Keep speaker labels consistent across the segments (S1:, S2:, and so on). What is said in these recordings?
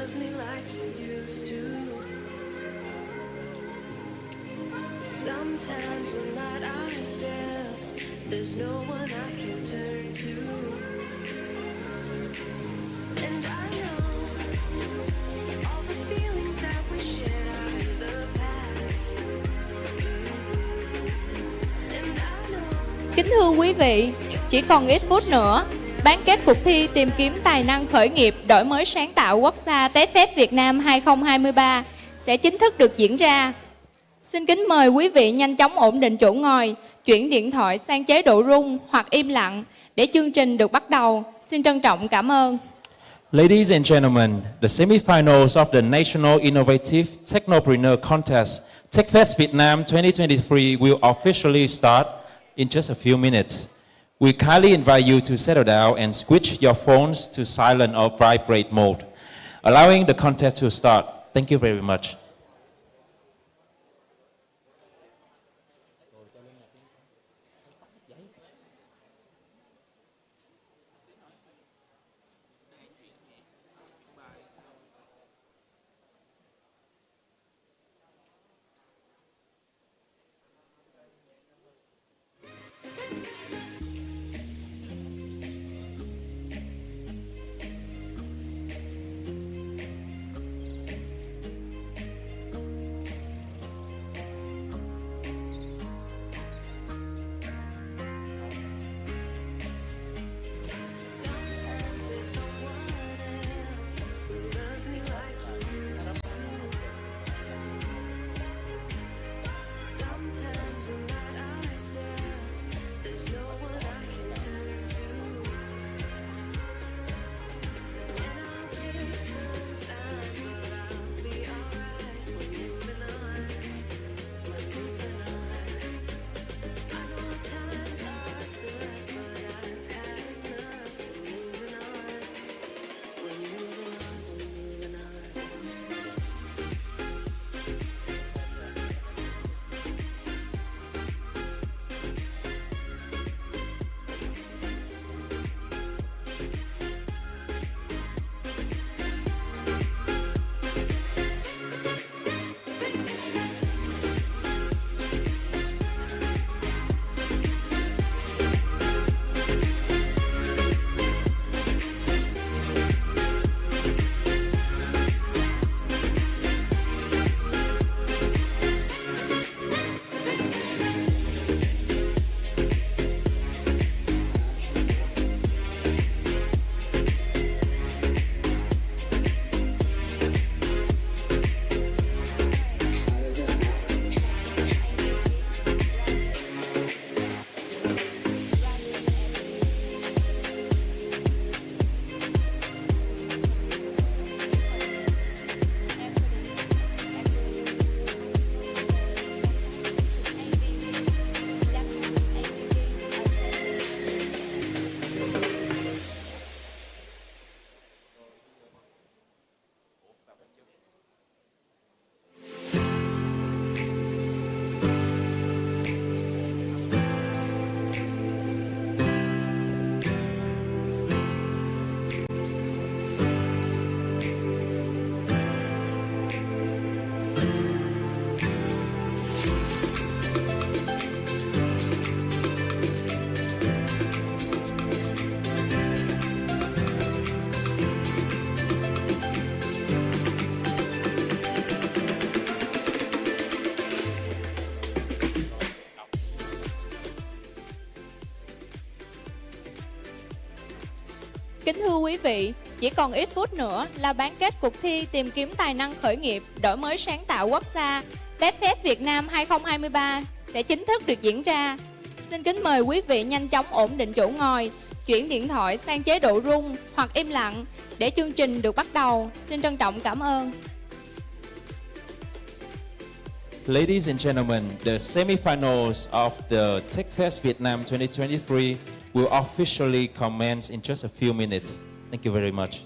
S1: loves me like you used to. Sometimes we're not ourselves. There's no one I can turn to. And I know all the feelings that we shared out in the past. And I know.
S2: Kính thưa quý vị, chỉ còn ít phút nữa, bán kết cuộc thi tìm kiếm tài năng khởi nghiệp đổi mới sáng tạo quốc gia Techfest Việt Nam 2023 sẽ chính thức được diễn ra. Xin kính mời quý vị nhanh chóng ổn định chỗ ngồi, chuyển điện thoại sang chế độ rung hoặc im lặng để chương trình được bắt đầu. Xin trân trọng cảm ơn.
S3: Ladies and gentlemen, the semi-finals of the National Innovative Technopreneur Contest, Techfest Vietnam 2023 will officially start in just a few minutes. We kindly invite you to settle down and switch your phones to silent or vibrate mode, allowing the contest to start. Thank you very much.
S2: Kính thưa quý vị, chỉ còn ít phút nữa là bán kết cuộc thi tìm kiếm tài năng khởi nghiệp đổi mới sáng tạo quốc gia Techfest Việt Nam 2023 sẽ chính thức được diễn ra. Xin kính mời quý vị nhanh chóng ổn định chỗ ngồi, chuyển điện thoại sang chế độ rung hoặc im lặng để chương trình được bắt đầu. Xin trân trọng cảm ơn.
S3: Ladies and gentlemen, the semi-finals of the Techfest Vietnam 2023 will officially commence in just a few minutes. Thank you very much.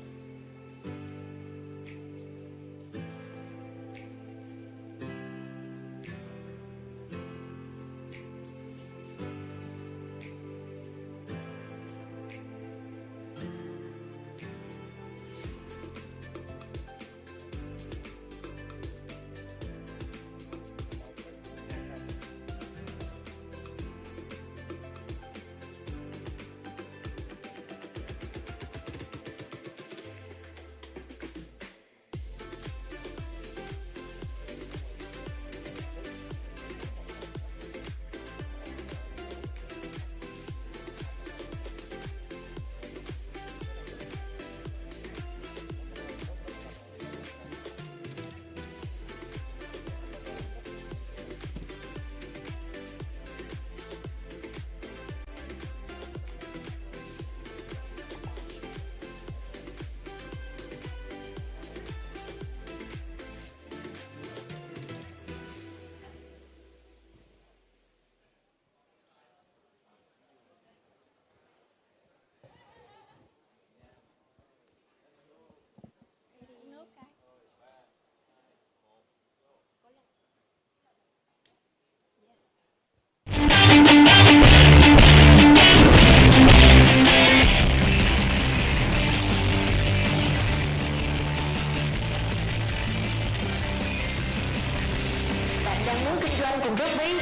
S4: thưa anh cùng viết đi.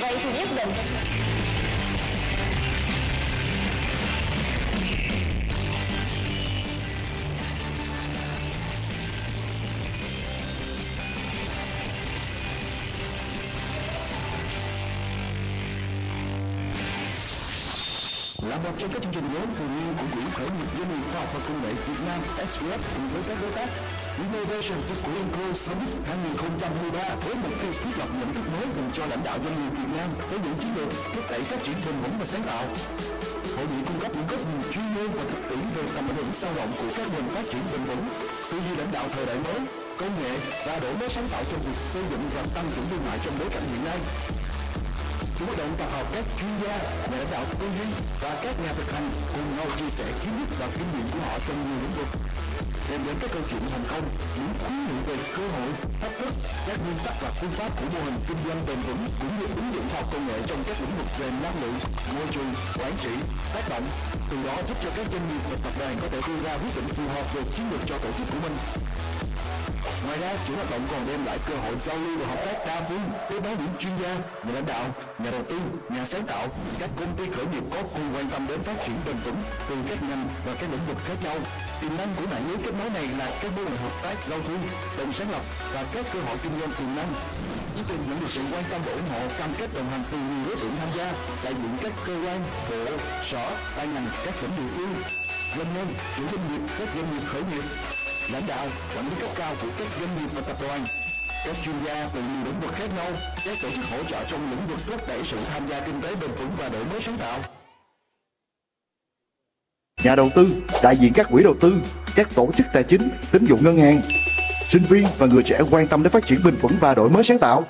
S4: Vậy thì nhất định
S5: là một trong các chương trình lớn thường niên của Quỹ Khởi nghiệp Doanh nghiệp Khoa học và Công nghệ Việt Nam SVF cùng với các đối tác Innovation to Green Summit 2023 với mục tiêu thiết lập nhận thức mới dành cho lãnh đạo doanh nghiệp Việt Nam, xây dựng chiến lược thúc đẩy phát triển bền vững và sáng tạo. Hội nghị cung cấp những góc nhìn chuyên môn và thực tiễn về tầm ảnh hưởng sâu rộng của các nền phát triển bền vững, tư duy lãnh đạo thời đại mới, công nghệ và đổi mới sáng tạo trong việc xây dựng và tăng trưởng thương mại trong bối cảnh hiện nay. Chủ động tập hợp các chuyên gia, nhà lãnh đạo tư duy và các nhà thực hành cùng nhau chia sẻ kiến thức và kinh nghiệm của họ trong nhiều lĩnh vực, đem đến các câu chuyện thành công, những khuyến nghị về cơ hội, thách thức, các nguyên tắc và phương pháp của mô hình kinh doanh bền vững cũng như ứng dụng khoa học công nghệ trong các lĩnh vực về năng lượng, môi trường, quản trị, tác động, từ đó giúp cho các doanh nghiệp và tập đoàn có thể đưa ra quyết định phù hợp về chiến lược cho tổ chức của mình. Ngoài ra, chuỗi hoạt động còn đem lại cơ hội giao lưu và hợp tác đa phương với báo những chuyên gia, nhà lãnh đạo, nhà đầu tư, nhà sáng tạo, các công ty khởi nghiệp có cùng quan tâm đến phát triển bền vững từ các ngành và các lĩnh vực khác nhau. Tiềm năng của mạng lưới kết nối này là các mô hình hợp tác giao thương, đồng sáng lập và các cơ hội kinh doanh tiềm năng. Chương trình nhận được sự quan tâm và ủng hộ cam kết đồng hành từ nhiều đối tượng tham gia, đại diện các cơ quan, bộ, sở, ban ngành, các tỉnh địa phương, doanh nhân, chủ doanh nghiệp, các doanh nghiệp khởi nghiệp, lãnh đạo, quản lý cấp cao của các doanh nghiệp và tập đoàn, các chuyên gia từ nhiều lĩnh vực khác nhau, các tổ chức hỗ trợ trong lĩnh vực thúc đẩy sự tham gia kinh tế bền vững và đổi mới sáng tạo.
S6: Nhà đầu tư, đại diện các quỹ đầu tư, các tổ chức tài chính, tín dụng ngân hàng, sinh viên và người trẻ quan tâm đến phát triển bền vững và đổi mới sáng tạo.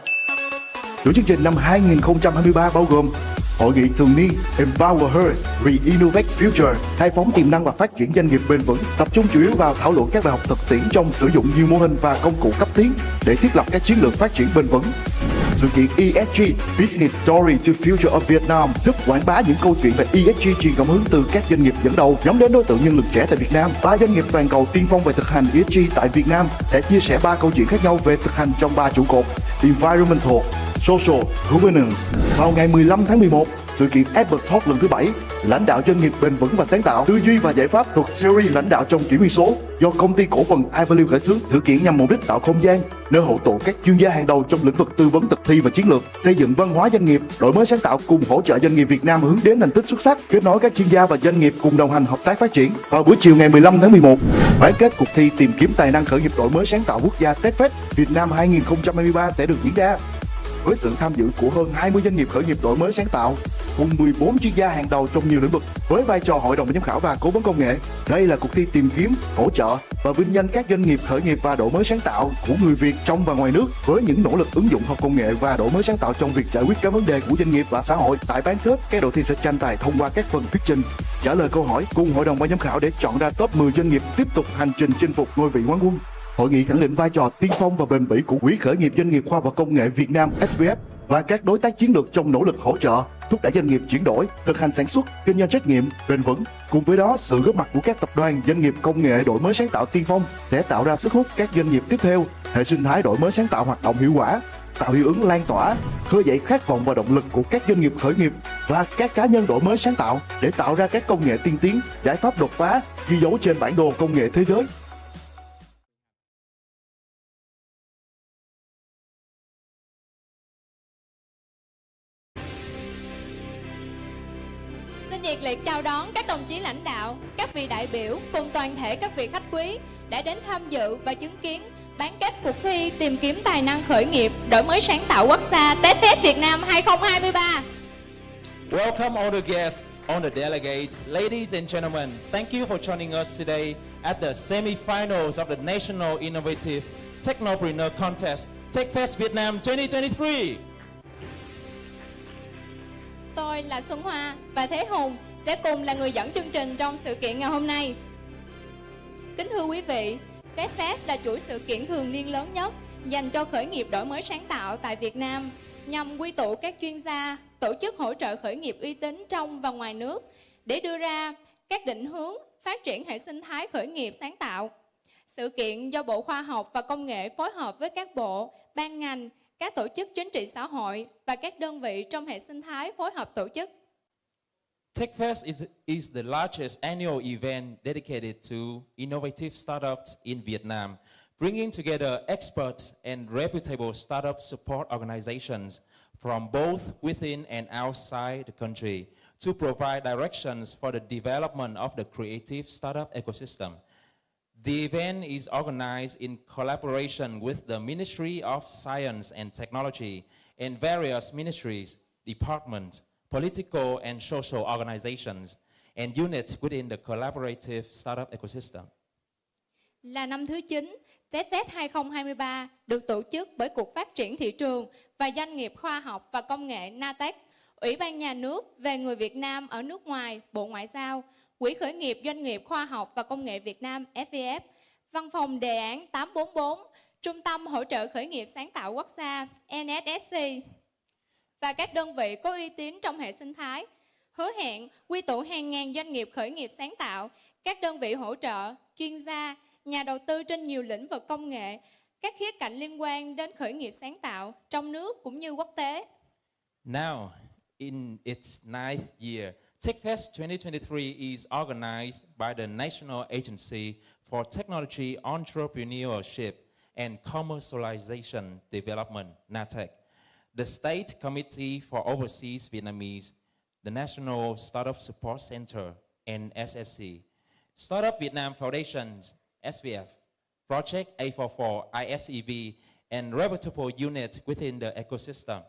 S6: Chuỗi chương trình năm 2023 bao gồm Hội nghị thường niên Empower Her, Re-Innovate Future, khai phóng tiềm năng và phát triển doanh nghiệp bền vững, tập trung chủ yếu vào thảo luận các bài học thực tiễn trong sử dụng nhiều mô hình và công cụ cấp tiến để thiết lập các chiến lược phát triển bền vững. Sự kiện ESG Business Story to Future of Vietnam giúp quảng bá những câu chuyện về ESG truyền cảm hứng từ các doanh nghiệp dẫn đầu nhắm đến đối tượng nhân lực trẻ tại Việt Nam. 3 doanh nghiệp toàn cầu tiên phong về thực hành ESG tại Việt Nam sẽ chia sẻ 3 câu chuyện khác nhau về thực hành trong 3 trụ cột: Environmental, Social, Governance. Vào ngày 15 tháng 11, sự kiện Apple Talk lần thứ 7, lãnh đạo doanh nghiệp bền vững và sáng tạo, tư duy và giải pháp thuộc series lãnh đạo trong kỷ nguyên số do công ty cổ phần Ivalue khởi xướng. Sự kiện nhằm mục đích tạo không gian nơi hội tụ các chuyên gia hàng đầu trong lĩnh vực tư vấn thực thi và chiến lược, xây dựng văn hóa doanh nghiệp, đổi mới sáng tạo cùng hỗ trợ doanh nghiệp Việt Nam hướng đến thành tích xuất sắc, kết nối các chuyên gia và doanh nghiệp cùng đồng hành hợp tác phát triển. Vào buổi chiều ngày 15 tháng 11, bán kết cuộc thi tìm kiếm tài năng khởi nghiệp đổi mới sáng tạo quốc gia Techfest Vietnam 2023 sẽ được diễn ra với sự tham dự của hơn 20 doanh nghiệp khởi nghiệp đổi mới sáng tạo cùng 14 chuyên gia hàng đầu trong nhiều lĩnh vực với vai trò hội đồng giám khảo và cố vấn công nghệ. Đây là cuộc thi tìm kiếm, hỗ trợ và vinh danh các doanh nghiệp khởi nghiệp và đổi mới sáng tạo của người Việt trong và ngoài nước với những nỗ lực ứng dụng khoa học công nghệ và đổi mới sáng tạo trong việc giải quyết các vấn đề của doanh nghiệp và xã hội. Tại bán kết, các đội thi sẽ tranh tài thông qua các phần thuyết trình, trả lời câu hỏi cùng hội đồng ban giám khảo để chọn ra top 10 doanh nghiệp tiếp tục hành trình chinh phục ngôi vị quán quân. Hội nghị khẳng định vai trò tiên phong và bền bỉ của Quỹ Khởi nghiệp Doanh nghiệp Khoa học và Công nghệ Việt Nam SVF và các đối tác chiến lược trong nỗ lực hỗ trợ, thúc đẩy doanh nghiệp chuyển đổi, thực hành sản xuất, kinh doanh trách nhiệm, bền vững. Cùng với đó, sự góp mặt của các tập đoàn, doanh nghiệp công nghệ đổi mới sáng tạo tiên phong sẽ tạo ra sức hút các doanh nghiệp tiếp theo, hệ sinh thái đổi mới sáng tạo hoạt động hiệu quả, tạo hiệu ứng lan tỏa, khơi dậy khát vọng và động lực của các doanh nghiệp khởi nghiệp và các cá nhân đổi mới sáng tạo để tạo ra các công nghệ tiên tiến, giải pháp đột phá, ghi dấu trên bản đồ công nghệ thế giới.
S2: Xin nhiệt liệt chào đón các đồng chí lãnh đạo, các vị đại biểu cùng toàn thể các vị khách quý đã đến tham dự và chứng kiến bán kết cuộc thi tìm kiếm tài năng khởi nghiệp đổi mới sáng tạo quốc gia Techfest Vietnam 2023.
S3: Welcome all the guests, all the delegates, ladies and gentlemen. Thank you for joining us today at the semi-finals of the National Innovative Technopreneur Contest, Techfest Vietnam 2023.
S2: Tôi là Xuân Hoa và Thế Hùng sẽ cùng là người dẫn chương trình trong sự kiện ngày hôm nay. Kính thưa quý vị, Techfest là chuỗi sự kiện thường niên lớn nhất dành cho khởi nghiệp đổi mới sáng tạo tại Việt Nam, nhằm quy tụ các chuyên gia, tổ chức hỗ trợ khởi nghiệp uy tín trong và ngoài nước để đưa ra các định hướng phát triển hệ sinh thái khởi nghiệp sáng tạo. Sự kiện do Bộ Khoa học và Công nghệ phối hợp với các bộ, ban ngành, các tổ chức chính trị xã hội và các đơn vị trong hệ sinh thái phối hợp tổ chức.
S3: Techfest is the largest annual event dedicated to innovative startups in Vietnam, bringing together experts and reputable startup support organizations from both within and outside the country to provide directions for the development of the creative startup ecosystem. The event is organized in collaboration with the Ministry of Science and Technology and various ministries, departments, political and social organizations, and units within the collaborative startup ecosystem.
S2: Là năm thứ 9, Techfest 2023 được tổ chức bởi Cục Phát triển Thị trường và Doanh nghiệp Khoa học và Công nghệ NATEC, Ủy ban Nhà nước về người Việt Nam ở nước ngoài, Bộ Ngoại giao, Quỹ khởi nghiệp Doanh nghiệp Khoa học và Công nghệ Việt Nam FVF, Văn phòng Đề án 844, Trung tâm Hỗ trợ Khởi nghiệp Sáng tạo Quốc gia NSSC và các đơn vị có uy tín trong hệ sinh thái, hứa hẹn quy tụ hàng ngàn doanh nghiệp khởi nghiệp sáng tạo, các đơn vị hỗ trợ, chuyên gia, nhà đầu tư trên nhiều lĩnh vực công nghệ, các khía cạnh liên quan đến khởi nghiệp sáng tạo trong nước cũng như quốc tế.
S3: Now, in its 9th year, Techfest 2023 is organized by the National Agency for Technology Entrepreneurship and Commercialization Development, NATEC, the State Committee for Overseas Vietnamese, the National Startup Support Center, NSSC, Startup Vietnam Foundations, SVF, Project A44, ISEV, and reputable units within the ecosystem.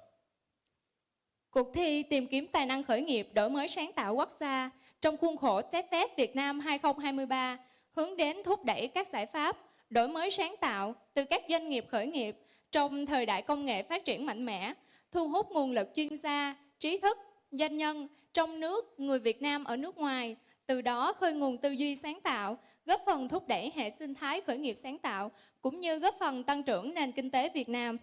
S2: Cuộc thi Tìm kiếm Tài năng khởi nghiệp đổi mới sáng tạo quốc gia trong khuôn khổ Techfest Vietnam 2023 hướng đến thúc đẩy các giải pháp đổi mới sáng tạo từ các doanh nghiệp khởi nghiệp trong thời đại công nghệ phát triển mạnh mẽ, thu hút nguồn lực chuyên gia, trí thức, doanh nhân trong nước, người Việt Nam ở nước ngoài, từ đó khơi nguồn tư duy sáng tạo, góp phần thúc đẩy hệ sinh thái khởi nghiệp sáng tạo, cũng như góp phần tăng trưởng nền kinh tế Việt Nam.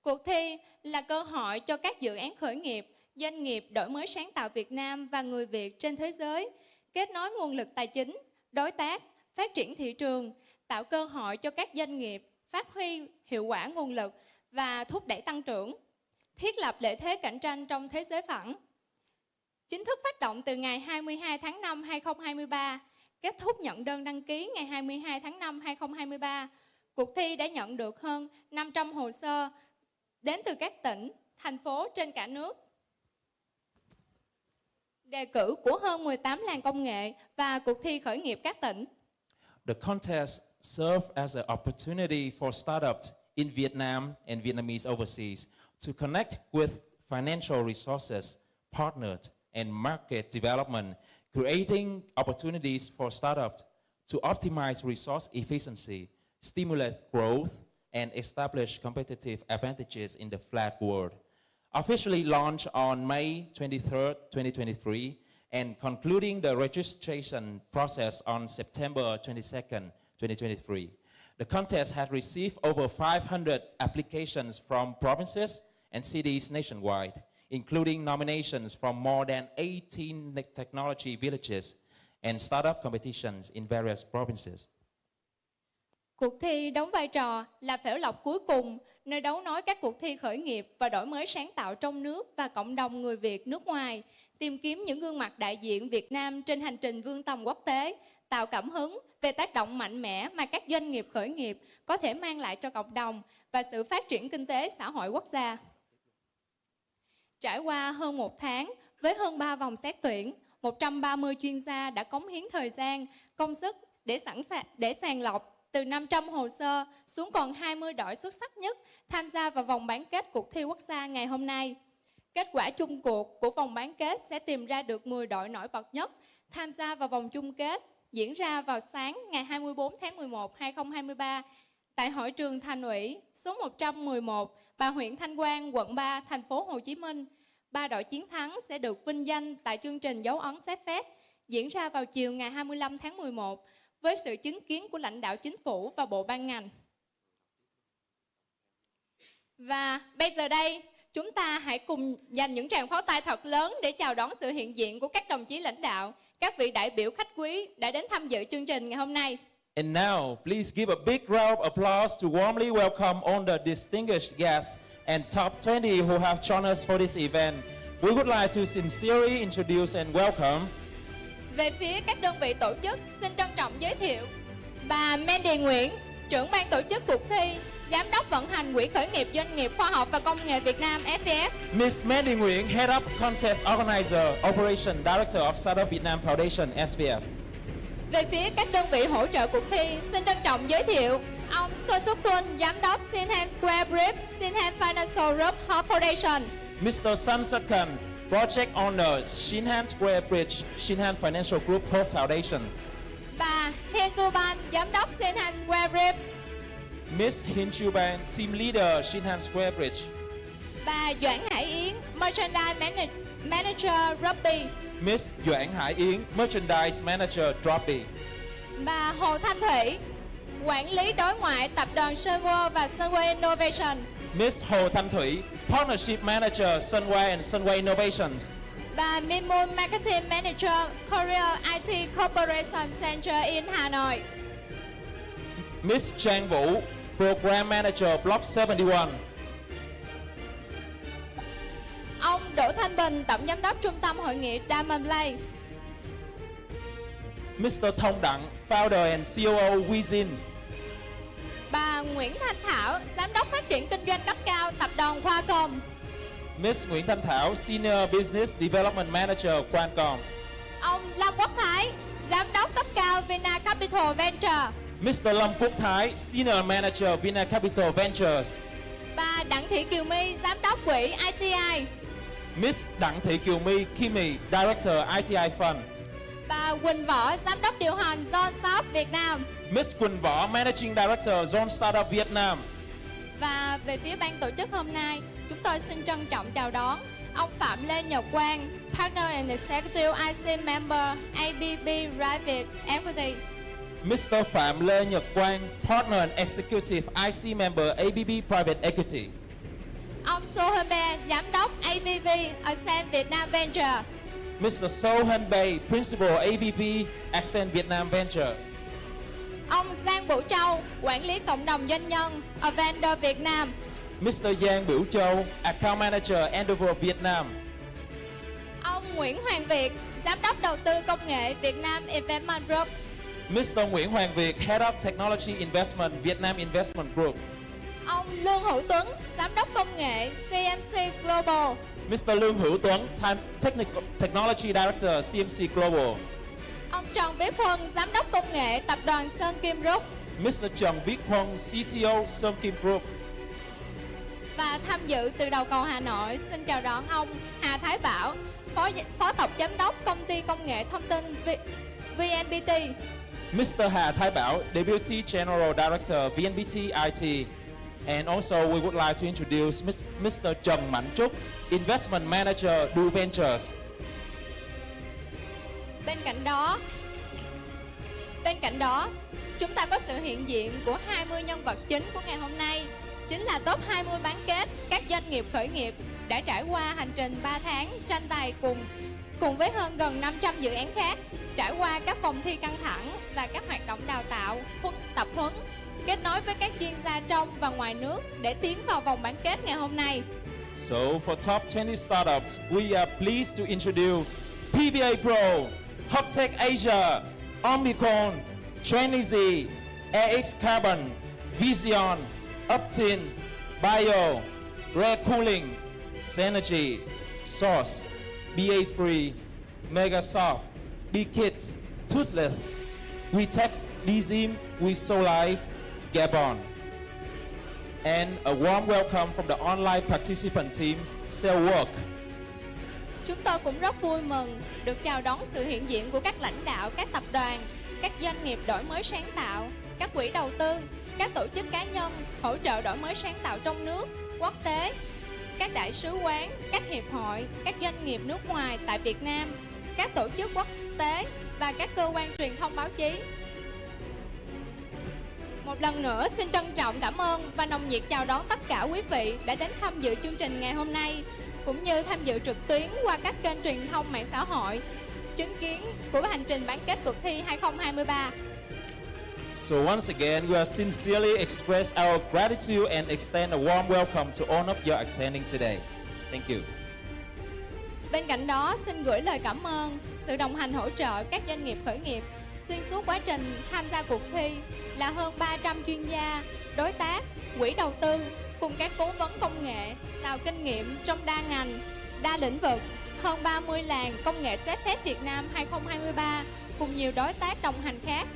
S2: Cuộc thi là cơ hội cho các dự án khởi nghiệp, doanh nghiệp đổi mới sáng tạo Việt Nam và người Việt trên thế giới, kết nối nguồn lực tài chính, đối tác, phát triển thị trường, tạo cơ hội cho các doanh nghiệp phát huy hiệu quả nguồn lực và thúc đẩy tăng trưởng, thiết lập lợi thế cạnh tranh trong thế giới phẳng. Chính thức phát động từ ngày 22 tháng 5 2023, kết thúc nhận đơn đăng ký ngày 22 tháng 5 2023. Cuộc thi đã nhận được hơn 500 hồ sơ đến từ các tỉnh, thành phố trên cả nước. Đề cử của hơn 18 làng công nghệ và cuộc thi khởi nghiệp các tỉnh.
S3: The contest served as an opportunity for startups in Vietnam and Vietnamese overseas to connect with financial resources, partners, and market development, creating opportunities for startups to optimize resource efficiency, stimulate growth, and establish competitive advantages in the flat world. Officially launched on May 23rd, 2023, and concluding the registration process on September 22nd, 2023. The contest had received over 500 applications from provinces and cities nationwide, including nominations from more than 18 technology villages and startup competitions in various provinces.
S2: Cuộc thi đóng vai trò là phễu lọc cuối cùng, nơi đấu nối các cuộc thi khởi nghiệp và đổi mới sáng tạo trong nước và cộng đồng người Việt nước ngoài, tìm kiếm những gương mặt đại diện Việt Nam trên hành trình vươn tầm quốc tế, tạo cảm hứng về tác động mạnh mẽ mà các doanh nghiệp khởi nghiệp có thể mang lại cho cộng đồng và sự phát triển kinh tế xã hội quốc gia. Trải qua hơn 1 tháng, với hơn 3 vòng xét tuyển, 130 chuyên gia đã cống hiến thời gian, công sức để sàng lọc từ 500 hồ sơ xuống còn 20 đội xuất sắc nhất tham gia vào vòng bán kết cuộc thi quốc gia ngày hôm nay. Kết quả chung cuộc của vòng bán kết sẽ tìm ra được 10 đội nổi bật nhất tham gia vào vòng chung kết diễn ra vào sáng ngày 24 tháng 11, 2023 tại hội trường Thành ủy số 111 và huyện Thanh Quan, quận 3, thành phố Hồ Chí Minh. 3 đội chiến thắng sẽ được vinh danh tại chương trình dấu ấn Techfest diễn ra vào chiều ngày 25 tháng 11 với sự chứng kiến của lãnh đạo chính phủ và bộ ban ngành. Và bây giờ đây, chúng ta hãy cùng dành những tràng pháo tay thật lớn để chào đón sự hiện diện của các đồng chí lãnh đạo, các vị đại biểu khách quý đã đến tham dự chương trình ngày hôm nay.
S3: And now, please give a big round of applause to warmly welcome all the distinguished guests and top 20 who have joined us for this event. We would like to sincerely introduce and welcome.
S2: Về phía các đơn vị tổ chức, xin trân trọng giới thiệu bà Mandy Nguyễn, trưởng ban tổ chức cuộc thi, giám đốc vận hành Quỹ khởi nghiệp doanh nghiệp khoa học và công nghệ Việt Nam FVF.
S3: Ms. Mandy Nguyen, Head of Contest Organizer, Operation Director of Startup Vietnam Foundation, SVF.
S2: Về phía các đơn vị hỗ trợ cuộc thi, xin trân trọng giới thiệu ông Sơn Xuất Tuân, giám đốc Sinhan Square Brief, Sinhan Financial Group Corporation.
S3: Mr. Sun Satkan, Project Owner, Shinhan Square Bridge, Shinhan Financial Group Hope Foundation.
S2: Bà Hiên Du Ban, giám đốc Sinhan Square Brief.
S3: Ms. Hin Chu Ban, Team Leader, Shinhan Square Bridge.
S2: Bà Doãn Hải Yến, Merchandise Manager Ruby.
S3: Ms. Doãn Hải Yến, Merchandise Manager, Droppy.
S2: Bà Hồ Thanh Thủy, quản lý đối ngoại tập đoàn Sunway và Sunway Innovation.
S3: Ms. Hồ Thanh Thủy, Partnership Manager, Sunway and Sunway Innovations.
S2: Bà Min Moon, Marketing Manager, Korea IT Corporation Center in Hà Nội.
S3: Ms. Trang Vũ, Program Manager, Block 71.
S2: Ông Đỗ Thanh Bình, tổng giám đốc trung tâm hội nghị Diamond Play.
S3: Mr. Thông Đặng, Founder and COO Wizin.
S2: Bà Nguyễn Thanh Thảo, giám đốc phát triển kinh doanh cấp cao tập đoàn Qualcomm.
S3: Ms. Nguyễn Thanh Thảo, Senior Business Development Manager, Qualcomm.
S2: Ông Lâm Quốc Thái, giám đốc cấp cao Vina Capital Venture.
S3: Mr. Lâm Quốc Thái, Senior Manager, Vina Capital Ventures.
S2: Bà Đặng Thị Kiều My, giám đốc quỹ ITI.
S3: Ms. Đặng Thị Kiều My, Kimi, Director, ITI Fund.
S2: Bà Quỳnh Võ, giám đốc điều hành Zone Shop Việt Nam.
S3: Ms. Quỳnh Võ, Managing Director, Zone Startup Vietnam.
S2: Và về phía ban tổ chức hôm nay, chúng tôi xin trân trọng chào đón ông Phạm Lê Nhật Quang, Partner and Executive IC Member, ABB Private Equity.
S3: Mr. Phạm Lê Nhật Quang, Partner and Executive IC Member, ABB Private Equity.
S2: Ông Sohun Be, giám đốc ABB Ascent Vietnam Venture.
S3: Mr. Sohan Bay, Principal ABB Accent Vietnam Venture.
S2: Ông Giang Vũ Châu, quản lý cộng đồng doanh nhân Avender Việt Nam.
S3: Mr. Giang Biểu Châu, Account Manager Endeavor Vietnam.
S2: Ông Nguyễn Hoàng Việt, giám đốc đầu tư công nghệ Việt Nam Investment Group.
S3: Mr. Nguyễn Hoàng Việt, Head of Technology Investment Vietnam Investment Group.
S2: Ông Lương Hữu Tuấn, giám đốc công nghệ CMC Global.
S3: Mr. Lương Hữu Tuấn, Technology Director CMC Global.
S2: Ông Trần Viết Huân, giám đốc công nghệ tập đoàn Sơn Kim Group.
S3: Mr. Trần Viết Huân, CTO Sơn Kim Group.
S2: Và tham dự từ đầu cầu Hà Nội, xin chào đón ông Hà Thái Bảo, Phó Tổng Giám đốc Công ty Công nghệ Thông tin VNPT.
S3: Mr. Hà Thái Bảo, Deputy General Director VNPT IT. And also we would like to introduce Mr. Trần Mạnh Trúc, Investment Manager Du Ventures.
S2: Bên cạnh đó, chúng ta có sự hiện diện của 20 nhân vật chính của ngày hôm nay, chính là top 20 bán kết các doanh nghiệp khởi nghiệp đã trải qua hành trình 3 tháng tranh tài cùng với hơn gần 500 dự án khác, trải qua các vòng thi căng thẳng và các hoạt động đào tạo, tập huấn, kết nối với các chuyên gia trong và ngoài nước để tiến vào vòng bán kết ngày hôm nay.
S3: So for top 20 startups, we are pleased to introduce PVA Pro, Hoptech Asia, Omnicon, Trenizy, AX Carbon, Vision, Uptin, Bio, Rare Cooling, Synergy, Source, BA3, Megasoft, BKids, Toothless, WeTex, Dizim, WeSolife, Gabon. And a warm welcome from the online participant team, Cellwork.
S2: Chúng tôi cũng rất vui mừng được chào đón sự hiện diện của các lãnh đạo, các tập đoàn, các doanh nghiệp đổi mới sáng tạo, các quỹ đầu tư, các tổ chức cá nhân hỗ trợ đổi mới sáng tạo trong nước, quốc tế, các đại sứ quán, các hiệp hội, các doanh nghiệp nước ngoài tại Việt Nam, các tổ chức quốc tế và các cơ quan truyền thông báo chí. Một lần nữa xin trân trọng cảm ơn và nồng nhiệt chào đón tất cả quý vị đã đến tham dự chương trình ngày hôm nay, cũng như tham dự trực tuyến qua các kênh truyền thông mạng xã hội, chứng kiến của hành trình bán kết cuộc thi 2023.
S3: So once again, we are sincerely express our gratitude and extend a warm welcome to all of you attending today. Thank you.
S2: Bên cạnh đó, xin gửi lời cảm ơn, sự đồng hành hỗ trợ các doanh nghiệp khởi nghiệp xuyên suốt quá trình tham gia cuộc thi là hơn 300 chuyên gia, đối tác, quỹ đầu tư cùng các cố vấn công nghệ, giàu kinh nghiệm trong đa ngành, đa lĩnh vực, hơn 30 làng công nghệ Techfest Việt Nam 2023 cùng nhiều đối tác đồng hành khác.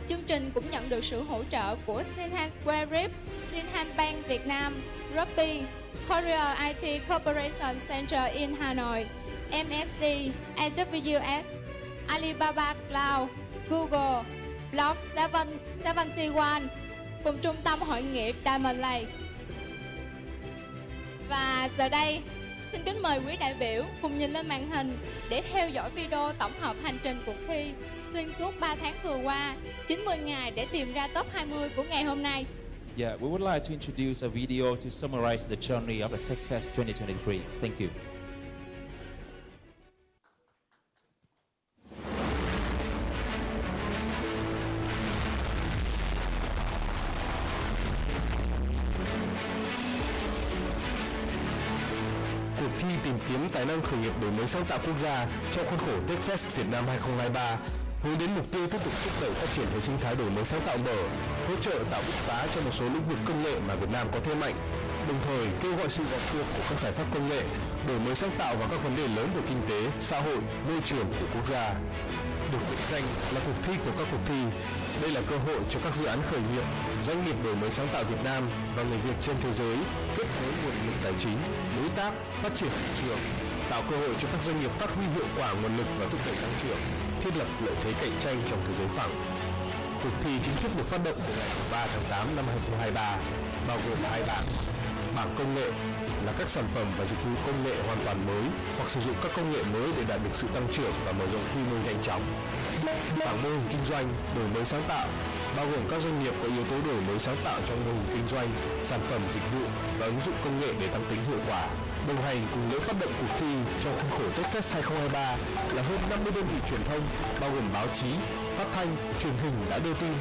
S2: Chương trình cũng nhận được sự hỗ trợ của Sinhan Square Rip, Sinhan Bank Việt Nam, Ruby, Korea IT Corporation Center in Hanoi, MSD, AWS, Alibaba Cloud, Google, Block 771 cùng Trung tâm Hội nghiệp Diamond Lake. Và giờ đây, xin kính mời quý đại biểu cùng nhìn lên màn hình để theo dõi video tổng hợp hành trình cuộc thi xuyên suốt 3 tháng vừa qua, 90 ngày để tìm ra top 20 của ngày hôm nay.
S3: Yeah, we would like to introduce a video to summarize the journey of the Techfest 2023. Thank you.
S7: Cuộc thi tìm kiếm tài năng khởi nghiệp đổi mới sáng tạo quốc gia trong khuôn khổ Techfest Việt Nam 2023 hướng đến mục tiêu tiếp tục thúc đẩy phát triển hệ sinh thái đổi mới sáng tạo mở, hỗ trợ tạo bứt phá cho một số lĩnh vực công nghệ mà Việt Nam có thế mạnh, đồng thời kêu gọi sự vào cuộc của các giải pháp công nghệ, đổi mới sáng tạo vào các vấn đề lớn về kinh tế, xã hội, môi trường của quốc gia. Được mệnh danh là cuộc thi của các cuộc thi, đây là cơ hội cho các dự án khởi nghiệp, doanh nghiệp đổi mới sáng tạo Việt Nam và người Việt trên thế giới kết nối nguồn lực tài chính, đối tác, phát triển thị trường, tạo cơ hội cho các doanh nghiệp phát huy hiệu quả nguồn lực và thúc đẩy tăng trưởng, thiết lập lợi thế cạnh tranh trong thế giới phẳng. Cuộc thi chính thức được phát động từ ngày 3 tháng 8 năm 2023, bao gồm 2 bảng. Bảng công nghệ là các sản phẩm và dịch vụ công nghệ hoàn toàn mới hoặc sử dụng các công nghệ mới để đạt được sự tăng trưởng và mở rộng quy mô nhanh chóng. Bảng mô hình kinh doanh đổi mới sáng tạo bao gồm các doanh nghiệp có yếu tố đổi mới sáng tạo trong mô hình kinh doanh, sản phẩm, dịch vụ và ứng dụng công nghệ để tăng tính hiệu quả. Đồng hành cùng lễ phát động cuộc thi trong khuôn khổ Techfest 2023 là hơn 50 đơn vị truyền thông bao gồm báo chí, phát thanh, truyền hình đã đưa tin.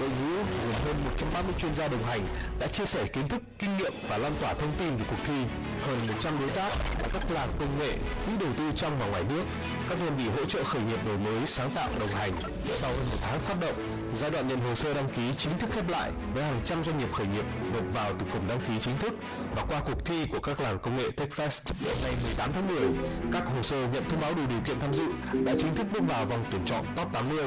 S7: Đội ngũ gồm hơn 130 chuyên gia đồng hành đã chia sẻ kiến thức, kinh nghiệm và lan tỏa thông tin về cuộc thi. Hơn 100 đối tác là các làng công nghệ, quỹ đầu tư trong và ngoài nước, các đơn vị hỗ trợ khởi nghiệp đổi mới, sáng tạo đồng hành. Sau hơn 1 tháng phát động, giai đoạn nhận hồ sơ đăng ký chính thức khép lại với hàng trăm doanh nghiệp khởi nghiệp nộp vào từ cổng đăng ký chính thức và qua cuộc thi của các làng công nghệ Techfest. Ngày 18 tháng 10, các hồ sơ nhận thông báo đủ điều kiện tham dự đã chính thức bước vào vòng tuyển chọn top 80.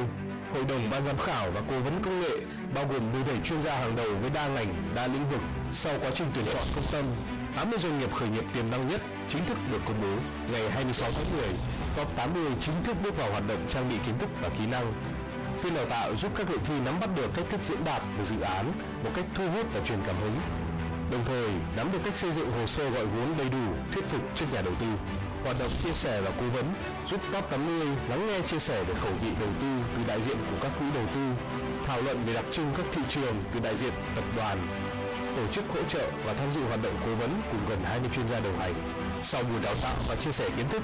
S7: Hội đồng ban giám khảo và cố vấn công nghệ bao gồm 17 chuyên gia hàng đầu với đa ngành, đa lĩnh vực. Sau quá trình tuyển chọn công tâm, 80 doanh nghiệp khởi nghiệp tiềm năng nhất chính thức được công bố. Ngày 26 tháng 10, top 80 chính thức bước vào hoạt động trang bị kiến thức và kỹ năng. Phiên đào tạo giúp các đội thi nắm bắt được cách thức diễn đạt về dự án một cách thu hút và truyền cảm hứng, đồng thời nắm được cách xây dựng hồ sơ gọi vốn đầy đủ, thuyết phục trước nhà đầu tư. Hoạt động chia sẻ và cố vấn giúp top 80 lắng nghe chia sẻ về khẩu vị đầu tư từ đại diện của các quỹ đầu tư, thảo luận về đặc trưng các thị trường từ đại diện tập đoàn, tổ chức hỗ trợ và tham dự hoạt động cố vấn cùng gần 20 chuyên gia đồng hành. Sau buổi đào tạo và chia sẻ kiến thức,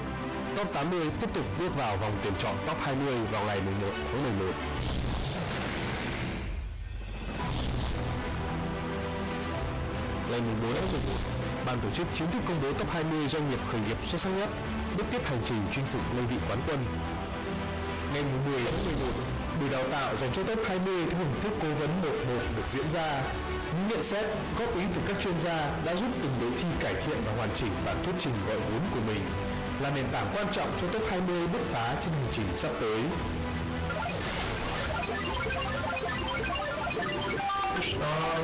S7: top 80 tiếp tục bước vào vòng tuyển chọn top 20 vào ngày 1 tháng 11. Ngày 4 tháng 11, ban tổ chức chính thức công bố top 20 doanh nghiệp khởi nghiệp xuất sắc nhất, bước tiếp hành trình chinh phục ngôi vị quán quân. Ngày 10 tháng 11, buổi đào tạo dành cho top 20 theo hình thức cố vấn 1-1 được diễn ra. Những nhận xét, góp ý từ các chuyên gia đã giúp từng đội thi cải thiện và hoàn chỉnh bản thuyết trình gọi vốn của mình, là nền tảng quan trọng cho top 20 bứt phá trên hành trình sắp tới.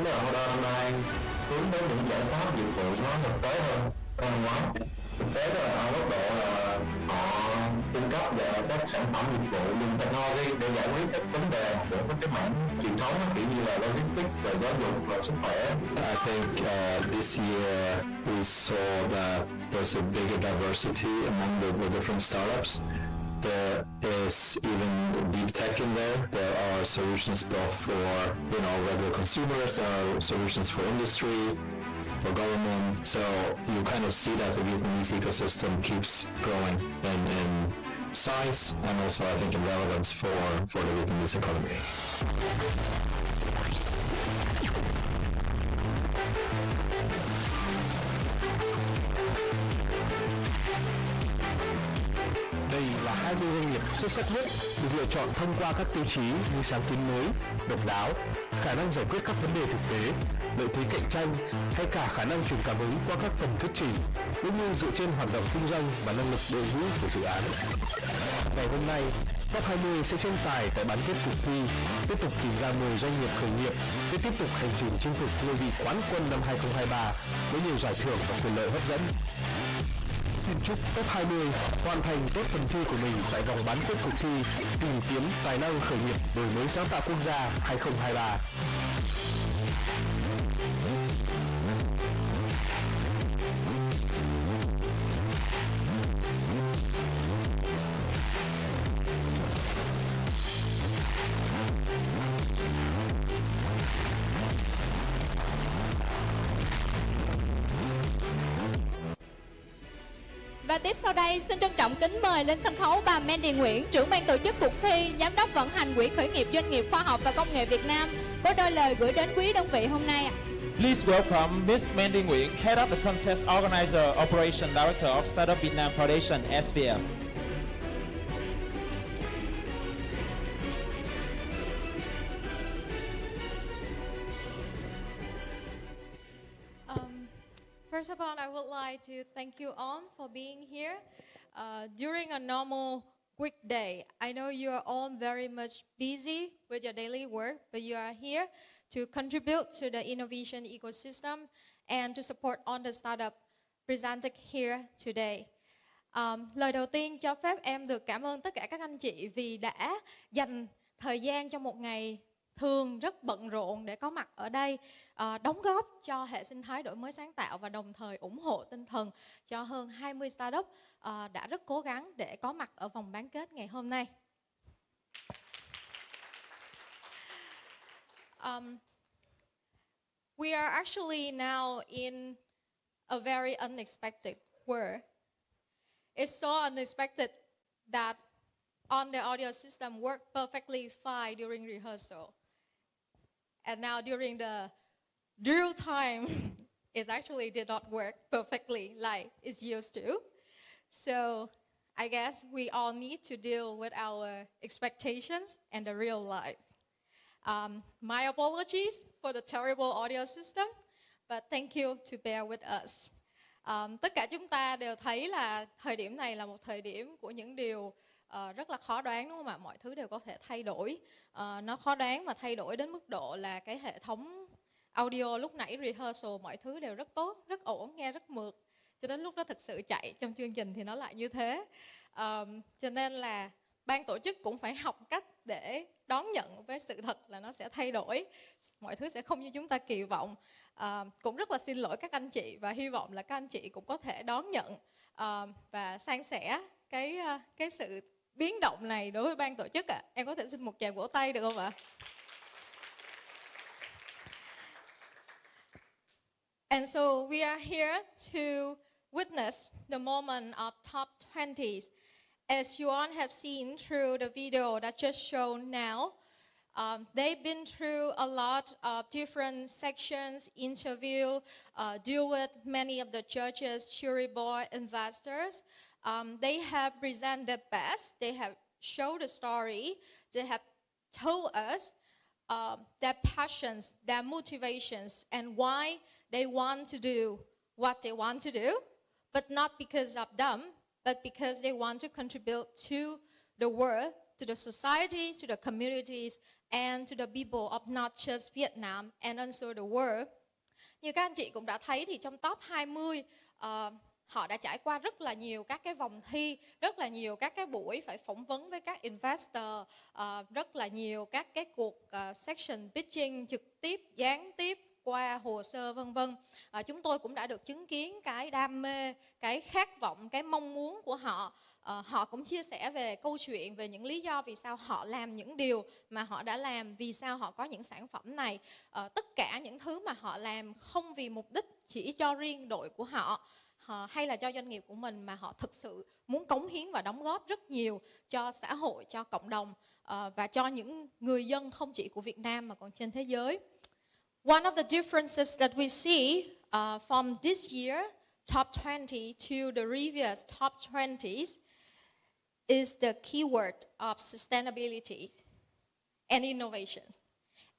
S8: Hội đồng này hướng đến những giải pháp dịch vụ nó thực tế hơn năm ngoái. Thực tế là ở góc độ là họ cung cấp về các sản phẩm dịch vụ dùng technology để giải quyết các vấn đề của các mảng truyền thống kiểu như là logistics, rồi giáo dục, rồi sức khỏe.
S9: I think this year we saw that there's a bigger diversity among the different startups. There is even deep tech in there. There are solutions both for regular consumers. There are solutions for industry, for government. So you kind of see that the Vietnamese ecosystem keeps growing in size and also I think in relevance for the Vietnamese economy.
S7: và 20 doanh nghiệp xuất sắc nhất được lựa chọn thông qua các tiêu chí như sáng kiến mới, độc đáo, khả năng giải quyết các vấn đề thực tế, lợi thế cạnh tranh hay cả khả năng truyền cảm hứng qua các phần thuyết trình, cũng như dựa trên hoạt động kinh doanh và năng lực đội ngũ của dự án. Ngày hôm nay, Top 20 sẽ tranh tài tại bán kết cuộc thi, tiếp tục tìm ra 10 doanh nghiệp khởi nghiệp sẽ tiếp tục hành trình chinh phục ngôi vị quán quân năm 2023 với nhiều giải thưởng và quyền lợi hấp dẫn. Xin chúc Top 20 hoàn thành tốt phần thi của mình tại vòng bán kết cuộc thi Tìm Kiếm Tài Năng Khởi Nghiệp Đổi Mới Sáng Tạo Quốc Gia 2023.
S2: Và tiếp sau đây, xin trân trọng kính mời lên sân khấu bà Mandy Nguyễn, trưởng ban tổ chức cuộc thi, giám đốc vận hành Quỹ khởi nghiệp doanh nghiệp khoa học và công nghệ Việt Nam, có đôi lời gửi đến quý đơn vị hôm nay.
S3: Please welcome Miss Mandy Nguyen, Head of the Contest Organizer, Operation Director of Startup Vietnam Foundation, SVF.
S10: First of all, I would like to thank you all for being here. During a normal weekday, I know you are all very much busy with your daily work, but you are here to contribute to the innovation ecosystem and to support all the startup presented here today. Lời đầu tiên cho phép em được cảm ơn tất cả các anh chị vì đã dành thời gian trong một ngày thường rất bận rộn để có mặt ở đây, đóng góp cho hệ sinh thái đổi mới sáng tạo và đồng thời ủng hộ tinh thần cho hơn 20 startup đã rất cố gắng để có mặt ở vòng bán kết ngày hôm nay. We are actually now in a very unexpected world. It's so unexpected that on the audio system worked perfectly fine during rehearsal. And now during the real time, it actually did not work perfectly like it's used to. So I guess we all need to deal with our expectations and the real life. My apologies for the terrible audio system, but thank you to bear with us. Tất cả chúng ta đều thấy là thời điểm này là một thời điểm của những điều rất là khó đoán, đúng không ạ? Mọi thứ đều có thể thay đổi. Nó khó đoán mà thay đổi đến mức độ là cái hệ thống audio lúc nãy rehearsal mọi thứ đều rất tốt, rất ổn, nghe rất mượt. Cho đến lúc nó thực sự chạy trong chương trình thì nó lại như thế. Cho nên là ban tổ chức cũng phải học cách để đón nhận với sự thật là nó sẽ thay đổi. Mọi thứ sẽ không như chúng ta kỳ vọng. Cũng rất là xin lỗi các anh chị và hy vọng là các anh chị cũng có thể đón nhận và san sẻ cái sự biến động này đối với ban tổ chức ạ. Em có thể xin một tràng vỗ tay được không ạ? And so we are here to witness the moment of top 20s. As you all have seen through the video that just shown now, they've been through a lot of different sections, interview, deal with many of the judges, jury board, investors. They have presented their best. They have showed the story. They have told us their passions, their motivations, and why they want to do what they want to do, but not because of them, but because they want to contribute to the world, to the society, to the communities, and to the people of not just Vietnam and also the world. Như các anh chị cũng đã thấy thì trong top 20, họ đã trải qua rất là nhiều các cái vòng thi, rất là nhiều các cái buổi phải phỏng vấn với các investor, rất là nhiều các cái cuộc section pitching trực tiếp, gián tiếp, qua hồ sơ vân vân. Chúng tôi cũng đã được chứng kiến cái đam mê, cái khát vọng, cái mong muốn của họ. Họ cũng chia sẻ về câu chuyện, về những lý do vì sao họ làm những điều mà họ đã làm, vì sao họ có những sản phẩm này. Tất cả những thứ mà họ làm không vì mục đích chỉ cho riêng đội của họ hay là cho doanh nghiệp của mình, mà họ thực sự muốn cống hiến và đóng góp rất nhiều cho xã hội, cho cộng đồng và cho những người dân không chỉ của Việt Nam mà còn trên thế giới. One of the differences that we see from this year, top 20 to the previous top 20s, is the keyword of sustainability and innovation.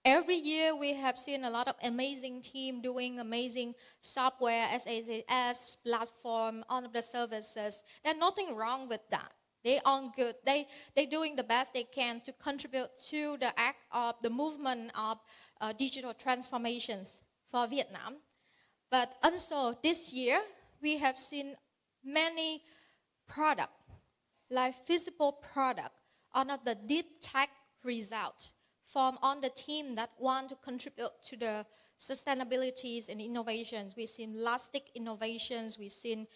S10: Every year we have seen a lot of amazing team doing amazing software, SaaS platform, all of the services. There's nothing wrong with that. They all good. They're doing the best they can to contribute to the act of the movement of digital transformations for Vietnam. But also this year we have seen many products, like visible product, all of the deep tech results from on the team that want to contribute to the sustainabilities and innovations. We've seen plastic innovations. We've seen,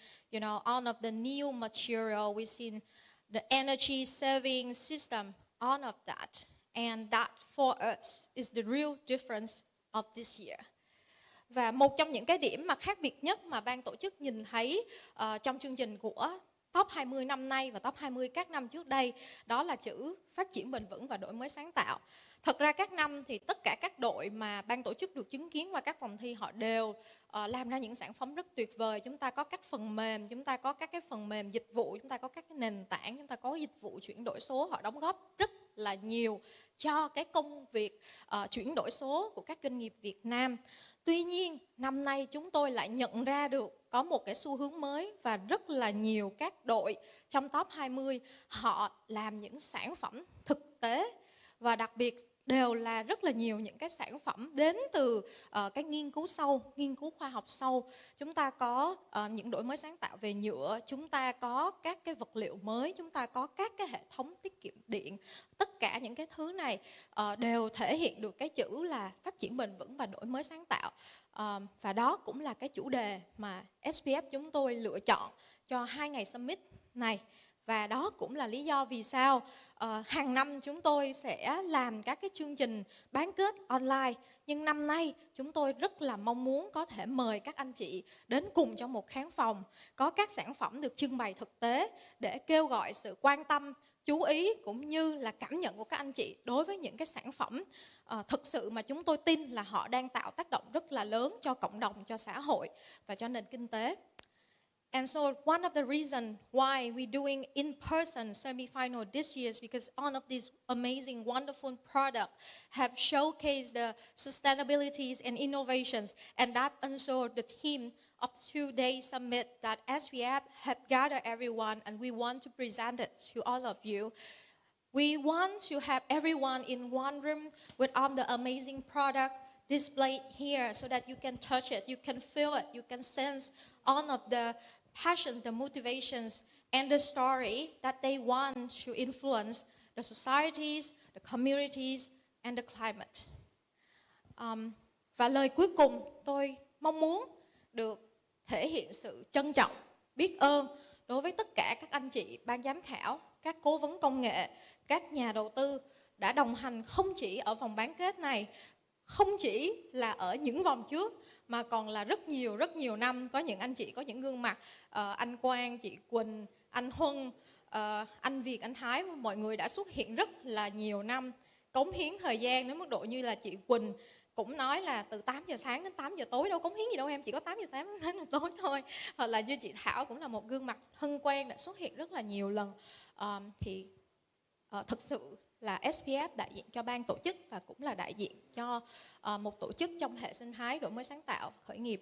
S10: all of the new material. We've seen the energy saving system, all of that. And that for us is the real difference of this year. Và một trong những cái điểm mà khác biệt nhất mà ban tổ chức nhìn thấy trong chương trình của Top 20 năm nay và Top 20 các năm trước đây, đó là chữ phát triển bền vững và đổi mới sáng tạo. Thật ra các năm thì tất cả các đội mà ban tổ chức được chứng kiến qua các vòng thi họ đều làm ra những sản phẩm rất tuyệt vời. Chúng ta có các phần mềm, chúng ta có các cái phần mềm dịch vụ, chúng ta có các cái nền tảng, chúng ta có dịch vụ chuyển đổi số. Họ đóng góp rất là nhiều cho cái công việc chuyển đổi số của các doanh nghiệp Việt Nam. Tuy nhiên, năm nay chúng tôi lại nhận ra được có một cái xu hướng mới và rất là nhiều các đội trong top 20 họ làm những sản phẩm thực tế và đặc biệt đều là rất là nhiều những cái sản phẩm đến từ cái nghiên cứu sâu, nghiên cứu khoa học sâu. Chúng ta có những đổi mới sáng tạo về nhựa, chúng ta có các cái vật liệu mới, chúng ta có các cái hệ thống tiết kiệm điện. Tất cả những cái thứ này đều thể hiện được cái chữ là phát triển bền vững và đổi mới sáng tạo. Và đó cũng là cái chủ đề mà SPF chúng tôi lựa chọn cho 2 ngày summit này. Và đó cũng là lý do vì sao hàng năm chúng tôi sẽ làm các cái chương trình bán kết online. Nhưng năm nay chúng tôi rất là mong muốn có thể mời các anh chị đến cùng trong một khán phòng, có các sản phẩm được trưng bày thực tế để kêu gọi sự quan tâm, chú ý cũng như là cảm nhận của các anh chị đối với những cái sản phẩm thực sự mà chúng tôi tin là họ đang tạo tác động rất là lớn cho cộng đồng, cho xã hội và cho nền kinh tế. And so one of the reasons why we're doing in-person semi-final this year is because all of these amazing, wonderful products have showcased the sustainabilities and innovations. And that's also the theme of 2-day summit that SVF have gathered everyone and we want to present it to all of you. We want to have everyone in one room with all the amazing product displayed here so that you can touch it, you can feel it, you can sense all of the passions, the motivations, and the story that they want to influence the societies, the communities, and the climate. Và lời cuối cùng tôi mong muốn được thể hiện sự trân trọng, biết ơn đối với tất cả các anh chị ban giám khảo, các cố vấn công nghệ, các nhà đầu tư đã đồng hành không chỉ ở vòng bán kết này, không chỉ là ở những vòng trước mà còn là rất nhiều năm. Có những anh chị có những gương mặt anh Quang, chị Quỳnh, anh Huân, anh Việt, anh Thái, mọi người đã xuất hiện rất là nhiều năm, cống hiến thời gian đến mức độ như là chị Quỳnh cũng nói là từ 8 giờ sáng đến 8 giờ tối, đâu cống hiến gì đâu em, chỉ có 8 giờ sáng đến 8 giờ tối thôi. Hoặc là như chị Thảo cũng là một gương mặt hân quen đã xuất hiện rất là nhiều lần. Thực sự là SPF đại diện cho ban tổ chức và cũng là đại diện cho một tổ chức trong hệ sinh thái đổi mới sáng tạo khởi nghiệp.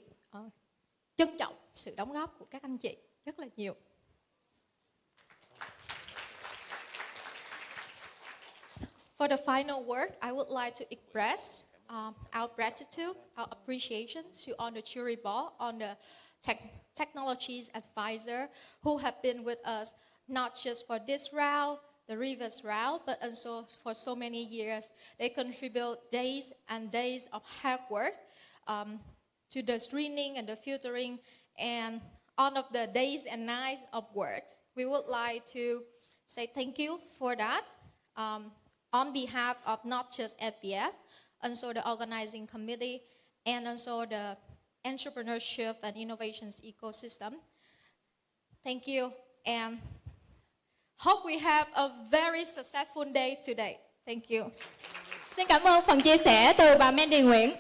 S10: Trân trọng sự đóng góp của các anh chị rất là nhiều. For the final word, I would like to express our gratitude, our appreciation to all the jury board, all the technologies advisor who have been with us not just for this round, the reverse round, but also for so many years. They contribute days and days of hard work to the screening and the filtering and all of the days and nights of work. We would like to say thank you for that on behalf of not just FBF, also the organizing committee and also the entrepreneurship and innovations ecosystem. Thank you and hope we have a very successful day today. Thank you.
S2: Xin cảm ơn phần chia sẻ từ bà Mandy Nguyễn.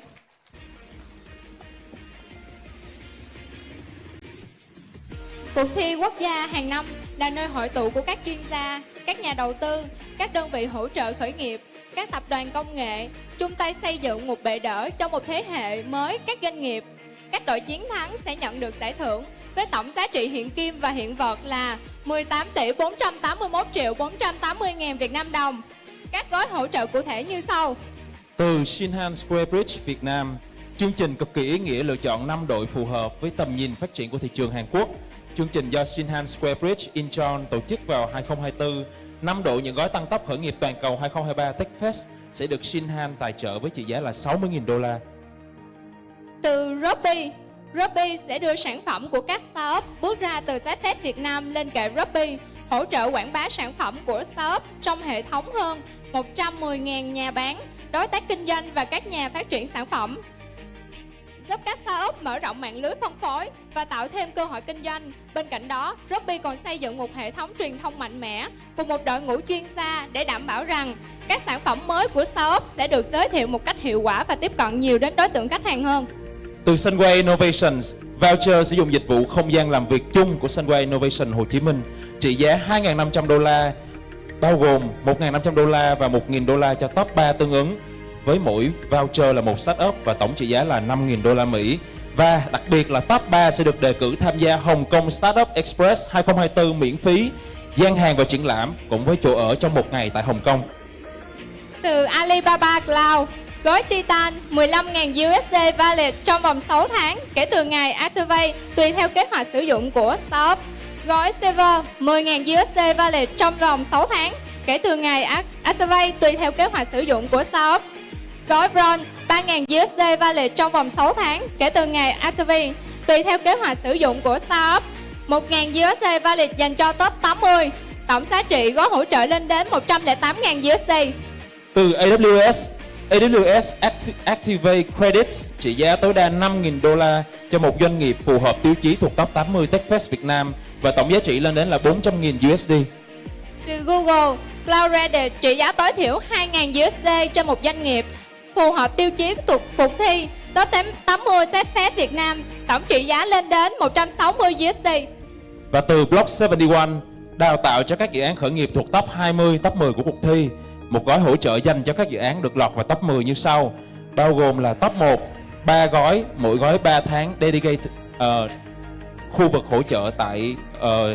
S2: Cuộc thi quốc gia hàng năm là nơi hội tụ của các chuyên gia, các nhà đầu tư, các đơn vị hỗ trợ khởi nghiệp, các tập đoàn công nghệ, chung tay xây dựng một bệ đỡ cho một thế hệ mới các doanh nghiệp. Các đội chiến thắng sẽ nhận được giải thưởng với tổng giá trị hiện kim và hiện vật là 18 tỷ 481 triệu 480 ngàn Việt Nam đồng. Các gói hỗ trợ cụ thể như sau.
S3: Từ Shinhan Square Bridge Việt Nam, chương trình cực kỳ ý nghĩa lựa chọn 5 đội phù hợp với tầm nhìn phát triển của thị trường Hàn Quốc. Chương trình do Shinhan Square Bridge Incheon tổ chức vào 2024. 5 đội những gói tăng tốc khởi nghiệp toàn cầu 2023 Techfest sẽ được Shinhan tài trợ với trị giá là 60.000 đô la.
S2: Từ Robby sẽ đưa sản phẩm của các startup bước ra từ Techfest Việt Nam lên kệ Robby, hỗ trợ quảng bá sản phẩm của startup trong hệ thống hơn 110.000 nhà bán, đối tác kinh doanh và các nhà phát triển sản phẩm, giúp các startup mở rộng mạng lưới phân phối và tạo thêm cơ hội kinh doanh. Bên cạnh đó, Robby còn xây dựng một hệ thống truyền thông mạnh mẽ cùng một đội ngũ chuyên gia để đảm bảo rằng các sản phẩm mới của startup sẽ được giới thiệu một cách hiệu quả và tiếp cận nhiều đến đối tượng khách hàng hơn.
S3: Từ Sunway Innovations, voucher sử dụng dịch vụ không gian làm việc chung của Sunway Innovation Hồ Chí Minh trị giá 2.500 đô la, bao gồm 1.500 đô la và 1.000 đô la cho top 3 tương ứng, với mỗi voucher là một startup và tổng trị giá là 5.000 đô la Mỹ. Và đặc biệt là top 3 sẽ được đề cử tham gia Hồng Kông Startup Express 2024 miễn phí, gian hàng và triển lãm cùng với chỗ ở trong một ngày tại Hồng Kông.
S2: Từ Alibaba Cloud, gói Titan 15.000 USD valid trong vòng 6 tháng kể từ ngày activate tùy theo kế hoạch sử dụng của startup. Gói Silver 10.000 USD valid trong vòng 6 tháng kể từ ngày activate tùy theo kế hoạch sử dụng của startup. Gói Bronze 3.000 USD valid trong vòng 6 tháng kể từ ngày activate tùy theo kế hoạch sử dụng của startup. 1.000 USD valid dành cho top 80. Tổng giá trị gói hỗ trợ lên đến 108.000 USD.
S3: Từ AWS Activate Credit trị giá tối đa 5.000 đô la cho một doanh nghiệp phù hợp tiêu chí thuộc top 80 Techfest Việt Nam và tổng giá trị lên đến là 400.000 USD.
S2: Từ Google Cloud Reddit trị giá tối thiểu 2.000 USD cho một doanh nghiệp phù hợp tiêu chí thuộc cuộc thi top 80 Techfest Việt Nam, tổng trị giá lên đến 160 USD.
S3: Và từ Block 71 đào tạo cho các dự án khởi nghiệp thuộc top 20, top 10 của cuộc thi. Một gói hỗ trợ dành cho các dự án được lọt vào top 10 như sau, bao gồm là top 1, 3 gói, mỗi gói 3 tháng dedicated khu vực hỗ trợ tại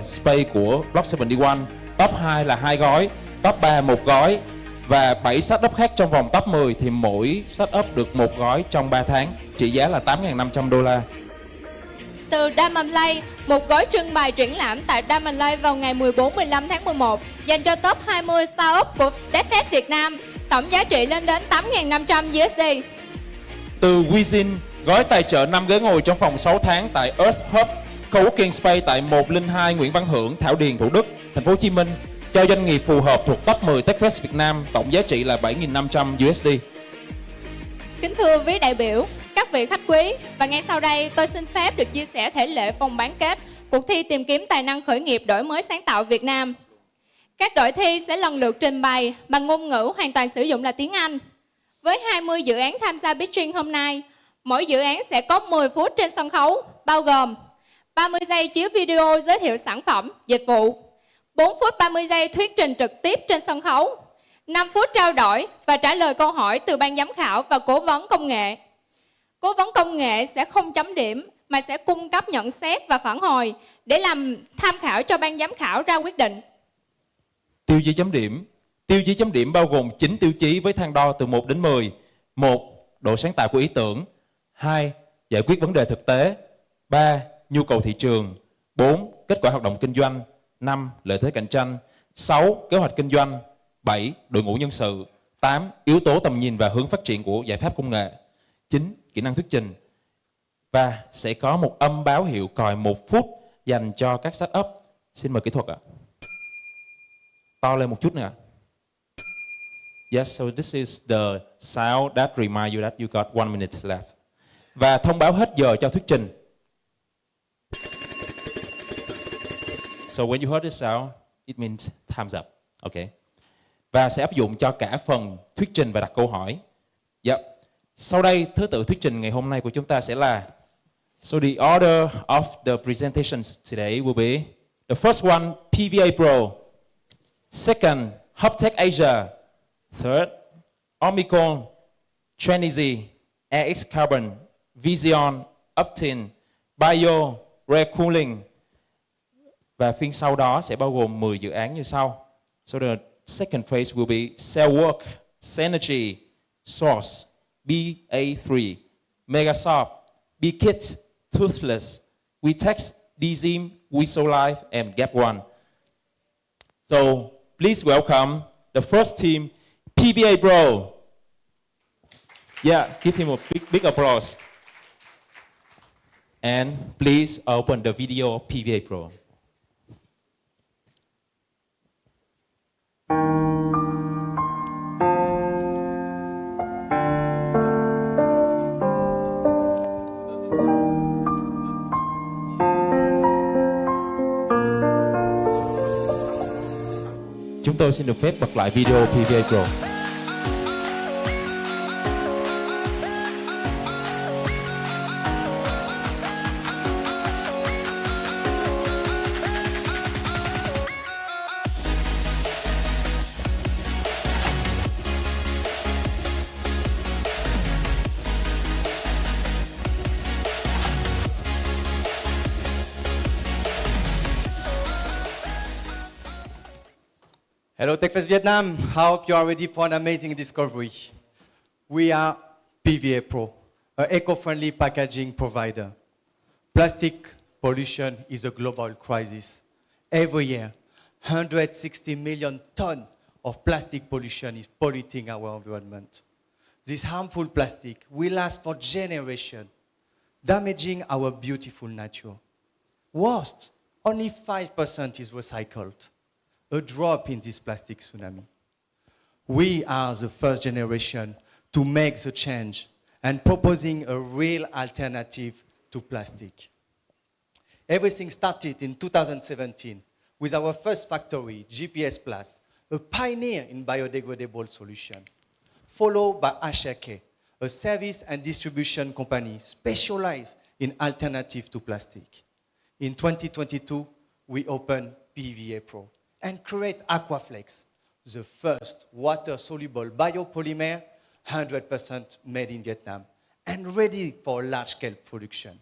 S3: space của Block 71, top 2 là 2 gói, top 3 1 gói và 7 startup khác trong vòng top 10 thì mỗi startup được một gói trong 3 tháng, trị giá là 8.500 đô la.
S2: Từ Diamond Lake, một gói trưng bày triển lãm tại Diamond Lake vào ngày 14-15 tháng 11 dành cho top 20 startup của Techfest Việt Nam, tổng giá trị lên đến 8.500 USD.
S3: Từ Wizin, gói tài trợ 5 ghế ngồi trong phòng 6 tháng tại Earth Hub, Coworking Space tại 102 Nguyễn Văn Hưởng, Thảo Điền, Thủ Đức, Thành phố Hồ Chí Minh cho doanh nghiệp phù hợp thuộc top 10 Techfest Việt Nam, tổng giá trị là 7.500 USD.
S2: Kính thưa quý đại biểu, các vị khách quý, và ngay sau đây tôi xin phép được chia sẻ thể lệ vòng bán kết cuộc thi tìm kiếm tài năng khởi nghiệp đổi mới sáng tạo Việt Nam. Các đội thi sẽ lần lượt trình bày bằng ngôn ngữ hoàn toàn sử dụng là tiếng Anh. Với 20 dự án tham gia pitching hôm nay, mỗi dự án sẽ có 10 phút trên sân khấu, bao gồm 30 giây chiếu video giới thiệu sản phẩm, dịch vụ, 4 phút 30 giây thuyết trình trực tiếp trên sân khấu, 5 phút trao đổi và trả lời câu hỏi từ ban giám khảo và cố vấn công nghệ. Cố vấn công nghệ sẽ không chấm điểm mà sẽ cung cấp nhận xét và phản hồi để làm tham khảo cho ban giám khảo ra quyết định.
S3: Tiêu chí chấm điểm. Tiêu chí chấm điểm bao gồm 9 tiêu chí với thang đo từ 1 đến 10. 1. Độ sáng tạo của ý tưởng. 2. Giải quyết vấn đề thực tế. 3. Nhu cầu thị trường. 4. Kết quả hoạt động kinh doanh. 5. Lợi thế cạnh tranh. 6. Kế hoạch kinh doanh. 7. Đội ngũ nhân sự. 8. Yếu tố tầm nhìn và hướng phát triển của giải pháp công nghệ. 9. Kỹ năng thuyết trình. Và sẽ có một âm báo hiệu còi 1 phút dành cho các startup. Xin mời kỹ thuật ạ. To lên một chút nữa. Yes, so this is the sound that remind you that you got 1 minute left. Và thông báo hết giờ cho thuyết trình. So when you heard this sound, it means time's up. Okay. Và sẽ áp dụng cho cả phần thuyết trình và đặt câu hỏi. Yep. Sau đây, thứ tự thuyết trình ngày hôm nay của chúng ta sẽ là, so the order of the presentations today will be, The first one, PVA Pro. Second, Hubtech Asia. Third, Omicron, Trinity, AX Carbon, Vision, Uptin, Bio, Rare Cooling. Và phiên sau đó sẽ bao gồm 10 dự án như sau. So the second phase will be Cell Work, Synergy, Source, BA3, Megasoft, BKit, Toothless, WeText, DZIM, WeSolive, and Gap1. So please welcome the first team, PVA Pro. Yeah, give him a big applause. And please open the video of PVA Pro. Chúng tôi xin được phép bật lại video PVA Pro.
S11: Hello, Techfest Vietnam. I hope you are ready for an amazing discovery. We are PVA Pro, an eco-friendly packaging provider. Plastic pollution is a global crisis. Every year, 160 million tons of plastic pollution is polluting our environment. This harmful plastic will last for generations, damaging our beautiful nature. Worst, only 5% is recycled. A drop in this plastic tsunami. We are the first generation to make the change and proposing a real alternative to plastic. Everything started in 2017 with our first factory, GPS Plus, a pioneer in biodegradable solution, followed by HRK, a service and distribution company specialized in alternative to plastic. In 2022, we opened PVA Pro and create Aquaflex, the first water-soluble biopolymer 100% made in Vietnam and ready for large-scale production.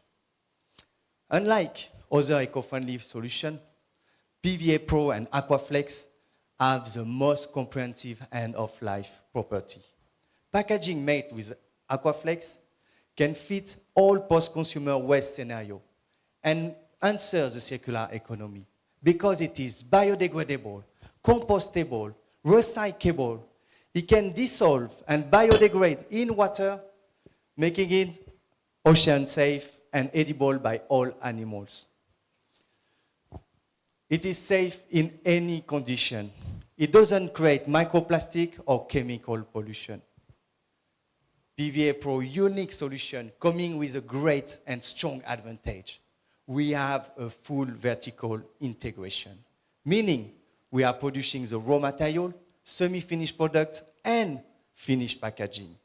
S11: Unlike other eco-friendly solutions, PVA Pro and Aquaflex have the most comprehensive end-of-life property. Packaging made with Aquaflex can fit all post-consumer waste scenarios and answer the circular economy, because it is biodegradable, compostable, recyclable. It can dissolve and biodegrade in water, making it ocean safe and edible by all animals. It is safe in any condition. It doesn't create microplastic or chemical pollution. PVA Pro unique solution coming with a great and strong advantage. We have a full vertical integration, meaning we are producing the raw material, semi-finished product, and finished packaging.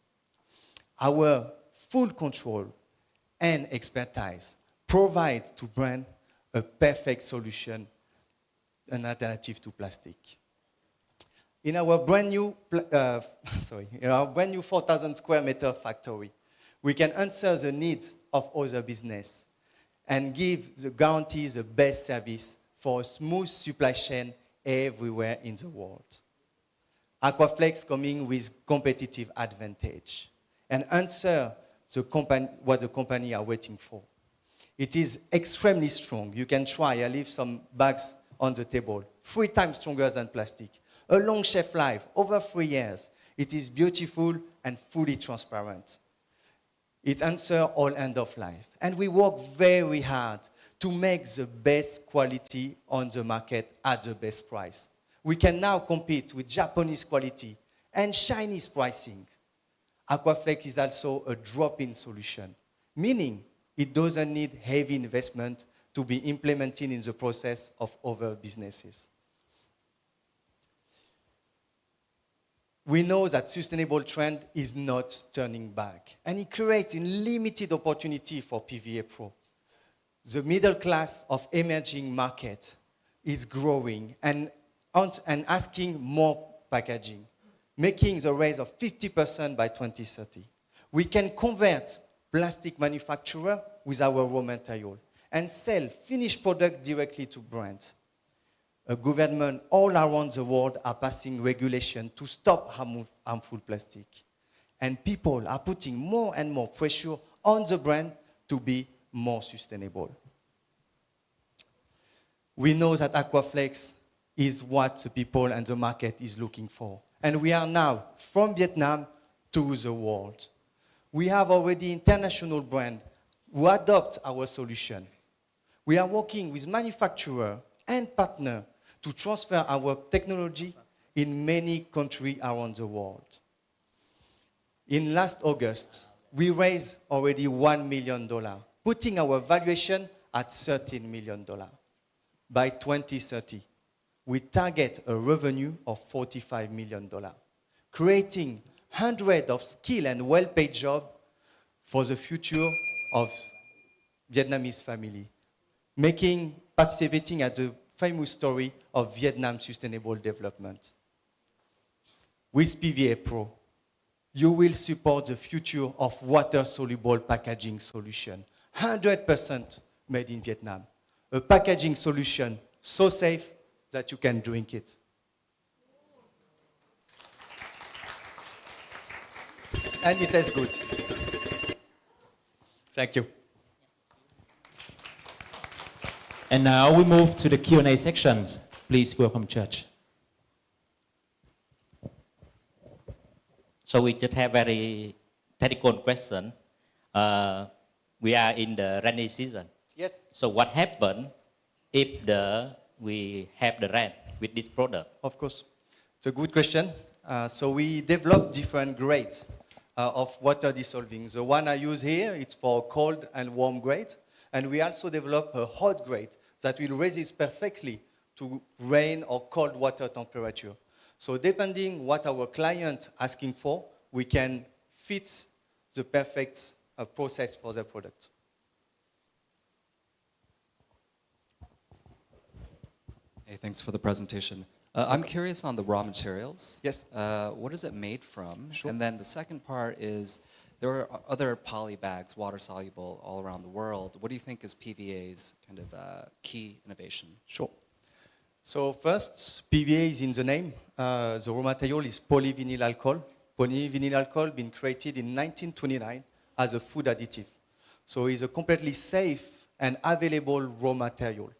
S11: Our full control and expertise provide to brand a perfect solution, an alternative to plastic. In our brand new 4,000 square meter factory, we can answer the needs of other business and give the guarantees the best service for a smooth supply chain everywhere in the world. Aquaflex coming with competitive advantage and answer what the company are waiting for. It is extremely strong. You can try. I leave some bags on the table. 3 times stronger than plastic. A long shelf life, over 3 years. It is beautiful and fully transparent. It answers all end of life. And we work very hard to make the best quality on the market at the best price. We can now compete with Japanese quality and Chinese pricing. Aquaflex is also a drop-in solution, meaning it doesn't need heavy investment to be implemented in the process of other businesses. We know that sustainable trend is not turning back, and it creates a limited opportunity for PVA Pro. The middle class of emerging markets is growing and asking more packaging, making the raise of 50% by 2030. We can convert plastic manufacturer with our raw material and sell finished product directly to brands. Governments all around the world are passing regulation to stop harmful plastic. And people are putting more and more pressure on the brand to be more sustainable. We know that Aquaflex is what the people and the market is looking for. And we are now, from Vietnam to the world. We have already international brands who adopt our solution. We are working with manufacturers and partners to transfer our technology in many countries around the world. In last August, we raised already $1 million, putting our valuation at $13 million. By 2030, we target a revenue of $45 million, creating hundreds of skilled and well-paid jobs for the future of Vietnamese family, participating at the famous story of Vietnam sustainable development. With PVA Pro, you will support the future of water-soluble packaging solution, 100% made in Vietnam. A packaging solution so safe that you can drink it. And it tastes good. Thank you.
S3: And now we move to the Q&A sections. Please welcome Judge.
S12: So we just have very technical question. We are in the rainy season.
S11: Yes.
S12: So what happens if we have the rain with this product?
S11: Of course. It's a good question. So we developed different grades of water dissolving. The one I use here, it's for cold and warm grade. And we also developed a hot grade that will resist perfectly to rain or cold water temperature. So depending what our client asking for, we can fit the perfect process for the product.
S13: Hey, thanks for the presentation. I'm curious on the raw materials.
S11: Yes.
S13: What is it made from?
S11: Sure.
S13: And then the second part is, there are other poly bags, water soluble, all around the world. What do you think is PVA's kind of key innovation?
S11: Sure. So first, PVA is in the name. The raw material is polyvinyl alcohol. Polyvinyl alcohol been created in 1929 as a food additive. So it's a completely safe and available raw material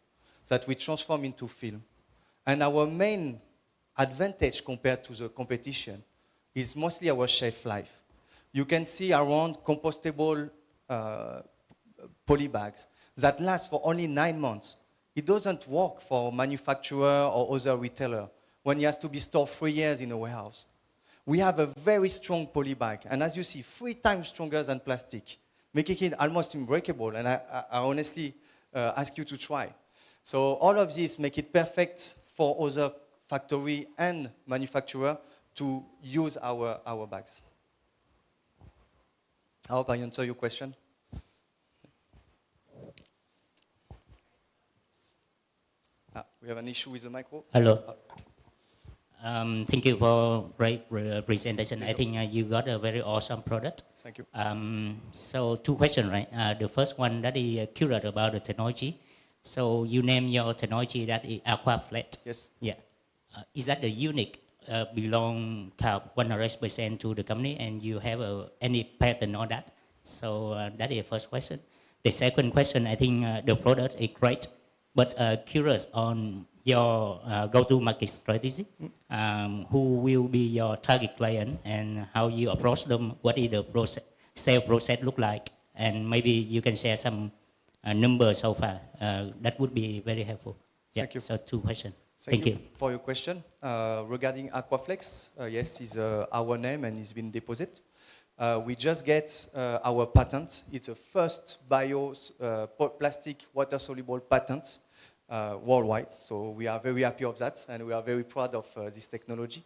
S11: that we transform into film. And our main advantage compared to the competition is mostly our shelf life. You can see around compostable poly bags that last for only 9 months. It doesn't work for manufacturer or other retailer when it has to be stored 3 years in a warehouse. We have a very strong poly bag, and as you see, 3 times stronger than plastic, making it almost unbreakable, and I honestly ask you to try. So all of this make it perfect for other factory and manufacturer to use our bags. I hope I answer your question. We have an issue with the micro.
S12: Hello. Thank you for great presentation. I think you got a very awesome product.
S11: Thank you.
S12: So 2 questions, right? The first one that is curious about the technology. So you name your technology that is Aquaflex.
S11: Yes.
S12: Yeah. Is that the unique belong 100% to the company, and you have any patent on that? So that is the first question. The second question, I think the product is great, but curious on your go-to-market strategy. Who will be your target client and how you approach them? What is the sales process look like? And maybe you can share some numbers so far. That would be very helpful.
S11: Thank you.
S12: So 2 questions.
S11: Thank you for your question. Regarding Aquaflex, yes, it's our name and it's been deposited. We just get our patent. It's a first plastic water-soluble patent worldwide. So we are very happy of that, and we are very proud of this technology.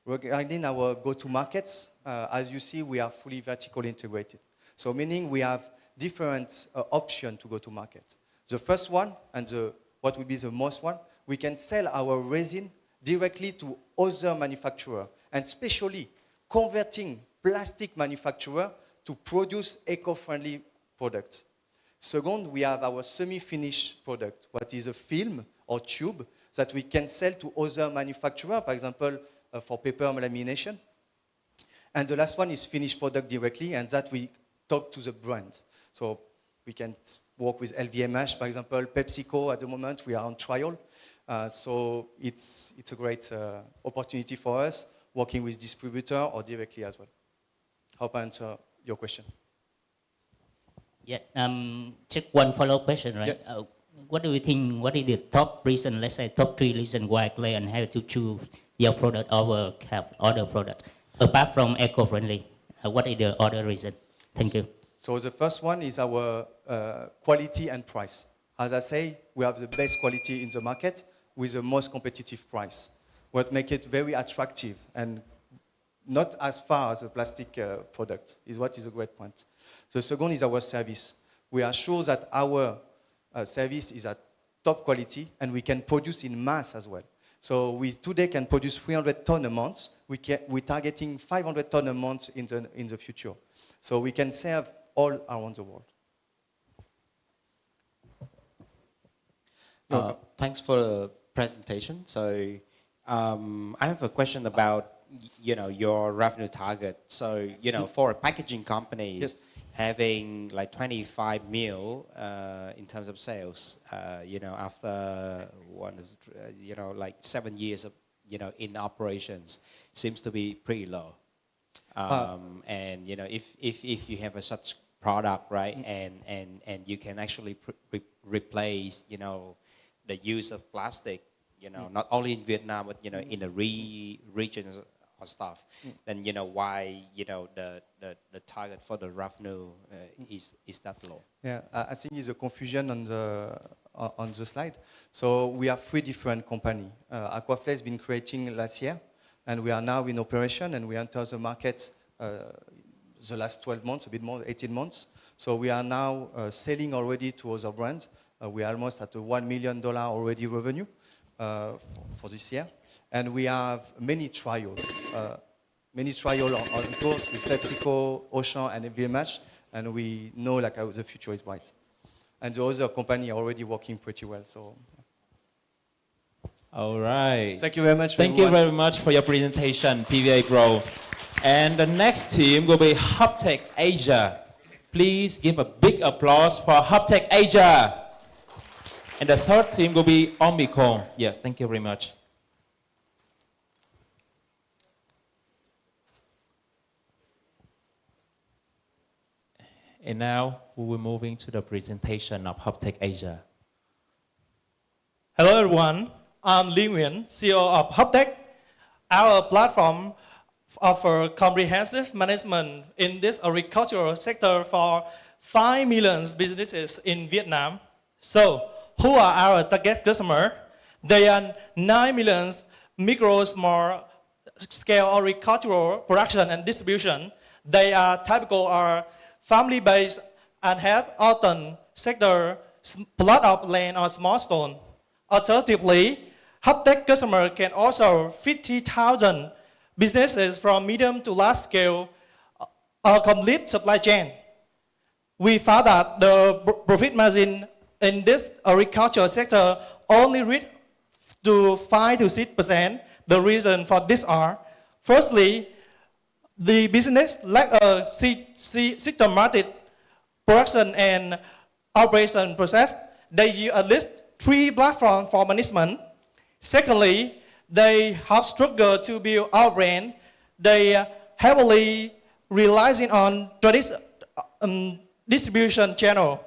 S11: Regarding our go-to-markets, as you see, we are fully vertically integrated. So meaning we have different options to go to market. The first one, and the what would be the most one? We can sell our resin directly to other manufacturers, and especially converting plastic manufacturer to produce eco-friendly products. Second, we have our semi-finished product, what is a film or tube that we can sell to other manufacturers, for example, for paper lamination. And the last one is finished product directly, and that we talk to the brand. So we can work with LVMH, for example, PepsiCo at the moment, we are on trial. So it's a great opportunity for us, working with distributor or directly as well. Hope I answer your question.
S12: Yeah, just one follow-up question, right?
S11: Yeah.
S12: What do you think, what is the top reason, let's say top 3 reasons why client have to choose your product over other product? Apart from eco-friendly, what is the other reason? Thank you.
S11: So the first one is our quality and price. As I say, we have the best quality in the market with the most competitive price. What makes it very attractive and not as far as a plastic product is what is a great point. The second is our service. We are sure that our service is at top quality and we can produce in mass as well. So we today can produce 300 tons a month. We're targeting 500 tons a month in the future. So we can serve all around the world.
S14: Thanks for the presentation. So I have a question about your revenue target. So for a packaging company,
S11: yes,
S14: having like 25 mil in terms of sales, after like 7 years of in operations seems to be pretty low. And if you have a such product, right, and you can actually replace the use of plastic, not only in Vietnam but in the regions or stuff, then why the target for the revenue is that low?
S11: Yeah, I think it's a confusion on the slide. So we have 3 different companies. Aquaflex has been creating last year, and we are now in operation, and we enter the market the last 12 months, a bit more, 18 months. So we are now selling already to other brands. We are almost at a $1 million already revenue for this year. And we have many trials on course with PepsiCo, Auchan, and LVMH, and we know like the future is bright. And the other company are already working pretty well. So.
S3: All right.
S11: Thank you very much.
S3: Thank you very much for your presentation, PVA Pro. And the next team will be Hubtech Asia. Please give a big applause for Hubtech Asia. And the third team will be Omicron. Yeah, thank you very much. And now we will move into the presentation of Hubtech Asia.
S15: Hello everyone, I'm Nhuận, CEO of Hubtech. Our platform offers comprehensive management in this agricultural sector for 5 million businesses in Vietnam. So, who are our target customers? They are 9 million micro, small scale agricultural production and distribution. They are typical or family-based and have often sector plot of land or small stone. Alternatively, Hubtech customer can also 50,000 businesses from medium to large scale, a complete supply chain. We found that the profit margin in this agriculture sector only reach to 5 to 6%. The reason for this are, firstly, the business lack a systematic production and operation process. They use at least 3 platforms for management. Secondly, they have struggled to build our brand. They heavily relying on distribution channel.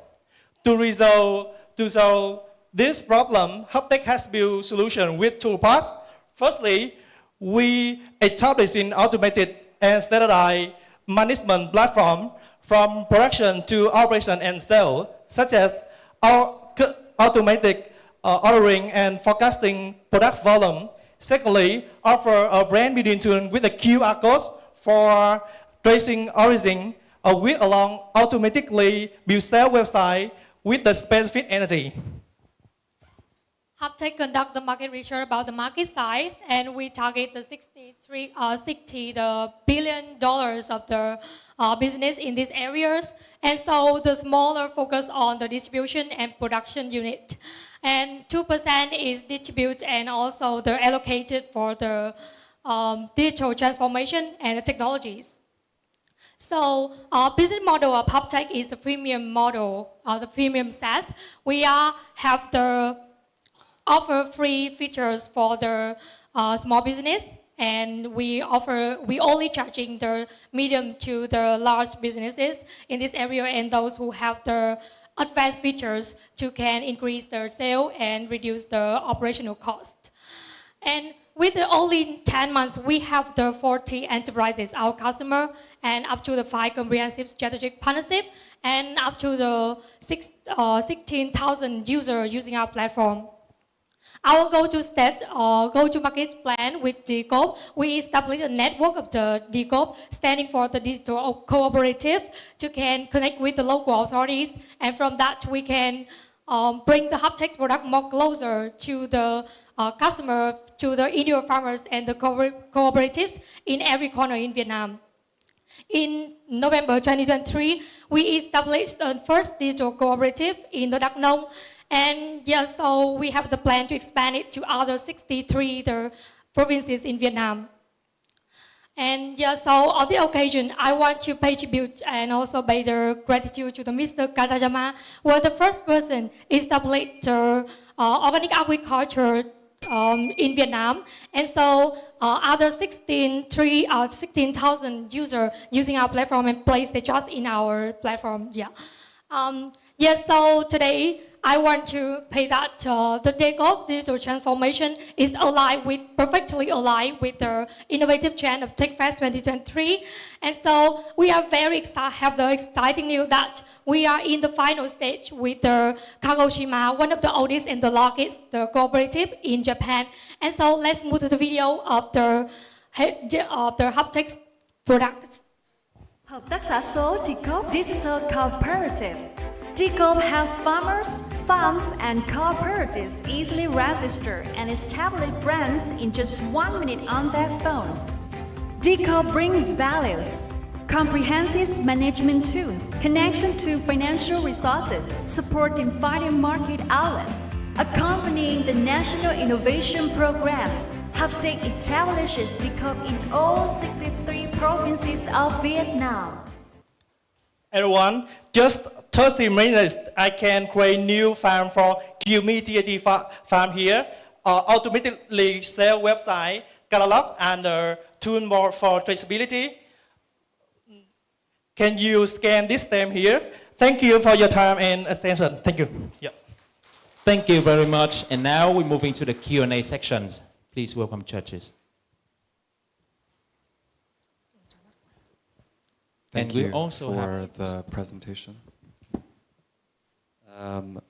S15: To resolve this problem, Hubtech has built solution with 2 parts. Firstly, we established an automated and standardized management platform from production to operation and sale, such as automatic ordering and forecasting product volume. Secondly, offer a brand building tool with a QR code for tracing origin, with along automatically build sales website with the specific entity.
S16: Hubtech conduct the market research about the market size, and we target the $60 billion of the business in these areas. And so the smaller focus on the distribution and production unit. And 2% is distribute and also they're allocated for the digital transformation and the technologies. So our business model of Hubtech is the premium model, the premium SaaS. We have the offer free features for the small business, and we only charging the medium to the large businesses in this area and those who have the advanced features to can increase their sale and reduce the operational cost. And with the only 10 months, we have the 40 enterprises, our customer, and up to the 5 comprehensive strategic partnership, and up to the 16,000 users using our platform. Our go-to-market plan with DCOP, we established a network of the DCOP, standing for the Digital Cooperative, to can connect with the local authorities, and from that we can bring the Hubtech product more closer to the customer, to the individual farmers and the cooperatives in every corner in Vietnam. In November 2023, we established the first digital cooperative in the Đắk Nông. And yes, so we have the plan to expand it to other 63 provinces in Vietnam. And yes, so on the occasion, I want to pay tribute and also pay the gratitude to the Mr. Katajama, who was the first person established organic agriculture in Vietnam. And so other 16,000 users using our platform and place their trust in our platform. Yeah. Yes, so today I want to pay that the DCOP digital transformation is perfectly aligned with the innovative trend of Techfest 2023. And so we are very excited, have the exciting news that we are in the final stage with the Kagoshima, one of the oldest and the largest cooperative in Japan. And so let's move to the video of the Hubtech products.
S17: Hợp tác xã số DCOP Digital Cooperative. DCOP helps farmers, farms, and cooperatives easily register and establish brands in just 1 minute on their phones. DCOP brings values, comprehensive management tools, connection to financial resources, support in finding market outlets. Accompanying the National Innovation Program, Hubtech establishes DCOP in all 63 provinces of Vietnam.
S15: Everyone, just 30 minutes, I can create new farm for community farm here, automatically sell website, catalog, and toolbar for traceability. Can you scan this stamp here? Thank you for your time and attention. Thank you. Yeah.
S3: Thank you very much. And now we're moving to the Q&A sections. Please welcome judges.
S13: Thank you for the presentation.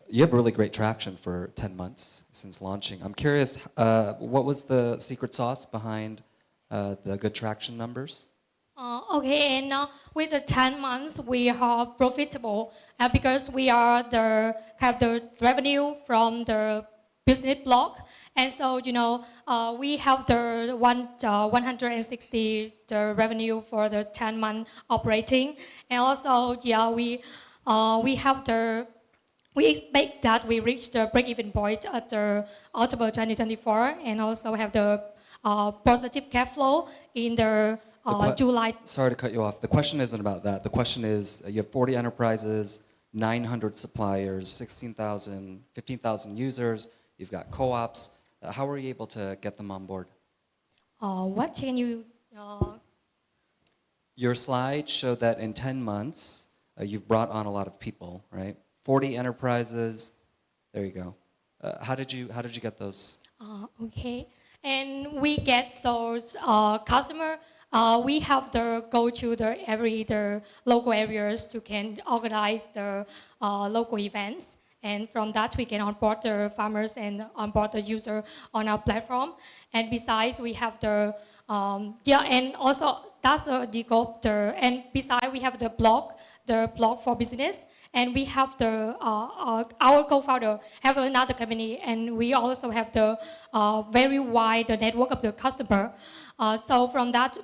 S13: You have really great traction for 10 months since launching. I'm curious, what was the secret sauce behind the good traction numbers?
S16: Okay, and with the 10 months, we are profitable because we have the revenue from the business block. And so, we have the 160 the revenue for the 10-month operating. And also, we expect that we reach the break-even point at the October 2024 and also have the positive cash flow in the July.
S13: Sorry to cut you off. The question isn't about that. The question is, you have 40 enterprises, 900 suppliers, 15,000 users, you've got co-ops. How were you able to get them on board?
S16: What can you...
S13: Your slide showed that in 10 months, you've brought on a lot of people, right? 40 enterprises, there you go. How did you get those?
S16: Okay, and we get those customer. We have to go to the local areas to can organize the local events. And from that, we can onboard the farmers and onboard the user on our platform. And besides, we have the, and also that's the DCOP, and besides, we have the blog the blog for business. And we have our co-founder have another company, and we also have the very wide network of the customer. So from that,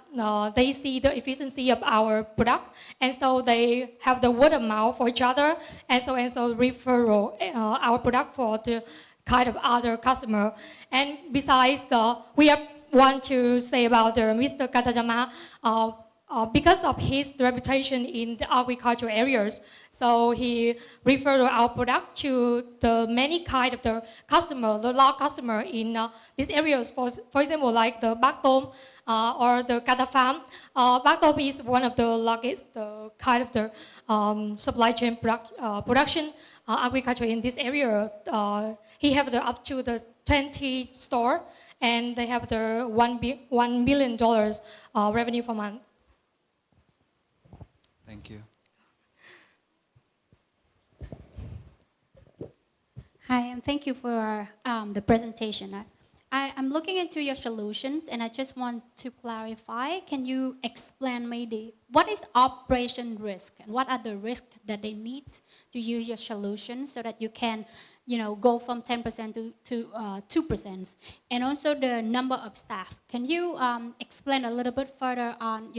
S16: they see the efficiency of our product, and so they have the word of mouth for each other, and so referral our product for the kind of other customer. And besides, we want to say about Mr. Katajama. Because of his reputation in the agricultural areas, so he referred our product to the many kind of the customer, the large customer in these areas. For example, like the Bác Tôm or the Kata Farm. Bác Tôm is one of the largest kind of the supply chain production agriculture in this area. He have up to the 20 store, and they have the $1 million revenue per month.
S13: Thank you.
S18: Hi, and thank you for the presentation. I'm looking into your solutions, and I just want to clarify. Can you explain maybe what is operation risk, and what are the risks that they need to use your solution so that you can, go from 10% to 2%, and also the number of staff. Can you explain a little bit further on,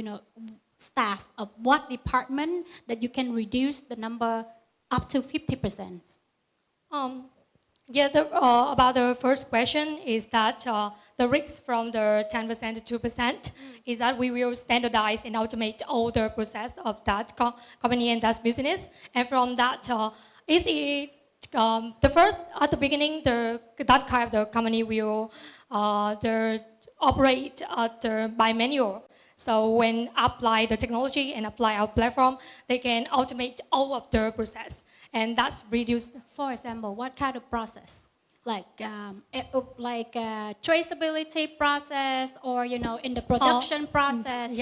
S18: staff of what department that you can reduce the number up to 50%?
S16: About the first question is that the risk from the 10% to 2% is that we will standardize and automate all the process of that company and that business. And from that, the first at the beginning, that kind of the company will operate by manual. So when apply the technology and apply our platform, they can automate all of the process, and that's reduced.
S18: For example, what kind of process? Like traceability process, or in the production process?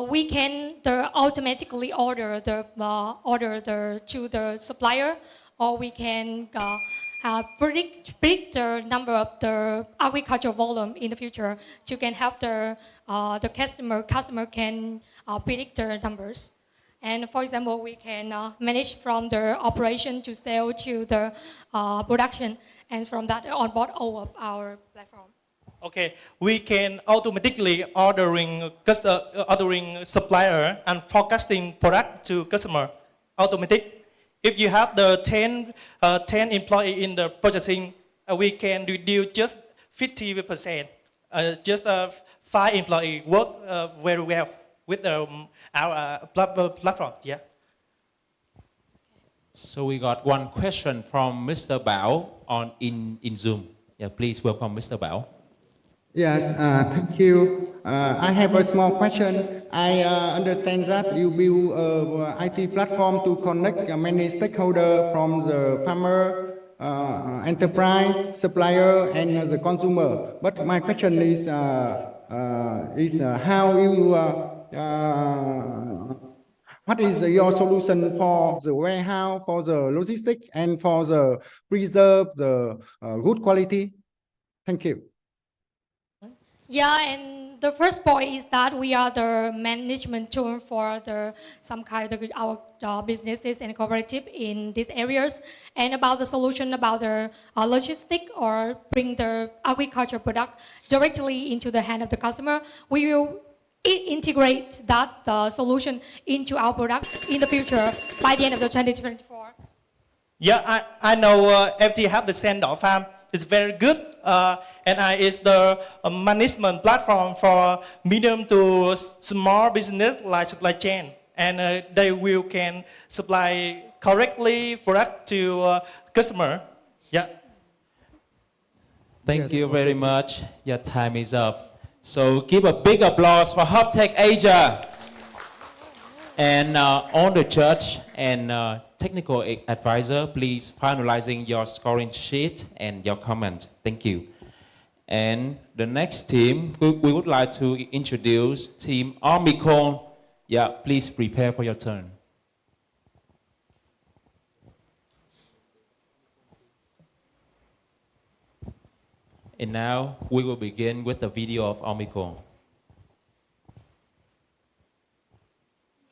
S16: We can automatically order to the supplier, or we can predict the number of the agricultural volume in the future. So you can have the customer can predict the numbers. And for example, we can manage from the operation to sale to the production, and from that onboard all of our platform.
S15: Okay, we can automatically ordering supplier and forecasting product to customer. Automatic. If you have the 10 employee in the purchasing, we can reduce just 50%. Just 5 employee work very well with our platform. Yeah.
S3: So we got one question from Mr. Bao in Zoom. Yeah, please welcome Mr. Bao.
S19: Yes, thank you. I have a small question. I understand that you build a IT platform to connect many stakeholders from the farmer, enterprise, supplier, and the consumer. But my question is how you what is your solution for the warehouse, for the logistics, and for the preserve the good quality? Thank you.
S16: Yeah, and the first point is that we are the management tool for some kind of our businesses and cooperative in these areas. And about the solution about the logistic or bring the agriculture product directly into the hand of the customer, we will integrate that solution into our product in the future by the end of the 2024.
S15: Yeah, I know FT have the Sandor farm. It's very good. And it's the management platform for medium to small business like supply chain. And they can supply correctly product to customer. Yeah.
S3: Thank you very much. Your time is up. So give a big applause for HubTech Asia. And all the judge and technical advisor, please finalizing your scoring sheet and your comment. Thank you. And the next team, we would like to introduce Team Omicron. Yeah, please prepare for your turn. And now we will begin with the video of Omicron.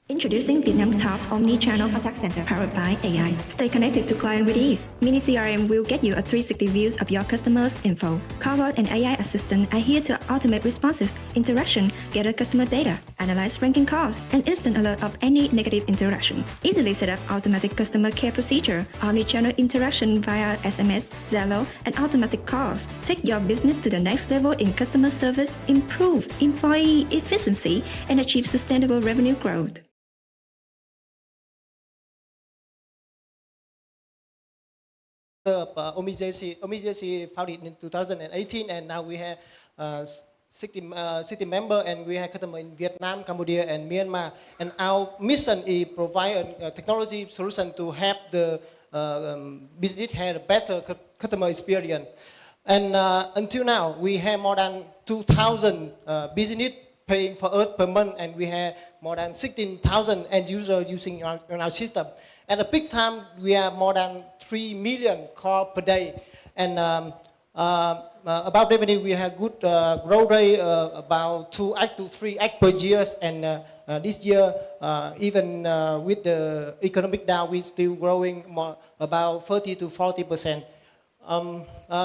S20: In Introducing Vietnam's top omni-channel contact center powered by AI. Stay connected to client with ease. Mini CRM will get you a 360 views of your customers' info. Chatbot and AI assistant are here to automate responses, interaction, gather customer data, analyze ranking calls, and instant alert of any negative interaction. Easily set up automatic customer care procedure, omni-channel interaction via SMS, Zalo, and automatic calls. Take your business to the next level in customer service, improve employee efficiency, and achieve sustainable revenue growth.
S21: Of OMIJC founded in 2018, and now we have 60 members, and we have customers in Vietnam, Cambodia, and Myanmar. And our mission is provide a technology solution to help the business have a better customer experience. And until now, we have more than 2,000 business paying for us per month, and we have more than 16,000 end users using our system. At the peak time, we have more than 3 million calls per day. And about revenue, we have good growth rate, about 2x to 3x per year. And this year, even with the economic down, we're still growing more, about 30 to 40%.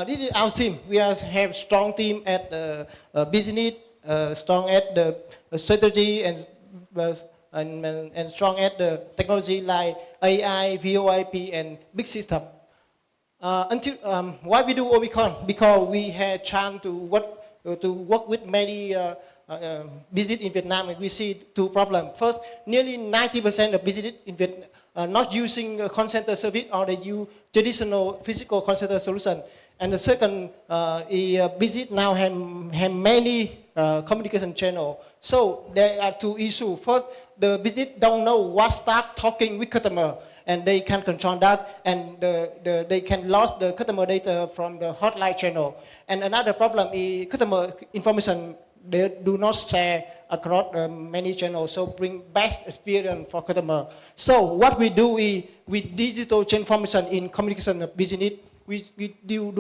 S21: This is our team. We have strong team at the business, strong at the strategy, and strong at the technology like AI, VoIP, and big system. Why we do Omicron? Because we had chance to work with many business in Vietnam, and we see two problems. First, nearly 90% of business in Vietnam are not using a call center service, or they use traditional physical call center solution. And the second, business now have many communication channels. So there are two issues. First, the business don't know what start talking with customer, and they can control that, and they can lose the customer data from the hotline channel. And another problem is customer information they do not share across many channels, so bring best experience for customer. So what we do is with digital transformation in communication of business, we do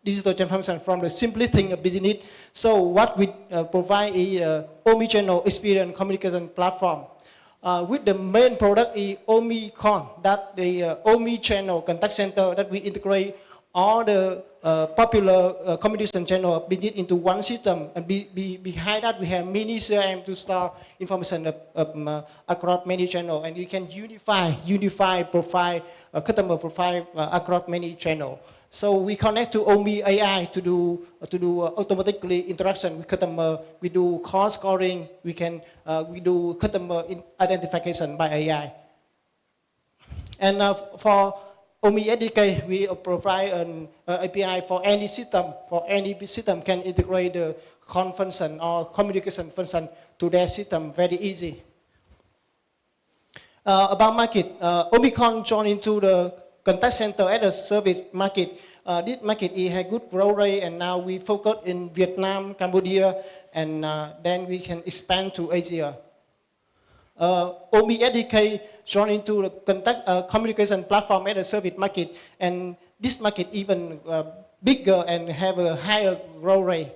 S21: digital transformation from the simplest thing of business. So what we provide is omni-channel experience communication platform. With the main product is Omicron, that the omni-channel contact center that we integrate all the popular communication channel of business into one system, and behind that we have mini CRM to store information across many channels, and you can unify profile, customer profile across many channels. So we connect to OMI AI to do automatically interaction with customer. We do call scoring. We do customer identification by AI. And for OMI SDK, we provide an API for any system. For any system can integrate the call function or communication function to their system very easy. About market, Omicron joined into the contact center as a service market. This market has good growth rate, and now we focus in Vietnam, Cambodia, and then we can expand to Asia. OMI SDK joined into the contact communication platform as a service market, and this market even bigger and have a higher growth rate.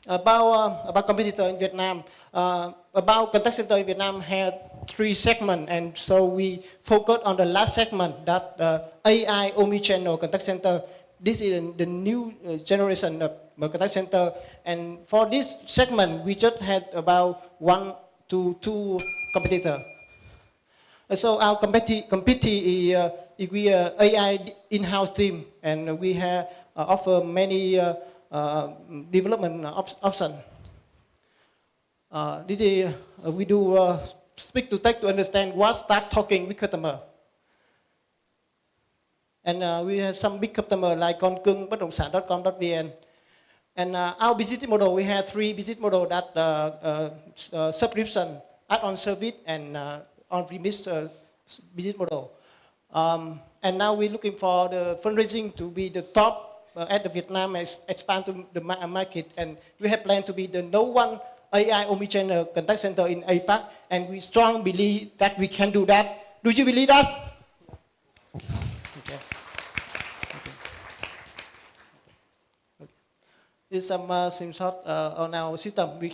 S21: About competitor in Vietnam, about contact center in Vietnam had 3 segments, and so we focus on the last segment, that AI omni-channel contact center. This is the new generation of contact center, and for this segment we just had about 1 to 2 competitors. So our competitor is we AI in-house team, and we have offer many development options. We do speak to tech to understand what start talking with customer. And we have some big customer like Con Cưng, bất động sản.com.vn. And our business model, we have 3 business model that subscription, add-on service, and on-premise business model. And now we're looking for the fundraising to be the top at the Vietnam and expand to the market. And we have planned to be the #1 AI omnichannel contact center in APAC, and we strongly believe that we can do that. Do you believe that? Okay. It's some screenshot on our system. We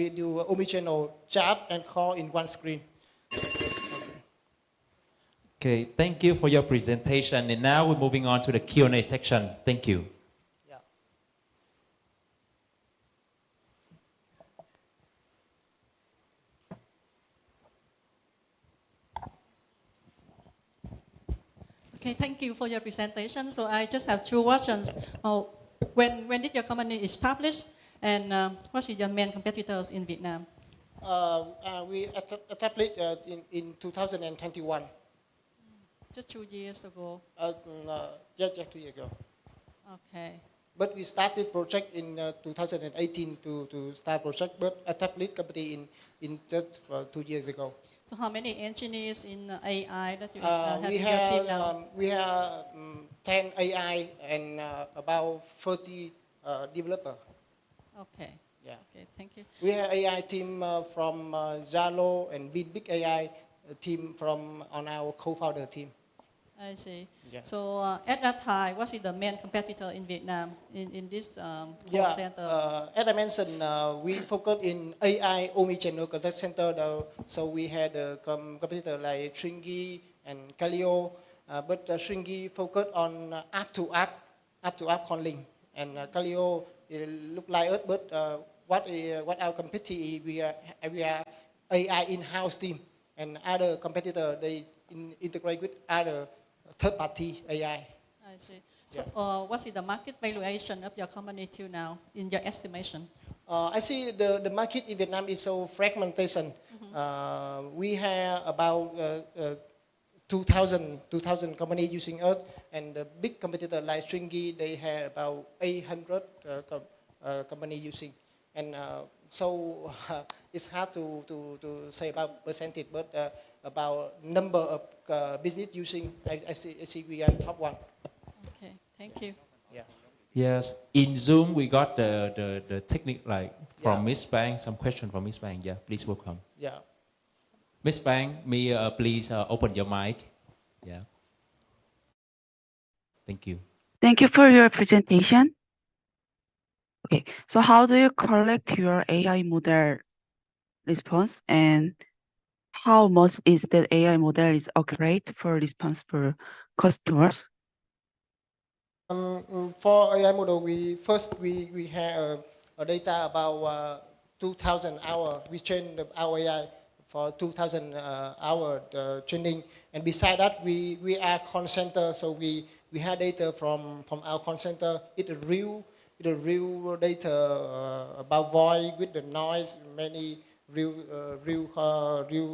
S21: do omnichannel chat and call in one screen.
S3: Okay, thank you for your presentation. And now we're moving on to the Q&A section. Thank you.
S1: Okay, thank you for your presentation. So I just have two questions. When did your company establish, and what is your main competitors in Vietnam?
S21: We established in 2021.
S1: Just 2 years ago.
S21: Just 2 years ago.
S1: Okay.
S21: But we started project in 2018 to start project, but established company in just 2 years ago.
S1: So how many engineers in AI that you have
S21: we
S1: in your team now?
S21: We have 10 AI and about 30 developers.
S1: Okay.
S21: Yeah.
S1: Okay, thank you.
S21: We have AI team from Zalo and Big AI team from on our co-founder team.
S1: I see.
S21: Yeah.
S1: So at that time, what is the main competitor in Vietnam in this call center?
S21: As I mentioned, we focus in AI omnichannel contact center. So we had a competitor like Stringy and Calio, but Stringy focus on app-to-app calling, and Calio look like us. But what our competitor is, we are AI in-house team, and other competitor they integrate with other third-party AI.
S1: I see. So what is the market valuation of your company till now, in your estimation?
S21: I see the market in Vietnam is so fragmentation. We have about 2,000 companies using us, and the big competitor like Stringy, they have about 800 companies using. And so it's hard to say about percentage, but about number of business using, I see we are top one.
S1: Okay, thank you.
S21: Yeah.
S3: Yes, in Zoom we got the technique like from Miss Bang. Some question from Miss Bang. Yeah, please welcome.
S21: Yeah.
S3: Miss Bang, please open your mic. Yeah. Thank you.
S22: Thank you for your presentation. Okay, so how do you collect your AI model response, and how much is that AI model is accurate for response for customers?
S21: For AI model, we have a data about 2,000 hours. We train our AI for 2,000 hour training, and beside that, we are call center, so we have data from our call center. It's a real data about voice with the noise, many real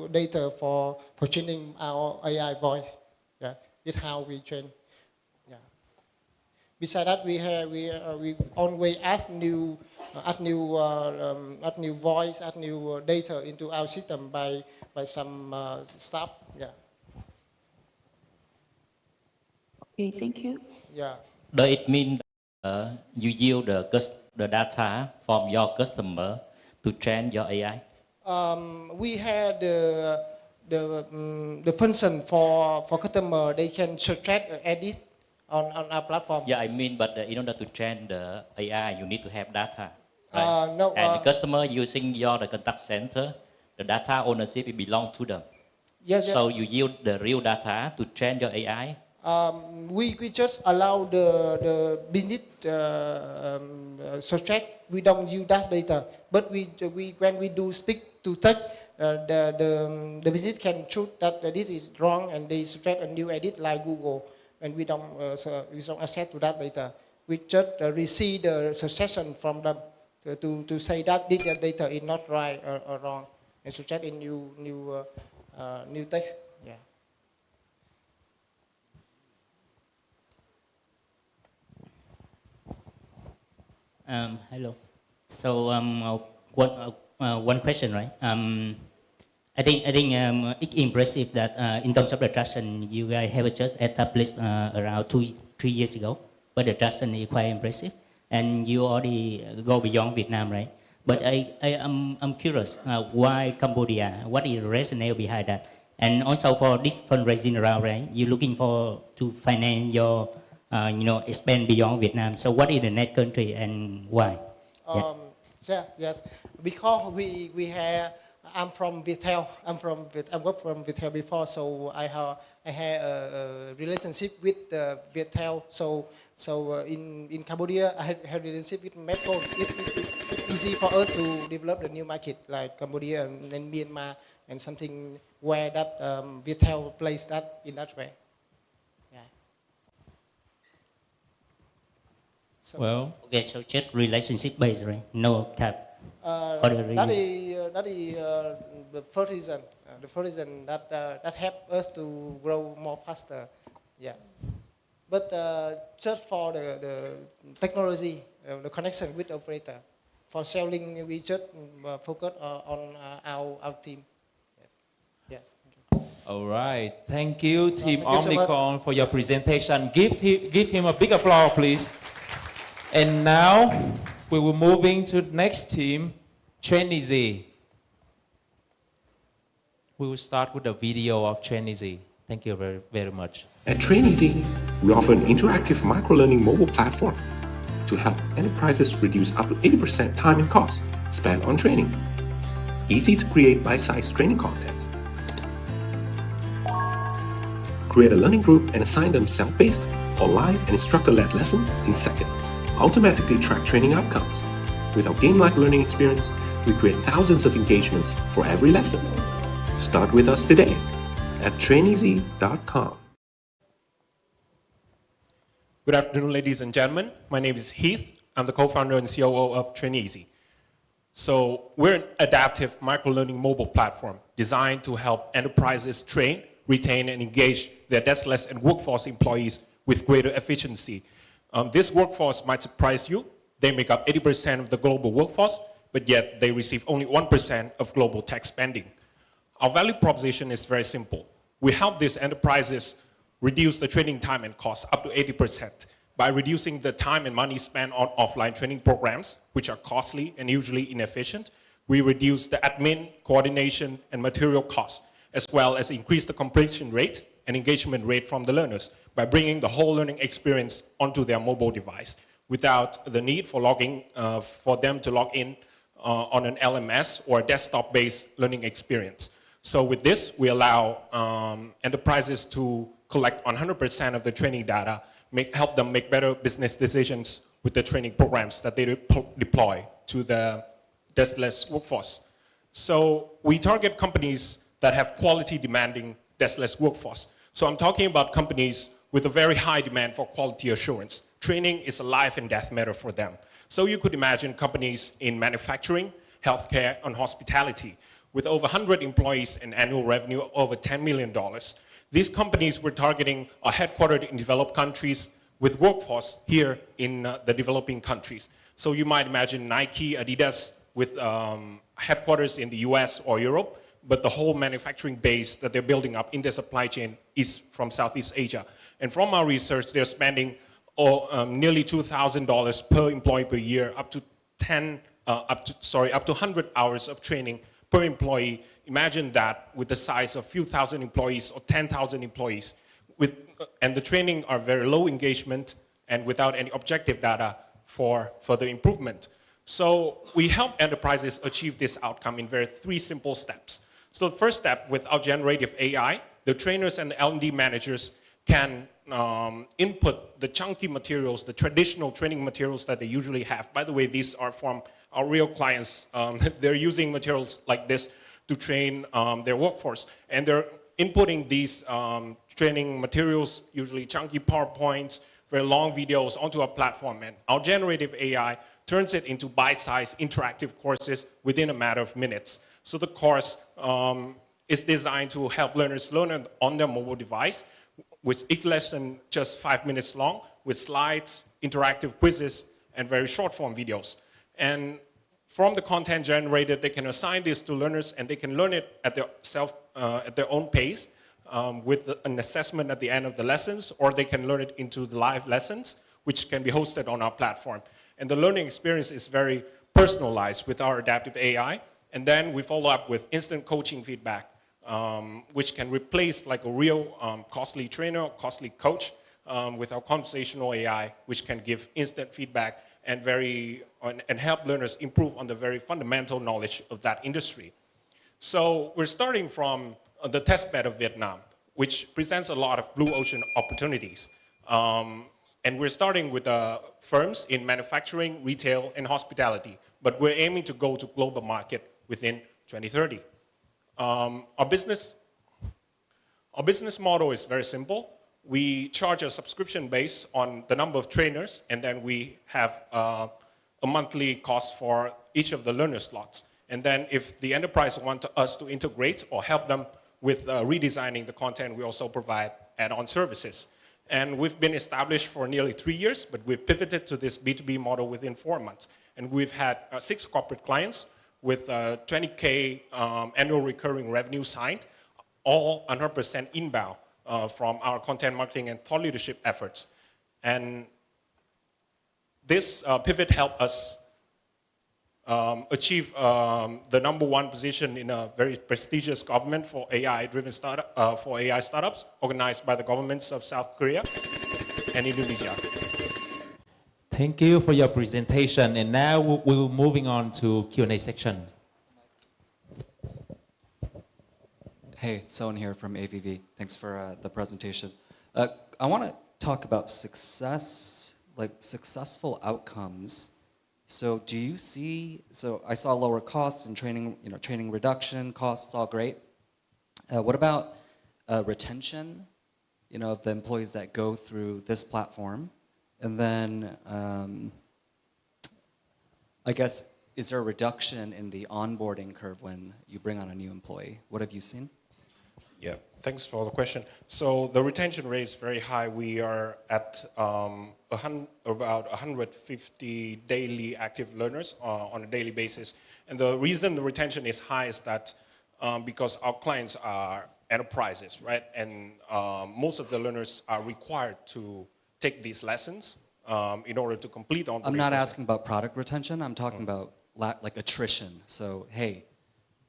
S21: data for training our AI voice. Yeah, it's how we train. Yeah. Besides that, we always add new voice, add new data into our system by some staff. Yeah.
S22: Okay, thank you.
S21: Yeah.
S12: Does it mean you use the data from your customer to train your AI?
S21: We had the function for customer. They can subtract or edit on our platform.
S12: Yeah, I mean, but in order to train the AI, you need to have data. Right?
S21: No.
S12: And the customer using the contact center, the data ownership belongs to them.
S21: Yes.
S12: So you use the real data to train your AI.
S21: We just allow the business subtract. We don't use that data, but when we do speak to touch, the business can choose that this is wrong, and they subtract a new edit like Google, and we don't access to that data. We just receive the suggestion from them to say that this data is not right or wrong, and subtract a new text. Yeah.
S12: Hello. So one question, right? I think it's impressive that in terms of the traction, you guys have just established around 2-3 years ago, but the traction is quite impressive, and you already go beyond Vietnam, right? But I'm curious, why Cambodia? What is the rationale behind that? And also for this fundraising round, right? You're looking to finance your expand beyond Vietnam. So what is the next country and why?
S21: Yes, because we have. I'm from Viettel. I worked from Viettel before, so I had a relationship with Viettel. So in Cambodia, I had relationship with Metro. It's easy for us to develop the new market like Cambodia and then Myanmar and something where that Viettel plays that in that way. Yeah.
S3: So, well.
S12: Okay, so just relationship based, right? No type.
S21: That is the first reason. The first reason that helped us to grow more faster. Yeah. But just for the technology, the connection with the operator. For selling, we just focus on our team. Yes. Thank you.
S3: All right. Thank you, Team
S21: thank you so
S3: Omnicom, for your presentation. Give him a big applause, please. And now we will moving to the next team, Trainee. We will start with a video of Trainee. Thank you very, very much.
S4: At Trainee, we offer an interactive micro-learning mobile platform to help enterprises reduce up to 80% time and cost spent on training. Easy to create bite-sized training content. Create a learning group and assign them self-paced or live and instructor-led lessons in seconds. Automatically track training outcomes. With our game-like learning experience, we create thousands of engagements for every lesson. Start with us today at traineezy.com.
S5: Good afternoon, ladies and gentlemen. My name is Heath. I'm the co-founder and COO of Trainee. So we're an adaptive micro-learning mobile platform designed to help enterprises train, retain, and engage their deskless and workforce employees with greater efficiency. This workforce might surprise you. They make up 80% of the global workforce, but yet they receive only 1% of global tech spending. Our value proposition is very simple. We help these enterprises reduce the training time and cost up to 80% by reducing the time and money spent on offline training programs, which are costly and usually inefficient. We reduce the admin, coordination, and material costs, as well as increase the completion rate and engagement rate from the learners by bringing the whole learning experience onto their mobile device without the need for for them to log in on an LMS or a desktop-based learning experience. So with this, we allow enterprises to collect 100% of the training data, help them make better business decisions with the training programs that they deploy to the deskless workforce. So we target companies that have quality demanding deskless workforce. So I'm talking about companies with a very high demand for quality assurance. Training is a life and death matter for them. So you could imagine companies in manufacturing, healthcare, and hospitality with over 100 employees and annual revenue of over $10 million. These companies we're targeting are headquartered in developed countries with workforce here in the developing countries. So you might imagine Nike, Adidas with headquarters in the US or Europe, but the whole manufacturing base that they're building up in their supply chain is from Southeast Asia. And from our research, they're spending nearly $2,000 per employee per year, up to 100 hours of training per employee. Imagine that with the size of a few thousand employees or 10,000 employees. And the training are very low engagement and without any objective data for further improvement. So we help enterprises achieve this outcome in three simple steps. So the first step, with our generative AI, the trainers and the L&D managers can input the chunky materials, the traditional training materials that they usually have. By the way, these are from our real clients. They're using materials like this to train their workforce. And they're inputting these training materials, usually chunky PowerPoints, very long videos onto our platform. And our generative AI turns it into bite-sized interactive courses within a matter of minutes. So the course is designed to help learners learn on their mobile device, with each lesson just 5 minutes long, with slides, interactive quizzes, and very short-form videos. And from the content generated, they can assign this to learners, and they can learn it at their own pace, with an assessment at the end of the lessons, or they can learn it into the live lessons, which can be hosted on our platform. And the learning experience is very personalized with our adaptive AI. And then we follow up with instant coaching feedback, which can replace like a real costly trainer, costly coach, with our conversational AI, which can give instant feedback and help learners improve on the very fundamental knowledge of that industry. So we're starting from the testbed of Vietnam, which presents a lot of blue ocean opportunities. And we're starting with firms in manufacturing, retail, and hospitality, but we're aiming to go to global market within 2030. Our business model is very simple. We charge a subscription based on the number of trainers, and then we have a monthly cost for each of the learner slots. And then if the enterprise want us to integrate or help them with redesigning the content, we also provide add-on services. And we've been established for nearly 3 years, but we've pivoted to this B2B model within 4 months. And we've had 6 corporate clients with 20K annual recurring revenue signed, all 100% inbound from our content marketing and thought leadership efforts. And this pivot helped us achieve the #1 position in a very prestigious government for AI-driven AI startups organized by the governments of South Korea and Indonesia.
S3: Thank you for your presentation. And now we're moving on to Q&A section.
S13: Hey, it's Sohn here from AVV. Thanks for the presentation. I want to talk about success, like successful outcomes. So do you see, so I saw lower costs and training reduction, costs all great. What about retention, of the employees that go through this platform? And then I guess, is there a reduction in the onboarding curve when you bring on a new employee? What have you seen?
S5: Yeah, thanks for the question. So the retention rate is very high. We are at about 150 daily active learners on a daily basis. And the reason the retention is high is that because our clients are enterprises, right? And most of the learners are required to take these lessons in order to complete on.
S13: I'm not asking about product retention. I'm talking about like attrition. So, hey,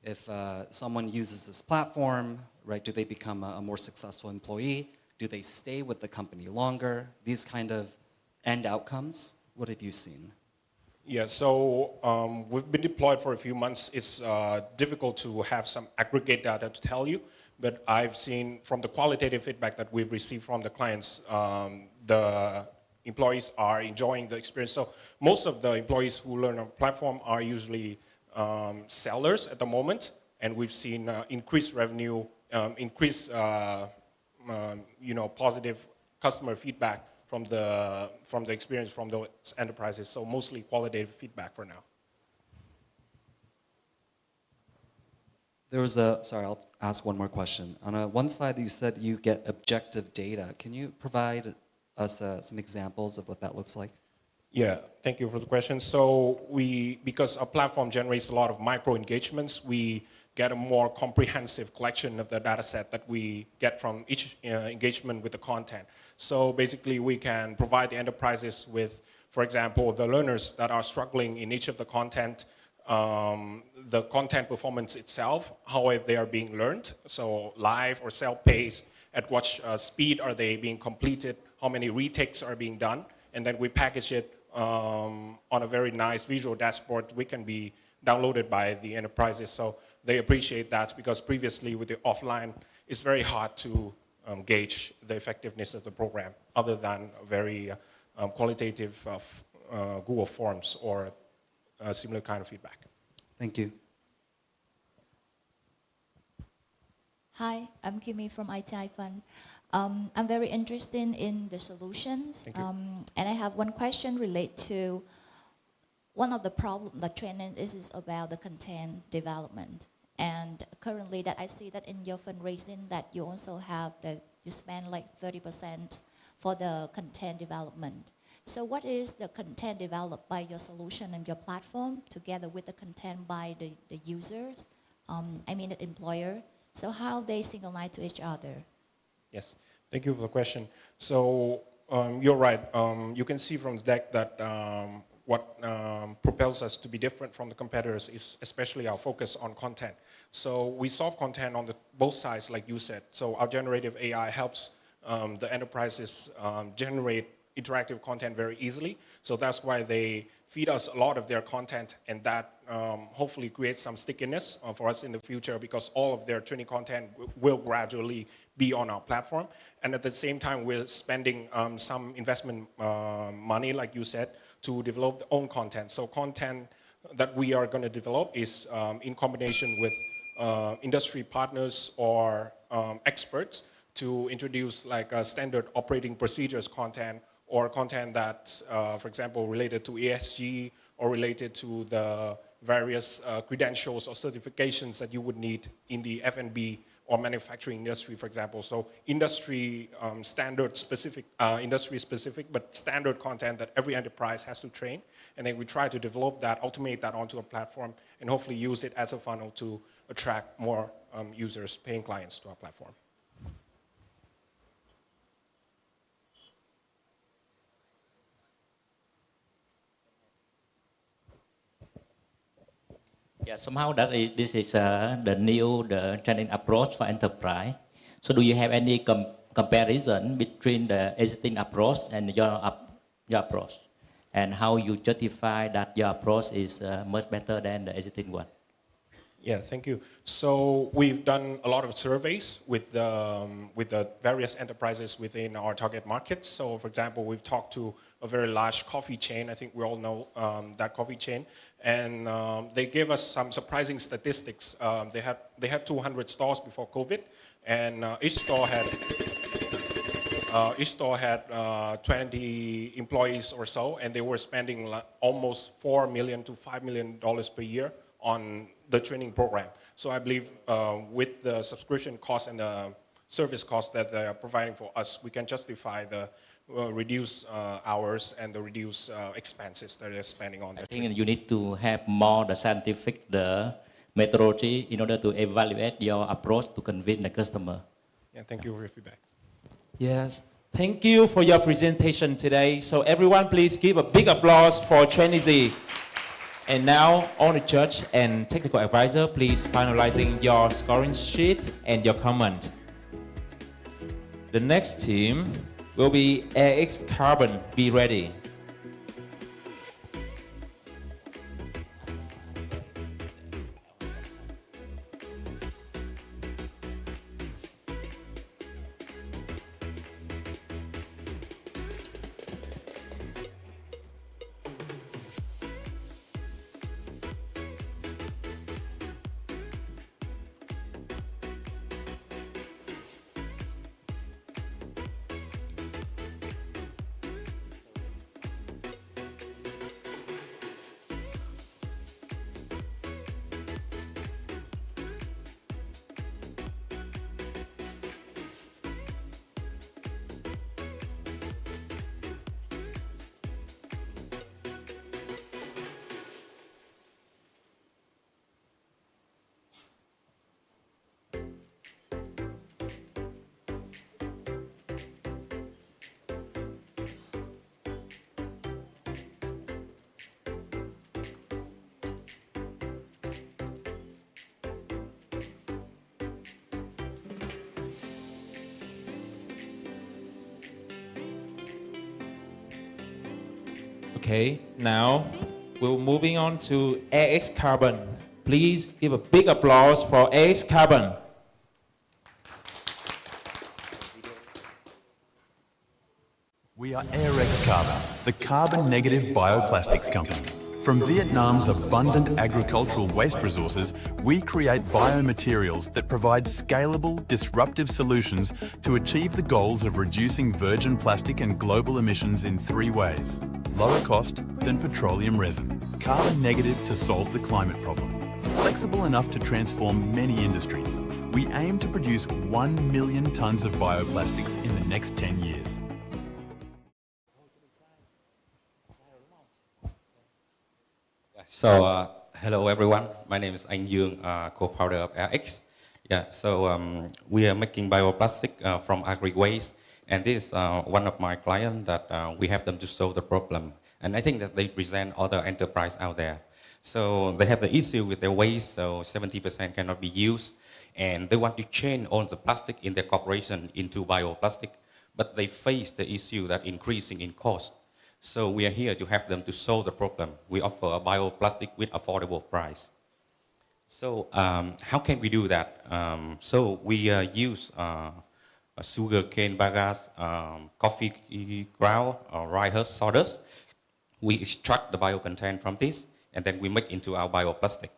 S13: if someone uses this platform, right, do they become a more successful employee? Do they stay with the company longer? These kind of end outcomes, what have you seen?
S5: Yeah, so we've been deployed for a few months. It's difficult to have some aggregate data to tell you, but I've seen from the qualitative feedback that we've received from the clients, the employees are enjoying the experience. So most of the employees who learn on the platform are usually sellers at the moment, and we've seen increased revenue, increased positive customer feedback from the experience from those enterprises. So mostly qualitative feedback for now.
S13: There was sorry, I'll ask one more question. On one slide you said you get objective data. Can you provide us some examples of what that looks like?
S5: Yeah, thank you for the question. So because our platform generates a lot of micro engagements, we get a more comprehensive collection of the data set that we get from each engagement with the content. So basically we can provide the enterprises with, for example, the learners that are struggling in each of the content performance itself, how they are being learned, so live or self-paced, at what speed are they being completed, how many retakes are being done, and then we package it on a very nice visual dashboard which can be downloaded by the enterprises. So they appreciate that, because previously with the offline, it's very hard to gauge the effectiveness of the program other than very qualitative Google Forms or similar kind of feedback.
S13: Thank you.
S6: Hi, I'm Kimi from ITI Fund. I'm very interested in the solutions, and I have one question related to one of the problems that training is about the content development. And currently that I see that in your fundraising that you also have you spend like 30% for the content development. So what is the content developed by your solution and your platform together with the content by the users, I mean the employer? So how they synchronize to each other?
S5: Yes, thank you for the question. So you're right. You can see from the deck that what propels us to be different from the competitors is especially our focus on content. So we solve content on both sides, like you said. So our generative AI helps the enterprises generate interactive content very easily. So that's why they feed us a lot of their content, and that hopefully creates some stickiness for us in the future, because all of their training content will gradually be on our platform. And at the same time, we're spending some investment money, like you said, to develop their own content. So content that we are going to develop is in combination with industry partners or experts to introduce like a standard operating procedures content, or content that, for example, related to ESG or related to the various credentials or certifications that you would need in the F&B or manufacturing industry, for example. So industry standard specific, industry specific, but standard content that every enterprise has to train. And then we try to develop that, automate that onto a platform, and hopefully use it as a funnel to attract more users, paying clients to our platform.
S8: Yeah, somehow this is the new training approach for enterprise. So do you have any comparison between the existing approach and your approach? And how you justify that your approach is much better than the existing one?
S5: Yeah, thank you. So we've done a lot of surveys with the various enterprises within our target markets. So for example, we've talked to a very large coffee chain. I think we all know that coffee chain. And they gave us some surprising statistics. They had 200 stores before COVID, and each store had 20 employees or so, and they were spending almost $4 million to $5 million per year on the training program. So I believe with the subscription cost and the service cost that they are providing for us, we can justify the reduced hours and the reduced expenses that they're spending on that.
S8: I think you need to have more the scientific, the methodology in order to evaluate your approach to convince the customer.
S5: Yeah, thank you for your feedback.
S3: Yes, thank you for your presentation today. So everyone, please give a big applause for Trainee. And now, all the judge and technical advisor, please finalizing your scoring sheet and your comment. The next team will be AX Carbon. Be ready. Okay, now we're moving on to AX Carbon. Please give a big applause for AX Carbon.
S9: We are AirX Carbon, the carbon negative bioplastics company. From Vietnam's abundant agricultural waste resources, we create biomaterials that provide scalable, disruptive solutions to achieve the goals of reducing virgin plastic and global emissions in 3 ways. Lower cost than petroleum resin, carbon negative to solve the climate problem, flexible enough to transform many industries. We aim to produce 1 million tons of bioplastics in the next 10 years.
S23: So, hello everyone. My name is Anh Dương, co-founder of AirX. Yeah, so we are making bioplastic from agri waste, and this is one of my clients that we have them to solve the problem. And I think that they present other enterprise out there. So they have the issue with their waste, so 70% cannot be used, and they want to change all the plastic in their corporation into bioplastic. but they face the issue that increasing in cost. So we are here to help them to solve the problem. We offer a bioplastic with affordable price. So how can we do that? So we use sugar cane bagasse, coffee ground, or rye husk sawdust. We extract the bio content from this, and then we make into our bioplastic.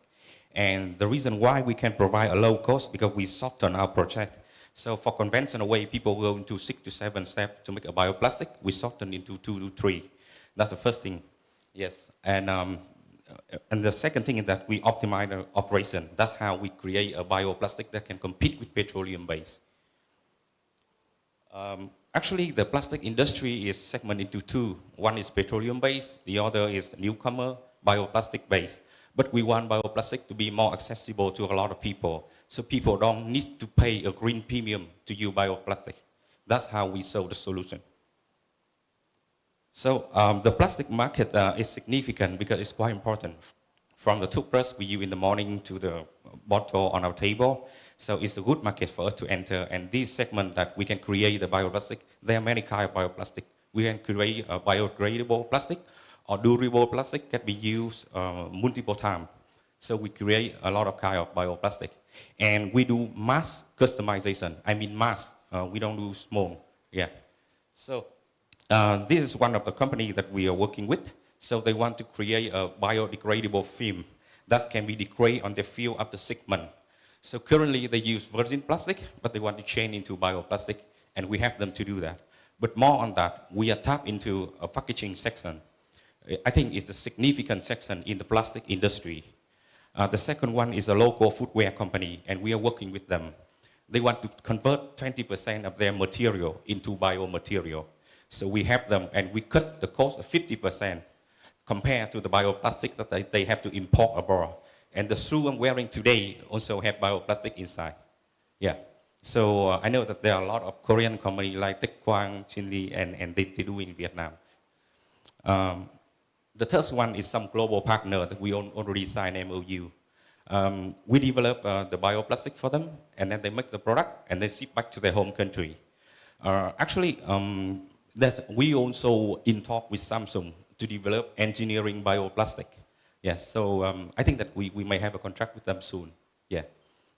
S23: And the reason why we can provide a low cost, because we shorten our project. So for conventional way, people go into 6 to 7 steps to make a bioplastic. We shorten into 2 to 3. That's the first thing. Yes. And the second thing is that we optimize the operation. That's how we create a bioplastic that can compete with petroleum base. Actually, the plastic industry is segmented into two. One is petroleum based, the other is newcomer, bioplastic based. But we want bioplastic to be more accessible to a lot of people, so people don't need to pay a green premium to use bioplastic. That's how we solve the solution. So the plastic market is significant because it's quite important. From the toothbrush we use in the morning to the bottle on our table. So it's a good market for us to enter. And this segment that we can create the bioplastic, there are many kinds of bioplastic. We can create a biodegradable plastic or durable plastic can be used multiple times. So we create a lot of kind of bioplastic. And we do mass customization. I mean mass. We don't do small. Yeah. So this is one of the companies that we are working with. So they want to create a biodegradable film that can be degraded on the field after 6 months. So currently they use virgin plastic, but they want to change into bioplastic, and we help them to do that. But more on that, we are tapped into a packaging section. I think it's a significant section in the plastic industry. The second one is a local footwear company, and we are working with them. They want to convert 20% of their material into biomaterial. So we help them, and we cut the cost of 50% compared to the bioplastic that they have to import abroad. And the shoe I'm wearing today also have bioplastic inside. Yeah. So I know that there are a lot of Korean companies like Techfest, Chile, and they do in Vietnam. The third one is some global partner that we already signed MOU. We develop the bioplastic for them, and then they make the product, and they ship back to their home country. Actually, we also in talk with Samsung to develop engineering bioplastic. Yes, so I think that we may have a contract with them soon. Yeah.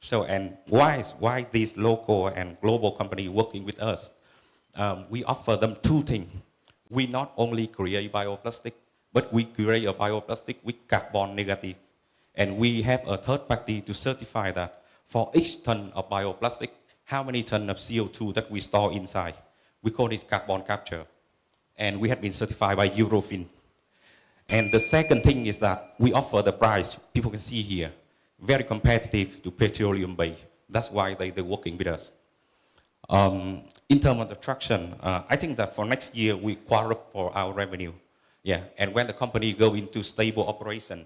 S23: So, and why these local and global companies working with us? We offer them two things. We not only create bioplastic, but we create a bioplastic with carbon negative. And we have a third party to certify that for each ton of bioplastic, how many tons of CO2 that we store inside. We call it carbon capture. And we have been certified by Eurofin. And the second thing is that we offer the price, people can see here, very competitive to petroleum base. That's why they're working with us. In terms of the traction, I think that for next year, we quadruple our revenue. Yeah, and when the company go into stable operation,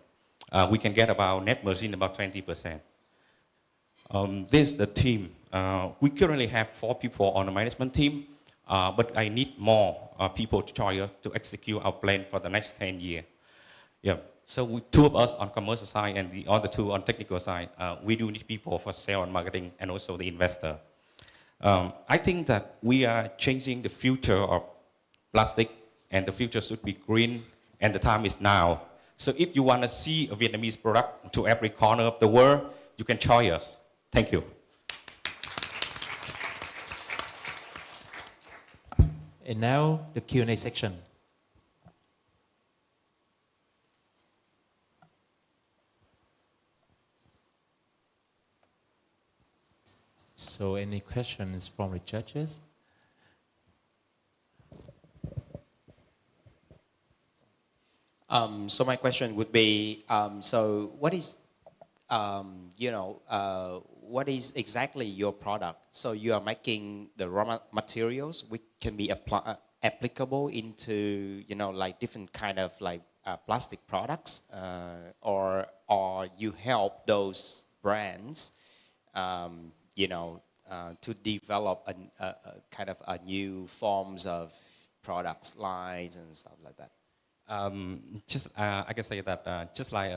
S23: we can get about net margin about 20%. This is the team. We currently have 4 people on the management team, but I need more people to join us to execute our plan for the next 10 years. Yeah, so 2 of us on commercial side and the other 2 on technical side. We do need people for sales and marketing and also the investor. I think that we are changing the future of plastic, and the future should be green, and the time is now. So if you want to see a Vietnamese product to every corner of the world, you can join us. Thank you.
S3: And now the Q&A section. So any questions from the judges?
S14: So my question would be, so what is, what is exactly your product? So you are making the raw materials which can be applicable into, like different kind of like plastic products, or you help those brands, to develop a kind of a new forms of products, lines and stuff like that.
S23: I can say that just like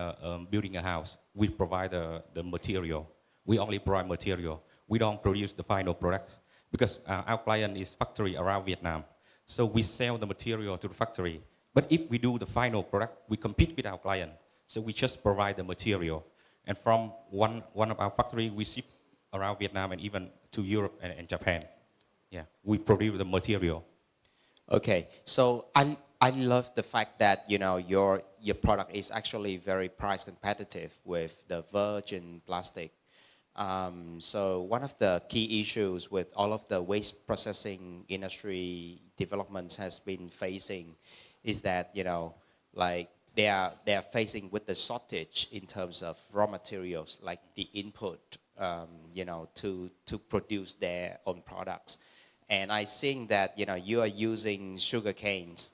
S23: building a house, we provide the material. We only provide material. We don't produce the final product. because our client is factory around Vietnam. So we sell the material to the factory. But if we do the final product, we compete with our client. So we just provide the material. And from one of our factory, we ship around Vietnam and even to Europe and Japan. Yeah, we produce the material.
S14: Okay, so I love the fact that your product is actually very price competitive with the virgin plastic. So one of the key issues with all of the waste processing industry developments has been facing is that like they are facing with the shortage in terms of raw materials, like the input to produce their own products. And I think that you are using sugarcane's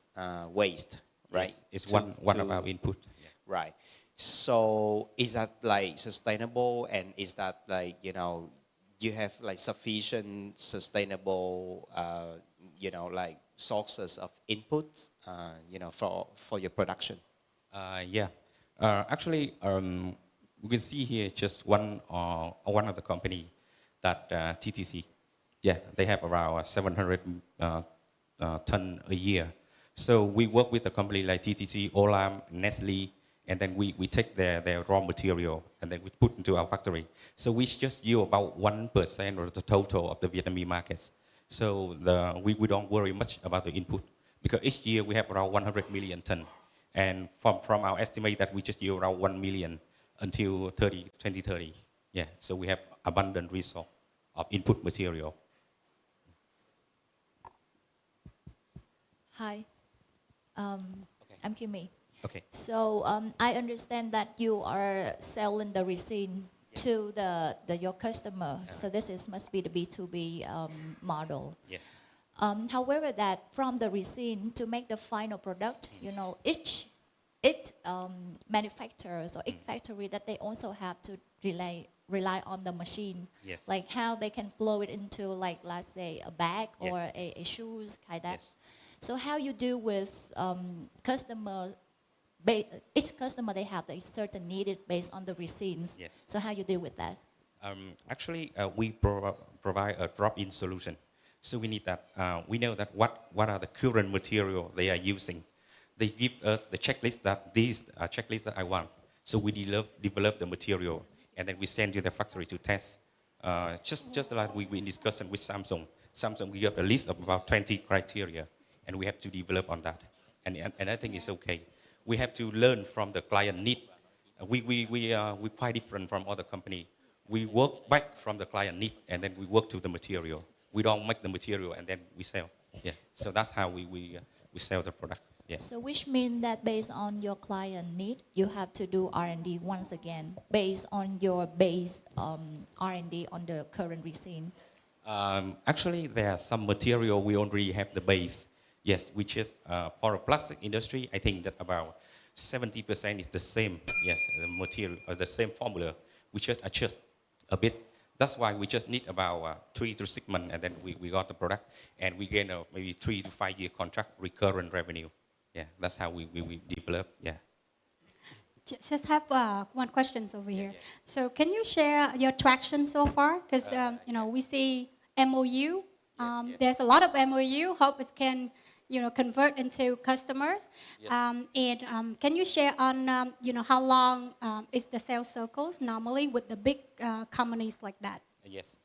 S14: waste, right?
S23: Yes, it's one of our input. Yeah.
S14: Right. So is that like sustainable, and is that like you have like sufficient sustainable like sources of inputs for your production?
S23: Yeah. Actually, we can see here just one of the company that TTC. Yeah, they have around 700 ton a year. So we work with a company like TTC, Olam, Nestle, and then we take their raw material and then we put into our factory. So we just use about 1% of the total of the Vietnamese markets. So we don't worry much about the input, because each year we have around 100 million ton. And from our estimate that we just use around 1 million until 2030. Yeah, so we have abundant resource of input material.
S6: Hi, I'm Kimmy.
S23: Okay.
S6: So I understand that you are selling the resin to your customer. So this must be the B2B model.
S23: Yes.
S6: However, that from the resin to make the final product, each manufacturers or each factory that they also have to rely on the machine.
S23: Yes.
S6: Like how they can blow it into, like, let's say a bag or a shoes, like that.
S23: Yes.
S6: So how you deal with customer? Each customer, they have a certain needed based on the resins.
S23: Yes.
S6: So how you deal with that?
S23: Actually, we provide a drop-in solution. So we need that. We know that what are the current material they are using. They give us the checklist that these are checklists that I want. So we develop the material and then we send to the factory to test. Just like we in discussion with Samsung. Samsung, we have a list of about 20 criteria, and we have to develop on that. And I think it's okay. We have to learn from the client need. We're quite different from other companies. We work back from the client need, and then we work to the material. We don't make the material and then we sell. Yeah. So that's how we sell the product. Yeah.
S6: So which means that based on your client need, you have to do R&D once again based on your base R&D on the current resin.
S23: Actually, there are some material we already have the base. Yes, which is for a plastic industry, I think that about 70% is the same. Yes, the material, the same formula. We just adjust a bit. That's why we just need about 3 to 6 months, and then we got the product, and we gain maybe 3 to 5 year contract recurrent revenue. Yeah, that's how we develop. Yeah.
S18: Just have one question over here. Yeah. So can you share your traction so far? Because we see MOU. There's a lot of MOU. Hope it can convert into customers. Yes. And can you share on how long is the sales cycles normally with the big companies like that?
S23: Yes.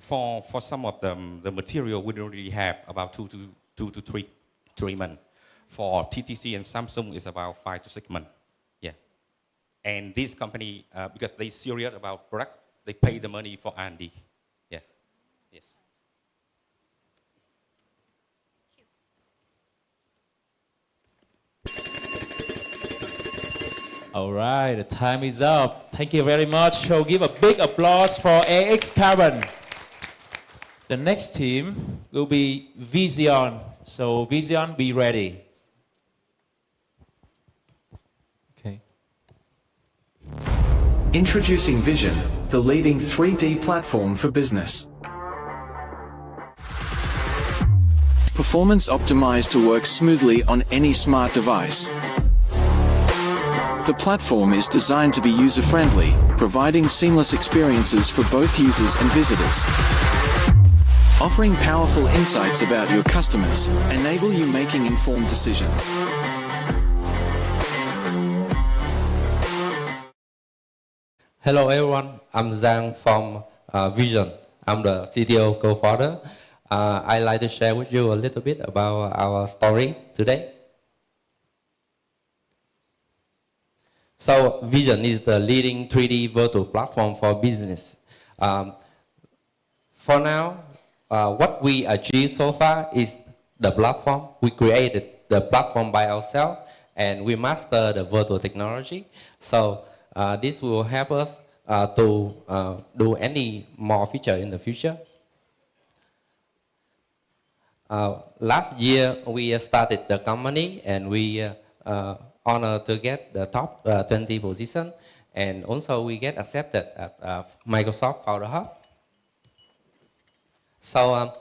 S23: For some of them, the material we already have about 2 to 3 months. For TTC and Samsung, it's about 5 to 6 months. Yeah. And this company, because they serious about product, they pay the money for R&D. Yeah. Yes.
S3: All right, the time is up. Thank you very much. So give a big applause for AX Carbon. The next team will be Vision. So Vision, be ready.
S2: Okay. Introducing Vision, the leading 3D platform for business. Performance optimized to work smoothly on any smart device. The platform is designed to be user-friendly, providing seamless experiences for both users and visitors. offering powerful insights about your customers, enable you making informed decisions.
S7: Hello everyone, I'm Zhang from Vision. I'm the CTO co-founder. I'd like to share with you a little bit about our story today. So Vision is the leading 3D virtual platform for business. For now, what we achieved so far is the platform. We created the platform by ourselves and we master the virtual technology. So this will help us to do any more feature in the future. Last year, we started the company and we honored to get the top 20 position, and also we get accepted at Microsoft Founder Hub. So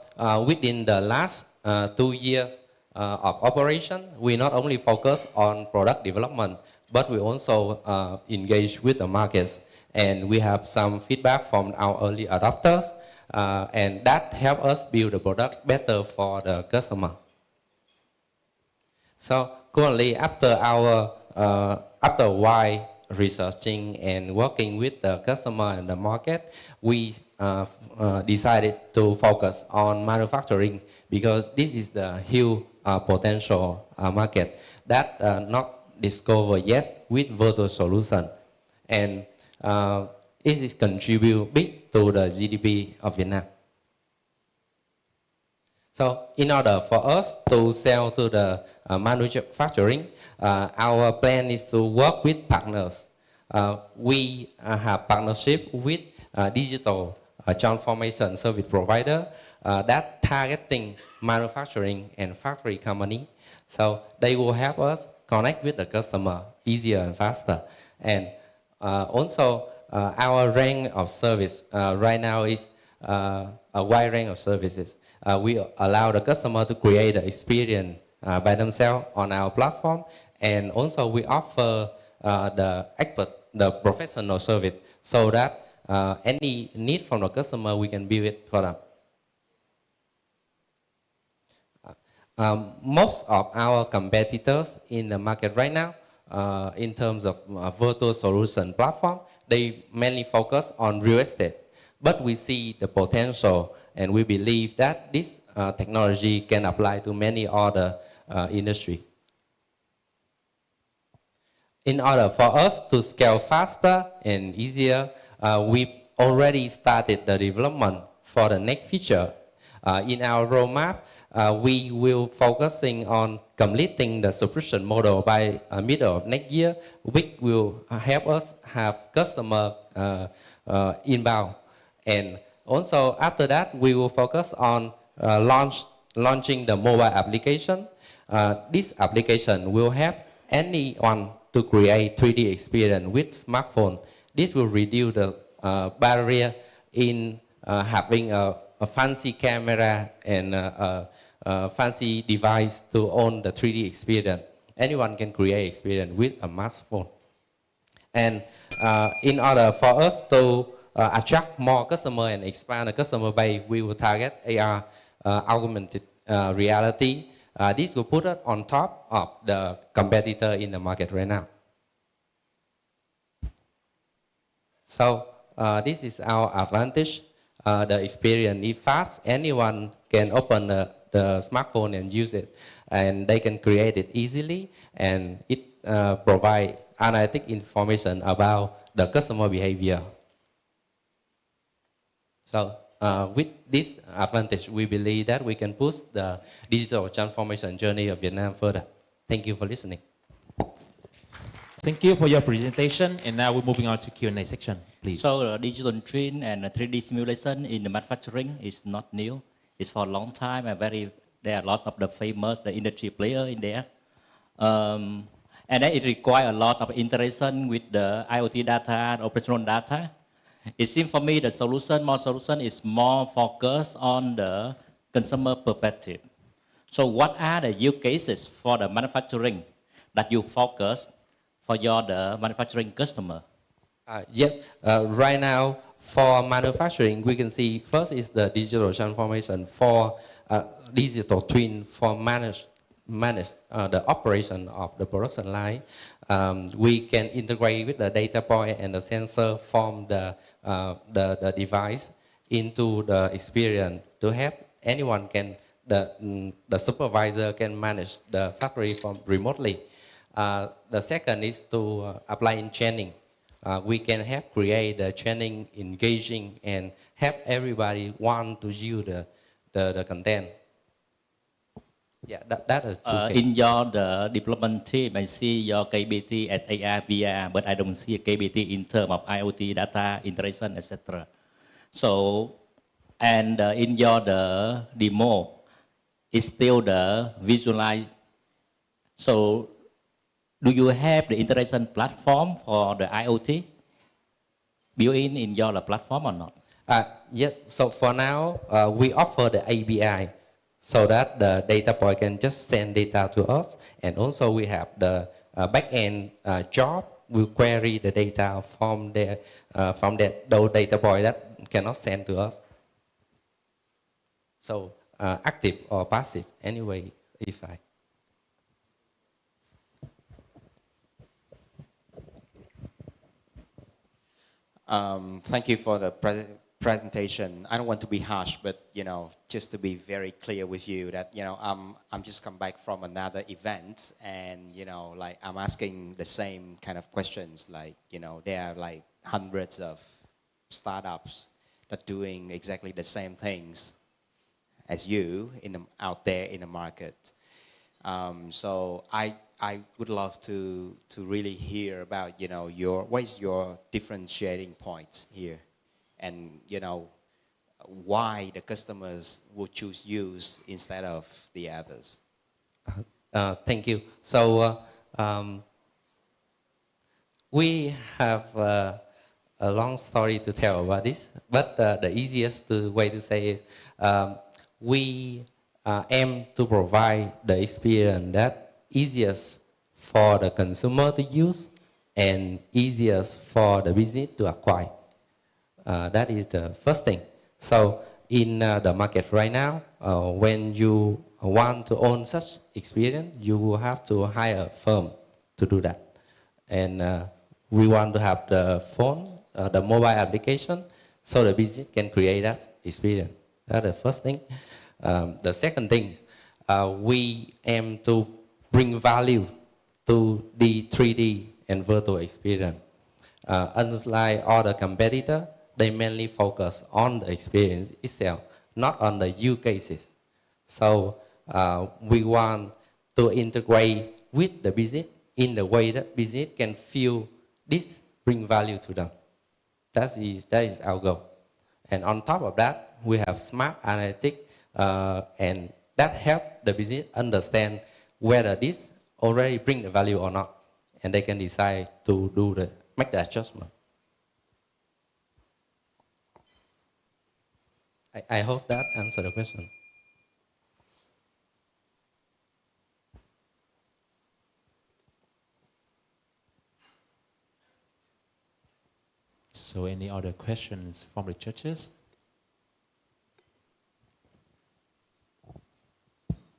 S7: within the last 2 years of operation, we not only focus on product development, but we also engage with the markets, and we have some feedback from our early adopters, and that help us build the product better for the customer. So currently, after a while researching and working with the customer and the market, we decided to focus on manufacturing because this is the huge potential market that not discovered yet with virtual solution, and it is contribute big to the GDP of Vietnam. So in order for us to sell to the manufacturing, our plan is to work with partners. We have partnership with digital transformation service provider that targeting manufacturing and factory company. So they will help us connect with the customer easier and faster. And also our range of service right now is a wide range of services. We allow the customer to create the experience by themselves on our platform, and also we offer the expert, the professional service, so that any need from the customer, we can build it for them. Most of our competitors in the market right now, in terms of virtual solution platform, they mainly focus on real estate. But we see the potential, and we believe that this technology can apply to many other industries. In order for us to scale faster and easier, we already started the development for the next feature. In our roadmap, we will focusing on completing the subscription model by middle of next year, which will help us have customer inbound. And also after that, we will focus on launching the mobile application. This application will help anyone to create 3D experience with smartphone. This will reduce the barrier in having a fancy camera and a fancy device to own the 3D experience. Anyone can create experience with a smartphone. And in order for us to attract more customers and expand the customer base, we will target AR, augmented reality. This will put us on top of the competitor in the market right now. So this is our advantage. The experience is fast. Anyone can open the smartphone and use it, and they can create it easily, and it provides analytic information about the customer behavior. So with this advantage, we believe that we can push the digital transformation journey of Vietnam further. Thank you for listening.
S3: Thank you for your presentation, and now we're moving on to Q&A section, please.
S8: So digital twin and 3D simulation in the manufacturing is not new. It's for a long time, and there are lots of the famous industry player in there. And then it requires a lot of interaction with the IoT data and operational data. It seems for me the solution is more focused on the consumer perspective. So what are the use cases for the manufacturing that you focus for the manufacturing customer?
S7: Yes, right now For manufacturing, we can see first is the digital transformation for digital twin for manage the operation of the production line. We can integrate with the data point and the sensor from the device into the experience to help anyone can, the supervisor can manage the factory from remotely. The second is to apply in training. We can help create the training engaging and help everybody want to use the content. Yeah, that is two cases.
S8: In your development team, I see your KBT at AR, VR, but I don't see a KBT in terms of IoT, data, interaction, etc. So, and in your demo, it's still the visualize. So, do you have the interaction platform for the IoT built-in in your platform or not?
S7: Yes, so for now, we offer the API so that the data point can just send data to us. And also we have the back-end job will query the data from those data point that cannot send to us. So active or passive, anyway, is fine.
S14: Thank you for the presentation. I don't want to be harsh, but just to be very clear with you that I'm just come back from another event, and like I'm asking the same kind of questions. Like there are like hundreds of startups that doing exactly the same things as you out there in the market. So I would love to really hear about what is your differentiating points here, and why the customers would choose you instead of the others.
S7: Thank you. So we have a long story to tell about this, but the easiest way to say is we aim to provide the experience that easiest for the consumer to use and easiest for the business to acquire. That is the first thing. So in the market right now, when you want to own such experience, you will have to hire a firm to do that. And we want to have the phone, the mobile application, so the business can create that experience. That's the first thing. The second thing, we aim to bring value to the 3D and virtual experience. Unlike other competitors, they mainly focus on the experience itself, not on the use cases. So we want to integrate with the business in the way that business can feel this bring value to them. That is our goal. And on top of that, we have smart analytics, and that helps the business understand whether this already bring the value or not, and they can decide to make the adjustment. I hope that answered the question.
S3: So any other questions from the judges?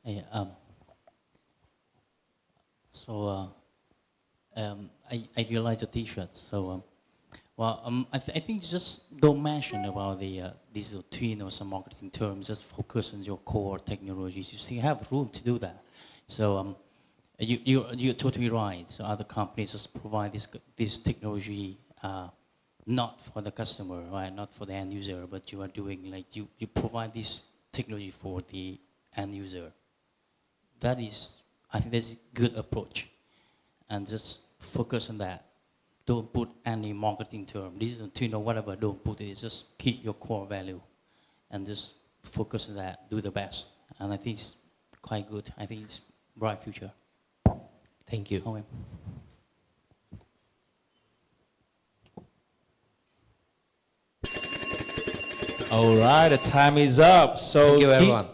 S10: Hey, I realize the T-shirts. So, I think just don't mention about the digital twin or some marketing terms. Just focus on your core technologies. You still have room to do that. So, you're totally right. So other companies just provide this technology, not for the customer, right? Not for the end user, but you are doing like you provide this technology for the end user. That is, I think that's a good approach, and just focus on that. Don't put any marketing term, digital twin or whatever, don't put it. Just keep your core value and just focus on that, do the best. And I think it's quite good. I think it's bright future.
S7: Thank you.
S10: Okay.
S3: All right, the time is up. So
S7: thank you, everyone.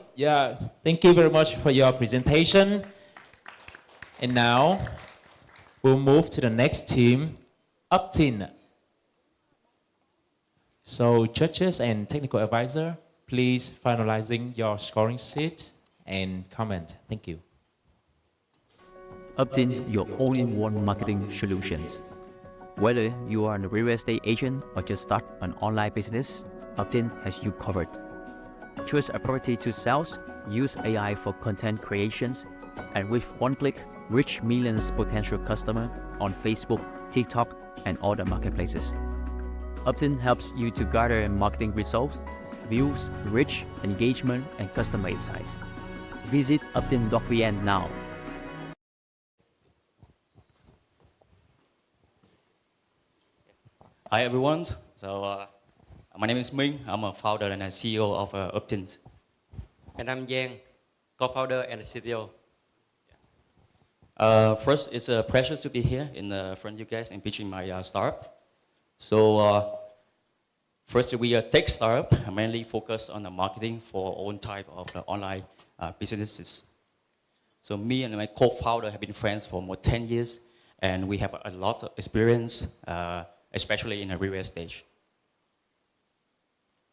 S3: Thank you very much for your presentation. And now we'll move to the next team, Uptin. So judges and technical advisor, please finalizing your scoring sheet and comment. Thank you.
S11: Obtain your all-in-one marketing solutions. Whether you are a real estate agent or just start an online business, Obtain has you covered. Choose a property to sell, use AI for content creations, and with one click, reach millions potential customers on Facebook, TikTok, and other marketplaces. Obtain helps you to gather marketing results, views, reach, engagement, and customer insights. Visit obtain.vn now.
S17: Hi everyone. So my name is Minh. I'm a founder and a CEO of Obtain.
S19: And I'm Giang, co-founder and CTO.
S17: First, it's a pleasure to be here in front of you guys and pitching my startup. So first, we are a tech startup, mainly focused on the marketing for all type of online businesses. So me and my co-founder have been friends for more than 10 years, and we have a lot of experience, especially in the real estate.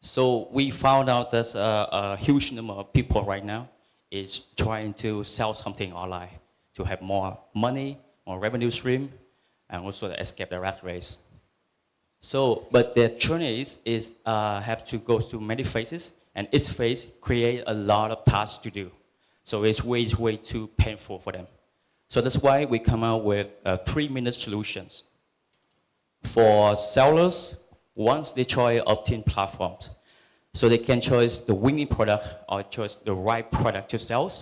S17: So we found out that a huge number of people right now is trying to sell something online to have more money, more revenue stream, and also to escape the rat race. So, but their journey is have to go through many phases, and each phase create a lot of tasks to do. So it's way too painful for them. So that's why we come out with 3-minute solutions. For sellers, once they try Obtain platforms, so they can choose the winning product or choose the right product to sell,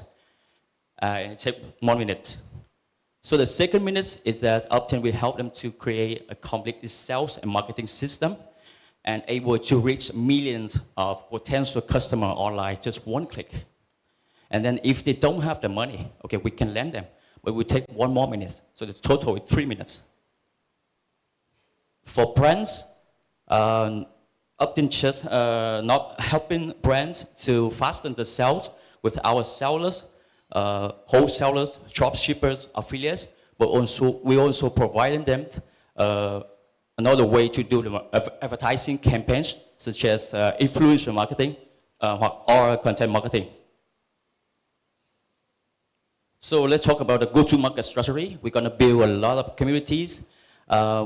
S17: and it takes 1 minute. So the second minute is that Obtain will help them to create a complete sales and marketing system and able to reach millions of potential customers online, just 1 click. And then if they don't have the money, okay, we can lend them, but we take 1 more minute. So the total is 3 minutes. For brands, Obtain just not helping brands to fasten the sales with our sellers, wholesalers, dropshippers, affiliates, but also we also providing them another way to do the advertising campaigns, such as influencer marketing or content marketing. So let's talk about the go-to-market strategy. We're going to build a lot of communities.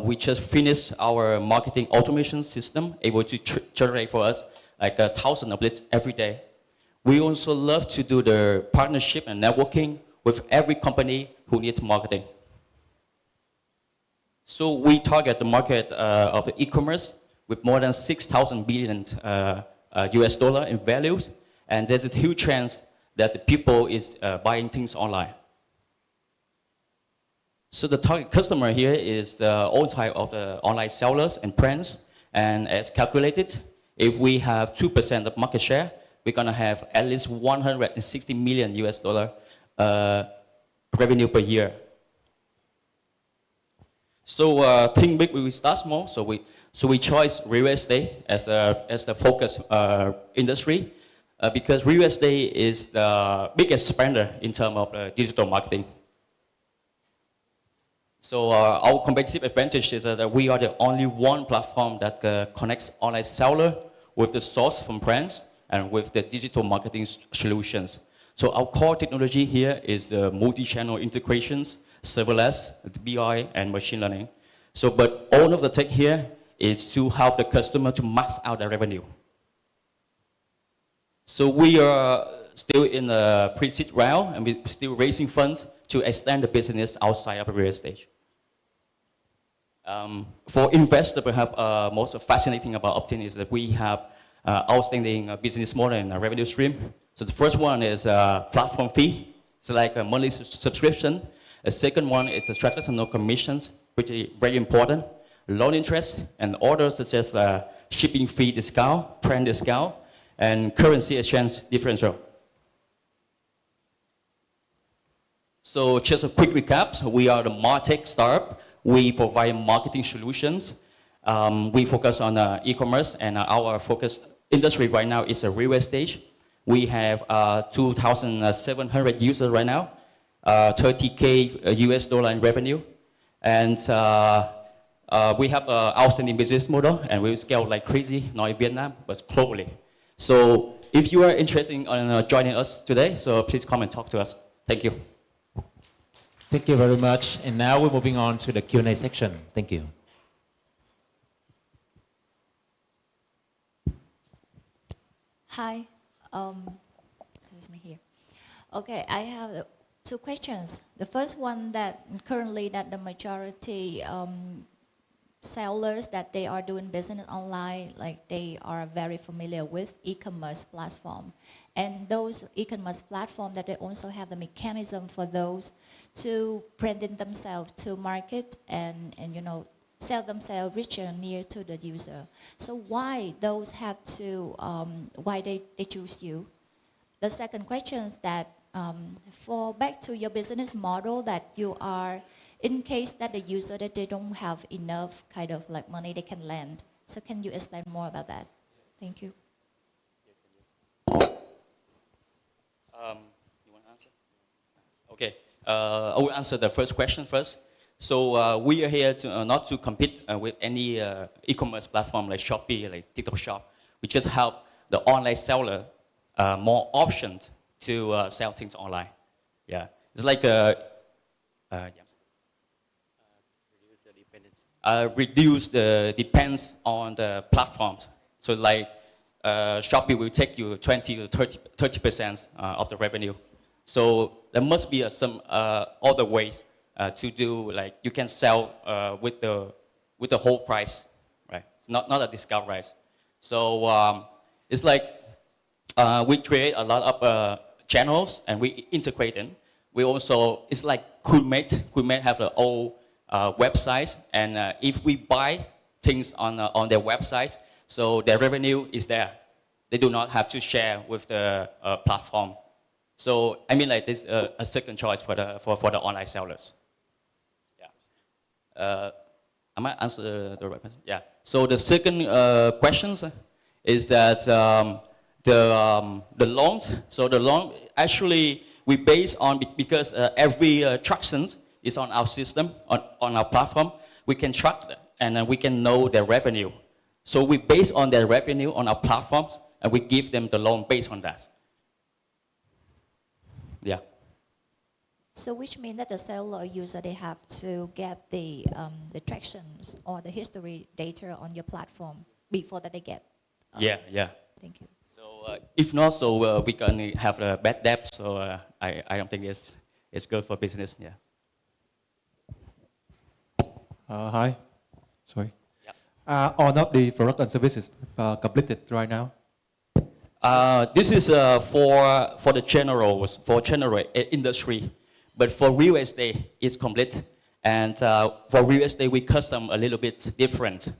S17: We just finished our marketing automation system, able to generate for us like 1,000 of leads every day. We also love to do the partnership and networking with every company who needs marketing. So we target the market of the e-commerce with more than 6,000 billion US dollar in values, and there's a huge chance that the people is buying things online. So the target customer here is all type of the online sellers and brands, and as calculated, if we have 2% of market share, we're going to have at least 160 million US dollar revenue per year. So think big, we start small. So we choose real estate as the focus industry because real estate is the biggest spender in terms of digital marketing. So our competitive advantage is that we are the only one platform that connects online seller with the source from brands and with the digital marketing solutions. So our core technology here is the multi-channel integrations, serverless, the BI, and machine learning. So, but all of the tech here is to help the customer to max out the revenue. So we are still in a pre-seed round, and we're still raising funds to extend the business outside of real estate. For investors, perhaps most fascinating about Obtain is that we have outstanding business model and revenue stream. So the first one is platform fee. It's like a monthly subscription. The second one is the transactional commissions, which is very important. Loan interest and orders such as shipping fee discount, brand discount, and currency exchange differential. So just a quick recap. We are the MarTech startup. We provide marketing solutions. We focus on e-commerce, and our focus industry right now is real estate. We have 2,700 users right now, 30K US dollar in revenue, and We have an outstanding business model, and we scale like crazy, not in Vietnam, but globally. So if you are interested in joining us today, so please come and talk to us. Thank you.
S3: Thank you very much. And now we're moving on to the Q&A section. Thank you.
S6: Hi, this is me here. Okay, I have two questions. The first one that currently that the majority sellers that they are doing business online, like they are very familiar with e-commerce platform. And those e-commerce platform that they also have the mechanism for those to branding themselves to market and you know, sell themselves richer near to the user. So why those have to, why they choose you? The second question is that for back to your business model that you are, in case that the user that they don't have enough kind of like money they can lend. So can you explain more about that? Thank you.
S17: You want to answer? Okay, I will answer the first question first. So we are here to not to compete with any e-commerce platform like Shopee, like TikTok Shop. We just help the online seller more options to sell things online. Yeah, it's like reduce the depends on the platforms. So like Shopee will take you 20 to 30% of the revenue. So there must be some other ways to do, like you can sell with the whole price, right? It's not a discount price. So it's like we create a lot of channels and we integrate them. We also, it's like Qument have their own websites, and if we buy things on their websites, so their revenue is there. They do not have to share with the platform. So I mean, like this a second choice for the online sellers. Yeah. I might answer the right question. Yeah. So the second questions is that the loans. So the loan actually we base on because every transactions is on our system on our platform. We can track that and we can know their revenue. So we base on their revenue on our platforms and we give them the loan based on that. Yeah.
S6: So which means that the seller or user, they have to get the tractions or the history data on your platform before that they get.
S17: Yeah.
S6: Thank you.
S17: So if not, so we can have a bad debt. So I don't think it's good for business. Yeah.
S15: Hi. Sorry. Yeah. All of the product and services completed right now.
S17: This is for the general industry, but for real estate it's complete, and for real estate we custom a little bit different.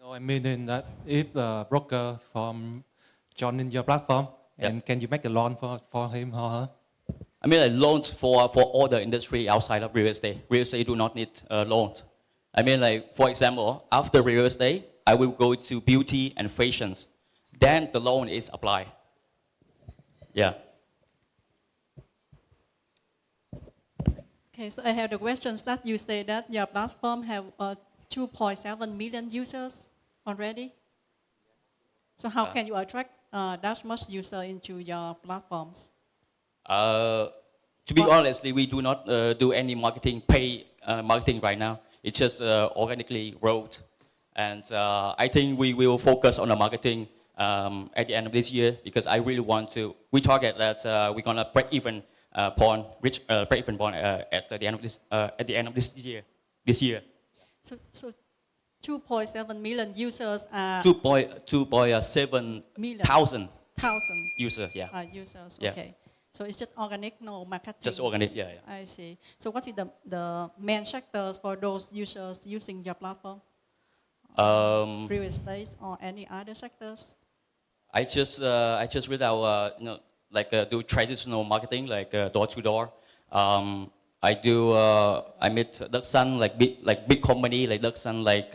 S15: No, I mean in that if the broker from joining your platform, and can you make a loan for him or her?
S17: I mean, like loans for all the industry outside of real estate. Real estate do not need loans. I mean, like for example, after real estate, I will go to beauty and fashions. Then the loan is applied. Yeah.
S1: Okay, so I have the questions that you say that your platform have 2.7 million users already. So how can you attract that much user into your platforms?
S17: To be honest, we do not do any marketing, marketing right now. It's just organically growth. And I think we will focus on the marketing at the end of this year because I really want to. We target that we're gonna break even point, reach break even point at the end of this year.
S1: So 2.7 million users are
S17: 2.7 thousand users. Yeah.
S1: Users.
S17: Yeah.
S1: Okay. So it's just organic, no marketing.
S17: Just organic. Yeah.
S1: I see. So what is the main sectors for those users using your platform? Real estate or any other sectors?
S17: I just read out do traditional marketing like door to door. I meet Sun like big company like Sun like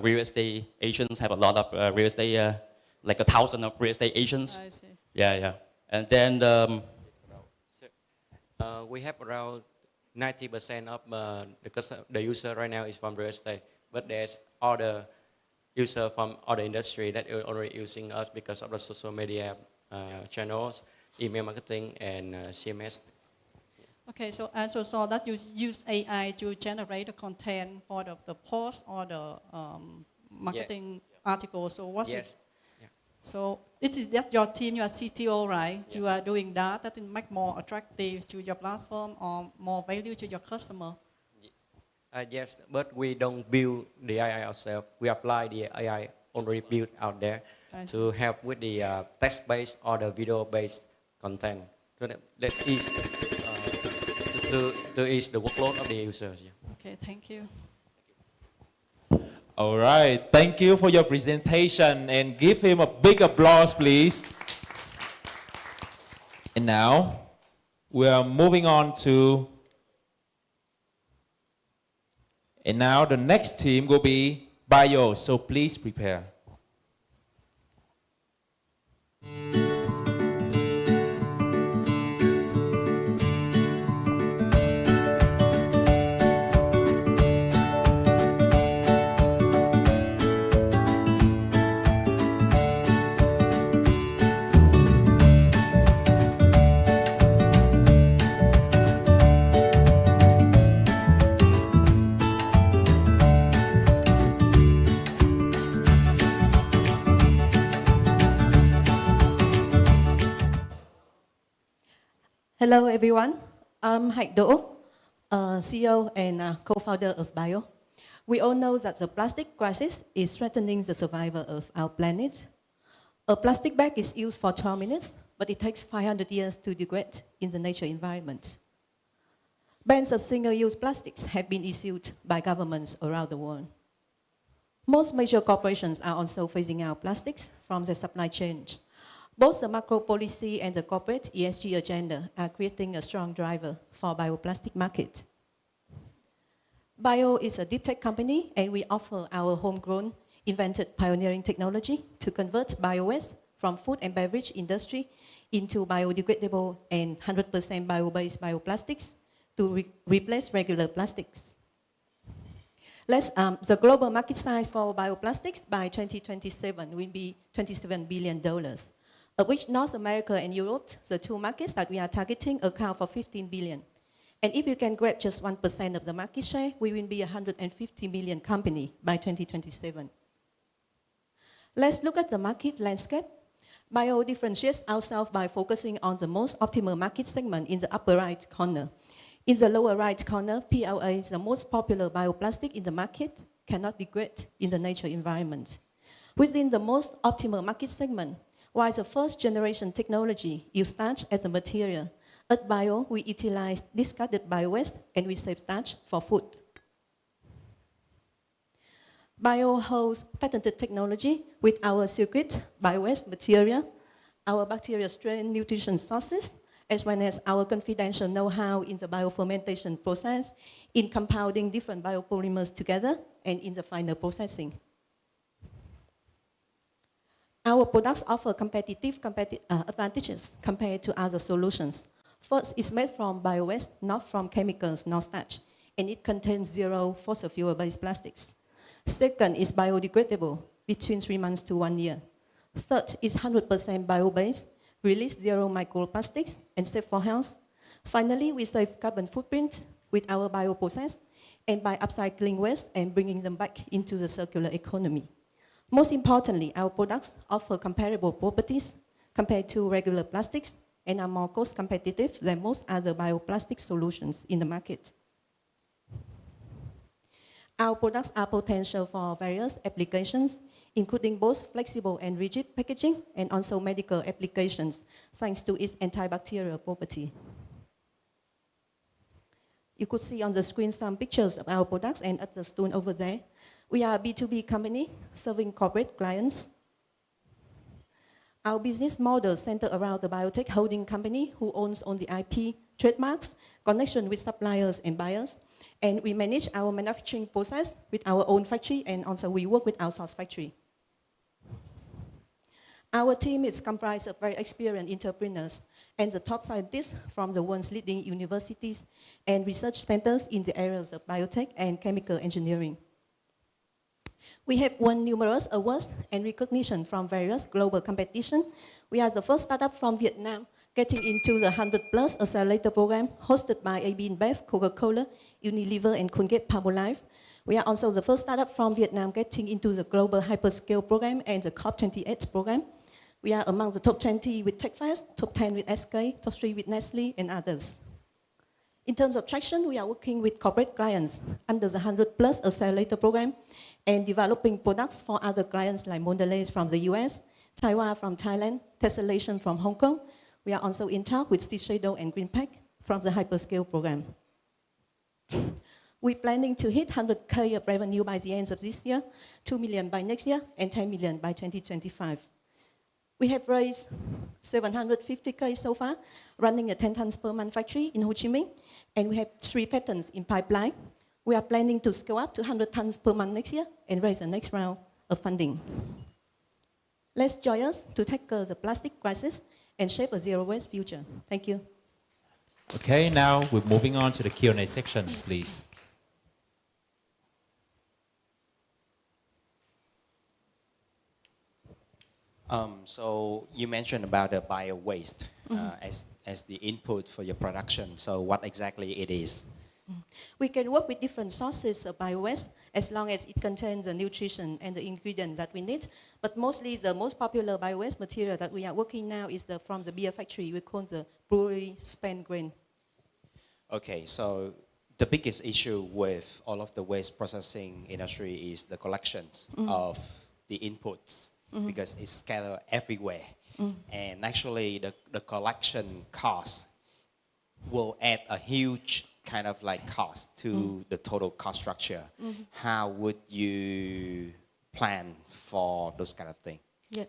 S17: real estate agents have a lot of real estate like 1,000 of real estate agents.
S1: I see.
S17: Yeah. And then
S19: we have around 90% of the user right now is from real estate, but there's other user from other industry that are already using us because of the social media channels, email marketing, and CMS.
S1: Okay, so I also saw that you use AI to generate the content for the post or the marketing article. So what's it? So it is that your team, your CTO, right? Yes. You are doing that it make more attractive to your platform or more value to your customer.
S19: Yes, but we don't build the AI ourselves. We apply the AI already built out there to help with the text-based or the video-based content. So that is to ease the workload of the users. Yeah.
S1: Okay, thank you.
S3: All right, thank you for your presentation and give him a big applause, please. And now we are moving on to, and now the next team will be Bio, so please prepare.
S16: Hello, everyone. I'm Hạnh Đỗ, CEO and co-founder of Bio. We all know that the plastic crisis is threatening the survival of our planet. A plastic bag is used for 12 minutes, but it takes 500 years to degrade in the nature environment. Bans of single-use plastics have been issued by governments around the world. Most major corporations are also phasing out plastics from their supply chain. Both the macro policy and the corporate ESG agenda are creating a strong driver for bioplastic market. Bio is a deep tech company, and we offer our homegrown, invented pioneering technology to convert bio-waste from food and beverage industry into biodegradable and 100% bio-based bioplastics to replace regular plastics. The global market size for bioplastics by 2027 will be $27 billion. Of which North America and Europe, the two markets that we are targeting, account for 15 billion. And if you can grab just 1% of the market share, we will be a 150 million company by 2027. Let's look at the market landscape. Bio differentiates ourselves by focusing on the most optimal market segment in the upper right corner. In the lower right corner, PLA is the most popular bioplastic in the market, cannot degrade in the nature environment. Within the most optimal market segment, while the first generation technology used starch as a material, at Bio, we utilize discarded bio-waste and we save starch for food. Bio holds patented technology with our secret bio-waste material, our bacteria strain nutrition sources, as well as our confidential know-how in the biofermentation process, in compounding different biopolymers together, and in the final processing. Our products offer competitive advantages compared to other solutions. First, it's made from bio-waste, not from chemicals, nor starch, and it contains 0 fossil fuel-based plastics. Second, it's biodegradable between 3 months to 1 year. Third, it's 100% bio-based, release 0 microplastics, and safe for health. Finally, we save carbon footprint with our bioprocess and by upcycling waste and bringing them back into the circular economy. Most importantly, our products offer comparable properties compared to regular plastics and are more cost competitive than most other bioplastic solutions in the market. Our products are potential for various applications, including both flexible and rigid packaging and also medical applications, thanks to its antibacterial property. You could see on the screen some pictures of our products and at the stool over there. We are a B2B company serving corporate clients. Our business model centers around the biotech holding company who owns all the IP, trademarks, connection with suppliers and buyers, and we manage our manufacturing process with our own factory, and also we work with outsourced factory. Our team is comprised of very experienced entrepreneurs, and the top scientists from the world's leading universities and research centers in the areas of biotech and chemical engineering. We have won numerous awards and recognition from various global competitions. We are the first startup from Vietnam getting into the 100+ accelerator program hosted by AB InBev, Coca-Cola, Unilever, and Colgate-Palmolive. We are also the first startup from Vietnam getting into the global hyperscale program and the COP28 program. We are among the top 20 with Techfest, top 10 with SK, top 3 with Nestle, and others. In terms of traction, we are working with corporate clients under the 100+ accelerator program and developing products for other clients like Mondelez from the US, Taiwan from Thailand, Tessellation from Hong Kong. We are also in talk with Shiseido and Greenpack from the hyperscale program. We're planning to hit 100K of revenue by the end of this year, 2 million by next year, and 10 million by 2025. We have raised 750K so far, running a 10 tons per month factory in Ho Chi Minh, and we have 3 patents in pipeline. We are planning to scale up to 100 tons per month next year and raise the next round of funding. Let's join us to tackle the plastic crisis and shape a zero-waste future. Thank you.
S3: Okay, now we're moving on to the Q&A section, please.
S14: So you mentioned about the bio waste as the input for your production. So what exactly it is?
S16: We can work with different sources of bio-waste as long as it contains the nutrition and the ingredients that we need. But mostly the most popular bio-waste material that we are working now is from the beer factory. We call the brewery spent grain.
S14: Okay, so the biggest issue with all of the waste processing industry is the collections of the inputs because it's scattered everywhere. And actually the collection cost will add a huge kind of like cost to the total cost structure. How would you plan for those kind of things?
S16: Yeah.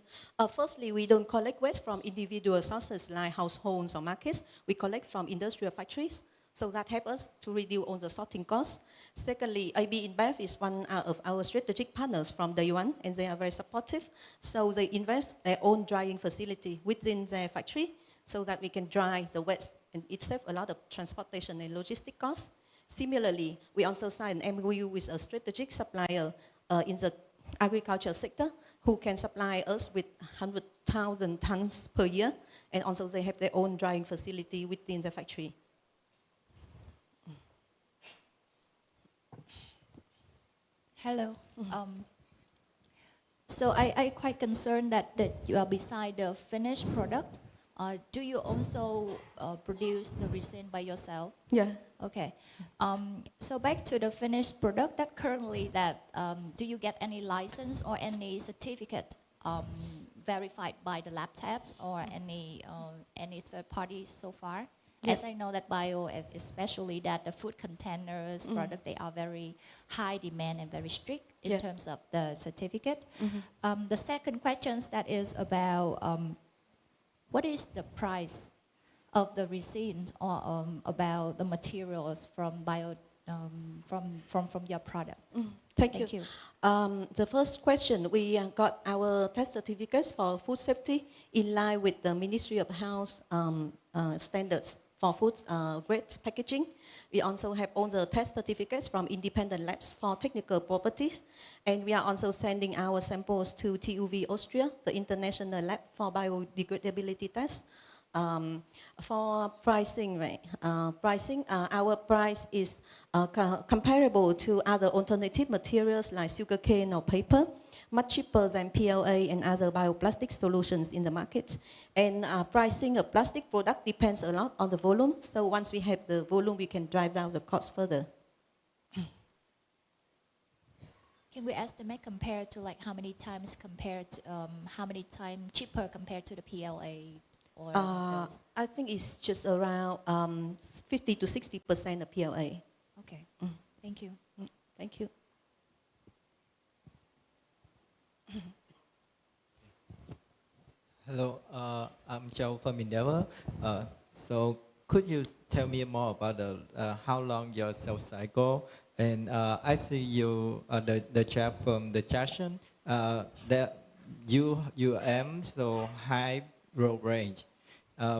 S16: Firstly, we don't collect waste from individual sources like households or markets. We collect from industrial factories. So that helps us to reduce all the sorting costs. Secondly, AB InBev is one of our strategic partners from day one, and they are very supportive. So they invest their own drying facility within their factory so that we can dry the waste, and it saves a lot of transportation and logistic costs. Similarly, we also signed an MOU with a strategic supplier in the agriculture sector who can supply us with 100,000 tons per year, and also they have their own drying facility within the factory.
S6: Hello. So I quite concerned that you are beside the finished product. Do you also produce the resin by yourself?
S16: Yeah.
S6: Okay. So back to the finished product. That currently, do you get any license or any certificate verified by the lab tabs or any third party so far? As I know that bio, especially that the food containers product, they are very high demand and very strict in terms of the certificate. The second question that is about what is the price of the resin or about the materials from bio from your product?
S16: Thank you. The first question, we got our test certificates for food safety in line with the Ministry of Health standards for food grade packaging. We also have all the test certificates from independent labs for technical properties. And we are also sending our samples to TÜV Austria, the international lab for biodegradability tests. For pricing, right? Our price is comparable to other alternative materials like sugarcane or paper, much cheaper than PLA and other bioplastic solutions in the market. And pricing of plastic product depends a lot on the volume. So once we have the volume, we can drive down the cost further.
S6: Can we estimate compared to like how many times cheaper compared to the PLA? Or
S16: I think it's just around 50 to 60% of PLA.
S6: Okay, thank you.
S16: Thank you.
S12: Hello, I'm Joe from Endeavor. So could you tell me more about how long your sales cycle? And I see you, the chap from the Chashan, that you aim so high road range.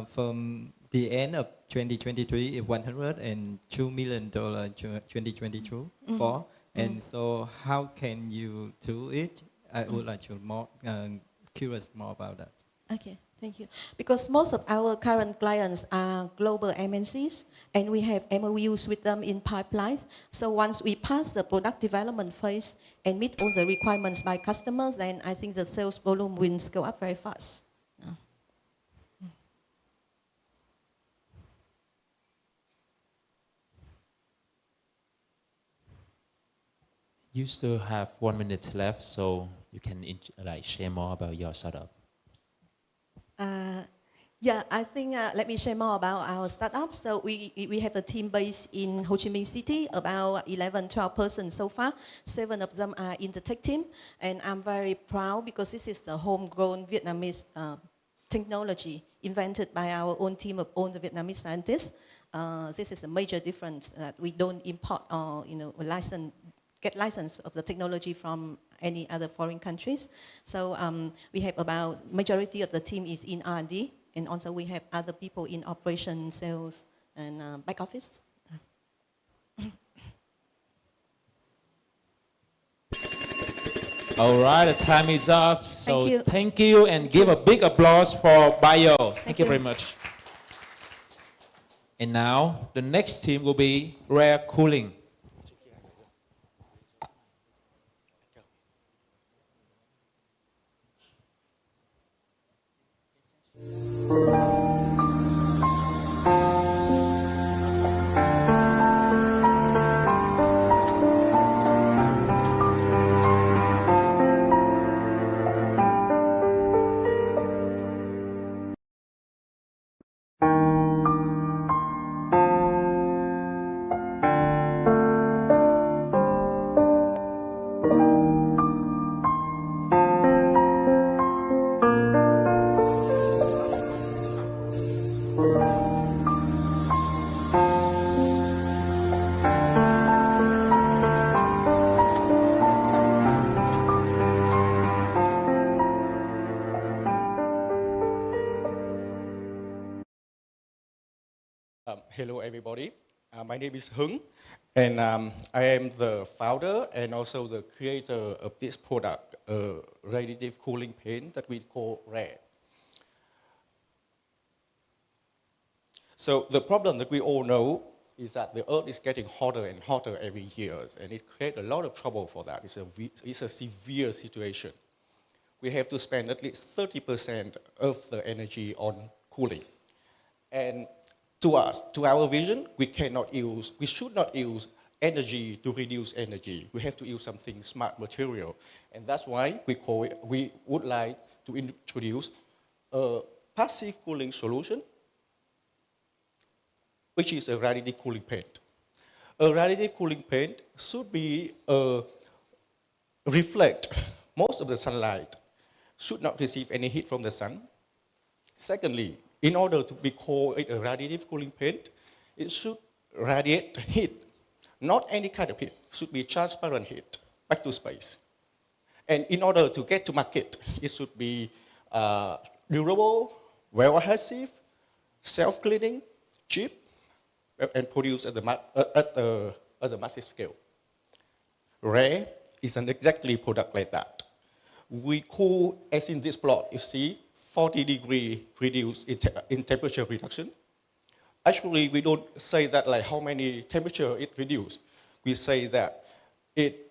S12: from the end of 2023, it $102 million 2022 for. And so how can you do it? I would like to more curious more about that.
S16: Okay, thank you. Because most of our current clients are global MNCs, and we have MOUs with them in pipeline. So once we pass the product development phase and meet all the requirements by customers, then I think the sales volume will go up very fast.
S3: You still have 1 minute left, so you can share more about your startup.
S16: Yeah, I think let me share more about our startup. So we have a team based in Ho Chi Minh City, about 11, 12 persons so far. 7 of them are in the tech team, and I'm very proud because this is the homegrown Vietnamese technology invented by our own team of own the Vietnamese scientists. This is a major difference that we don't import or get license of the technology from any other foreign countries. So we have about majority of the team is in R&D, and also we have other people in operation, sales, and back office.
S3: All right, the time is up. So
S16: Thank
S3: you and give a big applause for Bio. Thank you very much. And now the next team will be Rare Cooling.
S20: Hello, everybody. My name is Hưng, and I am the founder and also the creator of this product, radiative cooling paint that we call RARE. So the problem that we all know is that the Earth is getting hotter and hotter every year, and it creates a lot of trouble for that. It's a severe situation. We have to spend at least 30% of the energy on cooling. And to us, to our vision, we should not use energy to reduce energy. We have to use something smart material. And that's why we would like to introduce a passive cooling solution, which is a radiative cooling paint. A radiative cooling paint should be reflect most of the sunlight, should not receive any heat from the sun. Secondly, in order to be called a radiative cooling paint, it should radiate heat, not any kind of heat. It should be transparent heat back to space. And in order to get to market, it should be durable, well-adhesive, self-cleaning, cheap, and produced at the massive scale. RARE is an exactly product like that. We cool, as in this plot, you see, 40-degree reduce in temperature reduction. Actually, we don't say that like how many temperature it reduced. We say that it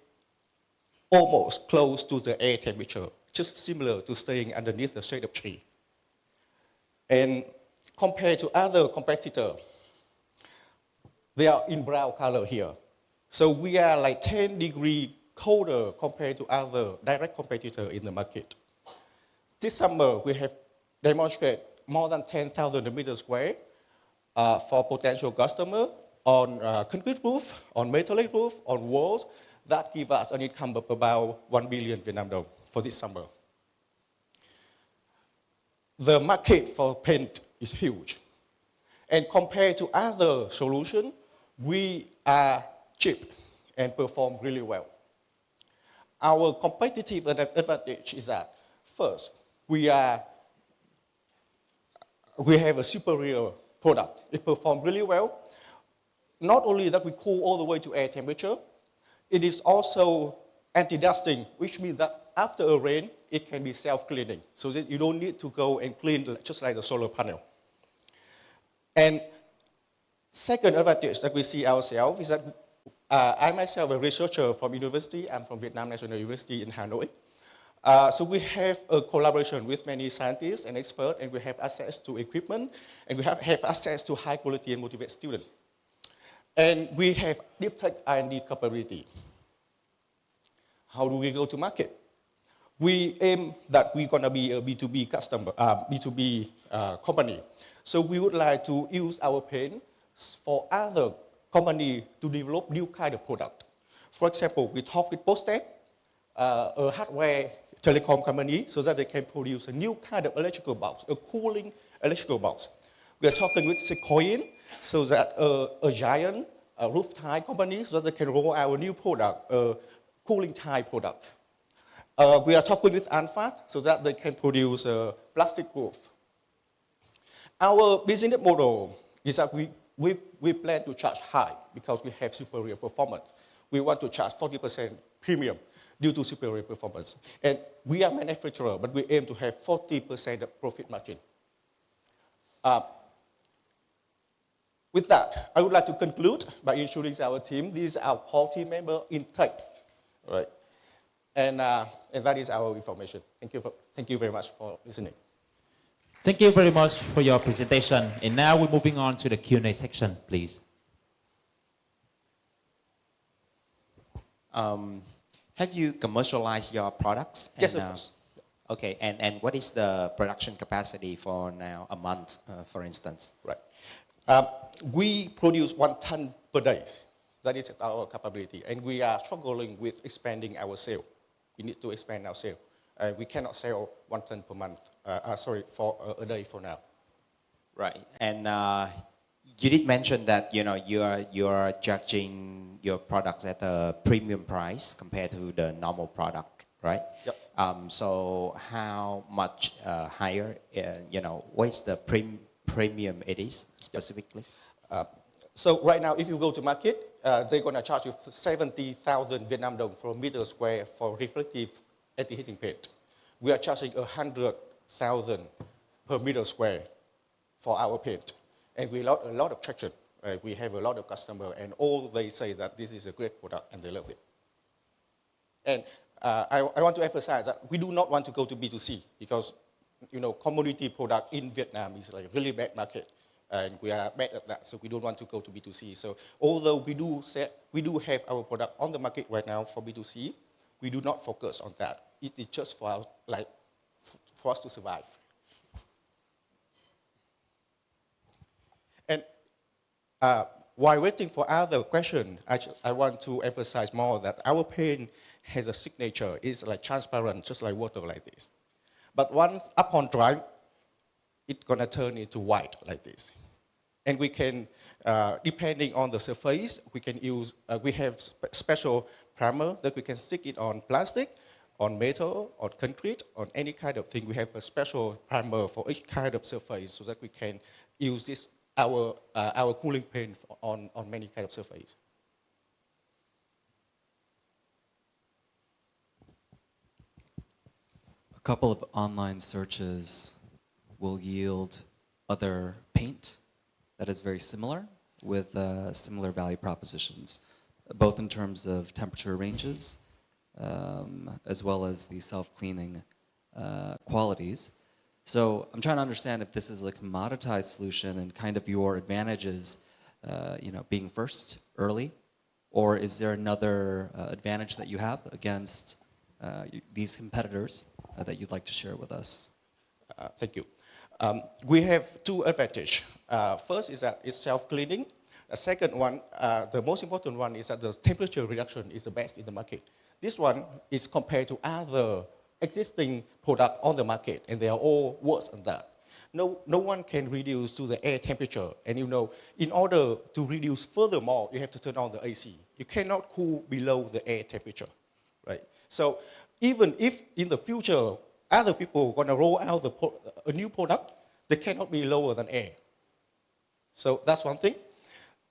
S20: almost close to the air temperature, just similar to staying underneath the shade of tree. And compared to other competitors, they are in brown color here. So we are like 10 degrees colder compared to other direct competitors in the market. This summer, we have demonstrated more than 10,000 meters square for potential customer on concrete roof, on metallic roof, on walls. That give us an income of about 1 billion Vietnam dong for this summer. The market for paint is huge. And compared to other solutions, we are cheap and perform really well. Our competitive advantage is that, first, we are we have a superior product. It performed really well. Not only that we cool all the way to air temperature, it is also anti-dusting, which means that after a rain, it can be self-cleaning, so that you don't need to go and clean just like the solar panel. And second advantage that we see ourselves is that I myself a researcher from university. I'm from Vietnam National University in Hanoi. So we have a collaboration with many scientists and experts, and we have access to equipment, and we have access to high quality and motivated students. And we have deep tech R&D capability. How do we go to market? We aim that we're going to be a B2B customer, B2B company. So we would like to use our pen for other companies to develop new kind of product. For example, we talk with Postec, a hardware telecom company, so that they can produce a new kind of electrical box, a cooling electrical box. We are talking with Sequoia, so that a giant roof tile company, so that they can roll out a new product, a cooling tile product. We are talking with Anfat, so that they can produce a plastic roof. Our business model is that we plan to charge high because we have superior performance. We want to charge 40% premium due to superior performance. And we are manufacturer, but we aim to have 40% profit margin. With that, I would like to conclude by introducing our team. These are our core team members in tech, right? And that is our information. Thank you very much for listening.
S3: Thank you very much for your presentation. And now we're moving on to the Q&A section, please.
S14: Have you commercialized your products?
S20: Yes, of course.
S14: Okay, and what is the production capacity for now, a month, for instance?
S20: Right. We produce 1 ton per day. That is our capability. And we are struggling with expanding our sale. We need to expand our sale. We cannot sell 1 ton per month, for a day for now.
S14: Right, and you did mention that you are judging your products at a premium price compared to the normal product, right?
S20: Yes.
S14: So how much higher? What is the premium it is specifically?
S20: So right now, if you go to market, they're going to charge you 70,000 Vietnam dong for a meter square for reflective anti-heating paint. We are charging 100,000 per meter square for our paint. And we have a lot of traction. We have a lot of customers, and all they say that this is a great product, and they love it. And I want to emphasize that we do not want to go to B2C, because commodity product in Vietnam is like a really bad market. And we are bad at that, so we don't want to go to B2C. So although we do have our product on the market right now for B2C, we do not focus on that. It is just for us to survive. And while waiting for other questions, I want to emphasize more that our paint has a signature. It's like transparent, just like water like this. But once upon dry, it's gonna turn into white like this. And we can, depending on the surface, we can use, we have special primer that we can stick it on plastic, on metal, on concrete, on any kind of thing. We have a special primer for each kind of surface so that we can use this, our cooling paint on many kind of surface.
S13: A couple of online searches will yield other paint that is very similar with similar value propositions, both in terms of temperature ranges as well as the self-cleaning qualities. So I'm trying to understand if this is a commoditized solution and kind of your advantages, being first, early, or is there another advantage that you have against these competitors that you'd like to share with us?
S20: Thank you. We have 2 advantages. First is that it's self-cleaning. The second one, the most important one, is that the temperature reduction is the best in the market. This one is compared to other existing products on the market, and they are all worse than that. No one can reduce to the air temperature, and in order to reduce furthermore, you have to turn on the AC. You cannot cool below the air temperature, right? So even if in the future other people are going to roll out a new product, they cannot be lower than air. So that's one thing.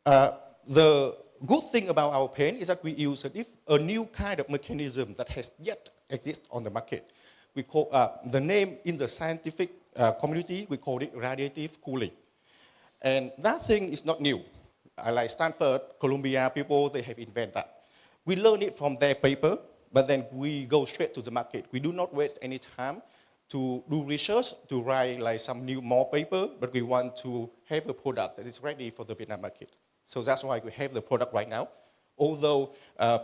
S20: The good thing about our pen is that we use a new kind of mechanism that has yet exist on the market. We call the name in the scientific community, we call it radiative cooling. And that thing is not new. Like Stanford, Columbia people, they have invented that. We learn it from their paper, but then we go straight to the market. We do not waste any time to do research, to write like some more paper, but we want to have a product that is ready for the Vietnam market. So that's why we have the product right now. Although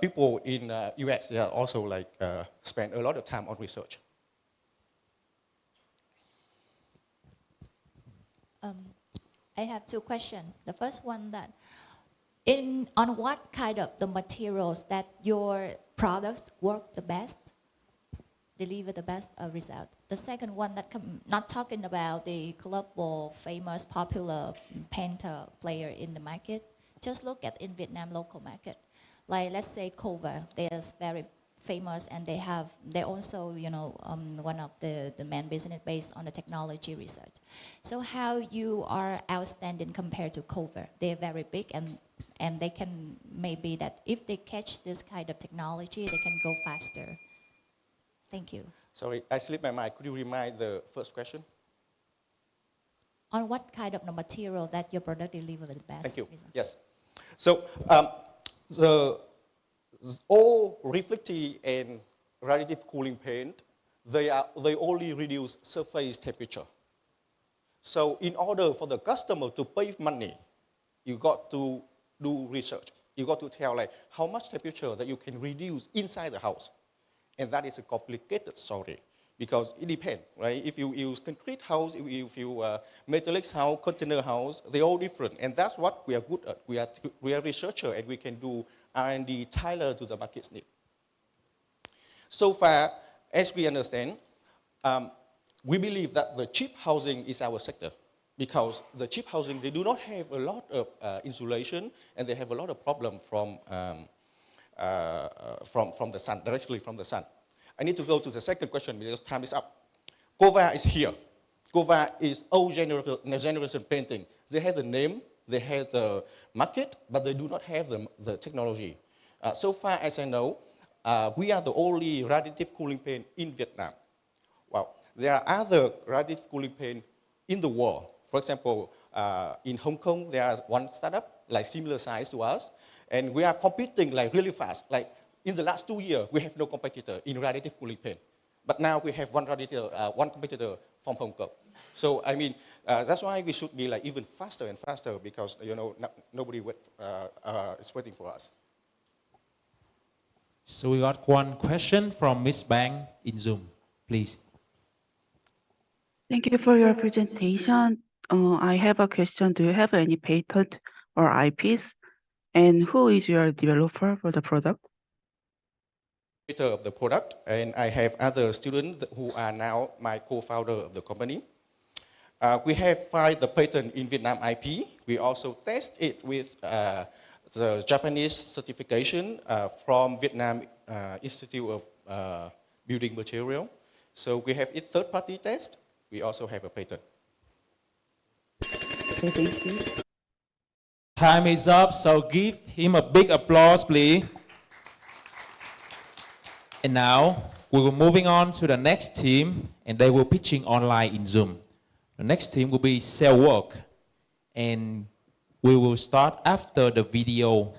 S20: people in US they are also like spend a lot of time on research.
S6: I have two questions. The first one that on what kind of the materials that your products work the best, deliver the best result. The second one that not talking about the global famous popular painter player in the market, just look at in Vietnam local market. Like let's say Cover, they're very famous and they also one of the main business based on the technology research. So how you are outstanding compared to Cover? They're very big and they can maybe that if they catch this kind of technology, they can go faster. Thank you.
S20: Sorry, I slipped my mind. Could you remind the first question?
S6: On what kind of the material that your product deliver the best?
S20: Thank you.
S6: Result?
S20: Yes. So all reflective and radiative cooling paint, they only reduce surface temperature. So in order for the customer to pay money, you got to do research. You got to tell like how much temperature that you can reduce inside the house. And that is a complicated story because it depends, right? If you use concrete house, if you metallic house, container house, they're all different. And that's what we are good at. We are researcher and we can do R&D tailored to the market's need. So far, as we understand, we believe that the cheap housing is our sector because the cheap housing, they do not have a lot of insulation and they have a lot of problem from the sun, directly from the sun. I need to go to the second question because time is up. Kova is here. Kova is old generation painting. They have the name, they have the market, but they do not have the technology. So far as I know, we are the only radiative cooling paint in Vietnam. Well, there are other radiative cooling paint in the world. For example, in Hong Kong, there is one startup like similar size to us, and we are competing like really fast. Like in the last 2 years, we have no competitor in radiative cooling paint. But now we have one competitor from Hong Kong. So I mean, that's why we should be like even faster and faster because nobody is waiting for us.
S3: So we got one question from Miss Bang in Zoom, please.
S4: Thank you for your presentation. I have a question. Do you have any patent or IPs? And who is your developer for the product?
S20: Of the product, and I have other students who are now my co-founder of the company. We have filed the patent in Vietnam IP. We also test it with the Japanese certification from Vietnam Institute of Building Material. So we have it third-party test. We also have a patent.
S4: Okay, thank you.
S3: Time is up, so give him a big applause, please. And now, we will moving on to the next team, and they will pitching online in Zoom. The next team will be Cell Work, and we will start after the video.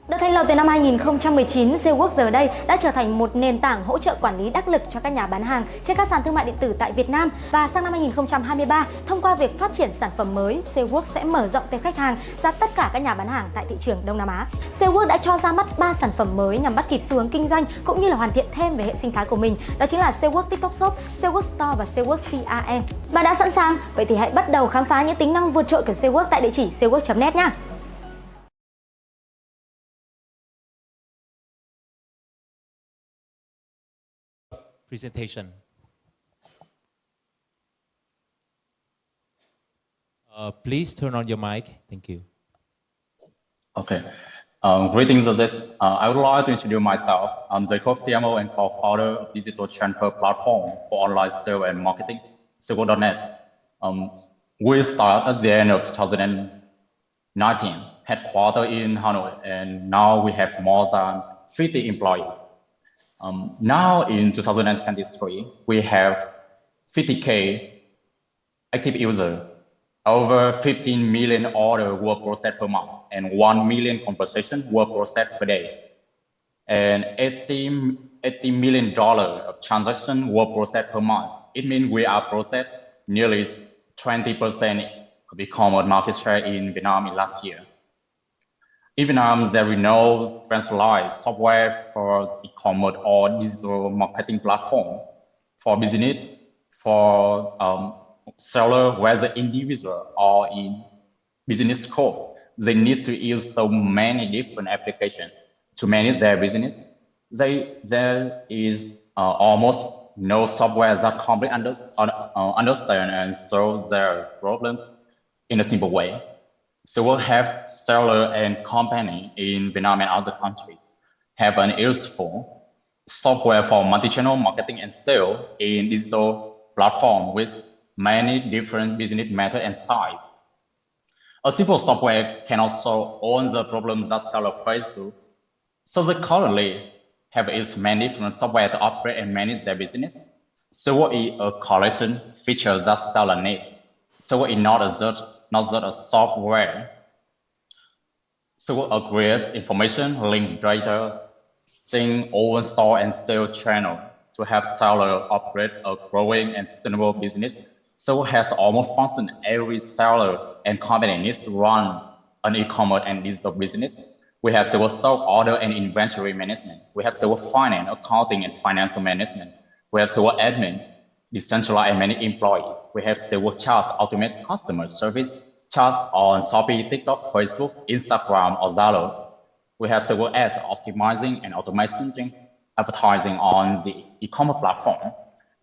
S21: Được thành lập từ năm 2019, Cellwork giờ đây đã trở thành một nền tảng hỗ trợ quản lý đắc lực cho các nhà bán hàng trên các sàn thương mại điện tử tại Việt Nam. Và sang năm 2023, thông qua việc phát triển sản phẩm mới, Cellwork sẽ mở rộng tệp khách hàng ra tất cả các nhà bán hàng tại thị trường Đông Nam Á. Cellwork đã cho ra mắt 3 sản phẩm mới nhằm bắt kịp xu hướng kinh doanh cũng như là hoàn thiện thêm về hệ sinh thái của mình. Đó chính là Cellwork TikTok Shop, Cellwork Store và Cellwork CRM. Bạn đã sẵn sàng? Vậy thì hãy bắt đầu khám phá những tính năng vượt trội của Cellwork tại địa chỉ cellwork.net nhé.
S3: Presentation. Please turn on your mic. Thank you.
S22: Okay.
S5: Greetings, I would like to introduce myself. I'm Jacob, CMO and co-founder of digital transfer platform for online sales and marketing, Sego.net. We started at the end of 2019, headquartered in Hanoi, and now we have more than 50 employees. Now in 2023, we have 50K active users. Over 15 million orders were processed per month and 1 million conversations were processed per day. And $80 million of transactions were processed per month. It means we are processed nearly 20% of e-commerce market share in Vietnam in last year. In Vietnam, there is no specialized software for e-commerce or digital marketing platform for business, for seller, whether individual or in business scope. They need to use so many different applications to manage their business. There is almost no software that completely understand and solve their problems in a simple way. So we'll have seller and company in Vietnam and other countries have an useful software for multi-channel marketing and sales in digital platform with many different business methods and styles. A simple software cannot solve all the problems that sellers face through. So they currently have used many different software to operate and manage their business. So what is a collection feature that sellers need? So what is not just a software. So what agrees information, link data, string, open store and sales channel to help sellers operate a growing and sustainable business. So has almost functioned every seller and company needs to run an e-commerce and digital business. We have several stock order and inventory management. We have several finance, accounting and financial management. We have several admin, decentralized and many employees. We have several chats, automate customer service, chats on Shopee, TikTok, Facebook, Instagram, or Zalo. We have several ads optimizing and automation advertising on the e-commerce platform.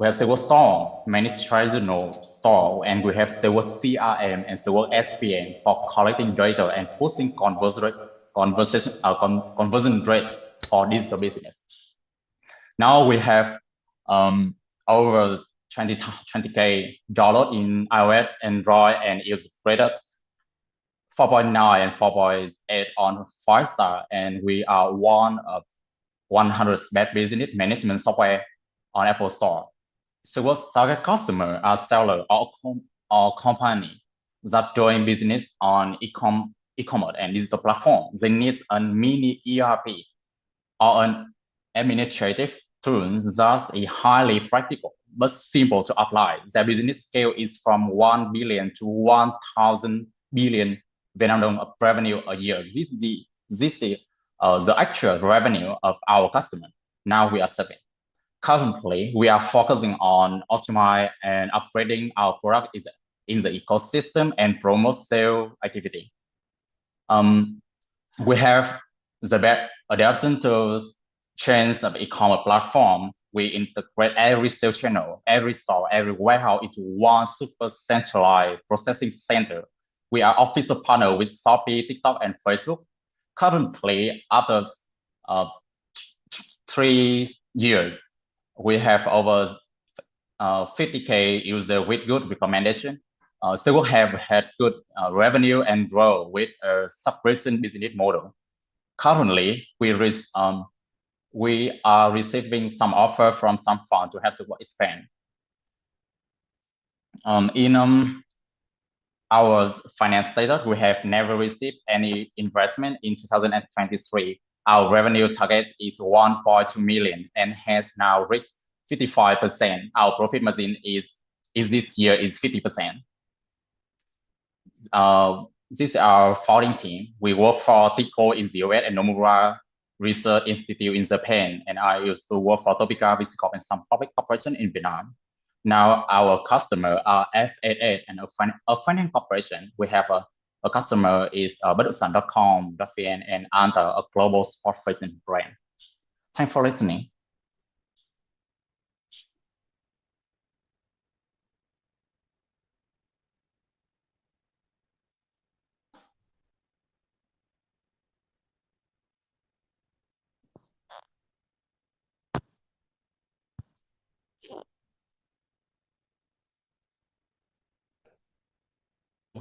S5: We have several stores, many traditional stores, and we have several CRM and several SPM for collecting data and pushing conversion rate for digital business. Now we have over $20K in iOS, Android, and user products, 4.9 and 4.8 on 5-star, and we are one of 100 best business management software on Apple Store. So what target customer are seller or company that doing business on e-commerce and digital platform. They need a mini ERP or an administrative tool that is highly practical but simple to apply. Their business scale is from 1 billion to 1,000 billion Vietnam dong of revenue a year. This is the actual revenue of our customer. Now we are serving. Currently, we are focusing on optimizing and upgrading our product in the ecosystem and promote sales activity. We have the best adaptation to change of e-commerce platform. We integrate every sales channel, every store, every warehouse into one super centralized processing center. We are official partner with Shopee, TikTok, and Facebook. Currently, after 3 years, we have over 50K users with good recommendation. So we have had good revenue and grow with a subscription business model. Currently, we are receiving some offer from some fund to help support expand. In our finance status, we have never received any investment in 2023. Our revenue target is 1.2 million and has now reached 55%. Our profit margin is this year is 50%. This is our founding team. We work for TICO in the US and Nomura Research Institute in Japan, and I used to work for Topica Visicorp and some public corporation in Vietnam. Now our customer are F88 and a finance corporation. We have a customer is Bất.sản.com.vn and Anta, a global sport fashion brand. Thanks for listening.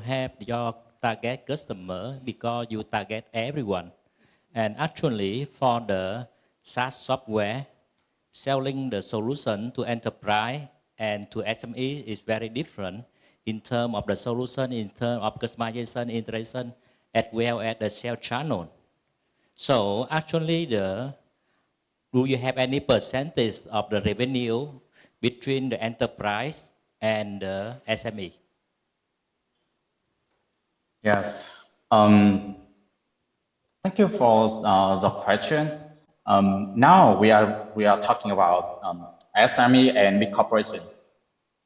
S8: have your target customer because you target everyone. And actually, for the SaaS software, selling the solution to enterprise and to SME is very different in terms of the solution, in terms of customization, integration, as well as the sales channel. So actually, do you have any percentage of the revenue between the enterprise and the SME?
S5: Yes. Thank you for the question. Now we are talking about SME and big corporation.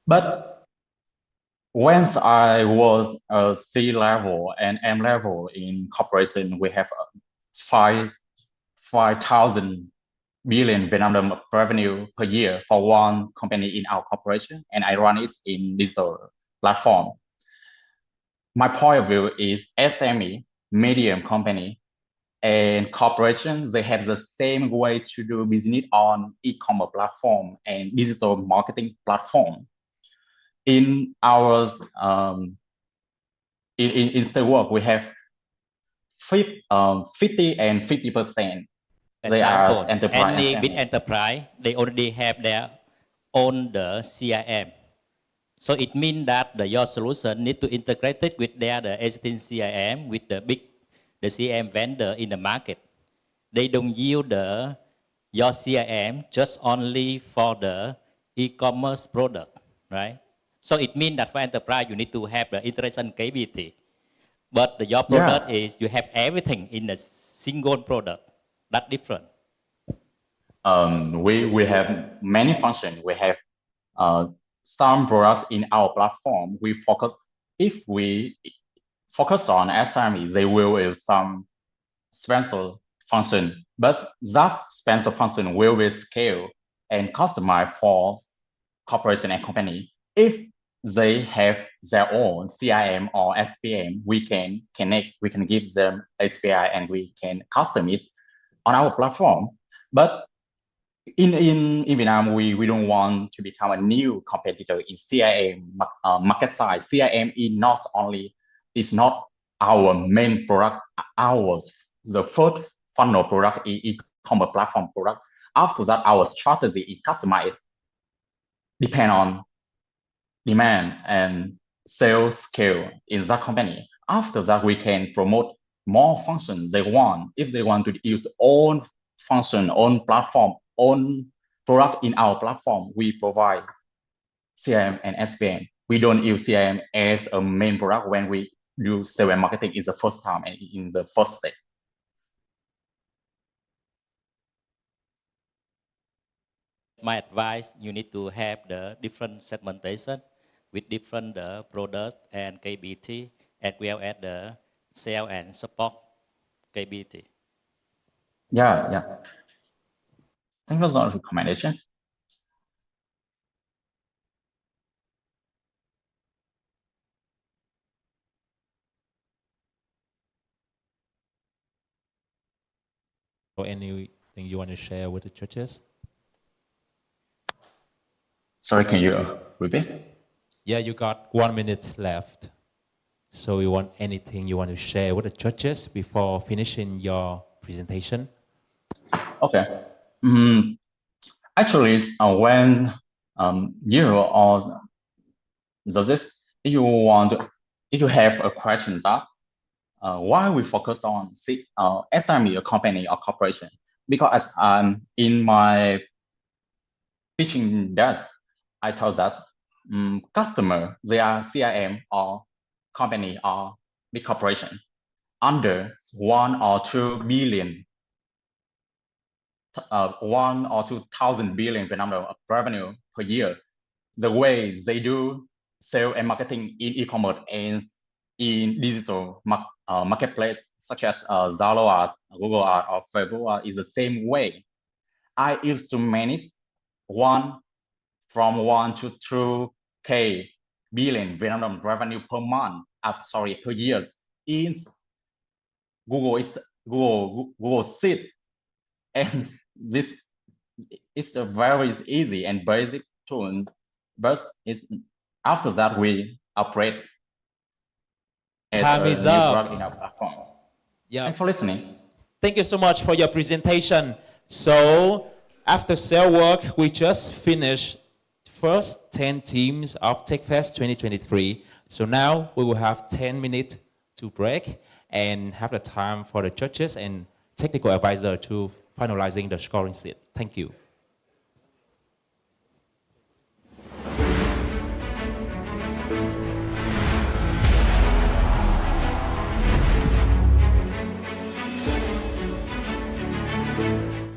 S5: But once I was a C level and M level in corporation, we have 5,000 billion Vietnam đồng revenue per year for one company in our corporation, and I run it in digital platform. My point of view is SME, medium company, and corporations, they have the same way to do business on e-commerce platform and digital marketing platform. In our in the work, we have 50 and 50%. They are enterprise.
S8: Any big enterprise, they already have their own the CRM. So it means that your solution need to integrate it with the existing CRM with the CRM vendor in the market. They don't use your CRM just only for the e-commerce product, right? So it means that for enterprise, you need to have the integration capability. But your product is you have everything in a single product. That's different.
S5: We have many functions. We have some products in our platform. If we focus on SME, they will use some special function, but that special function will be scaled and customized for corporation and company. If they have their own CRM or SPM, we can connect, we can give them API and we can customize on our platform. But in Vietnam, we don't want to become a new competitor in CRM market size. CRM is not our main product. The first funnel product is e-commerce platform product. After that, our strategy is customized, depend on demand and sales scale in that company. After that, we can promote more functions they want. If they want to use own function, own platform, own product in our platform, we provide CRM and SPM. We don't use CRM as a main product when we do sales and marketing in the first time and in the first step.
S8: My advice, you need to have the different segmentation with different product and capability, as well as the sales and support capability.
S5: Yeah. Thank you for the recommendation.
S3: Or anything you want to share with the churches?
S5: Sorry, can you repeat?
S3: Yeah, you got 1 minute left. So you want anything you want to share with the churches before finishing your presentation?
S5: Okay. Actually, when you or this, if you have a question, ask why we focus on SME, a company or corporation. Because in my teaching desk, I told that customer, they are CRM or company or big corporation under 1 or 2 billion, 1 or 2,000 billion Vietnam đồng revenue per year. The way they do sales and marketing in e-commerce and in digital marketplace such as Zalo ads, Google ads, or Facebook ads is the same way. I used to manage from 1 to 2K billion Vietnam đồng revenue per month. Per year in Google Sheet, and this is a very easy and basic tool. But after that we operate as
S3: Time
S5: a
S3: is
S5: new
S3: up.
S5: product in our platform.
S3: Yeah.
S5: Thanks for listening.
S3: Thank you so much for your presentation. So, after sale work, we just finished first 10 teams of Techfest 2023. So now we will have 10 minutes to break and have the time for the judges and technical advisor to finalizing the scoring sheet. Thank you.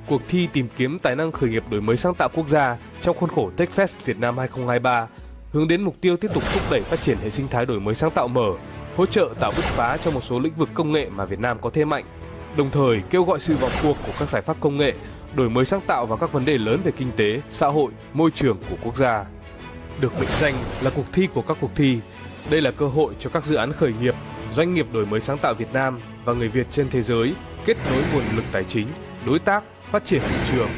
S9: Cuộc thi tìm kiếm tài năng khởi nghiệp đổi mới sáng tạo quốc gia trong khuôn khổ Techfest Vietnam 2023 hướng đến mục tiêu tiếp tục thúc đẩy phát triển hệ sinh thái đổi mới sáng tạo mở, hỗ trợ tạo bứt phá trong một số lĩnh vực công nghệ mà Việt Nam có thế mạnh, đồng thời kêu gọi sự vào cuộc của các giải pháp công nghệ, đổi mới sáng tạo vào các vấn đề lớn về kinh tế, xã hội, môi trường của quốc gia. Được mệnh danh là cuộc thi của các cuộc thi, đây là cơ hội cho các dự án khởi nghiệp, doanh nghiệp đổi mới sáng tạo Việt Nam và người Việt trên thế giới kết nối nguồn lực tài chính, đối tác, phát triển thị trường,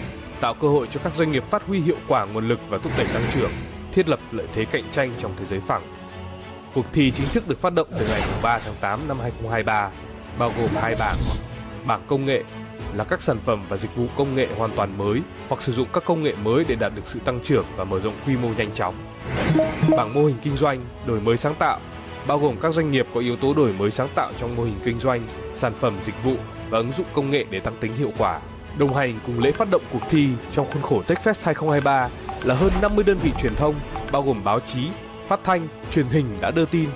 S9: tạo cơ hội cho các doanh nghiệp phát huy hiệu quả nguồn lực và thúc đẩy tăng trưởng, thiết lập lợi thế cạnh tranh trong thế giới phẳng. Cuộc thi chính thức được phát động từ ngày 3 tháng 8 năm 2023, bao gồm 2 bảng. Bảng công nghệ là các sản phẩm và dịch vụ công nghệ hoàn toàn mới hoặc sử dụng các công nghệ mới để đạt được sự tăng trưởng và mở rộng quy mô nhanh chóng. Bảng mô hình kinh doanh, đổi mới sáng tạo, bao gồm các doanh nghiệp có yếu tố đổi mới sáng tạo trong mô hình kinh doanh, sản phẩm, dịch vụ và ứng dụng công nghệ để tăng tính hiệu quả. Đồng hành cùng lễ phát động cuộc thi trong khuôn khổ Techfest 2023 là hơn 50 đơn vị truyền thông, bao gồm báo chí, phát thanh, truyền hình đã đưa tin.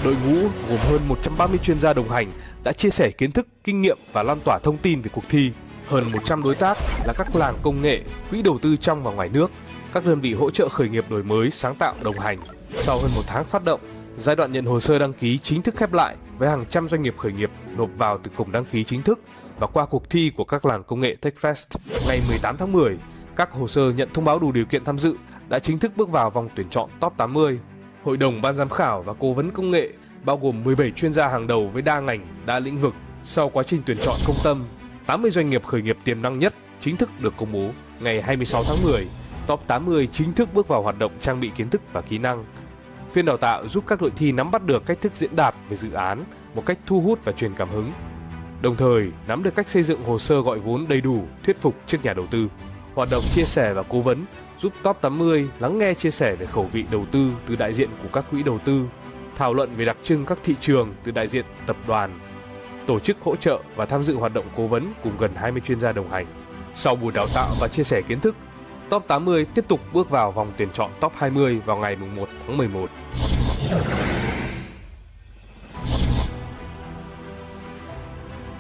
S9: Đội ngũ gồm hơn 130 chuyên gia đồng hành đã chia sẻ kiến thức, kinh nghiệm và lan tỏa thông tin về cuộc thi. Hơn 100 đối tác là các làng công nghệ, quỹ đầu tư trong và ngoài nước, các đơn vị hỗ trợ khởi nghiệp đổi mới, sáng tạo đồng hành. Sau hơn 1 tháng phát động, giai đoạn nhận hồ sơ đăng ký chính thức khép lại với hàng trăm doanh nghiệp khởi nghiệp nộp vào từ cổng đăng ký chính thức và qua cuộc thi của các làng công nghệ Techfest. Ngày 18 tháng 10, các hồ sơ nhận thông báo đủ điều kiện tham dự đã chính thức bước vào vòng tuyển chọn top 80. Hội đồng ban giám khảo và cố vấn công nghệ bao gồm 17 chuyên gia hàng đầu với đa ngành, đa lĩnh vực. Sau quá trình tuyển chọn công tâm, 80 doanh nghiệp khởi nghiệp tiềm năng nhất chính thức được công bố. Ngày 26 tháng 10, top 80 chính thức bước vào hoạt động trang bị kiến thức và kỹ năng. Phiên đào tạo giúp các đội thi nắm bắt được cách thức diễn đạt về dự án một cách thu hút và truyền cảm hứng. Đồng thời, nắm được cách xây dựng hồ sơ gọi vốn đầy đủ, thuyết phục trước nhà đầu tư. Hoạt động chia sẻ và cố vấn giúp top 80 lắng nghe chia sẻ về khẩu vị đầu tư từ đại diện của các quỹ đầu tư, thảo luận về đặc trưng các thị trường từ đại diện tập đoàn, tổ chức hỗ trợ và tham dự hoạt động cố vấn cùng gần 20 chuyên gia đồng hành. Sau buổi đào tạo và chia sẻ kiến thức, top 80 tiếp tục bước vào vòng tuyển chọn top 20 vào ngày 1 tháng 11.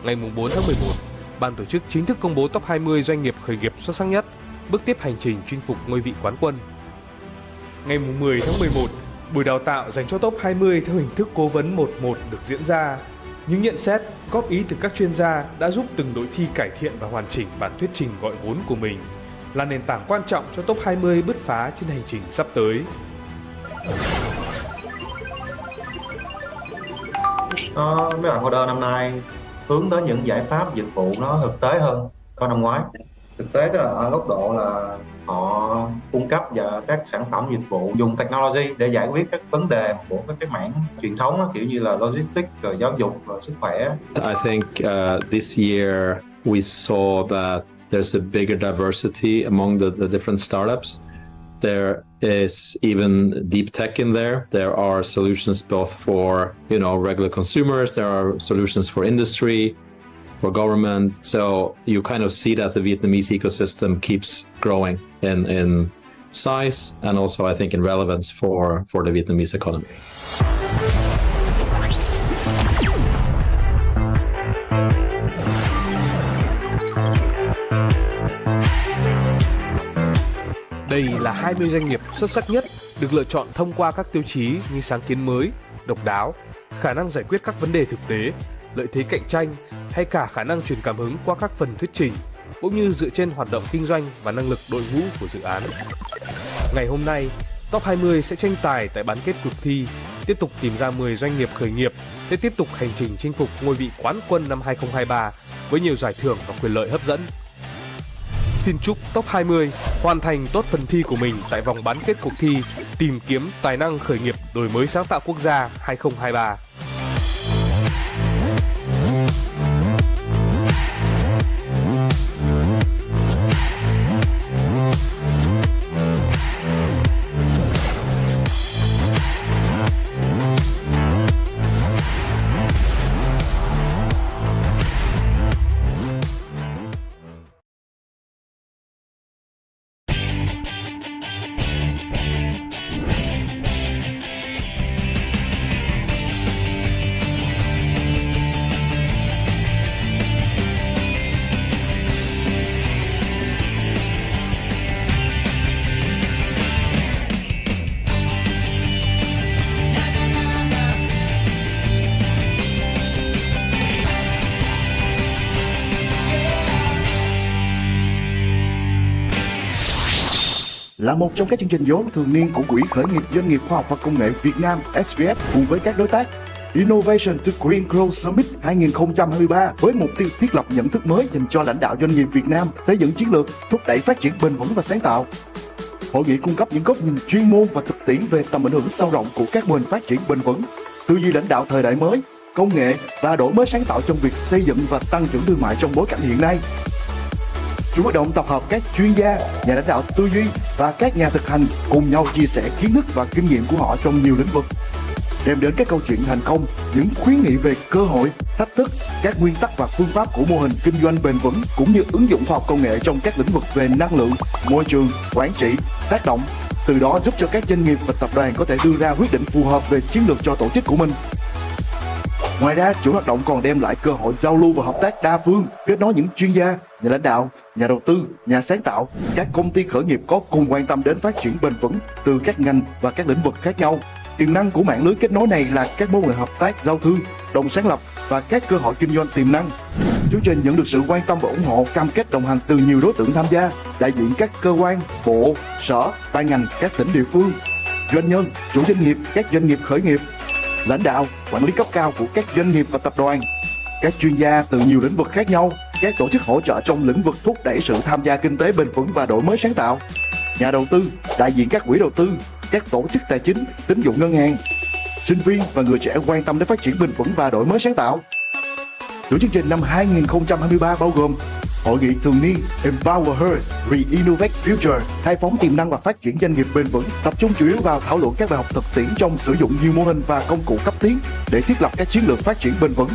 S9: Ngày 4 tháng 11, ban tổ chức chính thức công bố top 20 doanh nghiệp khởi nghiệp xuất sắc nhất, bước tiếp hành trình chinh phục ngôi vị quán quân. Ngày 10 tháng 11, buổi đào tạo dành cho top 20 theo hình thức cố vấn 1-1 được diễn ra. Những nhận xét, góp ý từ các chuyên gia đã giúp từng đội thi cải thiện và hoàn chỉnh bản thuyết trình gọi vốn của mình, là nền tảng quan trọng cho top 20 bứt phá trên hành trình sắp tới.
S18: Mấy bạn order năm nay hướng tới những giải pháp dịch vụ nó thực tế hơn so năm ngoái. Thực tế là ở góc độ là họ cung cấp và các sản phẩm dịch vụ dùng technology để giải quyết các vấn đề của các cái mảng truyền thống kiểu như là logistics, rồi giáo dục, rồi sức khỏe.
S22: I think this year we saw that there's a bigger diversity among the different startups. There is even deep tech in there. There are solutions both for, regular consumers. There are solutions for industry, for government. So you kind of see that the Vietnamese ecosystem keeps growing in size and also I think in relevance for the Vietnamese economy.
S9: Đây là 20 doanh nghiệp xuất sắc nhất được lựa chọn thông qua các tiêu chí như sáng kiến mới, độc đáo, khả năng giải quyết các vấn đề thực tế, lợi thế cạnh tranh hay cả khả năng truyền cảm hứng qua các phần thuyết trình, cũng như dựa trên hoạt động kinh doanh và năng lực đội ngũ của dự án. Ngày hôm nay, top 20 sẽ tranh tài tại bán kết cuộc thi, tiếp tục tìm ra 10 doanh nghiệp khởi nghiệp sẽ tiếp tục hành trình chinh phục ngôi vị quán quân năm 2023 với nhiều giải thưởng và quyền lợi hấp dẫn. Xin chúc top 20 hoàn thành tốt phần thi của mình tại vòng bán kết cuộc thi Tìm Kiếm Tài Năng Khởi Nghiệp Đổi Mới Sáng Tạo Quốc gia 2023.
S2: là một trong các chương trình vốn thường niên của Quỹ Khởi nghiệp Doanh nghiệp Khoa học và Công nghệ Việt Nam SVF cùng với các đối tác. Innovation to Green Growth Summit 2023 với mục tiêu thiết lập nhận thức mới dành cho lãnh đạo doanh nghiệp Việt Nam, xây dựng chiến lược, thúc đẩy phát triển bền vững và sáng tạo. Hội nghị cung cấp những góc nhìn chuyên môn và thực tiễn về tầm ảnh hưởng sâu rộng của các mô hình phát triển bền vững, tư duy lãnh đạo thời đại mới, công nghệ và đổi mới sáng tạo trong việc xây dựng và tăng trưởng thương mại trong bối cảnh hiện nay. Chủ hoạt động tập hợp các chuyên gia, nhà lãnh đạo tư duy và các nhà thực hành cùng nhau chia sẻ kiến thức và kinh nghiệm của họ trong nhiều lĩnh vực, đem đến các câu chuyện thành công, những khuyến nghị về cơ hội, thách thức, các nguyên tắc và phương pháp của mô hình kinh doanh bền vững cũng như ứng dụng khoa học công nghệ trong các lĩnh vực về năng lượng, môi trường, quản trị, tác động, từ đó giúp cho các doanh nghiệp và tập đoàn có thể đưa ra quyết định phù hợp về chiến lược cho tổ chức của mình. Ngoài ra, chuỗi hoạt động còn đem lại cơ hội giao lưu và hợp tác đa phương, kết nối những chuyên gia, nhà lãnh đạo, nhà đầu tư, nhà sáng tạo, các công ty khởi nghiệp có cùng quan tâm đến phát triển bền vững từ các ngành và các lĩnh vực khác nhau. Tiềm năng của mạng lưới kết nối này là các mối quan hệ hợp tác, giao thương, đồng sáng lập và các cơ hội kinh doanh tiềm năng. Chương trình nhận được sự quan tâm và ủng hộ cam kết đồng hành từ nhiều đối tượng tham gia, đại diện các cơ quan, bộ, sở, ban ngành, các tỉnh địa phương, doanh nhân, chủ doanh nghiệp, các doanh nghiệp khởi nghiệp, lãnh đạo, quản lý cấp cao của các doanh nghiệp và tập đoàn, các chuyên gia từ nhiều lĩnh vực khác nhau, các tổ chức hỗ trợ trong lĩnh vực thúc đẩy sự tham gia kinh tế bền vững và đổi mới sáng tạo, nhà đầu tư, đại diện các quỹ đầu tư, các tổ chức tài chính, tín dụng ngân hàng, sinh viên và người trẻ quan tâm đến phát triển bền vững và đổi mới sáng tạo. Chuỗi chương trình năm 2023 bao gồm hội nghị thường niên Empower Her, Re-Innovate Future, khai phóng tiềm năng và phát triển doanh nghiệp bền vững, tập trung chủ yếu vào thảo luận các bài học thực tiễn trong sử dụng nhiều mô hình và công cụ cấp tiến để thiết lập các chiến lược phát triển bền vững.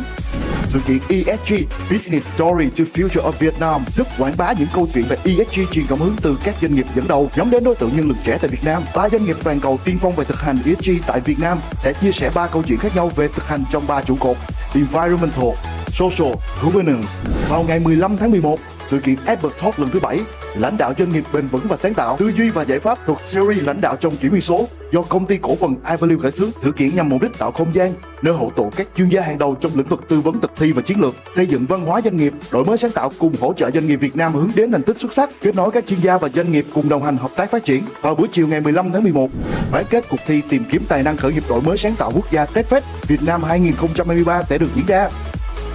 S2: Sự kiện ESG Business Story to Future of Vietnam giúp quảng bá những câu chuyện về ESG truyền cảm hứng từ các doanh nghiệp dẫn đầu nhắm đến đối tượng nhân lực trẻ tại Việt Nam. 3 doanh nghiệp toàn cầu tiên phong về thực hành ESG tại Việt Nam sẽ chia sẻ 3 câu chuyện khác nhau về thực hành trong 3 trụ cột: Environmental, Social, Governance. Vào ngày 15 tháng 11, sự kiện Apple Talk lần thứ 7, lãnh đạo doanh nghiệp bền vững và sáng tạo, tư duy và giải pháp thuộc series lãnh đạo trong chuyển đổi số do công ty cổ phần Ivalue khởi xướng. Sự kiện nhằm mục đích tạo không gian nơi hội tụ các chuyên gia hàng đầu trong lĩnh vực tư vấn thực thi và chiến lược, xây dựng văn hóa doanh nghiệp, đổi mới sáng tạo cùng hỗ trợ doanh nghiệp Việt Nam hướng đến thành tích xuất sắc, kết nối các chuyên gia và doanh nghiệp cùng đồng hành hợp tác phát triển. Vào buổi chiều ngày 15 tháng 11, bán kết cuộc thi tìm kiếm tài năng khởi nghiệp đổi mới sáng tạo quốc gia Techfest Vietnam 2023 sẽ được diễn ra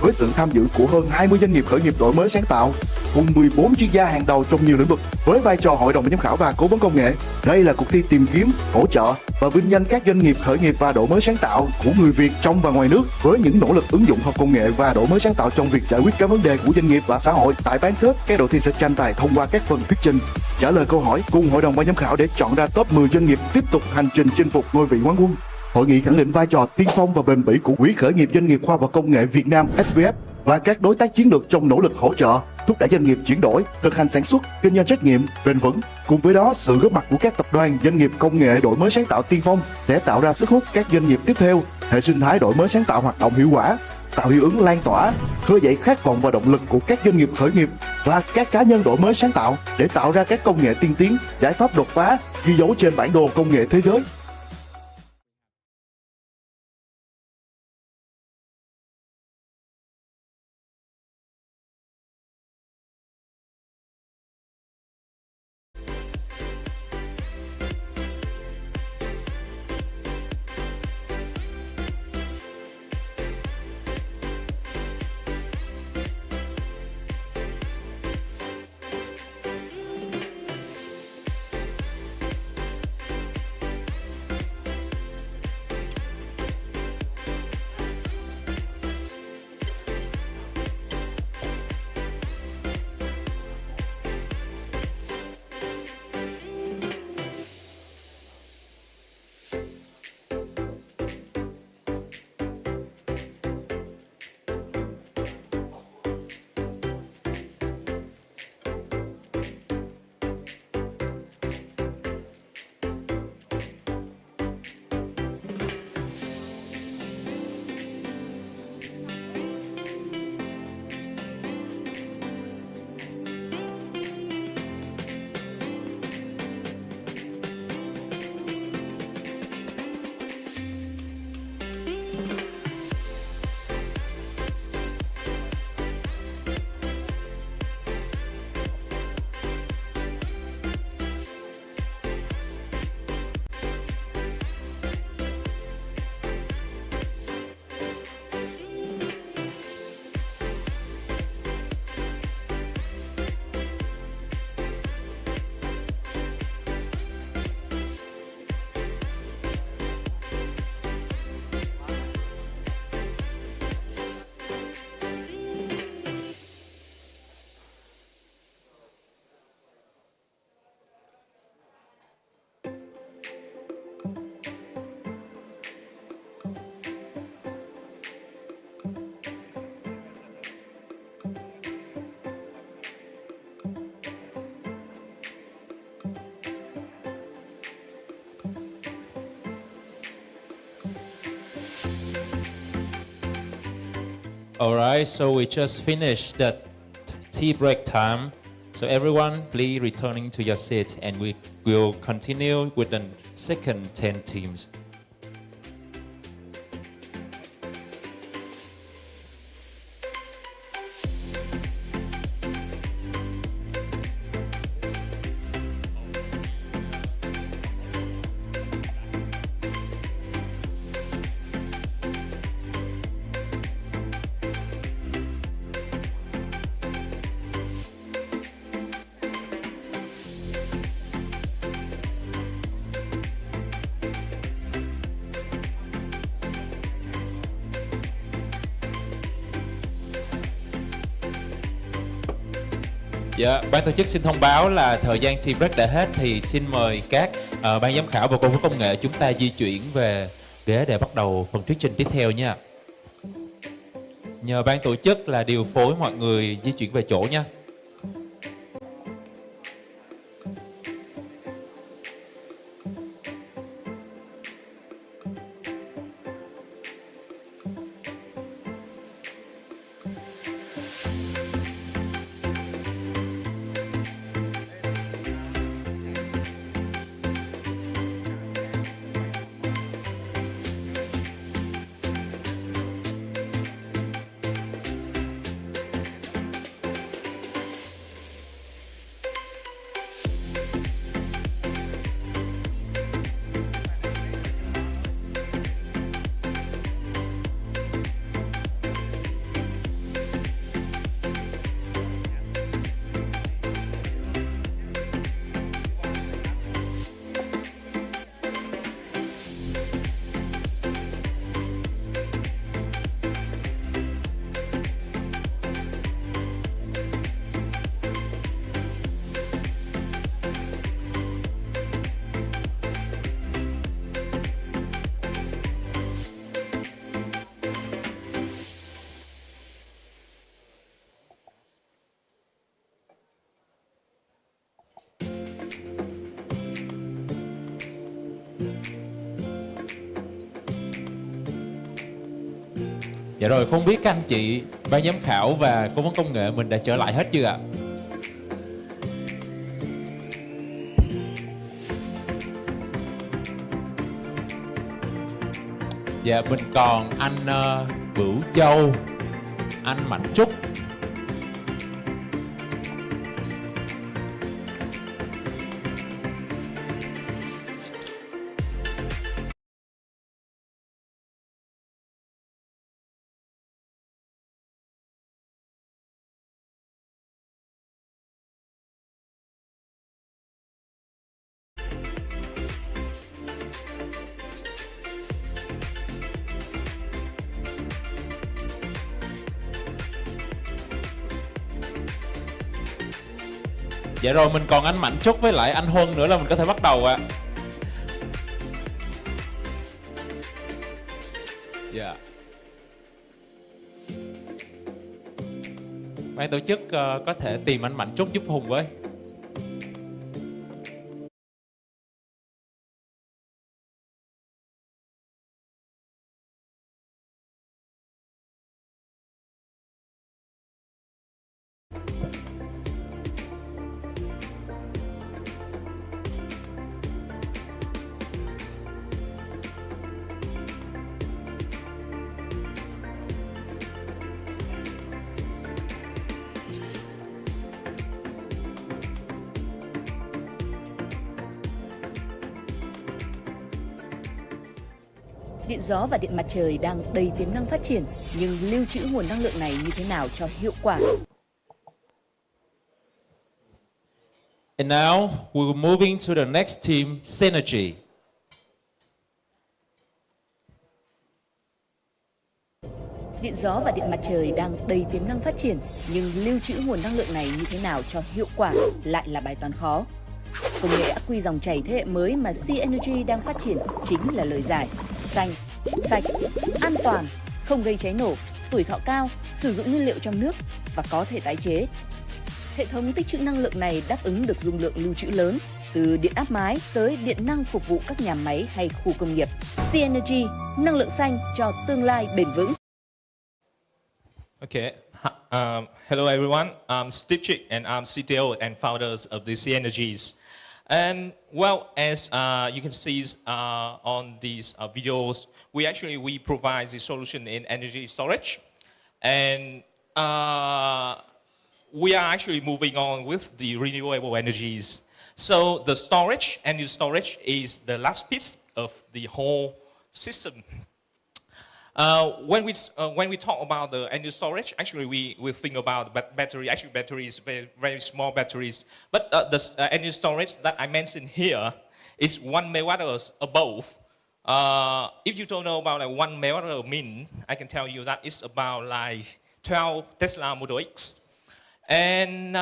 S2: với sự tham dự của hơn 20 doanh nghiệp khởi nghiệp đổi mới sáng tạo cùng 14 chuyên gia hàng đầu trong nhiều lĩnh vực với vai trò hội đồng giám khảo và cố vấn công nghệ. Đây là cuộc thi tìm kiếm, hỗ trợ và vinh danh các doanh nghiệp khởi nghiệp và đổi mới sáng tạo của người Việt trong và ngoài nước với những nỗ lực ứng dụng khoa học công nghệ và đổi mới sáng tạo trong việc giải quyết các vấn đề của doanh nghiệp và xã hội. Tại bán kết, các đội thi sẽ tranh tài thông qua các phần thuyết trình, trả lời câu hỏi cùng hội đồng ban giám khảo để chọn ra top 10 doanh nghiệp tiếp tục hành trình chinh phục ngôi vị quán quân. Hội nghị khẳng định vai trò tiên phong và bền bỉ của Quỹ Khởi nghiệp Doanh nghiệp Khoa học và Công nghệ Việt Nam SVF và các đối tác chiến lược trong nỗ lực hỗ trợ, thúc đẩy doanh nghiệp chuyển đổi, thực hành sản xuất, kinh doanh trách nhiệm, bền vững. Cùng với đó, sự góp mặt của các tập đoàn, doanh nghiệp công nghệ đổi mới sáng tạo tiên phong sẽ tạo ra sức hút các doanh nghiệp tiếp theo, hệ sinh thái đổi mới sáng tạo hoạt động hiệu quả, tạo hiệu ứng lan tỏa, khơi dậy khát vọng và động lực của các doanh nghiệp khởi nghiệp và các cá nhân đổi mới sáng tạo để tạo ra các công nghệ tiên tiến, giải pháp đột phá, ghi dấu trên bản đồ công nghệ thế giới.
S3: Alright, so we just finished the tea break time. So everyone, please returning to your seat, and we will continue with the second 10 teams. Dạ, ban tổ chức xin thông báo là thời gian tea break đã hết, thì xin mời các ban giám khảo và cố vấn công nghệ chúng ta di chuyển về ghế để bắt đầu phần thuyết trình tiếp theo nha. Nhờ ban tổ chức là điều phối mọi người di chuyển về chỗ nha. Dạ rồi, không biết các anh chị ban giám khảo và cố vấn công nghệ mình đã trở lại hết chưa ạ? Dạ, mình còn anh Bửu Châu, anh Mạnh Trúc. Dạ rồi, mình còn anh Mạnh Trúc với lại anh Huân nữa là mình có thể bắt đầu ạ. Dạ. Ban tổ chức có thể tìm anh Mạnh Trúc giúp Hùng với.
S7: Điện gió và điện mặt trời đang đầy tiềm năng phát triển, nhưng lưu trữ nguồn năng lượng này như thế nào cho hiệu quả?
S3: And now we will moving to the next team, Synergy.
S7: Điện gió và điện mặt trời đang đầy tiềm năng phát triển, nhưng lưu trữ nguồn năng lượng này như thế nào cho hiệu quả lại là bài toán khó. Công nghệ ắc quy dòng chảy thế hệ mới mà Sea Energy đang phát triển chính là lời giải: xanh, sạch, an toàn, không gây cháy nổ, tuổi thọ cao, sử dụng nhiên liệu trong nước và có thể tái chế. Hệ thống tích trữ năng lượng này đáp ứng được dung lượng lưu trữ lớn, từ điện áp mái tới điện năng phục vụ các nhà máy hay khu công nghiệp. Sea Energy, năng lượng xanh cho tương lai bền vững.
S10: Okay. Hello, everyone. I'm Steve Chick, and I'm CTO and founders of DC Energies. And well, as you can see on these videos, we provide the solution in energy storage, and we are actually moving on with the renewable energies. So the storage, energy storage, is the last piece of the whole system. When we talk about the energy storage, actually we think about the battery. Actually, batteries, very, very small batteries. But the energy storage that I mentioned here is 1 megawatt above. If you don't know about like 1 megawatt mean, I can tell you that it's about like 12 Tesla Model X. And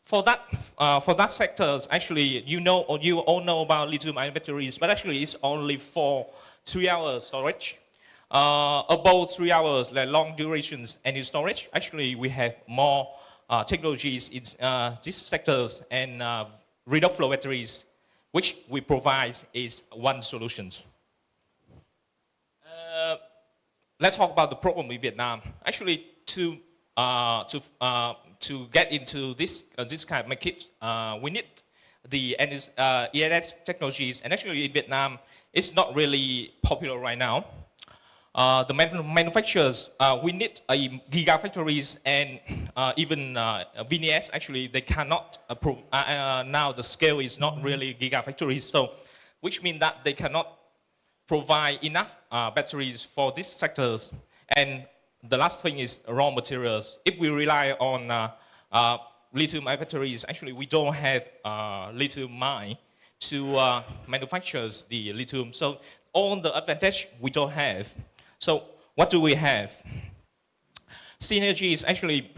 S10: for that sectors, actually, you all know about lithium-ion batteries, but actually it's only for 3 hours storage. About 3 hours, like long durations energy storage. Actually, we have more technologies in these sectors, and redox flow batteries, which we provide is one solution. Let's talk about the problem in Vietnam. Actually, to get into this kind of market, we need the ESS technologies, and actually in Vietnam, it's not really popular right now. The manufacturers, we need gigafactories, and even VNS, actually, they cannot approve. Now the scale is not really gigafactories, so which means that they cannot provide enough batteries for these sectors. And the last thing is raw materials. If we rely on lithium-ion batteries, actually, we don't have lithium mine to manufacture the lithium. So all the advantage we don't have. So what do we have? Synergy is actually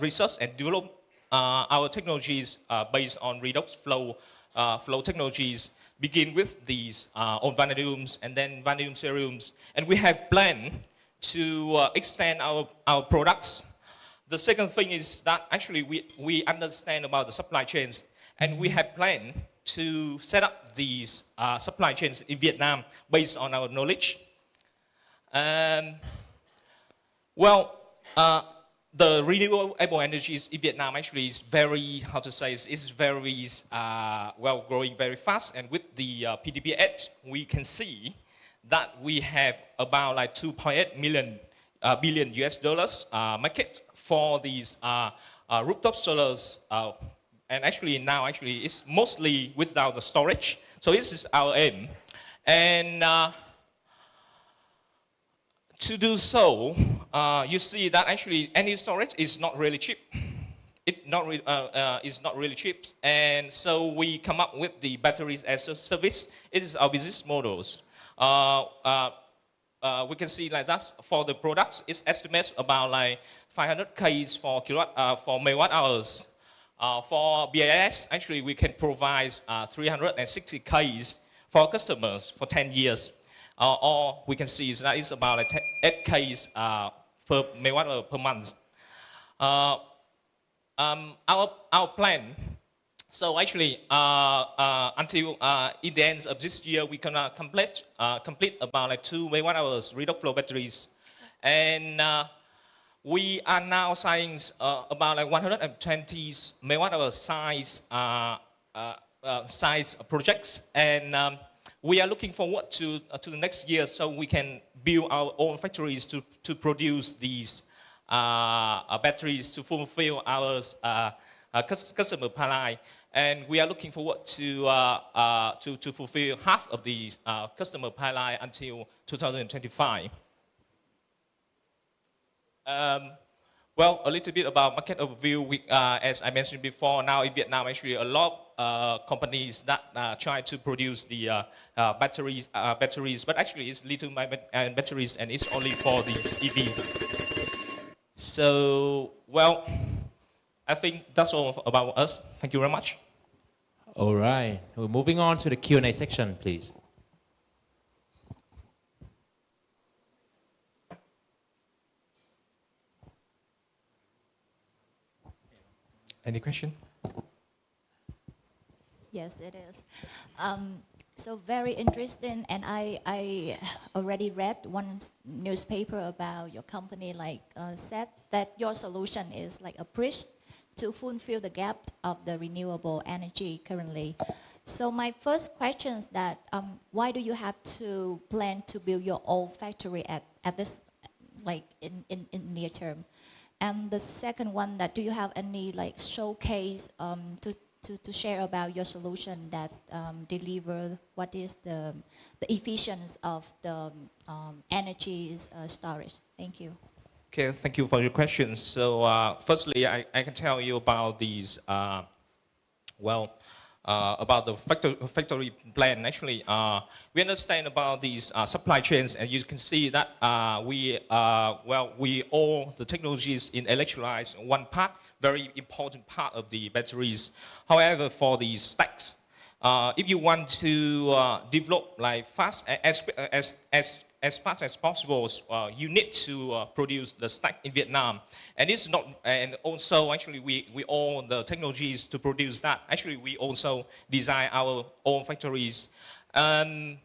S10: research and develop our technologies based on redox flow technologies. Begin with these on vanadiums and then vanadium serums, and we have planned to extend our products. The second thing is that actually we understand about the supply chains, and we have planned to set up these supply chains in Vietnam based on our knowledge. The renewable energies in Vietnam actually is very, growing very fast. And with the PDP Act, we can see that we have about like 2.8 billion US dollars market for these rooftop solars. And actually now it's mostly without the storage. So this is our aim. And to do so, you see that actually energy storage is not really cheap. It's not really cheap. And so we come up with the batteries as a service. It is our business models. We can see like that for the products, it's estimates about like 500K for megawatt hours. For BIS, actually, we can provide 360K for customers for 10 years. Or we can see that it's about like 8K per megawatt per month. Our plan, so actually, until in the end of this year, we can complete about like 2 megawatt hours redox flow batteries. And we are now signing about like 120 megawatt hour size projects, and we are looking forward to the next year, so we can build our own factories to produce these batteries to fulfill our customer pipeline. And we are looking forward to fulfill half of the customer pipeline until 2025. Well, a little bit about market overview. As I mentioned before, now in Vietnam, actually a lot of companies that try to produce the batteries, but actually it's lithium-ion batteries, and it's only for these EV. So, well, I think that's all about us. Thank you very much.
S3: All right, we're moving on to the Q&A section, please.
S10: Any question?
S6: Yes, it is. So very interesting, and I already read one newspaper about your company, like said that your solution is like a bridge to fulfill the gap of the renewable energy currently. So my first question is that why do you have to plan to build your own factory at this, like in near term? And the second one, that do you have any like showcase to share about your solution that deliver what is the efficiency of the energy storage? Thank you.
S10: Okay, thank you for your questions. So firstly, I can tell you about these, about the factory plan. Actually, we understand about these supply chains, and you can see that we all the technologies in electrolyze one part, very important part of the batteries. However, for the stacks, if you want to develop like as fast as possible, you need to produce the stack in Vietnam, and it's not. And also, actually, we own the technologies to produce that. Actually, we also design our own factories, and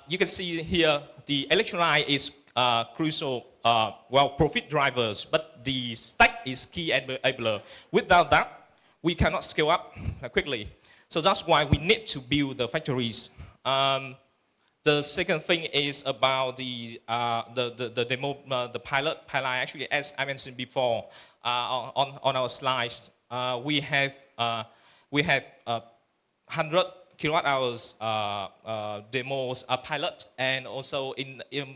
S10: you can see here the electrolyte is crucial, profit drivers, but the stack is key enabler. Without that, we cannot scale up quickly. So that's why we need to build the factories. The second thing is about the demo, the pilot. Actually, as I mentioned before, on our slides, we have 100 kilowatt hours demos pilot, and also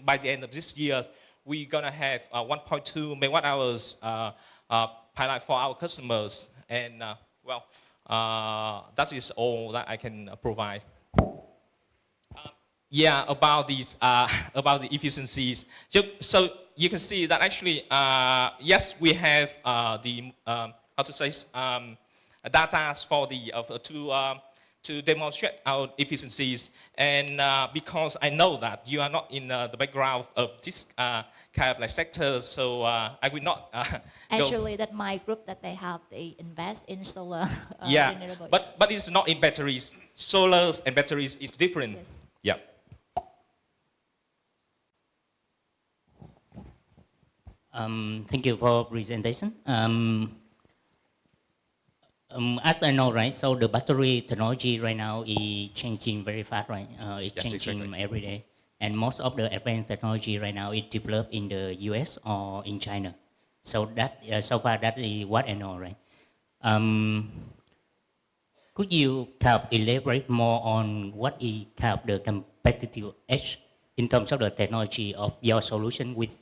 S10: by the end of this year, we're gonna have 1.2 megawatt hours pilot for our customers. And that is all that I can provide. Yeah, about these, about the efficiencies. So you can see that actually, yes, we have the data for the to demonstrate our efficiencies. And because I know that you are not in the background of this kind of like sector, so I will not.
S6: Actually, that my group that they invest in solar.
S10: Yeah,
S6: renewable.
S10: but it's not in batteries. Solar and batteries is different.
S6: Yes.
S10: Yeah.
S11: Thank you for presentation. As I know, right, so the battery technology right now is changing very fast, right? It's
S10: Yes,
S11: changing
S10: exactly.
S11: every day. And most of the advanced technology right now is developed in the US or in China. So that, so far that is what I know, right? Could you kind of elaborate more on what is kind of the competitive edge in terms of the technology of your solution with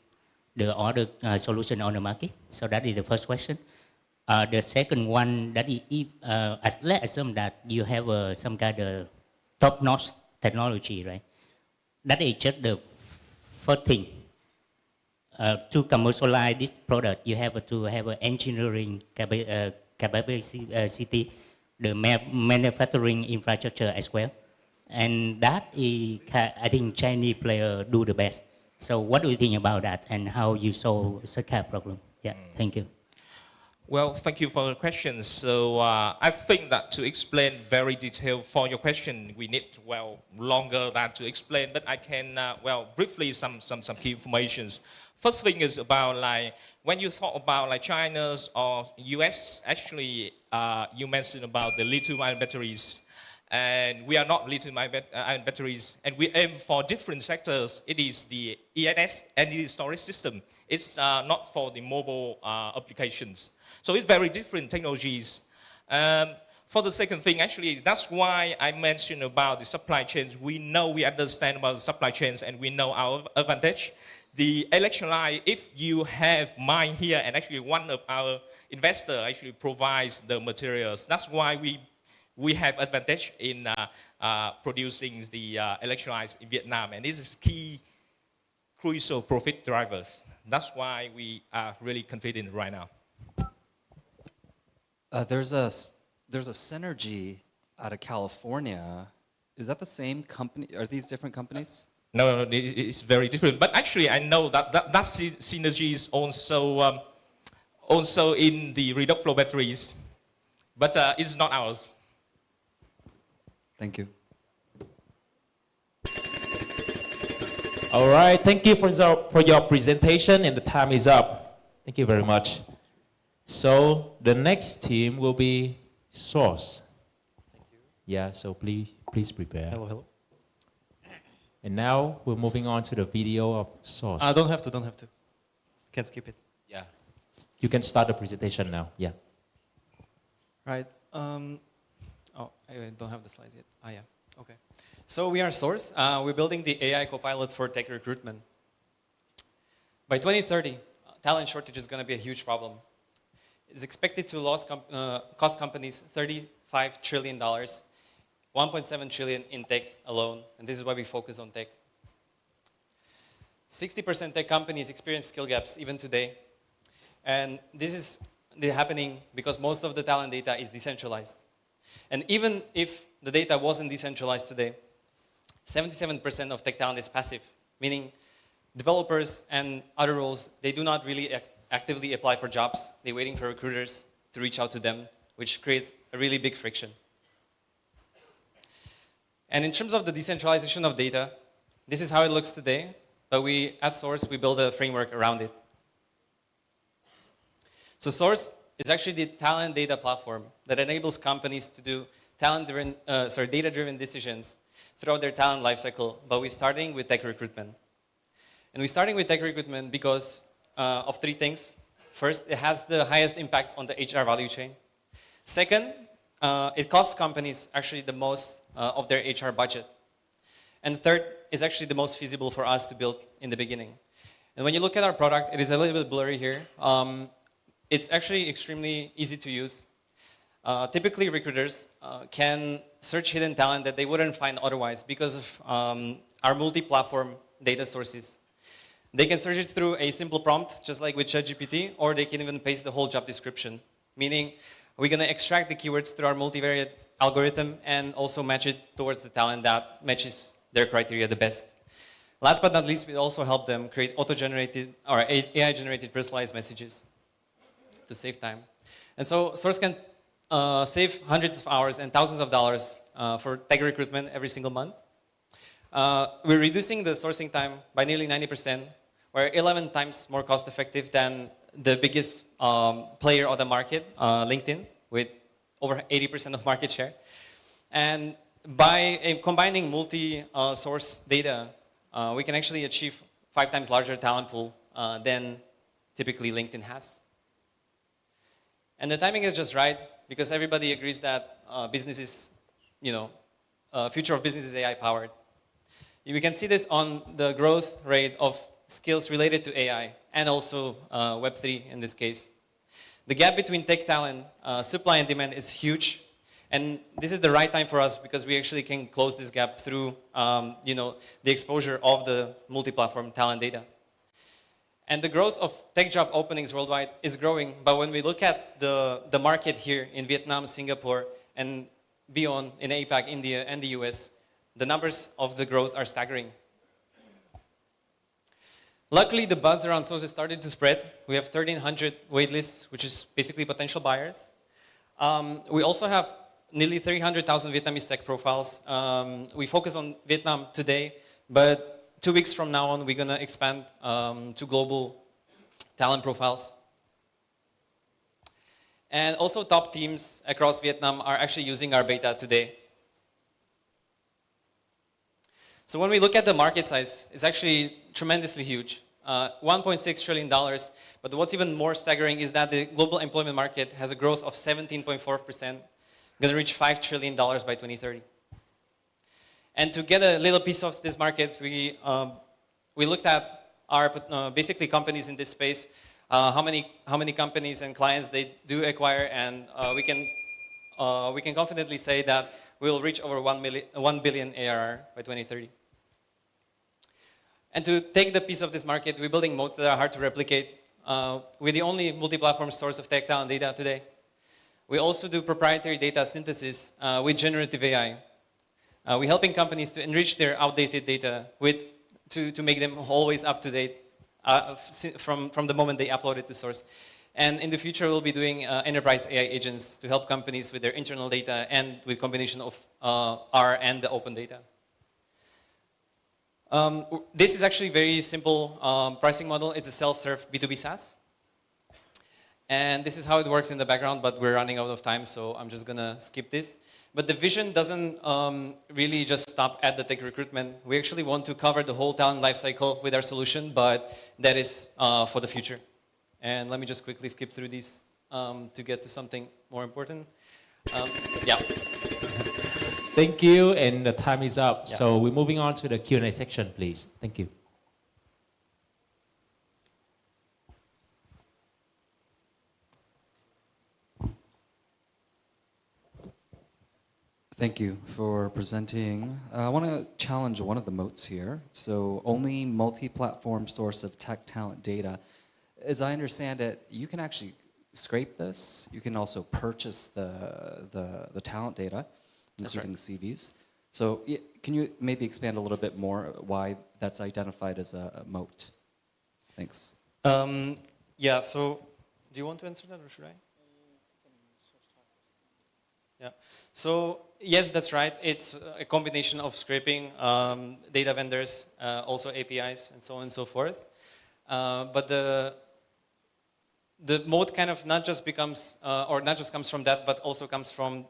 S11: the other solution on the market? So that is the first question. The second one, that is, let's assume that you have some kind of top-notch technology, right? That is just the first thing. To commercialize this product, you have to have an engineering capacity, the manufacturing infrastructure as well. And that is, I think, Chinese player do the best. So what do you think about that, and how you solve such kind of problem? Yeah, thank you.
S10: Well, thank you for the question. So I think that to explain very detailed for your question, we need longer than to explain. But I can briefly some key informations. First thing is about like when you talk about like China's or US. Actually, you mentioned about the lithium-ion batteries. And we are not lithium-ion batteries, and we aim for different sectors. It is the ESS, energy storage system. It's not for the mobile applications. So it's very different technologies. For the second thing, actually, that's why I mentioned about the supply chains. We know, we understand about the supply chains, and we know our advantage. The electrolyte, if you have mine here, and actually one of our investors actually provides the materials. That's why we have advantage in producing the electrolytes in Vietnam, and this is key, crucial profit drivers. That's why we are really confident right now.
S13: There's a synergy out of California. Is that the same company? Are these different companies?
S10: No, it's very different. But actually, I know that synergy is also in the redox flow batteries, but it's not ours.
S13: Thank you.
S3: All right, thank you for your presentation, and the time is up. Thank you very much. So the next team will be Source. Thank you. Yeah, so please prepare.
S15: Hello.
S3: And now we're moving on to the video of Source.
S15: Don't have to. Can skip it.
S3: Yeah. You can start the presentation now. Yeah.
S15: Right. Oh, I don't have the slides yet. Yeah. Okay. So we are Source. We're building the AI copilot for tech recruitment. By 2030, talent shortage is going to be a huge problem. It's expected to cost companies $35 trillion, 1.7 trillion in tech alone, and this is why we focus on tech. 60% tech companies experience skill gaps even today, and this is happening because most of the talent data is decentralized. And even if the data wasn't decentralized today, 77% of tech talent is passive, meaning developers and other roles, they do not really actively apply for jobs. They're waiting for recruiters to reach out to them, which creates a really big friction. And in terms of the decentralization of data, this is how it looks today, but at Source, we build a framework around it. So Source is actually the talent data platform that enables companies to do data-driven decisions throughout their talent lifecycle, but we're starting with tech recruitment. And we're starting with tech recruitment because of three things. First, it has the highest impact on the HR value chain. Second, it costs companies actually the most of their HR budget. And third, is actually the most feasible for us to build in the beginning. And when you look at our product, it is a little bit blurry here. It's actually extremely easy to use. Typically, recruiters can search hidden talent that they wouldn't find otherwise because of our multi-platform data sources. They can search it through a simple prompt, just like with ChatGPT, or they can even paste the whole job description, meaning we're going to extract the keywords through our multivariate algorithm and also match it towards the talent that matches their criteria the best. Last but not least, we also help them create auto-generated or AI-generated personalized messages to save time. And so Source can save hundreds of hours and thousands of dollars for tech recruitment every single month. We're reducing the sourcing time by nearly 90%. We're 11 times more cost-effective than the biggest player on the market, LinkedIn, with over 80% of market share. And by combining multi-source data, we can actually achieve 5 times larger talent pool than typically LinkedIn has. And the timing is just right because everybody agrees that business is, future of business is AI powered. We can see this on the growth rate of skills related to AI and also Web3 in this case. The gap between tech talent, supply and demand is huge. And this is the right time for us because we actually can close this gap through the exposure of the multi-platform talent data. And the growth of tech job openings worldwide is growing, but when we look at the market here in Vietnam, Singapore, and beyond in APAC, India, and the US, the numbers of the growth are staggering. Luckily, the buzz around Source has started to spread. We have 1,300 waitlists, which is basically potential buyers. We also have nearly 300,000 Vietnamese tech profiles. We focus on Vietnam today, but 2 weeks from now on, we're going to expand to global talent profiles. And also top teams across Vietnam are actually using our beta today. So when we look at the market size, it's actually tremendously huge. $1.6 trillion, but what's even more staggering is that the global employment market has a growth of 17.4%, going to reach $5 trillion by 2030. And to get a little piece of this market, we looked at our basically companies in this space, how many companies and clients they do acquire, and we can confidently say that we will reach over 1 billion ARR by 2030. And to take the piece of this market, we're building moats that are hard to replicate. We're the only multi-platform source of tech talent data today. We also do proprietary data synthesis with generative AI. We're helping companies to enrich their outdated data to make them always up to date from the moment they upload it to Source. And in the future, we'll be doing enterprise AI agents to help companies with their internal data and with combination of R and the open data. This is actually very simple pricing model. It's a self-serve B2B SaaS. And this is how it works in the background, but we're running out of time, so I'm just gonna skip this. But the vision doesn't really just stop at the tech recruitment. We actually want to cover the whole talent lifecycle with our solution, but that is for the future. And let me just quickly skip through these to get to something more important. Yeah.
S3: Thank you, and the time is up.
S15: Yeah.
S3: So we're moving on to the Q&A section, please. Thank you.
S13: Thank you for presenting. I want to challenge one of the moats here. So only multi-platform source of tech talent data. As I understand it, you can actually scrape this. You can also purchase the talent data, including CVs. So can you maybe expand a little bit more why that's identified as a moat? Thanks.
S15: Yeah, so do you want to answer that or should I? Yeah. So yes, that's right. It's a combination of scraping data vendors, also APIs, and so on and so forth. But the mode kind of not just becomes, or not just comes from that, but also comes from,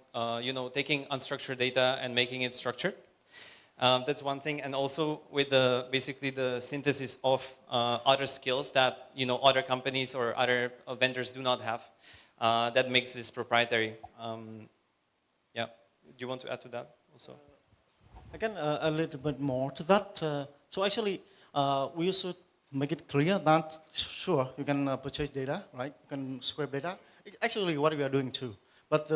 S15: taking unstructured data and making it structured. That's one thing, and also with basically the synthesis of other skills that other companies or other vendors do not have. That makes this proprietary. Yeah. Do you want to add to that also?
S17: Again, a little bit more to that. So actually, we should make it clear that, sure, you can purchase data, right? You can scrape data. Actually, what we are doing too. But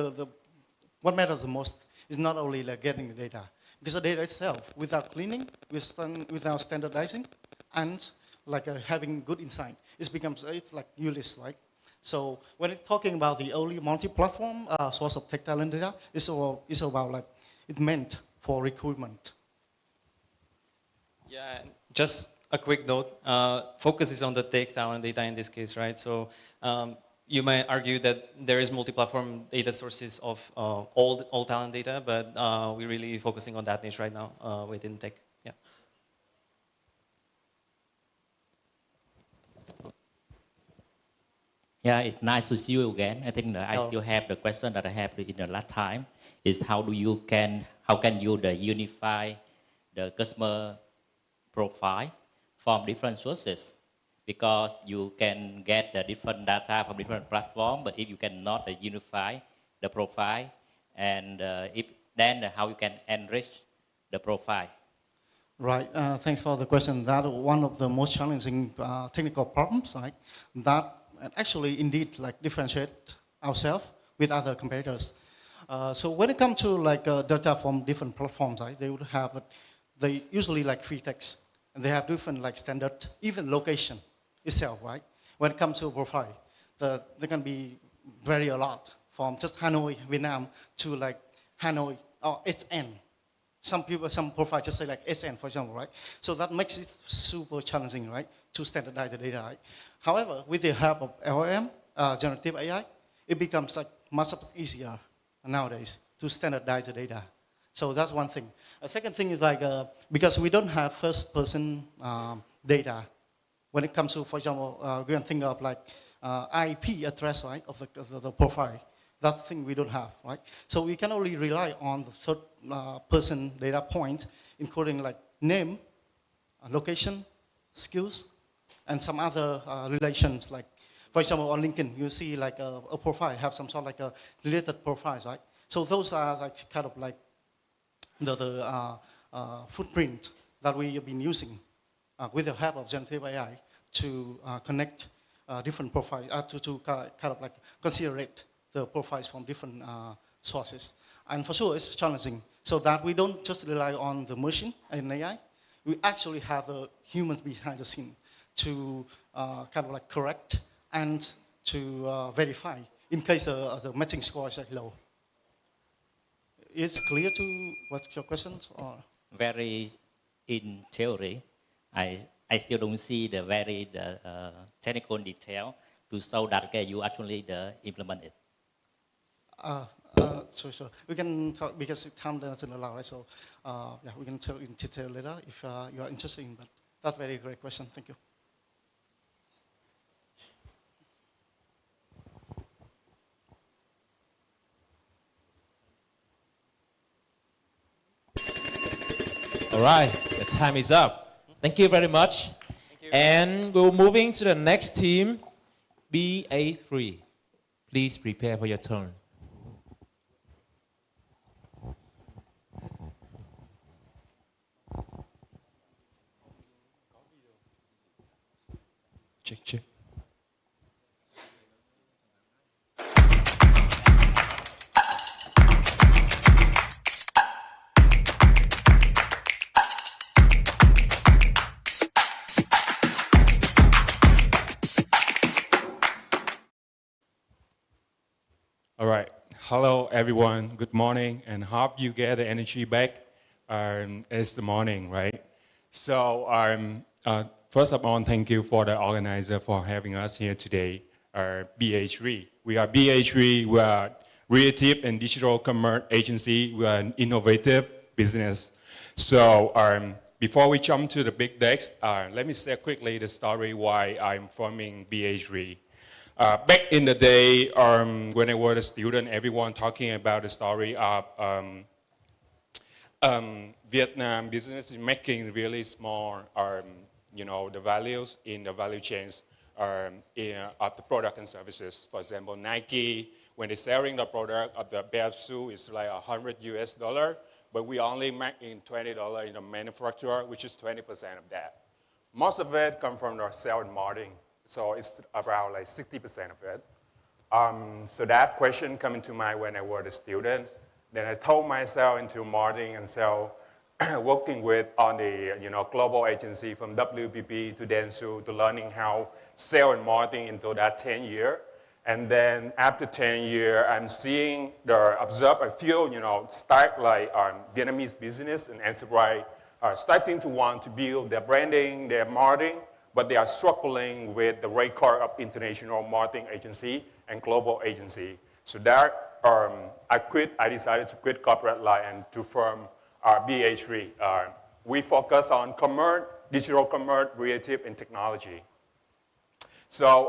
S17: what matters the most is not only like getting the data, because the data itself, without cleaning, without standardizing, and like having good insight, it's like useless, right? So when it's talking about the only multi-platform source of tech talent data, it's about like, it meant for recruitment.
S15: Yeah, just a quick note, focus is on the tech talent data in this case, right? So you might argue that there is multi-platform data sources of all talent data, but we're really focusing on that niche right now within tech. Yeah.
S11: Yeah, it's nice to see you again. I think that I still have the question that I have in the last time is how can you unify the customer profile from different sources, because you can get the different data from different platforms, but if you cannot unify the profile, and then how you can enrich the profile.
S17: Right. Thanks for the question. That one of the most challenging technical problems, right? That actually indeed like differentiate ourselves with other competitors. So when it comes to like data from different platforms, right? They usually like free text, and they have different like standard, even location itself, right? When it comes to profile, they can be vary a lot from just Hanoi, Vietnam to like Hanoi or HN. Some profiles just say like SN, for example, right? So that makes it super challenging, right, to standardize the data, right? However, with the help of LLM, generative AI, it becomes like much easier nowadays to standardize the data. So that's one thing. A second thing is like, because we don't have first-person data, when it comes to, for example, we can think of like IP address, right, of the profile. That thing we don't have, right? So we can only rely on the third-person data point, including like name, location, skills, and some other relations. Like, for example, on LinkedIn, you see like a profile have some sort of like a related profiles, right? So those are like kind of like the footprint that we have been using with the help of generative AI to connect different profiles, to kind of like considerate the profiles from different sources. And for sure, it's challenging. So that we don't just rely on the machine and AI, we actually have the humans behind the scene to kind of like correct and to verify in case the matching score is like low. Is it clear to what's your questions? Or?
S11: Very in theory, I still don't see the very technical detail to show that you actually implement it.
S17: Sure. We can talk because time doesn't allow, right? So, yeah, we can talk in detail later if you are interested in. But that's very great question. Thank you.
S3: All right, the time is up. Thank you very much. And we're moving to the next team, BA3. Please prepare for your turn. Check.
S1: All right. Hello, everyone. Good morning, and hope you get the energy back. It's the morning, right? So, first of all, thank you for the organizer for having us here today. BA3. We are BA3. We are creative and digital commerce agency. We are an innovative business. So, before we jump to the big decks, let me say quickly the story why I'm forming BA3. Back in the day, when I was a student, everyone talking about the story of Vietnam business is making really small, the values in the value chains of the product and services. For example, Nike, when they're selling the product of the pair of shoes, it's like $100 US, but we only make in $20 in the manufacturer, which is 20% of that. Most of it comes from the sales and marketing. So it's around like 60% of it. So that question came into mind when I was a student. Then I told myself into marketing and sales, working with on the global agency from WPP to Dentsu to learning how sales and marketing into that 10 years. And then after 10 years, I'm seeing observe a few start like Vietnamese business and enterprise are starting to want to build their branding, their marketing, but they are struggling with the record of international marketing agency and global agency. So that I decided to quit corporate life and to form BA3. We focus on commerce, digital commerce, creative, and technology. So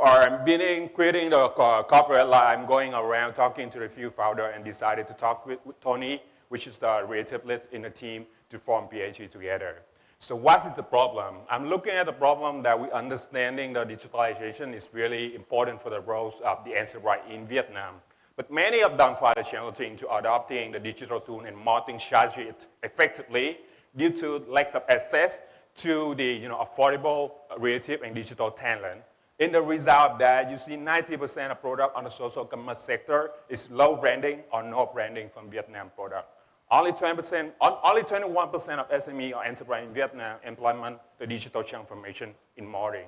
S1: quitting the corporate life, I'm going around talking to a few founders and decided to talk with Tony, which is the creative lead in the team, to form BA3 together. So what is the problem? I'm looking at the problem that we understanding the digitalization is really important for the growth of the enterprise in Vietnam. But many of them find it challenging to adopting the digital tool and marketing strategy effectively due to lack of access to the affordable, creative, and digital talent. In the result of that, you see 90% of product on the social commerce sector is low branding or no branding from Vietnam product. Only 21% of SME or enterprise in Vietnam implement the digital transformation in marketing.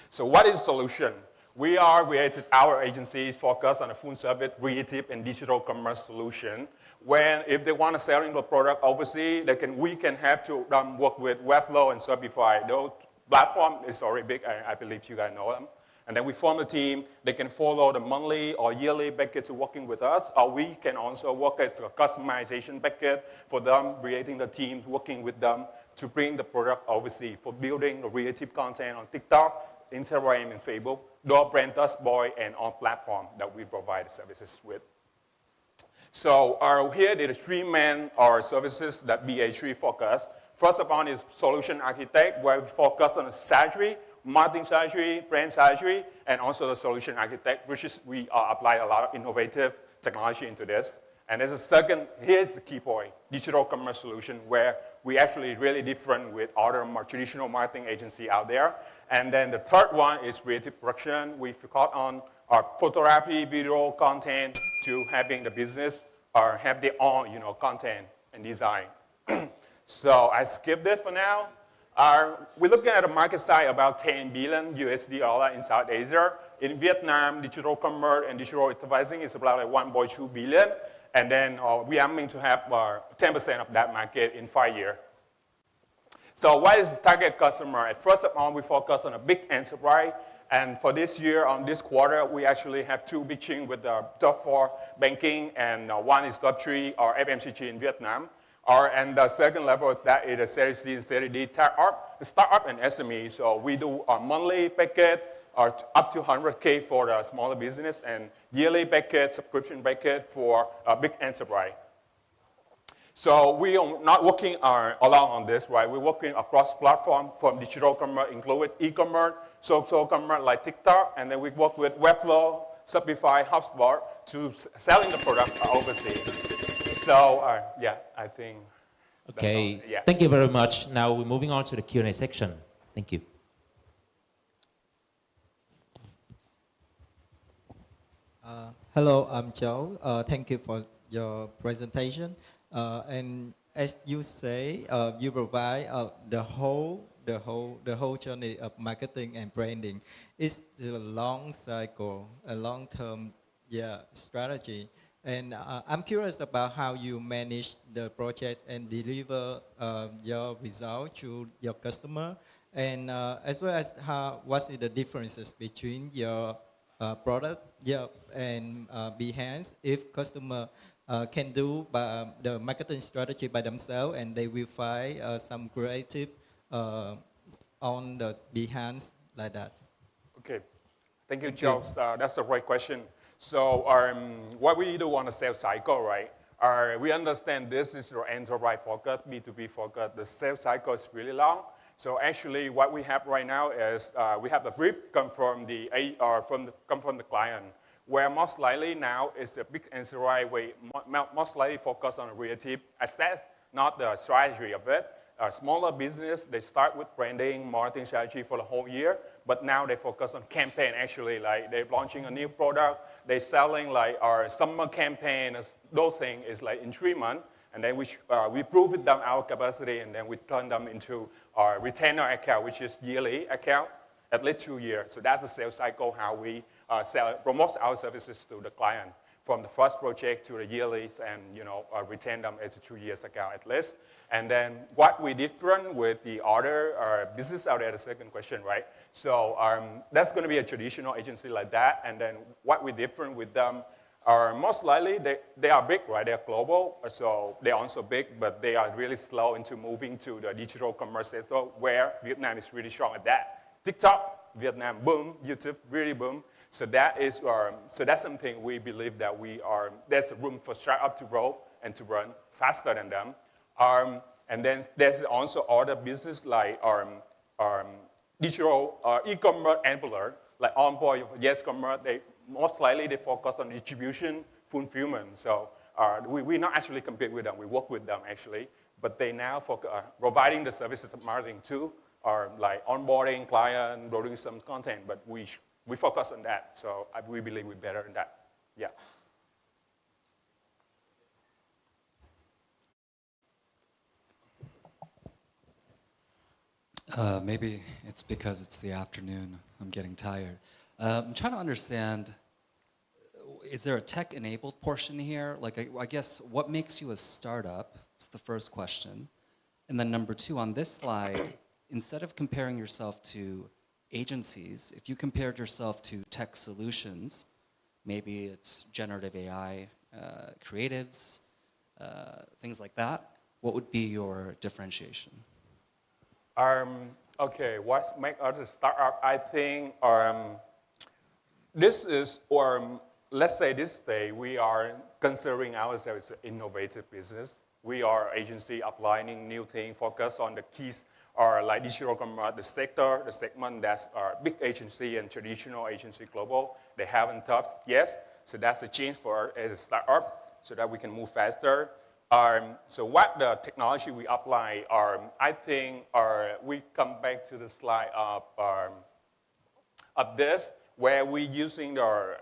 S1: So what is the solution? We are created our agencies focus on a full service, creative, and digital commerce solution. When if they want to sell the product overseas, we can have to work with Webflow and Shopify. Those platform is already big. I believe you guys know them. And then we form a team. They can follow the monthly or yearly package to working with us, or we can also work as a customization package for them, creating the team, working with them to bring the product overseas for building the creative content on TikTok, Instagram, and Facebook, door brand Touchboy, and on platform that we provide services with. So here there are three main services that BA3 focus. First of all is solution architect, where we focus on the strategy, marketing strategy, brand strategy, and also the solution architect, which is we apply a lot of innovative technology into this. And there's a second, here's the key point, digital commerce solution, where we actually really different with other more traditional marketing agency out there. And then the third one is creative production. We focus on our photography, video, content, to having the business or have their own content and design. So I skipped it for now. We're looking at a market size about $10 billion USD in South Asia. In Vietnam, digital commerce and digital advertising is about like 1.2 billion. And then we are aiming to have 10% of that market in 5 years. So what is the target customer? First of all, we focus on a big enterprise. And for this year, on this quarter, we actually have 2 big chains with the top 4 banking, and one is top 3 or FMCG in Vietnam. And the second level of that is the Series C and Series D startup and SME. So we do a monthly package or up to 100K for the smaller business, and yearly package, subscription package for a big enterprise. So we are not working alone on this, right? We're working across platform from digital commerce, including e-commerce, social commerce like TikTok, and then we work with Webflow, Shopify, HubSpot to selling the product overseas. So yeah, I think.
S3: Okay,
S1: that's all. Yeah.
S3: Thank you very much. Now we're moving on to the Q&A section. Thank you.
S12: Hello, I'm Joe. Thank you for your presentation. And as you say, you provide the whole journey of marketing and branding. It's a long cycle, a long-term strategy. And I'm curious about how you manage the project and deliver your result to your customer, and as well as what is the differences between your product and Behance if customer can do the marketing strategy by themselves, and they will find some creative on the Behance like that.
S1: Okay, thank you, Joe. That's a great question. So what we do on the sales cycle, right? We understand this is your enterprise focus, B2B focus. The sales cycle is really long. So actually, what we have right now is we have the brief come from the client, where most likely now is a big enterprise. We most likely focus on creative assets, not the strategy of it. Smaller business, they start with branding, marketing strategy for the whole year, but now they focus on campaign. Actually, like they're launching a new product, they're selling like our summer campaign. Those things is like in 3 months. And then we prove with them our capacity, and then we turn them into our retainer account, which is yearly account, at least 2 years. So that's the sales cycle, how we promote our services to the client, from the first project to the yearly, and retain them as a 2 years account at least. And then what we different with the other business out there, the second question, right? So that's going to be a traditional agency like that. And then what we different with them, most likely, they are big, right? They are global, so they are also big, but they are really slow into moving to the digital commerce sector, where Vietnam is really strong at that. TikTok, Vietnam, boom. YouTube, really boom. So that is, so that's something we believe that there's room for startup to grow and to run faster than them. And then there's also other business like digital e-commerce enabler, like onboard, yes, commerce. Most likely they focus on distribution, fulfillment. So we not actually compete with them. We work with them actually, but they now focus providing the services of marketing too, or like onboarding client, building some content. But we focus on that. So we believe we're better in that. Yeah.
S13: Maybe it's because it's the afternoon. I'm getting tired. I'm trying to understand, is there a tech-enabled portion here? Like, I guess, what makes you a startup? It's the first question. And then number 2, on this slide, instead of comparing yourself to agencies, if you compared yourself to tech solutions, maybe it's generative AI, creatives, things like that, what would be your differentiation?
S1: Okay, what makes us a startup? I think this is, let's say this day, we are considering ourselves an innovative business. We are an agency applying new things, focus on the keys, or like digital commerce, the sector, the segment that's our big agency and traditional agency global. They haven't touched yet, so that's a change for us as a startup, so that we can move faster. So what the technology we apply I think we come back to the slide of this, where we're using our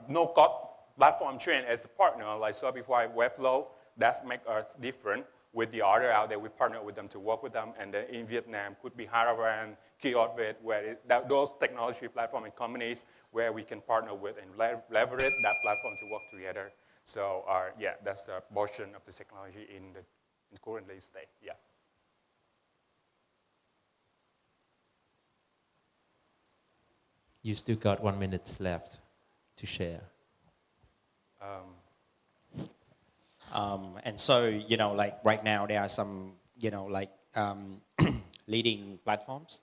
S1: no-code platform Trend as a partner, like Shopify, Webflow. That makes us different with the other out there. We partner with them to work with them. And then in Vietnam, could be Haravan, Kiosk, where those technology platform and companies where we can partner with and leverage that platform to work together. So yeah, that's the portion of the technology in currently state. Yeah.
S3: You still got 1 minute left to share.
S14: And so, you know, like right now there are some, you know, like leading platforms.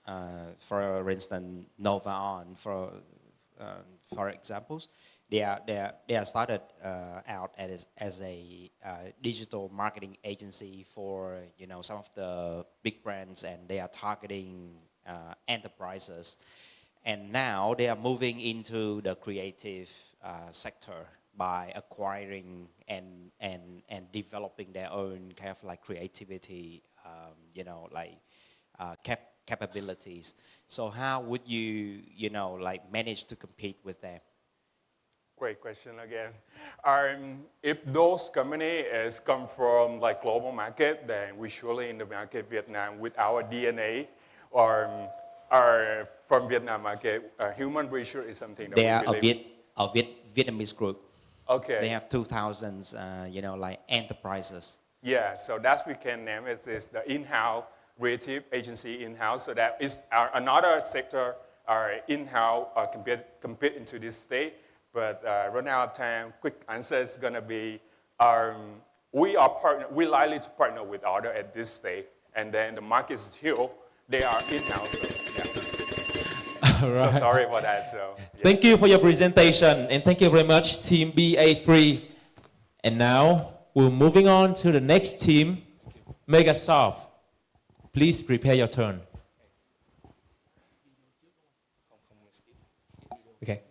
S14: For instance, Nova On, for examples, they are started out as a digital marketing agency for, you know, some of the big brands, and they are targeting enterprises. And now they are moving into the creative sector by acquiring and developing their own kind of like creativity, you know, like capabilities. So how would you, you know, like manage to compete with them?
S1: Great question again. If those companies come from like global market, then we surely in the market Vietnam with our DNA, or from Vietnam market, human resource is something that
S14: they
S1: we
S14: are
S1: believe.
S14: a Vietnamese group.
S1: Okay.
S14: They have 2,000, you know, like enterprises.
S1: Yeah, so that's we can name it is the in-house creative agency in-house. So that is another sector in-house compete into this state. But run out of time, quick answer is gonna be we likely to partner with other at this stage, and then the market is still they are in-house. So, yeah.
S3: All right.
S1: So sorry for that. So yeah.
S3: Thank you for your presentation, and thank you very much, Team BA3. And now we're moving on to the next team, Megasoft. Please prepare your turn.
S16: Okay.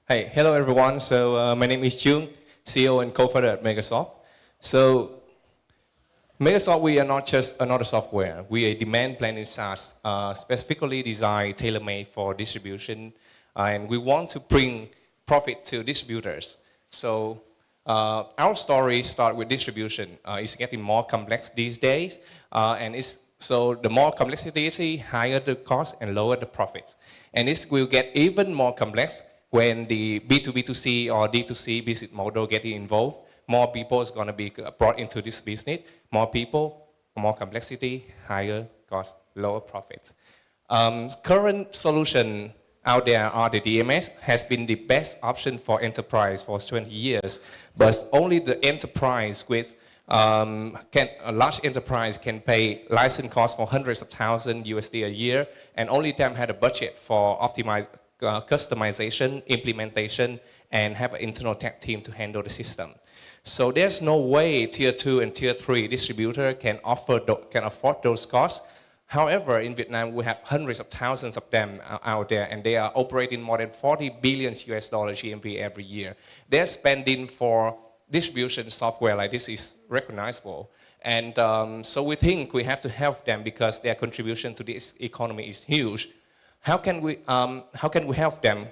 S16: Hey, hello everyone. So my name is Jung, CEO and co-founder at Megasoft. So Megasoft, we are not just another software. We are a demand planning SaaS, specifically designed, tailor-made for distribution, and we want to bring profit to distributors. So our story starts with distribution. It's getting more complex these days, so the more complexity, higher the cost and lower the profit. And this will get even more complex when the B2B2C or D2C business model get involved. More people is going to be brought into this business. More people, more complexity, higher cost, lower profit. Current solution out there are the DMS has been the best option for enterprise for 20 years, but only the enterprise with a large enterprise can pay license costs for hundreds of thousands USD a year, and only them had a budget for customization, implementation, and have an internal tech team to handle the system. So there's no way Tier 2 and Tier 3 distributor can afford those costs. However, in Vietnam, we have hundreds of thousands of them out there, and they are operating more than 40 billion US dollar GMV every year. Their spending for distribution software like this is recognizable. And so we think we have to help them because their contribution to this economy is huge. How can we help them?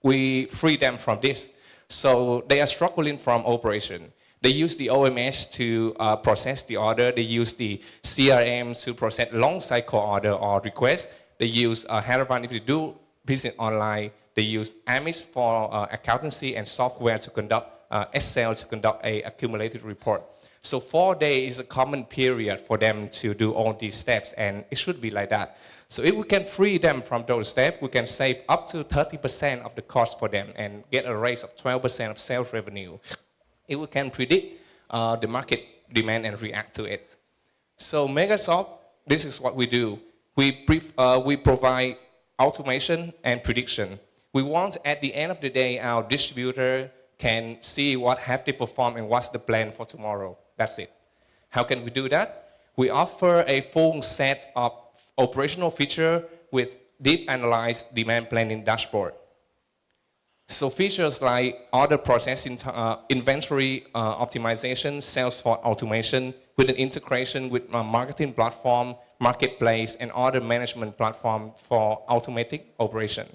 S16: We free them from this. So they are struggling from operation. They use the OMS to process the order. They use the CRM to process long cycle order or request. They use Haravan if you do business online. They use Amis for accountancy and software to conduct Excel to conduct a accumulated report. So 4 days is a common period for them to do all these steps, and it should be like that. So if we can free them from those steps, we can save up to 30% of the cost for them and get a raise of 12% of sales revenue. If we can predict the market demand and react to it. So Megasoft, this is what we do. We provide automation and prediction. We want at the end of the day, our distributor can see what have they performed and what's the plan for tomorrow. That's it. How can we do that? We offer a full set of operational feature with deep analyzed demand planning dashboard. So features like order processing, inventory optimization, sales force automation with an integration with a marketing platform, marketplace, and order management platform for automatic operation.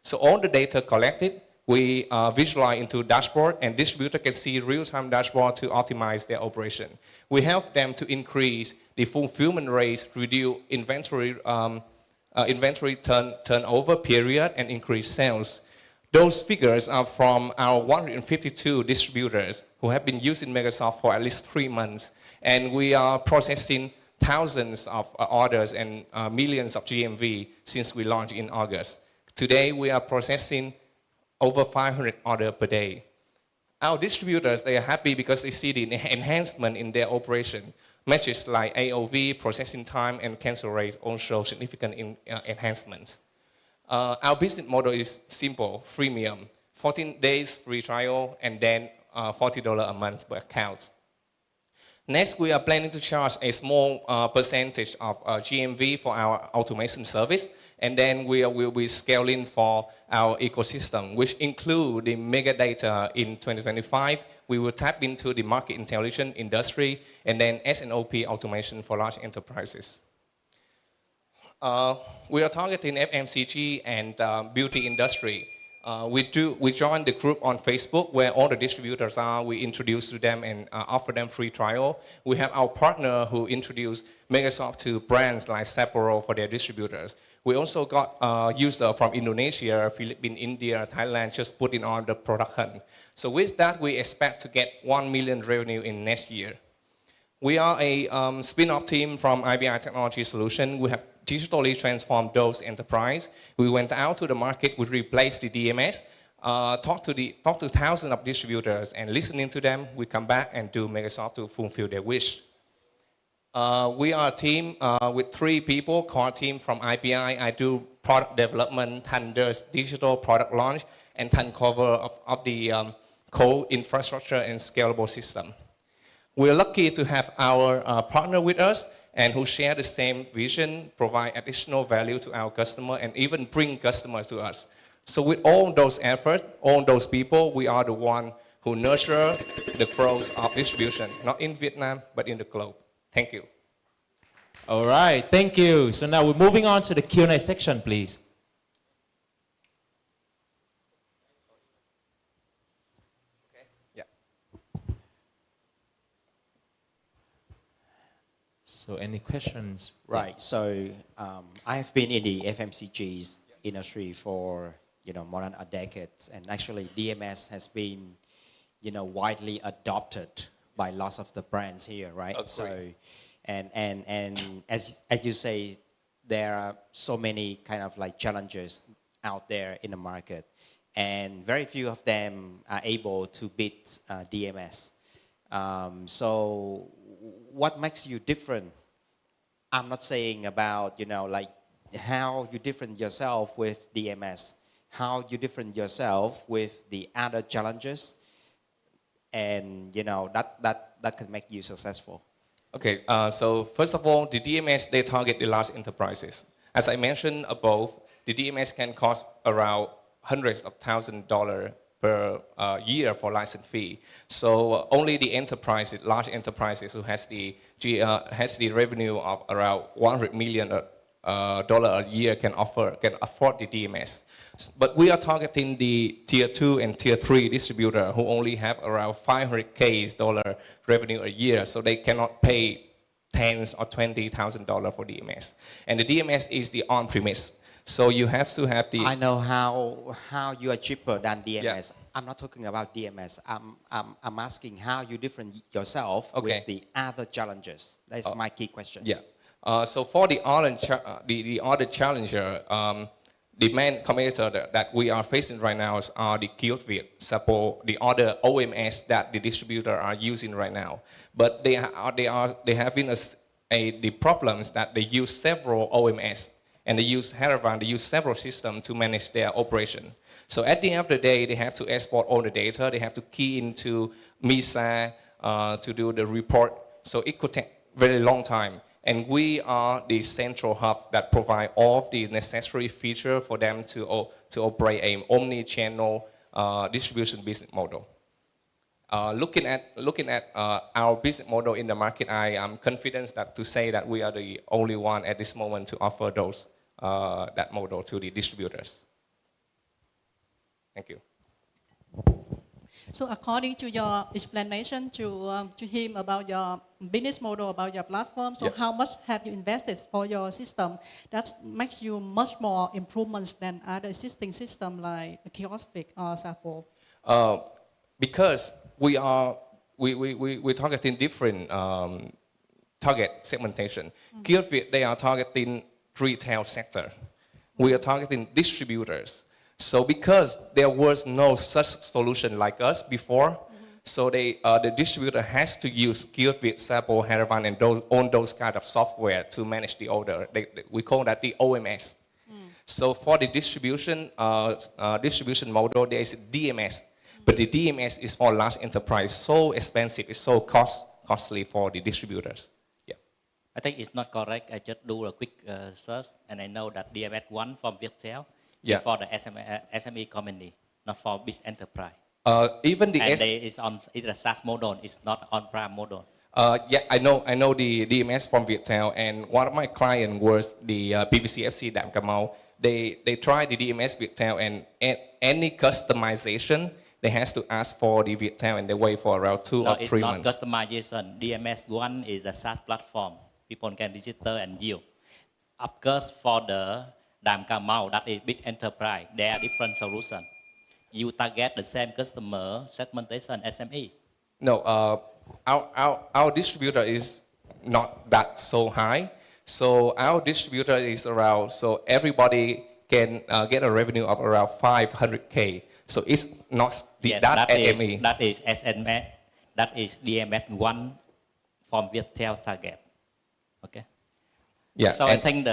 S16: So all the data collected, we visualize into dashboard, and distributor can see real-time dashboard to optimize their operation. We help them to increase the fulfillment rates, reduce inventory turnover period, and increase sales. Those figures are from our 152 distributors who have been using Megasoft for at least 3 months, and we are processing thousands of orders and millions of GMV since we launched in August. Today, we are processing over 500 orders per day. Our distributors, they are happy because they see the enhancement in their operation. Metrics like AOV, processing time, and cancel rates also significant enhancements. Our business model is simple, freemium, 14 days free trial, and then $40 a month per account. Next, we are planning to charge a small percentage of GMV for our automation service, and then we will be scaling for our ecosystem, which include the mega data in 2025. We will tap into the market intelligence industry, and then S&OP automation for large enterprises. We are targeting FMCG and beauty industry. We joined the group on Facebook where all the distributors are. We introduce to them and offer them free trial. We have our partner who introduced Microsoft to brands like Sapporo for their distributors. We also got users from Indonesia, Philippines, India, Thailand just putting on the product hunt. So with that, we expect to get 1 million revenue in next year. We are a spin-off team from IBI Technology Solution. We have digitally transformed those enterprise. We went out to the market, we replaced the DMS, talk to thousands of distributors, and listening to them, we come back and do Microsoft to fulfill their wish. We are a team with 3 people, core team from IBI. I do product development, Tan does digital product launch, and Tan cover of the code infrastructure and scalable system. We're lucky to have our partner with us and who share the same vision, provide additional value to our customer, and even bring customers to us. So with all those efforts, all those people, we are the one who nurture the growth of distribution, not in Vietnam, but in the globe. Thank you.
S3: All right, thank you. So now we're moving on to the Q&A section, please. So any questions?
S14: Right. So I have been in the FMCGs industry for more than a decade, and actually DMS has been widely adopted by lots of the brands here, right?
S16: Agreed.
S14: So and as you say, there are so many kind of like challenges out there in the market, and very few of them are able to beat DMS. So what makes you different? I'm not saying about, like how you different yourself with DMS, how you different yourself with the other challenges, and that can make you successful.
S16: Okay, so first of all, the DMS, they target the large enterprises. As I mentioned above, the DMS can cost around hundreds of thousands of dollars per year for license fee. So only the enterprises, large enterprises who has the revenue of around $100 million a year can afford the DMS. But we are targeting the tier 2 and tier 3 distributor who only have around $500K revenue a year, so they cannot pay tens or $20,000 for DMS. And the DMS is the on-premise. So you have to have the...
S14: I know how you are cheaper than DMS.
S16: Yeah.
S14: I'm not talking about DMS. I'm asking how you different yourself with the other challenges. That's my key question.
S16: Yeah. So for the other challenger, the main competitor that we are facing right now are the kiosk support, the other OMS that the distributor are using right now. But they having the problems that they use several OMS. And they use Haravan, they use several systems to manage their operation. So at the end of the day, they have to export all the data. They have to key into MISA to do the report. So it could take very long time. And we are the central hub that provide all of the necessary features for them to operate an omni-channel distribution business model. Looking at our business model in the market, I am confident to say that we are the only one at this moment to offer that model to the distributors. Thank you.
S19: So according to your explanation to him about your business model, about your platform, so how much have you invested for your system that makes you much more improvements than other existing system like Kiosk or Sapo?
S16: Because we're targeting different target segmentation. Gearbit, they are targeting retail sector. We are targeting distributors. So because there was no such solution like us before, so the distributor has to use Gearbit, Sample, Haravan, and those kind of software to manage the order. We call that the OMS. So for the distribution model, there is a DMS. But the DMS is for large enterprise, so expensive, it's so costly for the distributors. Yeah.
S11: I think it's not correct. I just do a quick search, and I know that DMS 1 from Viettel is for the SME community, not for big enterprise.
S16: Even the
S11: it's a SaaS model, it's not on-prem model.
S16: Yeah, I know the DMS from Viettel, and one of my clients was the PVCFC Đạm Cà Mau. They tried the DMS Viettel, and any customization, they has to ask for the Viettel, and they wait for around 2 or 3 months.
S11: It's not customization. DMS 1 is a SaaS platform. People can register and use. Of course, for the Đạm Cà Mau, that is big enterprise, there are different solutions. You target the same customer segmentation SME.
S16: No, our distributor is not that so high. So our distributor is around, so everybody can get a revenue of around 500K. So it's not that SME.
S11: That is SMS. That is DMS 1 from Viettel target. Okay.
S16: Yeah.
S11: So I think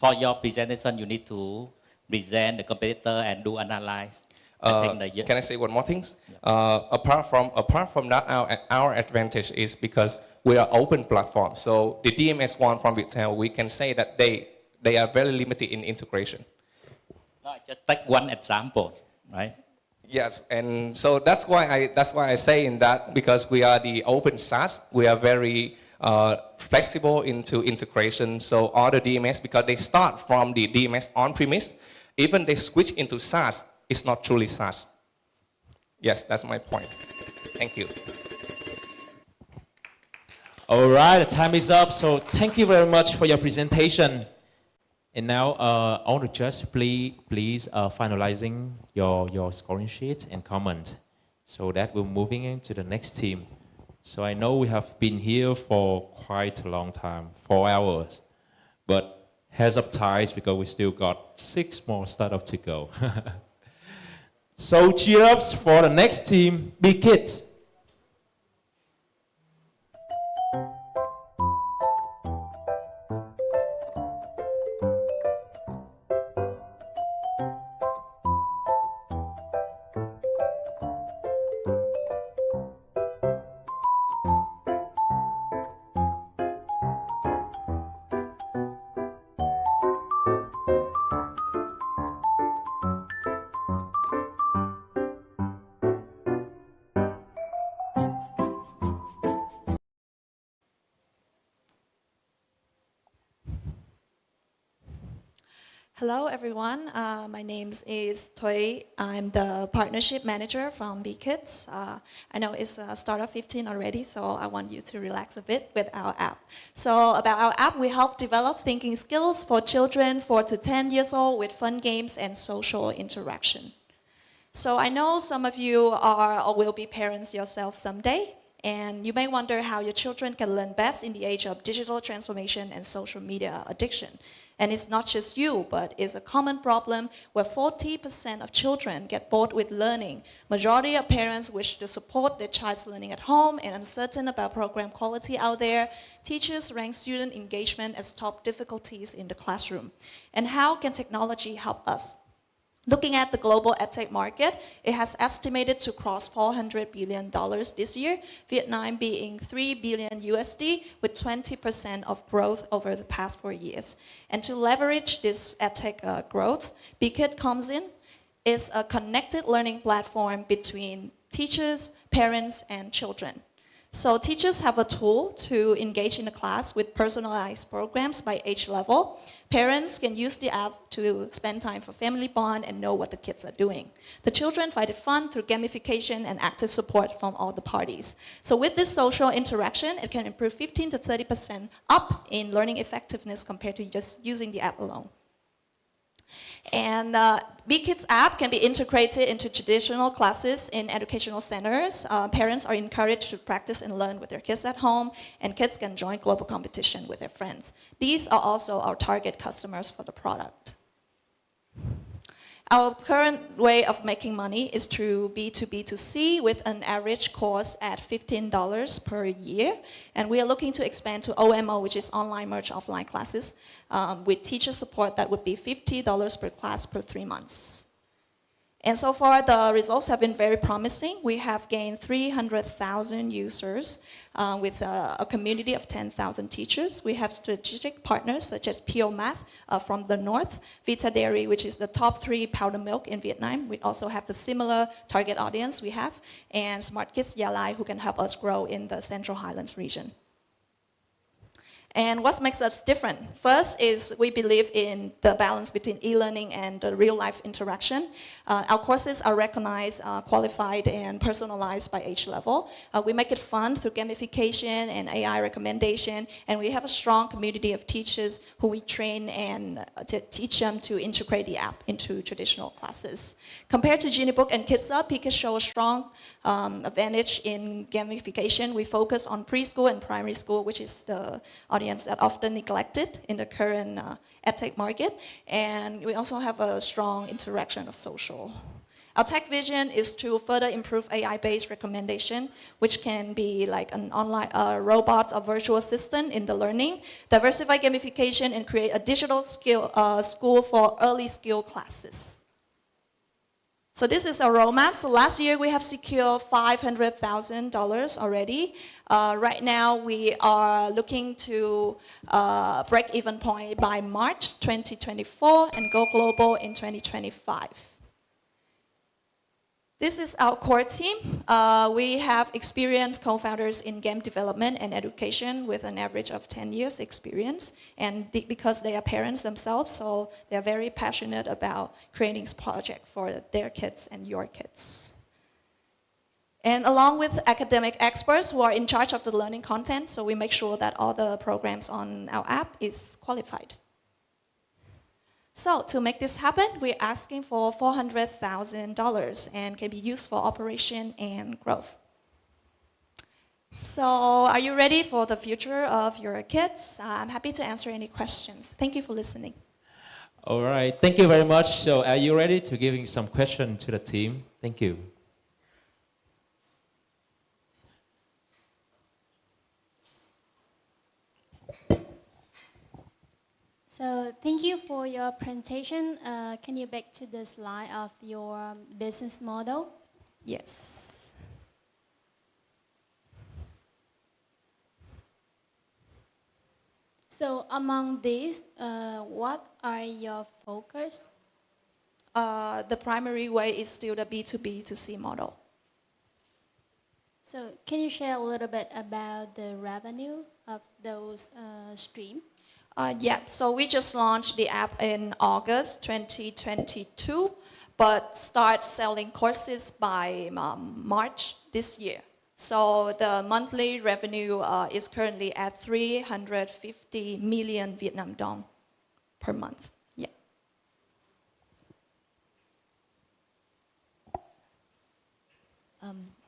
S11: for your presentation, you need to present the competitor and do analyze.
S16: Can I say one more thing? Apart from that, our advantage is because we are open platform. So the DMS one from Viettel, we can say that they are very limited in integration.
S11: No, just take one example, right?
S16: Yes, and so that's why I say in that, because we are the open SaaS, we are very flexible into integration. So all the DMS, because they start from the DMS on-premise, even they switch into SaaS, it's not truly SaaS. Yes, that's my point. Thank you.
S3: All right, the time is up. So thank you very much for your presentation. And now I want to just please finalizing your scoring sheet and comment, so that we're moving into the next team. So I know we have been here for quite a long time, 4 hours, but heads up ties, because we still got 6 more startups to go. So cheer ups for the next team, Big Kids.
S4: Hello everyone, my name is Thời. I'm the partnership manager from BKids. I know it's startup 15 already, so I want you to relax a bit with our app. So about our app, we help develop thinking skills for children 4 to 10 years old with fun games and social interaction. So I know some of you are or will be parents yourself someday, and you may wonder how your children can learn best in the age of digital transformation and social media addiction. And it's not just you, but it's a common problem where 40% of children get bored with learning. Majority of parents wish to support their child's learning at home and uncertain about program quality out there. Teachers rank student engagement as top difficulties in the classroom. And how can technology help us? Looking at the global edtech market, it has estimated to cross $400 billion this year, Vietnam being $3 billion USD with 20% of growth over the past 4 years. And to leverage this edtech growth, BKids comes in. It's a connected learning platform between teachers, parents, and children. So teachers have a tool to engage in the class with personalized programs by age level. Parents can use the app to spend time for family bond and know what the kids are doing. The children find it fun through gamification and active support from all the parties. So with this social interaction, it can improve 15 to 30% up in learning effectiveness compared to just using the app alone. And BKids app can be integrated into traditional classes in educational centers. Parents are encouraged to practice and learn with their kids at home, and kids can join global competition with their friends. These are also our target customers for the product. Our current way of making money is through B2B2C with an average course at $15 per year. And we are looking to expand to OMO, which is online merge offline classes, with teacher support that would be $50 per class per 3 months. And so far, the results have been very promising. We have gained 300,000 users with a community of 10,000 teachers. We have strategic partners such as Pio Math from the north, Vita Dairy, which is the top 3 powder milk in Vietnam. We also have the similar target audience we have, and Smart Kids Gia Lai, who can help us grow in the Central Highlands region. And what makes us different? First is we believe in the balance between e-learning and the real-life interaction. Our courses are recognized, qualified, and personalized by age level. We make it fun through gamification and AI recommendation, and we have a strong community of teachers who we train and to teach them to integrate the app into traditional classes. Compared to Geniebook and Kids Up, PKids show a strong advantage in gamification. We focus on preschool and primary school, which is the audience that often neglected in the current edtech market, and we also have a strong interaction of social. Our tech vision is to further improve AI-based recommendation, which can be like an online robot or virtual assistant in the learning, diversify gamification, and create a digital skill school for early skill classes. So this is our roadmap. So last year we have secured $500,000 already. Right now we are looking to break even point by March 2024 and go global in 2025. This is our core team. We have experienced co-founders in game development and education with an average of 10 years experience. And because they are parents themselves, so they are very passionate about creating this project for their kids and your kids. And along with academic experts who are in charge of the learning content, so we make sure that all the programs on our app is qualified. So to make this happen, we're asking for $400,000 and can be used for operation and growth. So are you ready for the future of your kids? I'm happy to answer any questions. Thank you for listening.
S3: All right, thank you very much. So are you ready to giving some questions to the team? Thank you.
S20: So thank you for your presentation. Can you back to the slide of your business model?
S4: Yes.
S20: So among these, what are your focus?
S4: The primary way is still the B2B2C model.
S20: So can you share a little bit about the revenue of those streams?
S4: Yeah, so we just launched the app in August 2022, but start selling courses by March this year. So the monthly revenue is currently at 350 million Vietnam dong per month. Yeah.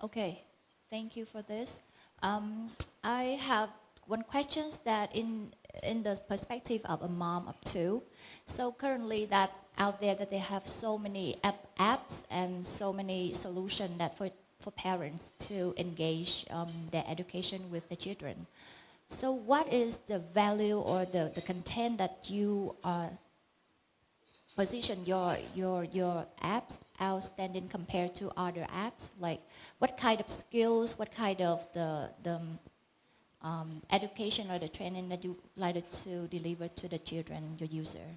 S6: Okay, thank you for this. I have one question that in the perspective of a mom of 2, so currently that out there that they have so many apps and so many solutions that for parents to engage their education with the children. So what is the value or the content that you position your apps outstanding compared to other apps? Like what kind of skills, what kind of the education or the training that you like to deliver to the children, your user?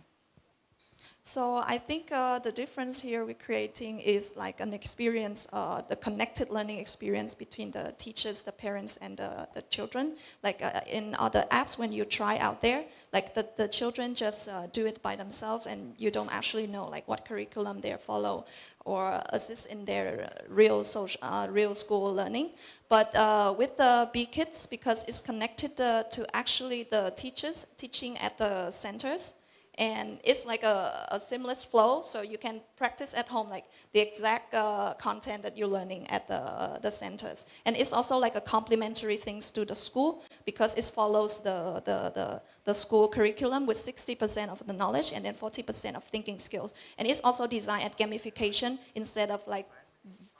S4: So I think the difference here we're creating is like an experience, the connected learning experience between the teachers, the parents, and the children. Like in other apps, when you try out there, like the children just do it by themselves, and you don't actually know like what curriculum they follow or assist in their real school learning. But with the BKids, because it's connected to actually the teachers teaching at the centers, And it's like a seamless flow, so you can practice at home, like the exact content that you're learning at the centers. And it's also like a complementary things to the school, because it follows the school curriculum with 60% of the knowledge and then 40% of thinking skills. And it's also designed at gamification instead of like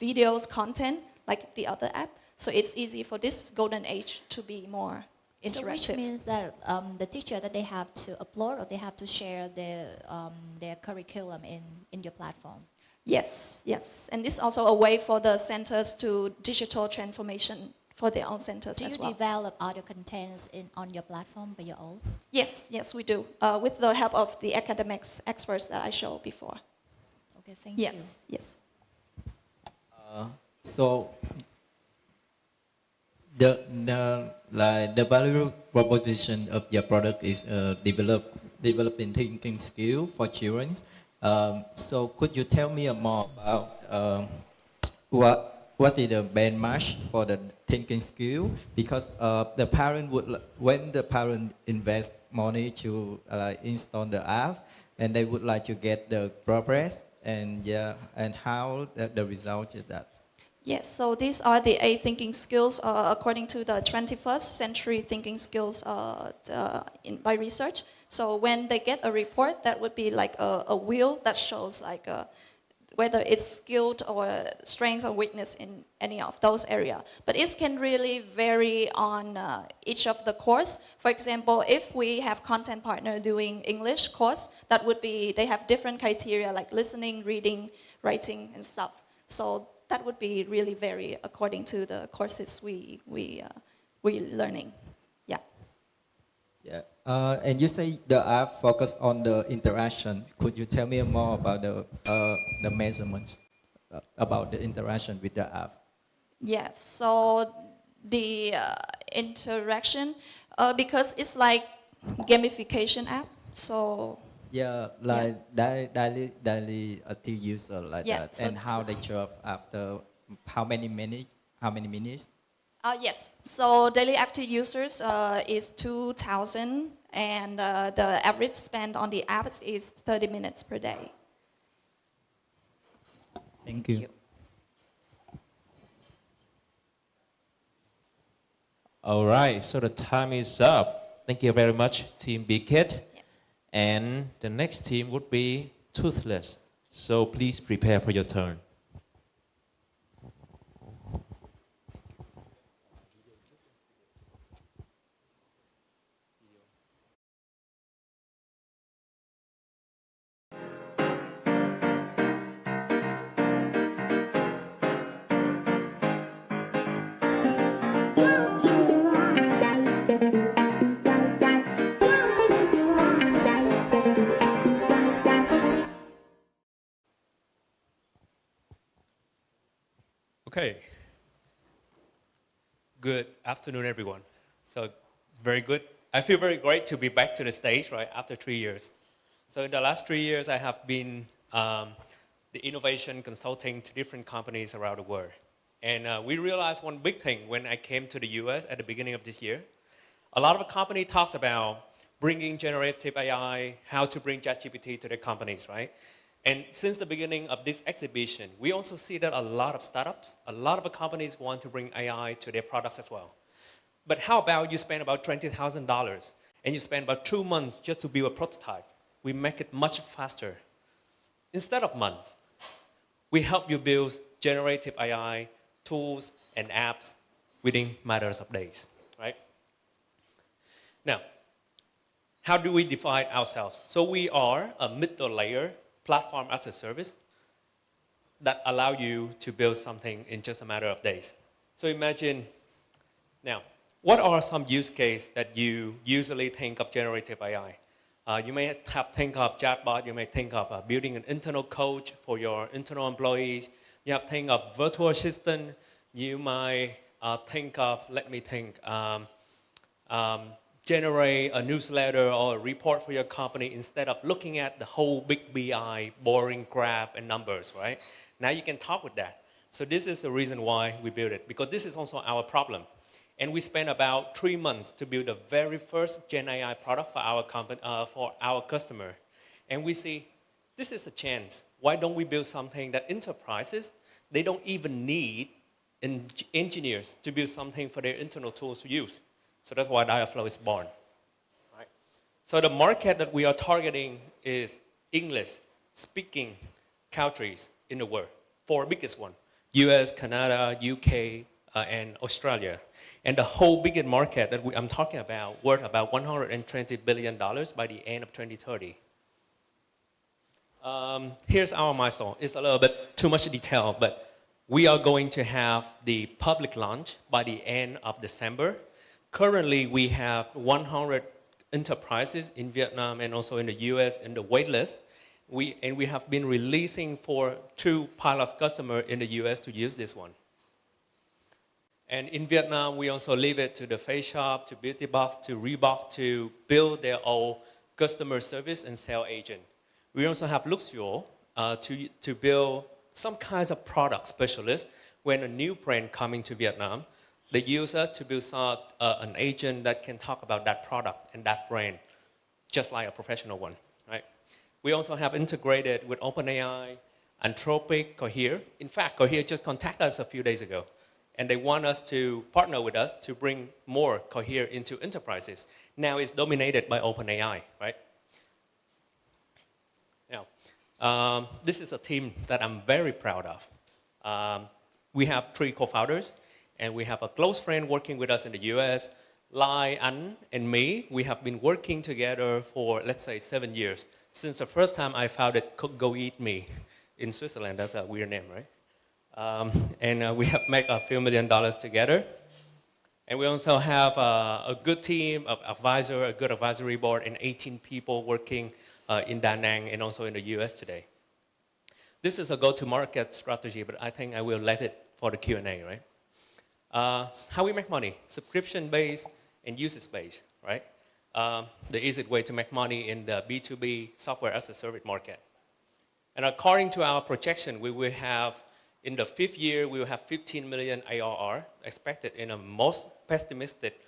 S4: videos content like the other app. So it's easy for this golden age to be more interactive.
S6: So which means that the teacher, that they have to upload or they have to share their curriculum in your platform?
S4: Yes, yes. And it's also a way for the centers to digital transformation for their own centers as well.
S6: Do you develop audio contents on your platform by your own?
S4: Yes, yes, we do. With the help of the academics experts that I showed before.
S6: Okay, thank you.
S4: Yes, yes.
S12: So the value proposition of your product is developing thinking skill for children. So could you tell me more about what is the benchmark for the thinking skill? Because the parent when the parent invest money to install the app, and they would like to get the progress and how the result is that.
S4: Yes, so these are the 8 thinking skills according to the 21st century thinking skills by research. So when they get a report, that would be like a wheel that shows like whether it's skilled or strength or weakness in any of those areas. But it can really vary on each of the course. For example, if we have content partner doing English course, that would be, they have different criteria like listening, reading, writing, and stuff. So that would be really vary according to the courses we learning. Yeah.
S12: Yeah. And you say the app focus on the interaction. Could you tell me more about the measurements about the interaction with the app?
S4: Yes. So the interaction, because it's like gamification app. So.
S12: Yeah, like daily active user like that,
S4: so
S12: and how they show up after how many minutes?
S4: Yes, so daily active users is 2,000, and the average spend on the apps is 30 minutes per day.
S12: Thank you.
S3: All right, so the time is up. Thank you very much, Team BKit. And the next team would be Toothless. So please prepare for your turn.
S8: Okay. Good afternoon, everyone. So very good. I feel very great to be back to the stage, right, after 3 years. So in the last 3 years, I have been the innovation consulting to different companies around the world. And we realized one big thing when I came to the US at the beginning of this year. A lot of company talks about bringing generative AI, how to bring ChatGPT to their companies, right? And since the beginning of this exhibition, we also see that a lot of startups, a lot of companies want to bring AI to their products as well. But how about you spend about $20,000 and you spend about 2 months just to build a prototype? We make it much faster. Instead of months, we help you build generative AI tools and apps within matters of days, right? Now, how do we define ourselves? So we are a middle layer platform as a service that allow you to build something in just a matter of days. So imagine, now, what are some use cases that you usually think of generative AI? You may have think of chatbot, you may think of building an internal coach for your internal employees, you have think of virtual assistant, you might think of, let me think, generate a newsletter or a report for your company instead of looking at the whole big BI, boring graph and numbers, right? Now you can talk with that. So this is the reason why we built it, because this is also our problem. And we spent about 3 months to build the very first Gen AI product for our company, for our customer. And we see this is a chance. Why don't we build something that enterprises, they don't even need engineers to build something for their internal tools to use. So that's why Diaflow is born. Right? So the market that we are targeting is English-speaking countries in the world. 4 biggest one: US, Canada, UK, and Australia. And the whole biggest market that I'm talking about worth about $120 billion by the end of 2030. Here's our milestone. It's a little bit too much detail, but we are going to have the public launch by the end of December. Currently, we have 100 enterprises in Vietnam and also in the US in the waitlist. We have been releasing for 2 pilot customers in the US to use this one. And in Vietnam, we also leave it to the Face Shop, to Beauty Box, to Reebok to build their own customer service and sales agent. We also have Luxury to build some kinds of product specialists. When a new brand coming to Vietnam, they use us to build an agent that can talk about that product and that brand, just like a professional one, right? We also have integrated with OpenAI, Anthropic, Cohere. In fact, Cohere just contacted us a few days ago, and they want us to partner with us to bring more Cohere into enterprises. Now it's dominated by OpenAI, right? Now, this is a team that I'm very proud of. We have 3 co-founders, and we have a close friend working with us in the US. Lai, Anh, and me, we have been working together for, let's say, 7 years. Since the first time I founded Cook Go Eat Me in Switzerland. That's a weird name, right? We have made a few $1 million together. And we also have a good team of advisor, a good advisory board, and 18 people working in Da Nang and also in the US today. This is a go-to-market strategy, but I think I will let it for the Q&A, right? How we make money, subscription-based and usage-based, right? The easiest way to make money in the B2B software as a service market. And according to our projection, we will have, in the 5th year, we will have 15 million ARR expected in a most pessimistic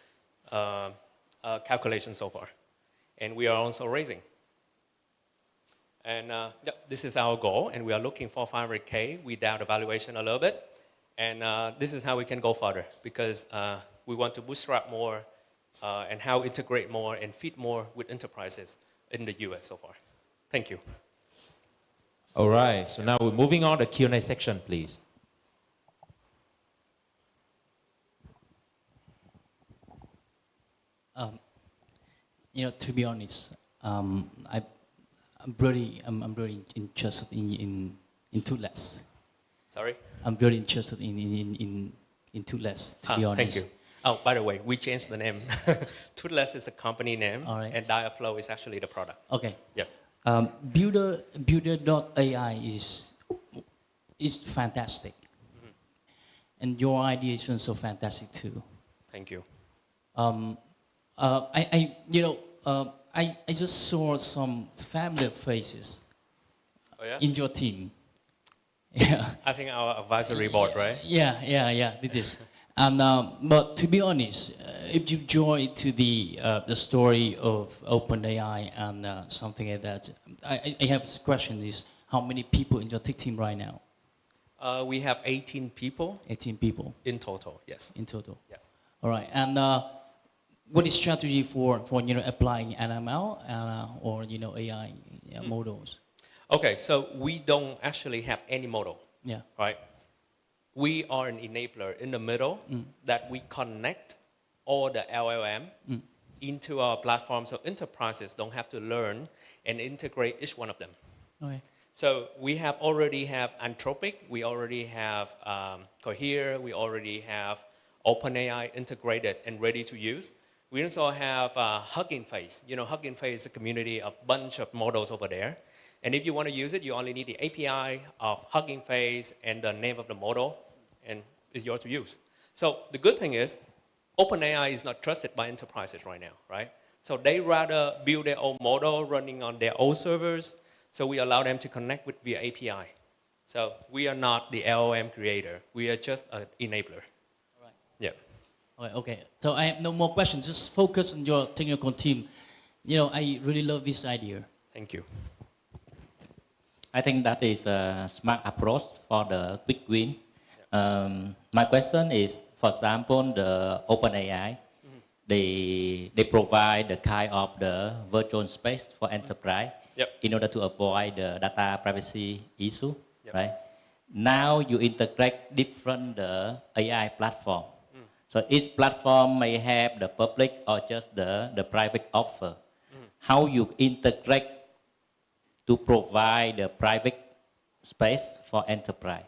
S8: calculation so far. And we are also raising. And this is our goal, and we are looking for 500K without evaluation a little bit. And this is how we can go further, because we want to bootstrap more and how integrate more and fit more with enterprises in the US so far. Thank you.
S3: All right, so now we're moving on to the Q&A section, please.
S5: To be honest, I'm really interested in tootless.
S8: Sorry?
S5: I'm really interested in tootless, to be honest.
S8: Thank you. Oh, by the way, we changed the name. Tootless is a company name, and Diaflow is actually the product.
S5: Okay.
S8: Yeah.
S5: Builder.ai is fantastic, and your idea is also fantastic too.
S8: Thank you.
S5: I just saw some familiar faces in your team. Yeah.
S8: I think our advisory board, right?
S5: Yeah, it is. And but to be honest, if you join to the story of OpenAI and something like that, I have a question: is how many people in your tech team right now?
S8: We have 18 people.
S5: 18 people
S8: in total. Yes.
S5: In total.
S8: Yeah.
S5: All right. And what is strategy for applying NML or AI models?
S8: Okay, so we don't actually have any model.
S5: Yeah.
S8: Right. We are an enabler in the middle that we connect all the LLM into our platform, so enterprises don't have to learn and integrate each one of them.
S5: Okay.
S8: So we already have Anthropic, we already have Cohere, we already have OpenAI integrated and ready to use. We also have Hugging Face. Hugging Face is a community of bunch of models over there. And if you want to use it, you only need the API of Hugging Face and the name of the model, and it's yours to use. So the good thing is, OpenAI is not trusted by enterprises right now, right? So they rather build their own model running on their own servers, so we allow them to connect with via API. So we are not the LLM creator. We are just an enabler.
S5: All right.
S8: Yeah.
S5: Okay. So I have no more questions. Just focus on your technical team. I really love this idea.
S8: Thank you.
S11: I think that is a smart approach for the quick win. My question is, for example, the OpenAI, they provide the kind of the virtual space for enterprise in order to avoid the data privacy issue, right? Now you integrate different AI platform. So each platform may have the public or just the private offer. How you integrate to provide the private space for enterprise?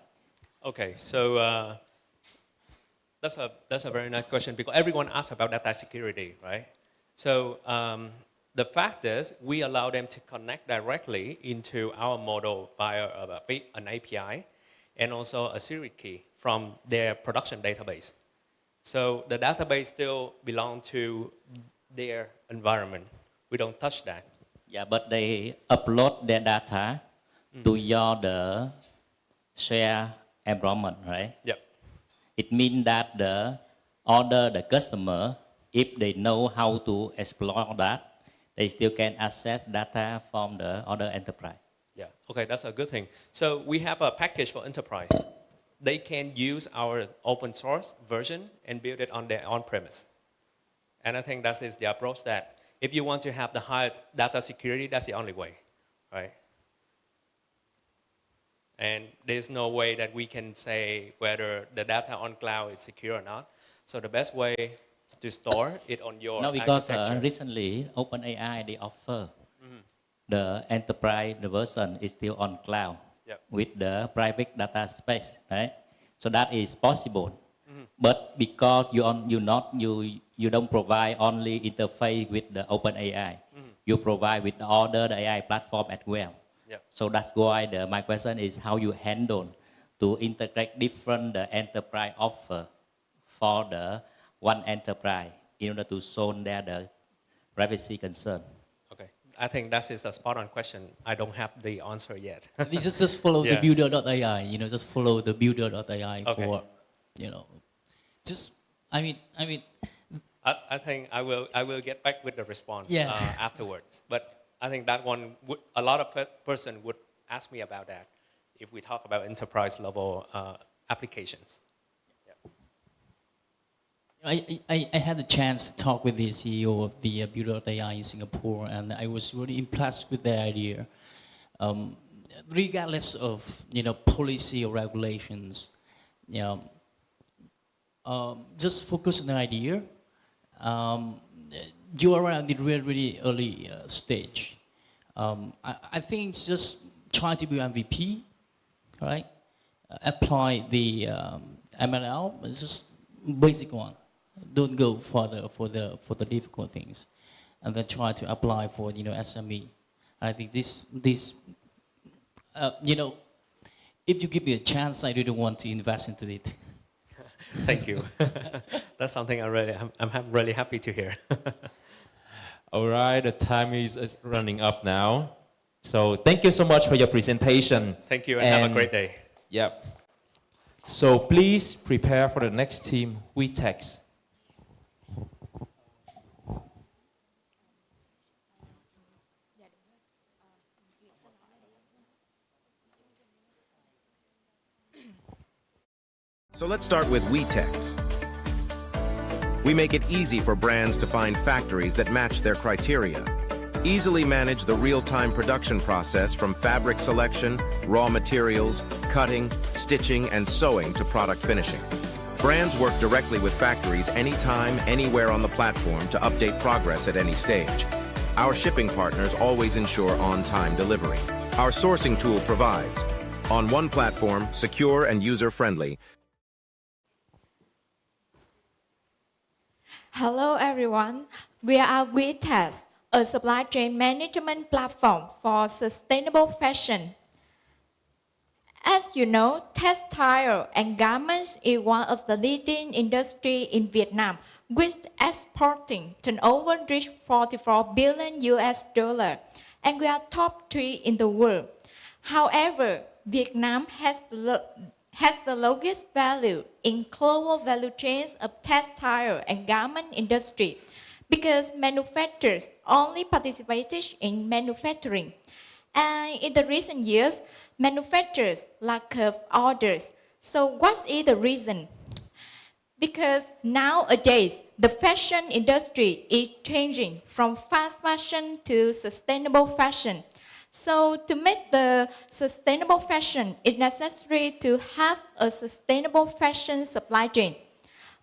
S8: Okay, so that's a very nice question because everyone asks about data security, right? So the fact is we allow them to connect directly into our model via an API and also a secret key from their production database. So the database still belongs to their environment. We don't touch that.
S11: Yeah, but they upload their data to your the share environment, right?
S8: Yep.
S11: It means that the customer, if they know how to explore that, they still can access data from the other enterprise.
S8: Yeah, okay, that's a good thing. So we have a package for enterprise. They can use our open source version and build it on their on-premise. And I think that is the approach that if you want to have the highest data security, that's the only way, right? And there's no way that we can say whether the data on cloud is secure or not. So the best way to store it on your
S11: No, because
S8: architecture.
S11: recently OpenAI they offer the enterprise the version is still on cloud with the private data space, right? So that is possible. But because you don't provide only interface with the OpenAI, you provide with the other AI platform as well. So that's why my question is how you handle to integrate different enterprise offer for the one enterprise in order to solve the privacy concern.
S8: Okay, I think that is a spot-on question. I don't have the answer yet.
S5: You just follow the builder.ai. Just follow the builder.ai for, just I mean.
S8: I think I will get back with the response afterwards. But I think that one a lot of person would ask me about that if we talk about enterprise level applications.
S5: I had the chance to talk with the CEO of the Builder.ai in Singapore, and I was really impressed with the idea. Regardless of policy or regulations, just focus on the idea. You are at the really early stage. I think it's just try to be MVP, right? Apply the MLL, it's just basic one. Don't go for the difficult things, and then try to apply for SME. I think this if you give me a chance, I really want to invest into it.
S8: Thank you. That's something I'm really happy to hear.
S3: All right, the time is running up now. So thank you so much for your presentation.
S8: Thank you and have a great day.
S3: Yep. So please prepare for the next team, WeText.
S18: So let's start with WeText. We make it easy for brands to find factories that match their criteria. Easily manage the real-time production process from fabric selection, raw materials, cutting, stitching, and sewing to product finishing. Brands work directly with factories anytime, anywhere on the platform to update progress at any stage. Our shipping partners always ensure on-time delivery. Our sourcing tool provides, on one platform, secure and user-friendly.
S4: Hello everyone, we are WeText, a supply chain management platform for sustainable fashion. As you know, textile and garments is one of the leading industries in Vietnam, with exporting turnover reached $44 billion, and we are top 3 in the world. However, Vietnam has the lowest value in global value chains of textile and garment industry because manufacturers only participated in manufacturing
S6: And in the recent years, manufacturers lack of orders. So what is the reason? Because nowadays, the fashion industry is changing from fast fashion to sustainable fashion. So to make the sustainable fashion, it's necessary to have a sustainable fashion supply chain.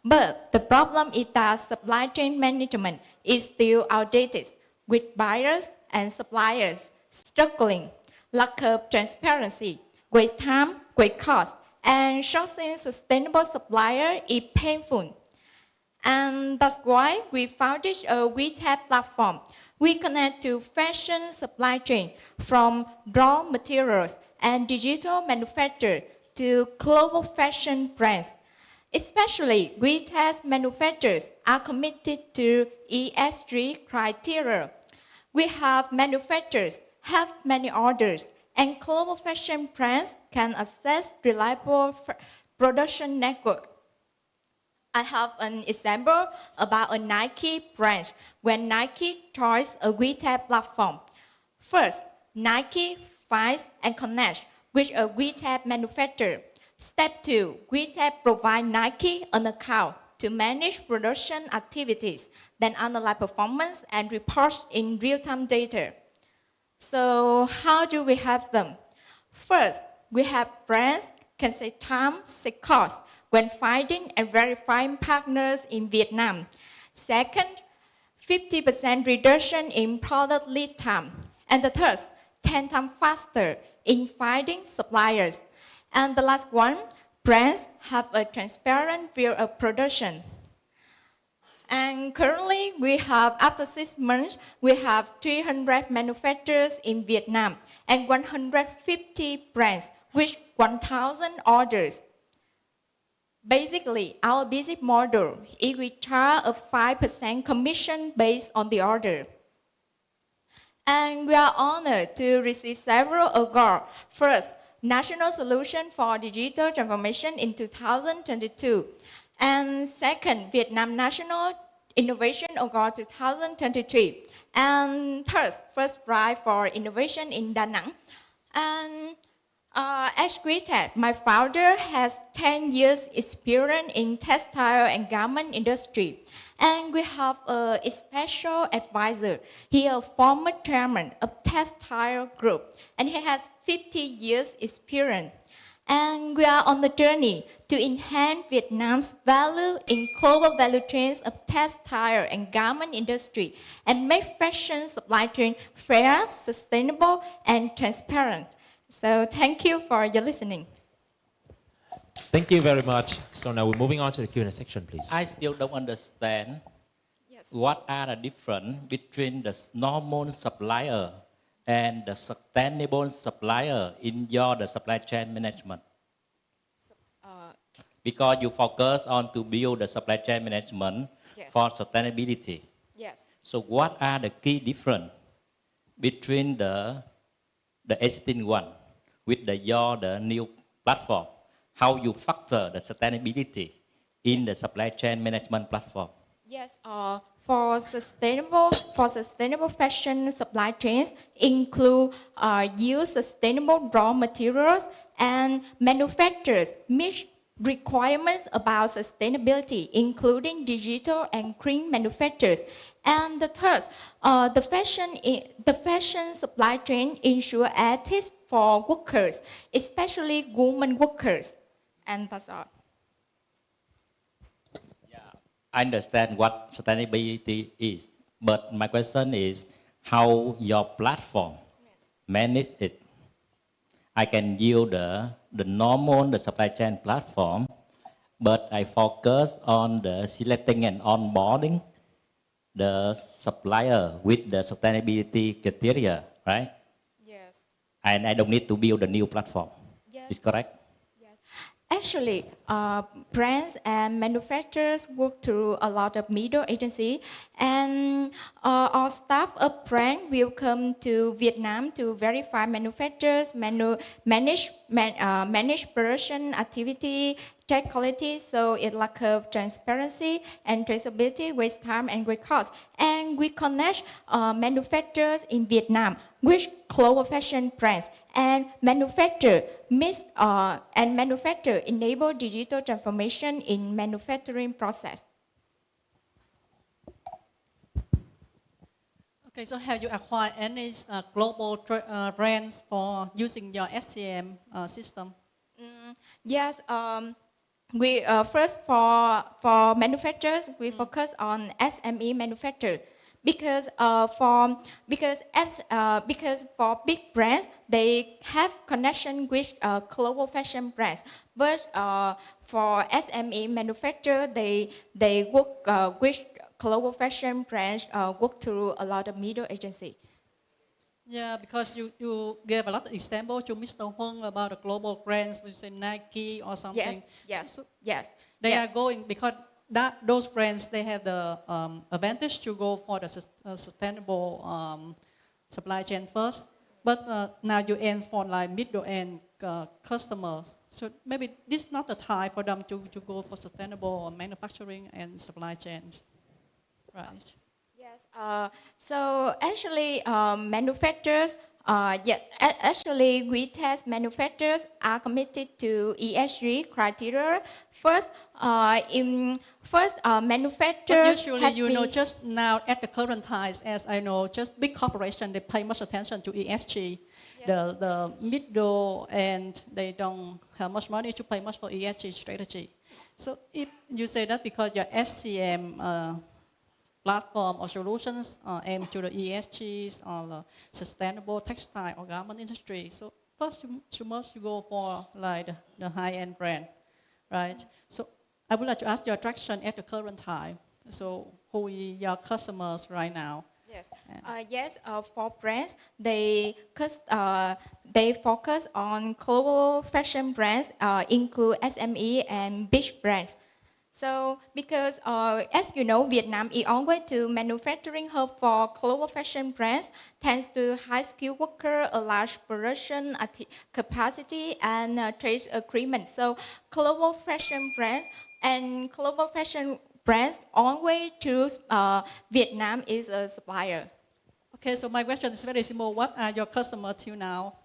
S6: But the problem is that supply chain management is still outdated, with buyers and suppliers struggling, lack of transparency, waste time, waste cost, and sourcing sustainable supplier is painful. And that's why we founded a WeTap platform. We connect to fashion supply chain from raw materials and digital manufacture to global fashion brands. Especially, WeTap manufacturers are committed to ESG criteria. We have manufacturers have many orders, and global fashion brands can access reliable production network. I have an example about a Nike brand when Nike tries a WeTap platform. First, Nike finds and connects with a WeTap manufacturer. Step 2, WeTap provides Nike an account to manage production activities, then analyze performance and report in real-time data. So how do we have them? First, we have brands can save time, save cost when finding and verifying partners in Vietnam. Second, 50% reduction in product lead time. And the third, 10 times faster in finding suppliers. And the last one, brands have a transparent view of production. And currently, we have, after 6 months, we have 300 manufacturers in Vietnam and 150 brands with 1,000 orders. Basically, our business model is we charge a 5% commission based on the order. And we are honored to receive several awards. First, National Solution for Digital Transformation in 2022. And second, Vietnam National Innovation Award 2023. And third, first prize for innovation in Da Nang. And as WeTap, my founder has 10 years experience in textile and garment industry. And we have a special advisor. He is a former chairman of Textile Group, and he has 50 years experience. And we are on the journey to enhance Vietnam's value in global value chains of textile and garment industry and make fashion supply chain fair, sustainable, and transparent. So thank you for your listening.
S3: Thank you very much. So now we're moving on to the Q&A section, please.
S11: I still don't understand what are the difference between the normal supplier and the sustainable supplier in the supply chain management. Because you focus on to build the supply chain management for sustainability.
S6: Yes.
S11: So what are the key difference between the existing one with the new platform? How you factor the sustainability in the supply chain management platform?
S6: Yes, for sustainable fashion supply chains include use sustainable raw materials and manufacturers meet requirements about sustainability, including digital and green manufacturers. And the third, the fashion supply chain ensure ethics for workers, especially women workers. And that's all.
S11: I understand what sustainability is, but my question is how your platform manage it. I can use the normal supply chain platform, but I focus on the selecting and onboarding the supplier with the sustainability criteria, right?
S6: Yes.
S11: And I don't need to build a new platform.
S6: Yes.
S11: Is correct?
S6: Actually, brands and manufacturers work through a lot of middle agency, and our staff of brand will come to Vietnam to verify manufacturers, manage production activity, check quality, so it lack of transparency and traceability, waste time and waste cost. And we connect manufacturers in Vietnam which global fashion brands and manufacture enable digital transformation in manufacturing process.
S19: Okay, so have you acquired any global brands for using your SCM system?
S6: Yes. We first for manufacturers we focus on SME manufacturer because for big brands they have connection with global fashion brands, but for SME manufacturer they work with global fashion brands work through a lot of middle agency.
S19: Yeah, because you gave a lot of examples to Mr. Huang about the global brands, we say Nike or something.
S6: Yes.
S19: They are going because those brands they have the advantage to go for the sustainable supply chain first. But now you aim for like middle end customers. So maybe this is not the time for them to go for sustainable manufacturing and supply chains, right?
S6: So actually, manufacturers, actually, we test manufacturers are committed to ESG criteria. Manufacturers.
S19: But usually, just now at the current times, as I know, just big corporations they pay much attention to ESG. Yes. The middle and they don't have much money to pay much for ESG strategy. So if you say that because your SCM platform or solutions aimed to the ESGs or the sustainable textile or garment industry. So first you must go for like the high-end brand, right? So I would like to ask your attraction at the current time. So who are your customers right now?
S6: Yes. For brands, they focus on global fashion brands, include SME and big brands. So, because as you know, Vietnam is always to manufacturing hub for global fashion brands, thanks to high-skilled worker, a large production capacity, and trade agreements. So, global fashion brands always choose Vietnam is a supplier.
S19: Okay, so my question is very simple. What are your customers till now?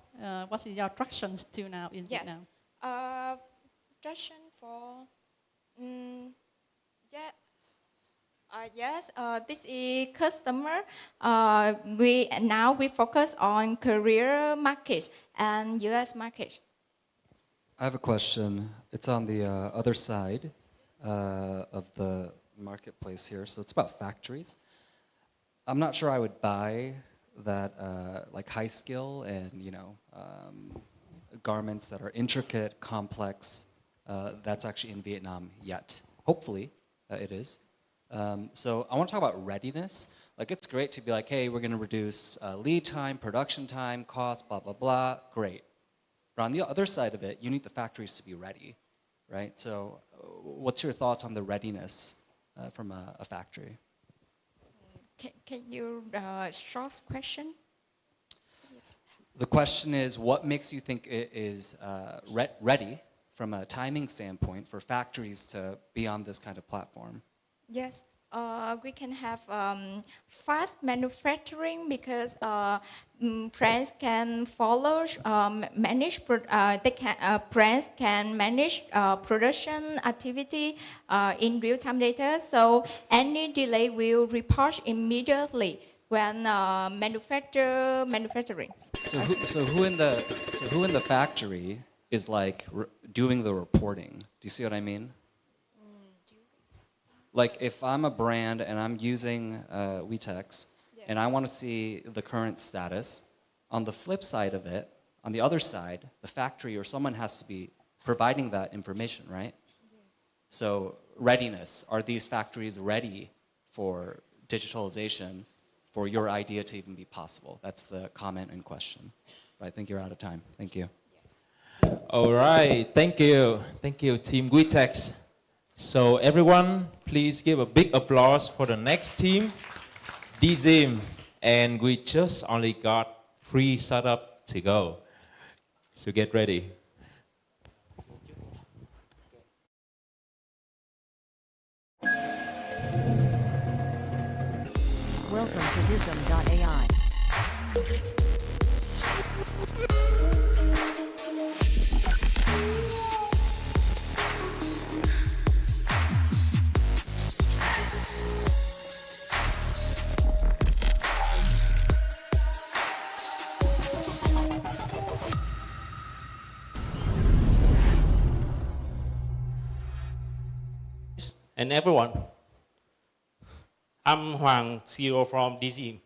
S19: What is your attractions till now in Vietnam?
S6: Attraction for. This is customer. We focus on Korea market and US market.
S13: I have a question. It's on the other side of the marketplace here. So it's about factories. I'm not sure I would buy that like high skill and garments that are intricate, complex. That's actually in Vietnam yet. Hopefully, it is. So I want to talk about readiness. Like it's great to be like, hey, we're going to reduce lead time, production time, cost, blah, blah, blah. Great. But on the other side of it, you need the factories to be ready, right? So what's your thoughts on the readiness from a factory?
S6: Can you short question? Yes.
S13: The question is, what makes you think it is ready from a timing standpoint for factories to be on this kind of platform?
S6: Yes, we can have fast manufacturing because brands can follow, manage. Brands can manage production activity in real-time data. So any delay will report immediately when manufacturing.
S13: So who in the factory is like doing the reporting? Do you see what I mean? Like if I'm a brand and I'm using WeTex and I want to see the current status, on the flip side of it, on the other side, the factory or someone has to be providing that information, right? So readiness, are these factories ready for digitalization, for your idea to even be possible? That's the comment and question. But I think you're out of time. Thank you.
S3: All right, thank you. Thank you, Team WeTex. So everyone, please give a big applause for the next team, Dizim. And we just only got 3 startups to go. So get ready.
S21: Welcome to Vism.ai. And everyone, I'm Hoàng, CEO from DZM.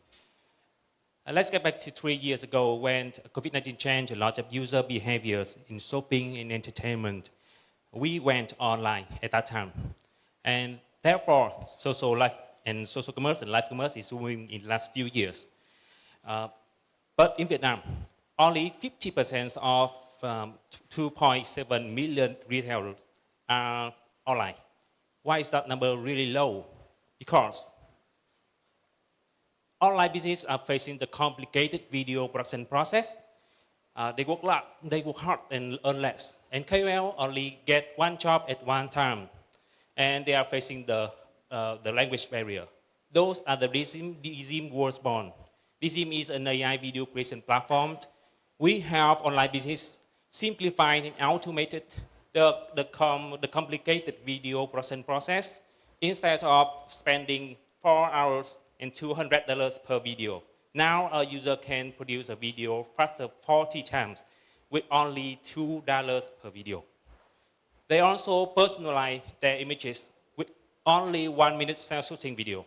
S21: Let's get back to 3 years ago when COVID-19 changed a lot of user behaviors in shopping and entertainment. We went online at that time. And therefore, social life and social commerce and live commerce is booming in the last few years. But in Vietnam, only 50% of 2.7 million retailers are online. Why is that number really low? Because online businesses are facing the complicated video production process. They work hard and earn less. And KOL only get one job at one time. And they are facing the language barrier. Those are the DZM was born. DZM is an AI video creation platform. We help online business simplify and automated the complicated video production process instead of spending 4 hours and $200 per video. Now a user can produce a video faster 40 times with only $2 per video. They also personalize their images with only 1 minute self-shooting video.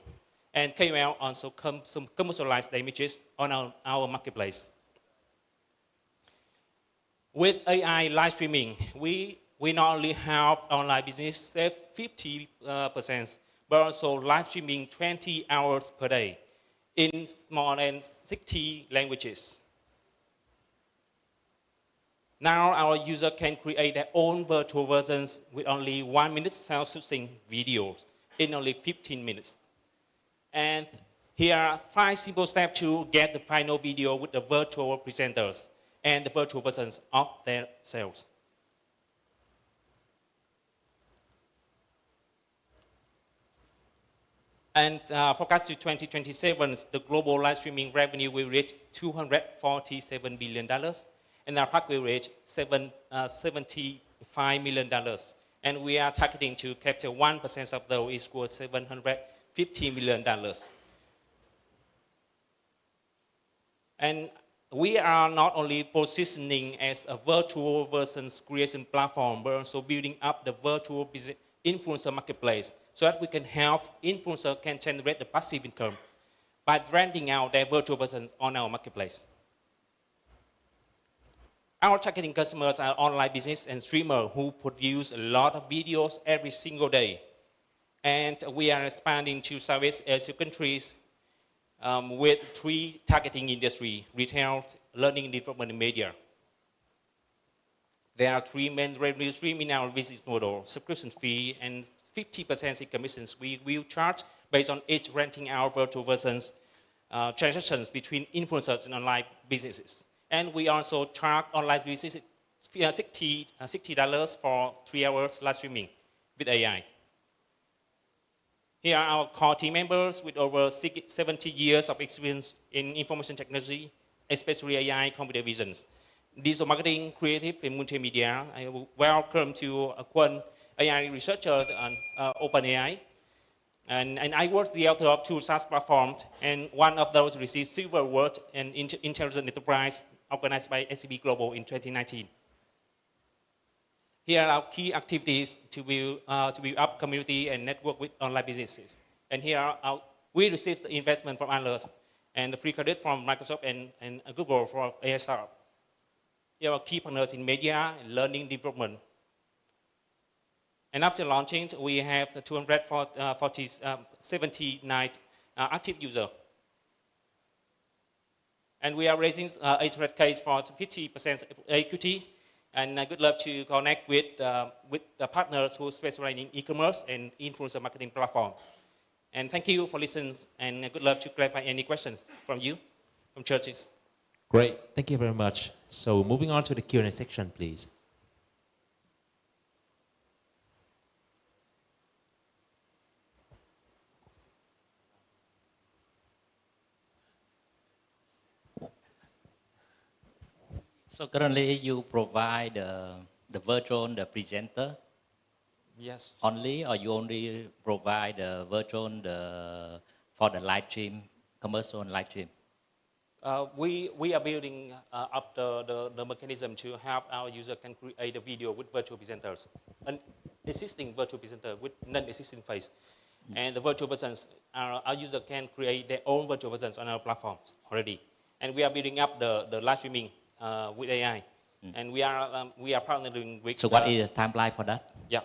S21: And KOL also commercialize the images on our marketplace. With AI live streaming, we not only help online business save 50%, but also live streaming 20 hours per day in more than 60 languages. Now our user can create their own virtual versions with only 1 minute self-shooting videos in only 15 minutes. And here are 5 simple steps to get the final video with the virtual presenters and the virtual versions of their sales. And forecast to 2027, the global live streaming revenue will reach $247 billion, and our target will reach $75 million. And we are targeting to capture 1% of those, is worth $750 million. And we are not only positioning as a virtual versions creation platform, but also building up the virtual business influencer marketplace so that we can help influencers can generate the passive income by renting out their virtual versions on our marketplace. Our targeting customers are online business and streamers who produce a lot of videos every single day. And we are expanding to Southeast Asia countries with 3 targeting industries: retail, learning and development, and media. There are 3 main revenue streams in our business model: subscription fee and 50% in commissions we will charge based on each renting our virtual versions transactions between influencers and online businesses. And we also charge online businesses $60 for 3 hours live streaming with AI. Here are our core team members with over 70 years of experience in information technology, especially AI, computer visions, digital marketing, creative, and multimedia. I welcome to Quận, AI researchers on OpenAI. And I was the author of 2 SaaS platforms, and one of those received Silver Award in Intelligent Enterprise organized by SCB Global in 2019. Here are our key activities to build up community and network with online businesses. And here are we received investment from others and the free credit from Microsoft and Google for AI startup. Here are key partners in media and learning development. And after launching, we have 279 active users. And we are raising 800K for 50% equity. And I would love to connect with the partners who specialize in e-commerce and influencer marketing platform. And thank you for listening. And I would love to clarify any questions from you, from churches.
S3: Great, thank you very much. So moving on to the Q&A section, please.
S11: So currently you provide the virtual, the presenter
S8: Yes.
S11: only, or you only provide the virtual for the live stream, commercial and live stream?
S21: We are building up the mechanism to have our user can create a video with virtual presenters, an existing virtual presenter with non-existing face. And the virtual versions, our user can create their own virtual versions on our platforms already. And we are building up the live streaming with AI. And we are partnering with...
S11: So what is the timeline for that?
S21: Yeah.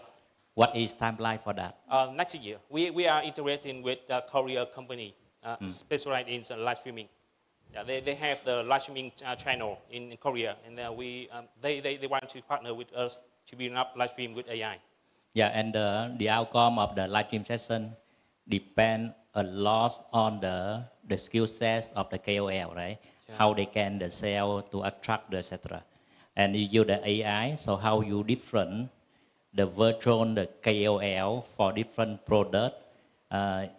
S11: What is timeline for that?
S21: Next year, we are integrating with a Korea company specialized in live streaming. Yeah, they have the live streaming channel in Korea, and they want to partner with us to build up live stream with AI.
S11: Yeah, and the outcome of the live stream session depend a lot on the skill sets of the KOL, right?
S21: Yeah.
S11: How they can sell to attract, etc. And you use the AI, so how you different the virtual, the KOL for different product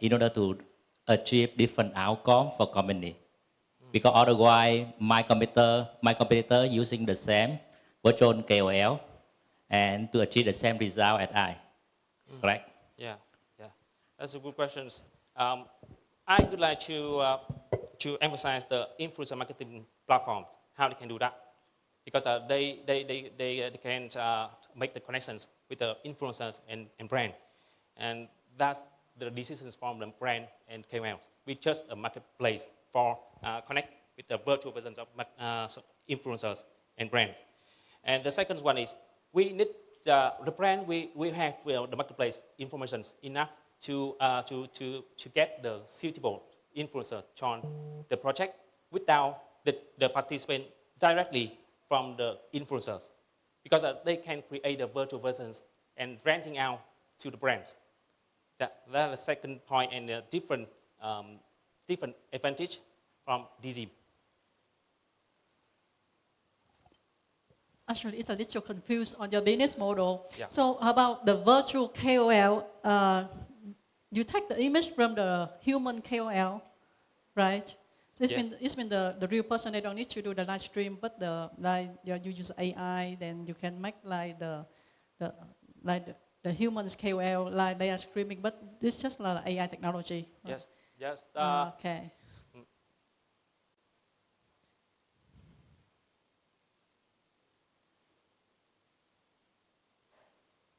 S11: in order to achieve different outcome for company. Because otherwise, my competitor using the same virtual KOL and to achieve the same result as I, correct?
S21: Yeah, that's a good question. I would like to emphasize the influencer marketing platform, how they can do that, because they can make the connections with the influencers and brand, and that's the decisions from the brand and KOL. We just a marketplace for connect with the virtual versions of influencers and brands. And the second one is we need the brand we have the marketplace information enough to get the suitable influencer on the project without the participant directly from the influencers, because they can create the virtual versions and renting out to the brands. That's the second point, and a different advantage from DZ.
S19: Actually, it's a little confused on your business model.
S21: Yeah.
S19: So about the virtual KOL, you take the image from the human KOL, right? So it's been the real person. They don't need to do the live stream, but you use AI, then you can make like the humans KOL like they are streaming, but it's just like AI technology. Right?
S21: Yes.
S19: Okay.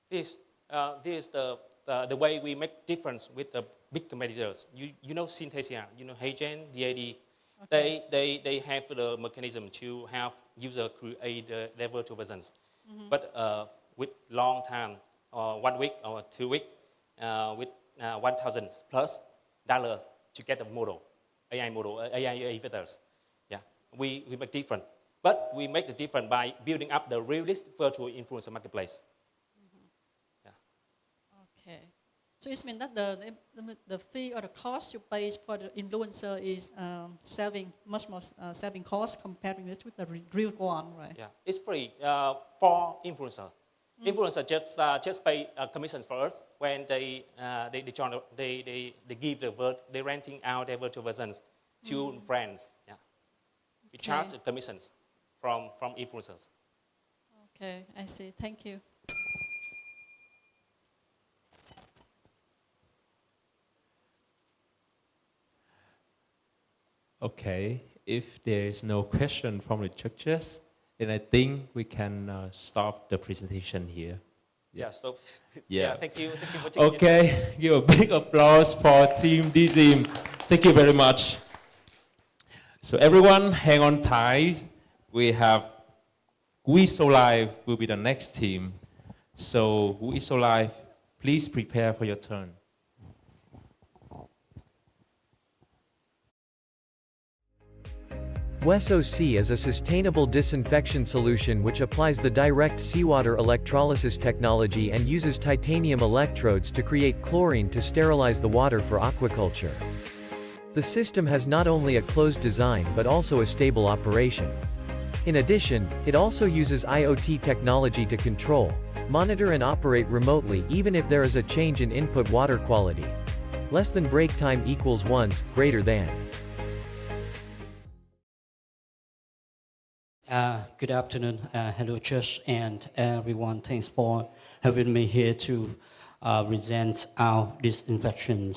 S21: This is the way we make difference with the big competitors. You know Synthesia, you know Heygen, DAD. Okay. They have the mechanism to have user create their virtual versions, but with long time, 1 week or 2 weeks, with $1,000+ to get a model, AI filters. Yeah, we make different, but we make the different by building up the realistic virtual influencer marketplace.
S19: Okay, so it means that the fee or the cost you pay for the influencer is saving much more saving cost comparing it with the real one, right?
S21: Yeah, it's free for influencer. Influencer just pay a commission for us when they give they renting out their virtual versions to brands. Yeah, we charge commissions from influencers.
S19: Okay, I see. Thank you.
S3: Okay, if there is no question from the judges, then I think we can stop the presentation here.
S21: Yeah, stop.
S3: Yeah.
S21: Thank you for taking
S3: Okay, give a big applause for Team DZ. Thank you very much. So everyone, hang on tight. We have We So Live will be the next team. So We So Live, please prepare for your turn.
S9: WESO-C is a sustainable disinfection solution which applies the direct seawater electrolysis technology and uses titanium electrodes to create chlorine to sterilize the water for aquaculture. The system has not only a closed design but also a stable operation. In addition, it also uses IoT technology to control, monitor and operate remotely even if there is a change in input water quality. Less than break time equals once, greater than.
S2: Good afternoon. Hello, Josh, and everyone. Thanks for having me here to present our disinfection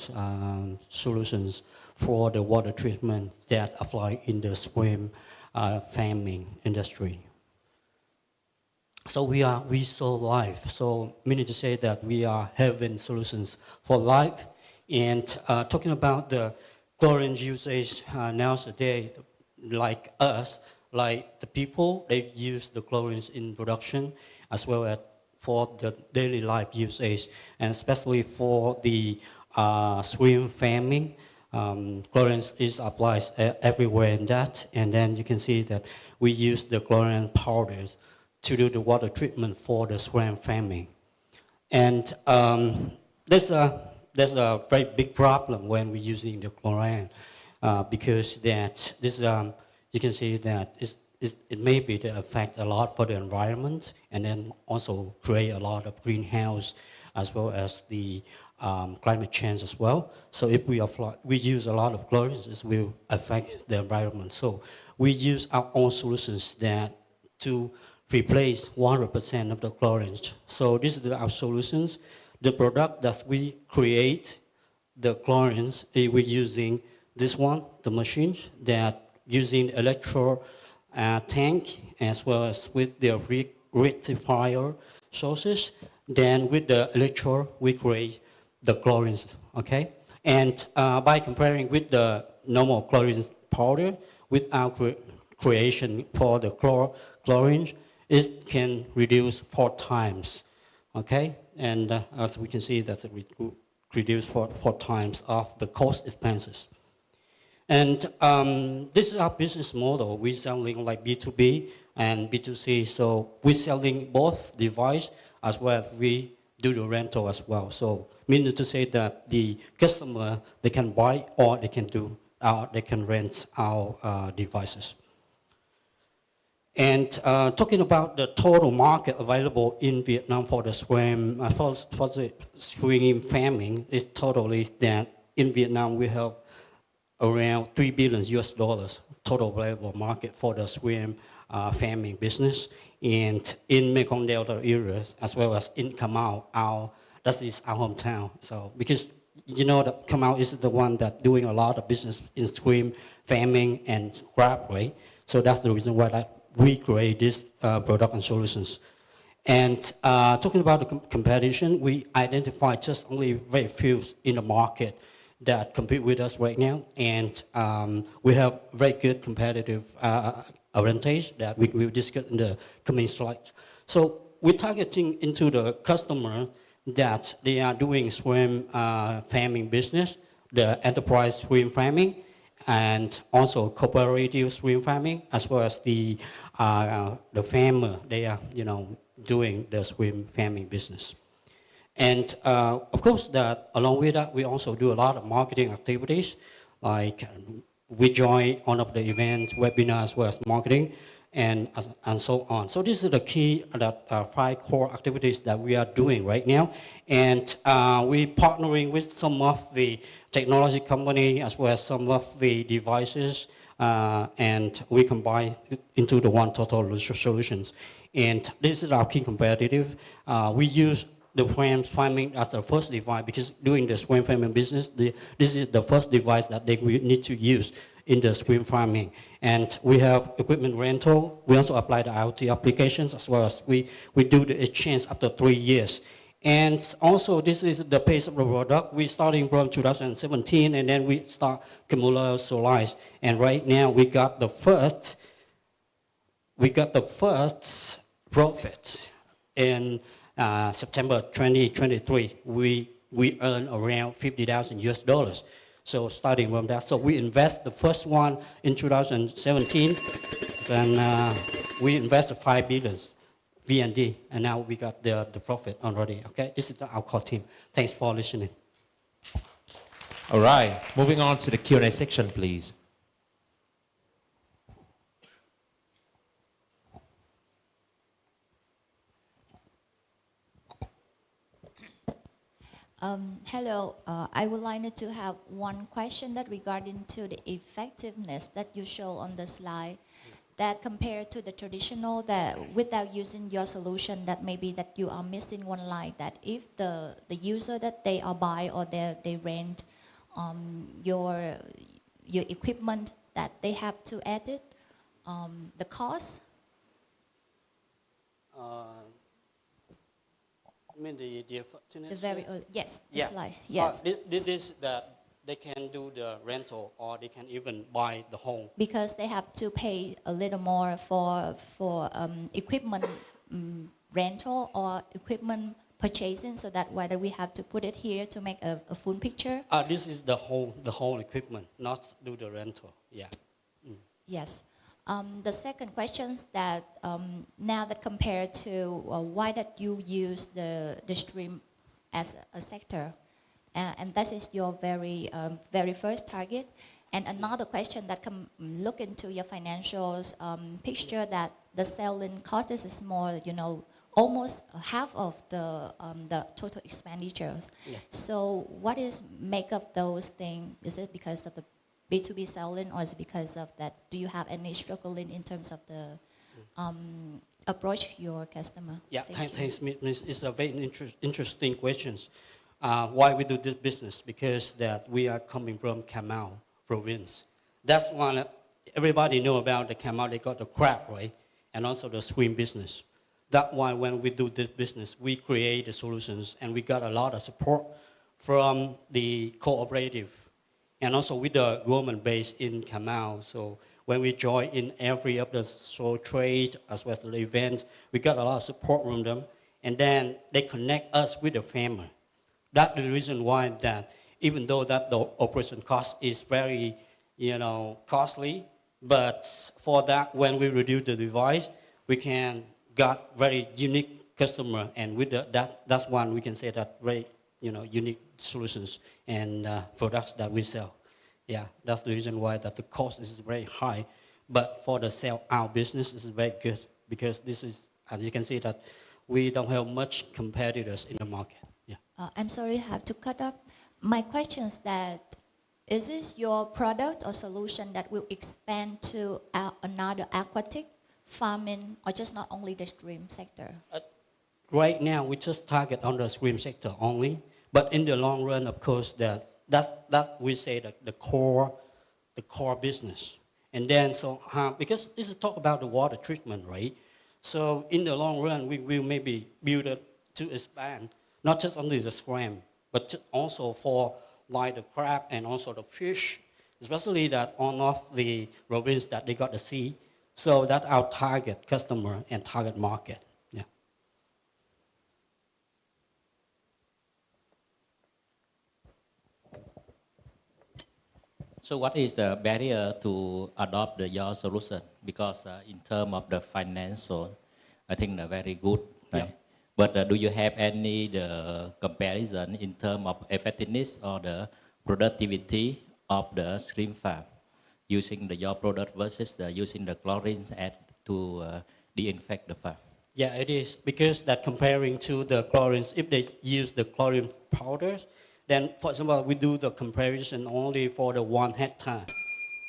S2: solutions for the water treatment that apply in the swim farming industry. So we saw life. So meaning to say that we are having solutions for life. And talking about the chlorine usage nowadays, like us, like the people, they use the chlorines in production as well as for the daily life usage, and especially for the swim farming. Chlorine is applied everywhere in that, and then you can see that we use the chlorine powders to do the water treatment for the swim farming. And there's a very big problem when we're using the chlorine because that this you can see that it may be that affect a lot for the environment, and then also create a lot of greenhouse as well as the climate change as well. So if we use a lot of chlorine, this will affect the environment. So we use our own solutions that to replace 100% of the chlorine. So this is our solutions. The product that we create, the chlorines, we're using this one, the machines that using electro tank as well as with the rectifier sources. Then with the electro, we create the chlorines, okay? And by comparing with the normal chlorine powder, with our creation for the chlorine, it can reduce 4 times, okay? And as we can see, that we reduce 4 times of the cost expenses. And this is our business model. We're selling like B2B and B2C. So we're selling both device as well as we do the rental as well. So meaning to say that the customer, they can buy or they can rent our devices. And talking about the total market available in Vietnam for the swim, for the swim farming, is totally that in Vietnam we have around $3 billion total available market for the swim farming business. And in Mekong Delta areas, as well as in Cà Mau, that is our hometown. So because you know that Cà Mau is the one that doing a lot of business in swim farming and crab, right? So that's the reason why we create this product and solutions. And talking about the competition, we identify just only very few in the market that compete with us right now, and we have very good competitive advantage that we will discuss in the coming slides. So we're targeting into the customer that they are doing swim farming business, the enterprise swim farming, and also cooperative swim farming, as well as the farmer, they are doing the swim farming business. And of course, that along with that, we also do a lot of marketing activities, like we join one of the events, webinars, as well as marketing, and so on. So this is the key, 5 core activities that we are doing right now. And we're partnering with some of the technology company, as well as some of the devices, and we combine into the one total solutions. And this is our key competitive. We use the swim farming as the first device, because doing the swim farming business, this is the first device that they will need to use in the swim farming. And we have equipment rental. We also apply the IoT applications, as well as we do the exchange after 3 years. And also, this is the pace of the product. We're starting from 2017, and then we start commercialize. And right now, we got the first profit in September 2023. We earn around $50,000. So starting from that, so we invest the first one in 2017, and we invested 5 billion V&D, and now we got the profit already. Okay, this is our core team. Thanks for listening.
S3: All right, moving on to the Q&A section, please.
S6: Hello, I would like to have one question that regarding to the effectiveness that you show on the slide. that compared to the traditional, that without using your solution, that maybe that you are missing one line, that if the user that they are buy or they rent your equipment, that they have to edit the cost?
S2: I mean the
S6: The very yes, the
S2: yeah.
S6: slide. Yes.
S2: This is that they can do the rental or they can even buy the home.
S6: Because they have to pay a little more for equipment rental or equipment purchasing, so that why we have to put it here to make a full picture.
S2: This is the whole equipment, not do the rental. Yeah.
S6: Yes. The second question is that now that compared to why that you use the stream as a sector, and that is your very first target. And another question that can look into your financials picture, that the selling cost is small, almost half of the total expenditures.
S2: Yeah.
S6: So what is make up those things? Is it because of the B2B selling, or is it because of that? Do you have any struggling in terms of the approach your customer?
S2: Yeah, thanks, Miss. It's a very interesting question. Why we do this business? Because that we are coming from Cà province. That's one everybody know about the Cà They got the crab, right? And also the swim business. That's why when we do this business, we create the solutions, and we got a lot of support from the cooperative, and also with the government based in Cà. So when we join in every of the show trade as well as the events, we got a lot of support from them, and then they connect us with the farmer. That's the reason why that even though that the operation cost is very, costly, but for that when we reduce the device, we can got very unique customer, and with that's one we can say that very unique solutions and products that we sell. Yeah, that's the reason why that the cost is very high, but for the sell out business is very good, because this is, as you can see, that we don't have much competitors in the market. Yeah.
S6: I'm sorry, I have to cut up. My question is that, is this your product or solution that will expand to another aquatic farming, or just not only the stream sector?
S2: Right now, we just target on the stream sector only, but in the long run, of course, that we say that the core business. And then because this is talk about the water treatment, right? So in the long run, we will maybe build it to expand, not just only the scram, but also for like the crab and also the fish, especially that on of the province that they got the sea. So that's our target customer and target market. Yeah.
S11: So what is the barrier to adopt your solution? Because in terms of the financial, I think they're very good, right? Yeah. But do you have any comparison in terms of effectiveness or the productivity of the shrimp farm using your product versus using the chlorine to disinfect the farm?
S2: Yeah, it is, because that comparing to the chlorine, if they use the chlorine powders, then for example, we do the comparison only for the 1 hectare,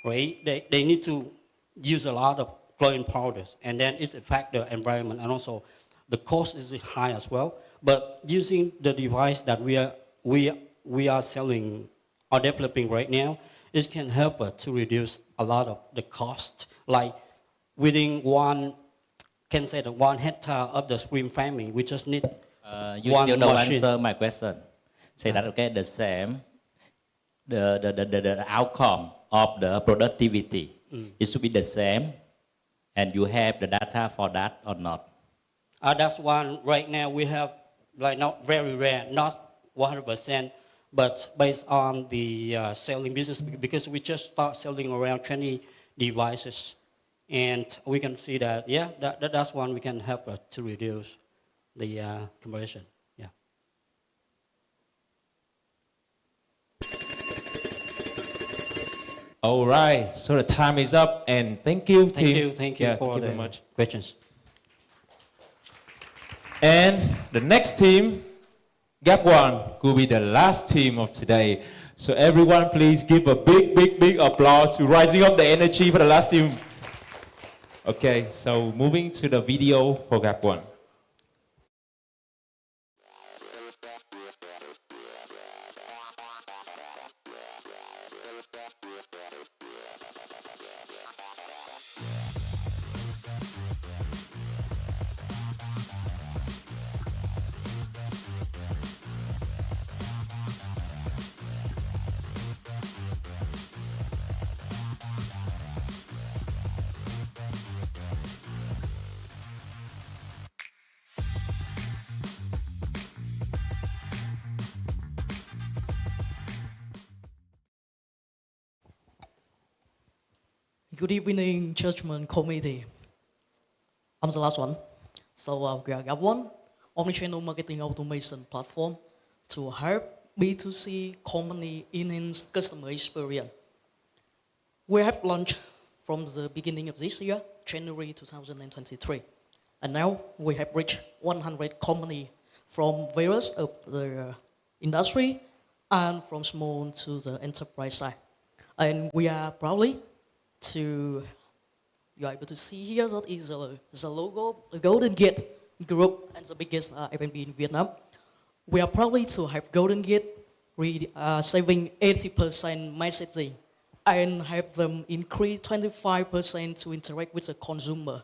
S2: right? They need to use a lot of chlorine powders, and then it affects the environment, and also the cost is high as well. But using the device that we are selling or developing right now, it can help us to reduce a lot of the cost. Like within 1 hectare of the shrimp farming, we just need
S11: you
S2: one
S11: still don't
S2: machine.
S11: answer my question. Say that, okay, the same, the outcome of the productivity, it should be the same, and you have the data for that or not?
S2: That's one right now we have, like, not very rare, not 100%, but based on the selling business, because we just start selling around 20 devices, and we can see that, yeah, that's one we can help us to reduce the conversion. Yeah.
S3: All right, so the time is up, and thank you.
S2: Thank you for the
S3: very much.
S2: questions.
S3: And the next team, Gap 1, will be the last team of today. So everyone, please give a big, big, big applause to rising up the energy for the last team. Okay, so moving to the video for Gap 1.
S7: Good evening, Judgment Committee. I'm the last one. So we are Gap 1, omnichannel marketing automation platform to help B2C company enhance customer experience. We have launched from the beginning of this year, January 2023. And now we have reached 100 companies from various of the industry and from small to the enterprise side. And we are proudly you're able to see here that is the logo, the Golden Gate Group, and the biggest F&B in Vietnam. We are proud to have Golden Gate saving 80% messaging and have them increase 25% to interact with the consumer.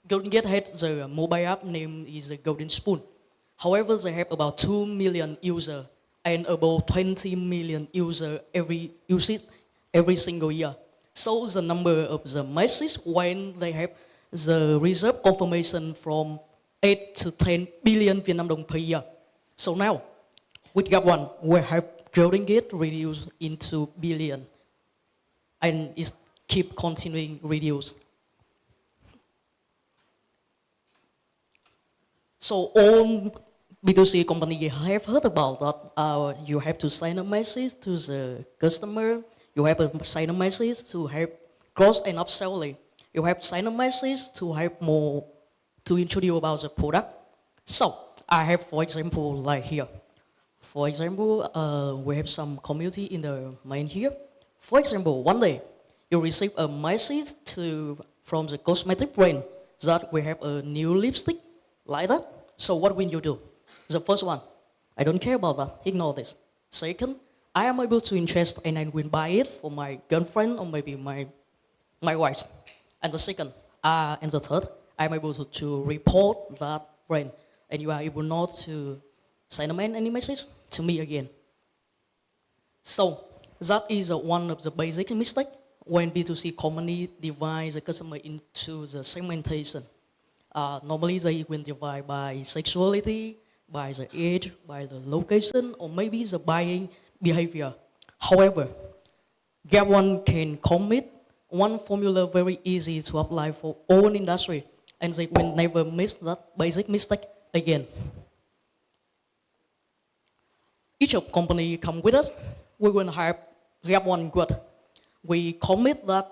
S7: Golden Gate has the mobile app name is the Golden Spoon. However, they have about 2 million users and about 20 million users every single year. So the number of the messages when they have the reserve confirmation from 8 to 10 billion Vietnam dong per year. So now, with Gap 1, we have Golden Gate reduced into billion. And it keep continuing reduce. So all B2C company have heard about that. You have to send a message to the customer. You have to send a message to have cross and upselling. You have to send a message to have more to introduce about the product. So I have, for example, like here. For example, we have some community in the main here. For example, one day you receive a message from the cosmetic brand that we have a new lipstick like that. So what will you do? The first one, I don't care about that. Ignore this. Second, I am able to invest and I will buy it for my girlfriend or maybe my wife. And the second, and the third, I am able to report that brand. And you are able not to send any message to me again. So that is one of the basic mistakes when B2C company divide the customer into the segmentation. Normally they will divide by sexuality, by the age, by the location, or maybe the buying behavior. However, Gap 1 can commit one formula very easy to apply for all industry, and they will never miss that basic mistake again. Each of company come with us, we will have Gap 1 good. We commit that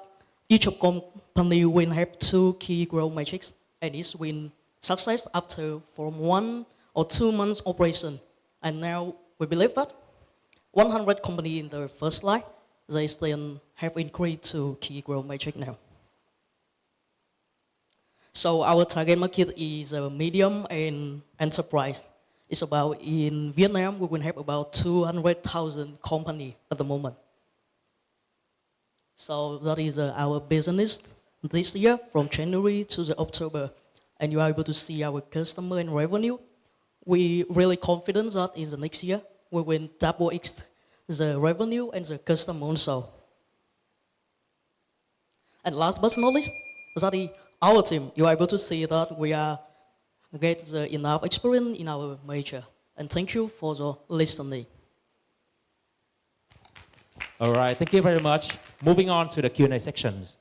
S7: each of company will have 2 key growth metrics, and it will success after from 1 or 2 months operation. And now we believe that 100 companies in the first slide, they still have increased to key growth metric now. So our target market is medium and enterprise. It's about, in Vietnam, we will have about 200,000 companies at the moment. So that is our business this year from January to the October. And you are able to see our customer and revenue. We really confident that in the next year, we will double the revenue and the customer also. And last but not least, that is our team. You are able to see that we are get enough experience in our major. And thank you for the listening.
S3: All right, thank you very much. Moving on to the Q&A sections.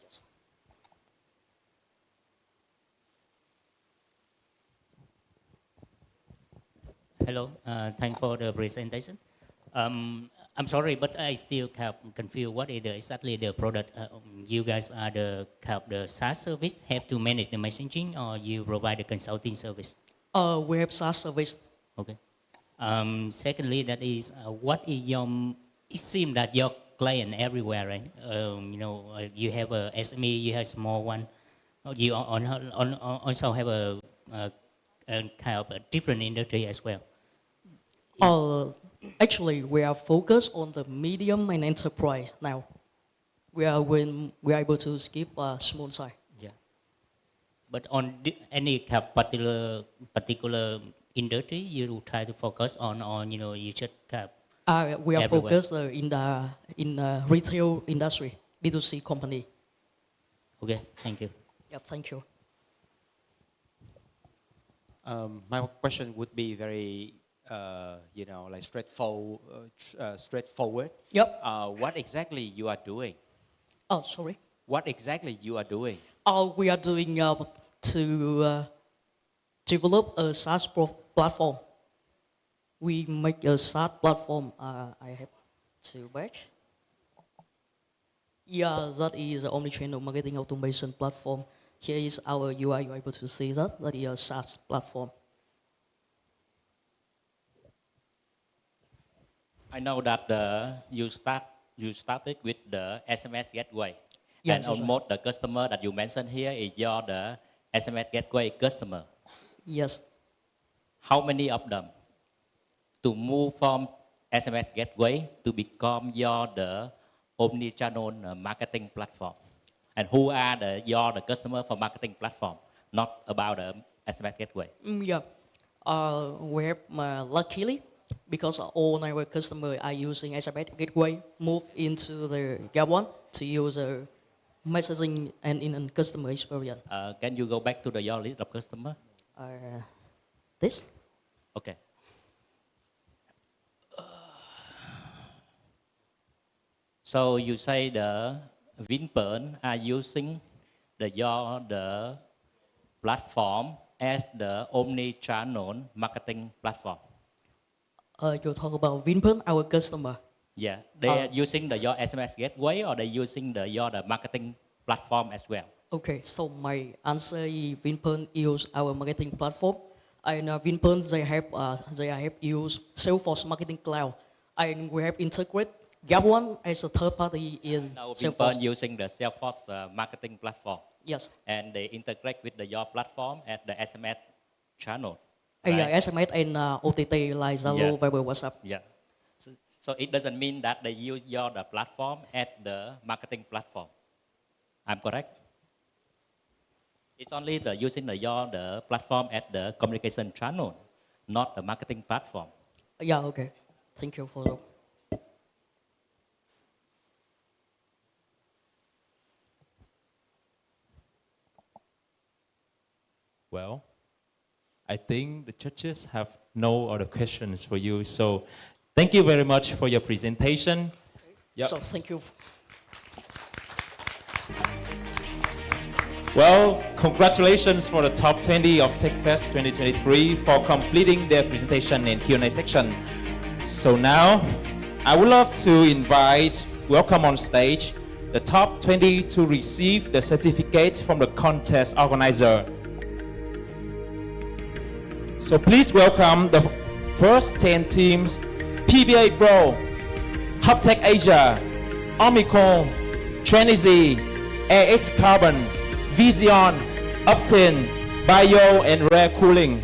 S11: Hello, thanks for the presentation. I'm sorry, but I still confused what is exactly the product. You guys are the SaaS service, have to manage the messaging, or you provide the consulting service?
S7: We have SaaS service.
S11: Okay. Secondly, that is, what is your, it seems that your client everywhere, right? You know, you have a SME, you have small one. You also have a kind of a different industry as well.
S7: Actually, we are focused on the medium and enterprise now. We are able to skip small size.
S11: Yeah. But on any kind of particular industry, you try to focus on you just kind of
S7: we are
S11: everywhere.
S7: focused in the retail industry, B2C company.
S11: Okay, thank you.
S7: Yeah, thank you.
S14: My question would be very, like straightforward.
S7: Yep.
S14: What exactly you are doing?
S7: Oh, sorry.
S14: What exactly you are doing?
S7: We are doing to develop a SaaS platform. We make a SaaS platform. I have to batch. Yeah, that is the omnichannel marketing automation platform. Here is our UI. You're able to see that. That is a SaaS platform.
S11: I know that you started with the SMS gateway,
S7: Yes,
S11: and
S7: that's
S11: almost the customer that you mentioned here is the SMS gateway customer.
S7: Yes.
S11: How many of them to move from SMS gateway to become the omni-channel marketing platform? And who are the customer for marketing platform, not about the SMS gateway?
S7: Yeah. We have luckily, because all our customers are using SMS gateway, move into the one to use messaging and in customer experience.
S11: Can you go back to your list of customer?
S7: This?
S11: Okay. So you say the Vinpearl are using the platform as the omni-channel marketing platform.
S7: You talk about Vinpearl, our customer.
S11: Yeah, they are using your SMS gateway, or they using your marketing platform as well.
S7: Okay, so my answer is Vinpearl use our marketing platform, and Vinpearl they have used Salesforce Marketing Cloud, and we have integrated Gap One as a third party in
S11: Now
S7: Salesforce.
S11: Vinpearl using the Salesforce marketing platform.
S7: Yes.
S11: And they integrate with your platform at the SMS channel.
S7: Yeah, SMS and OTT like Zalo, Viber, WhatsApp.
S11: Yeah. So it doesn't mean that they use the platform at the marketing platform. I'm correct? It's only using the platform at the communication channel, not the marketing platform.
S7: Yeah, okay. Thank you for that.
S3: Well, I think the judges have no other questions for you. So thank you very much for your presentation. Yep.
S7: So thank you.
S3: Well, congratulations for the top 20 of Techfest 2023 for completing their presentation and Q&A section. So now, I would love to welcome on stage the top 20 to receive the certificate from the contest organizer. So please welcome the first 10 teams: PVA Pro, Hubtech Asia, Omicron, Trenizy, AX Carbon, Vision, Uptin, Bio and Rare Cooling.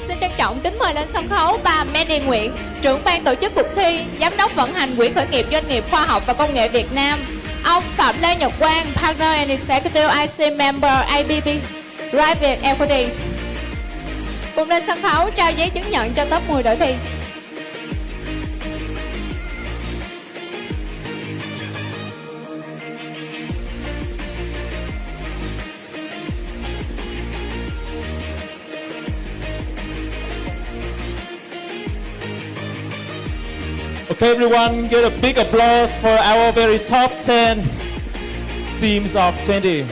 S10: Xin trân trọng kính mời lên sân khấu bà Mandy Nguyễn, trưởng ban tổ chức cuộc thi, giám đốc vận hành Quỹ khởi nghiệp doanh nghiệp khoa học và công nghệ Việt Nam. Ông Phạm Lê Nhật Quang, Partner and Executive IC Member ABB Private Equity. Cùng lên sân khấu trao giấy chứng nhận cho top 10 đội thi.
S3: Okay, everyone, get a big applause for our very top 10 teams of 20.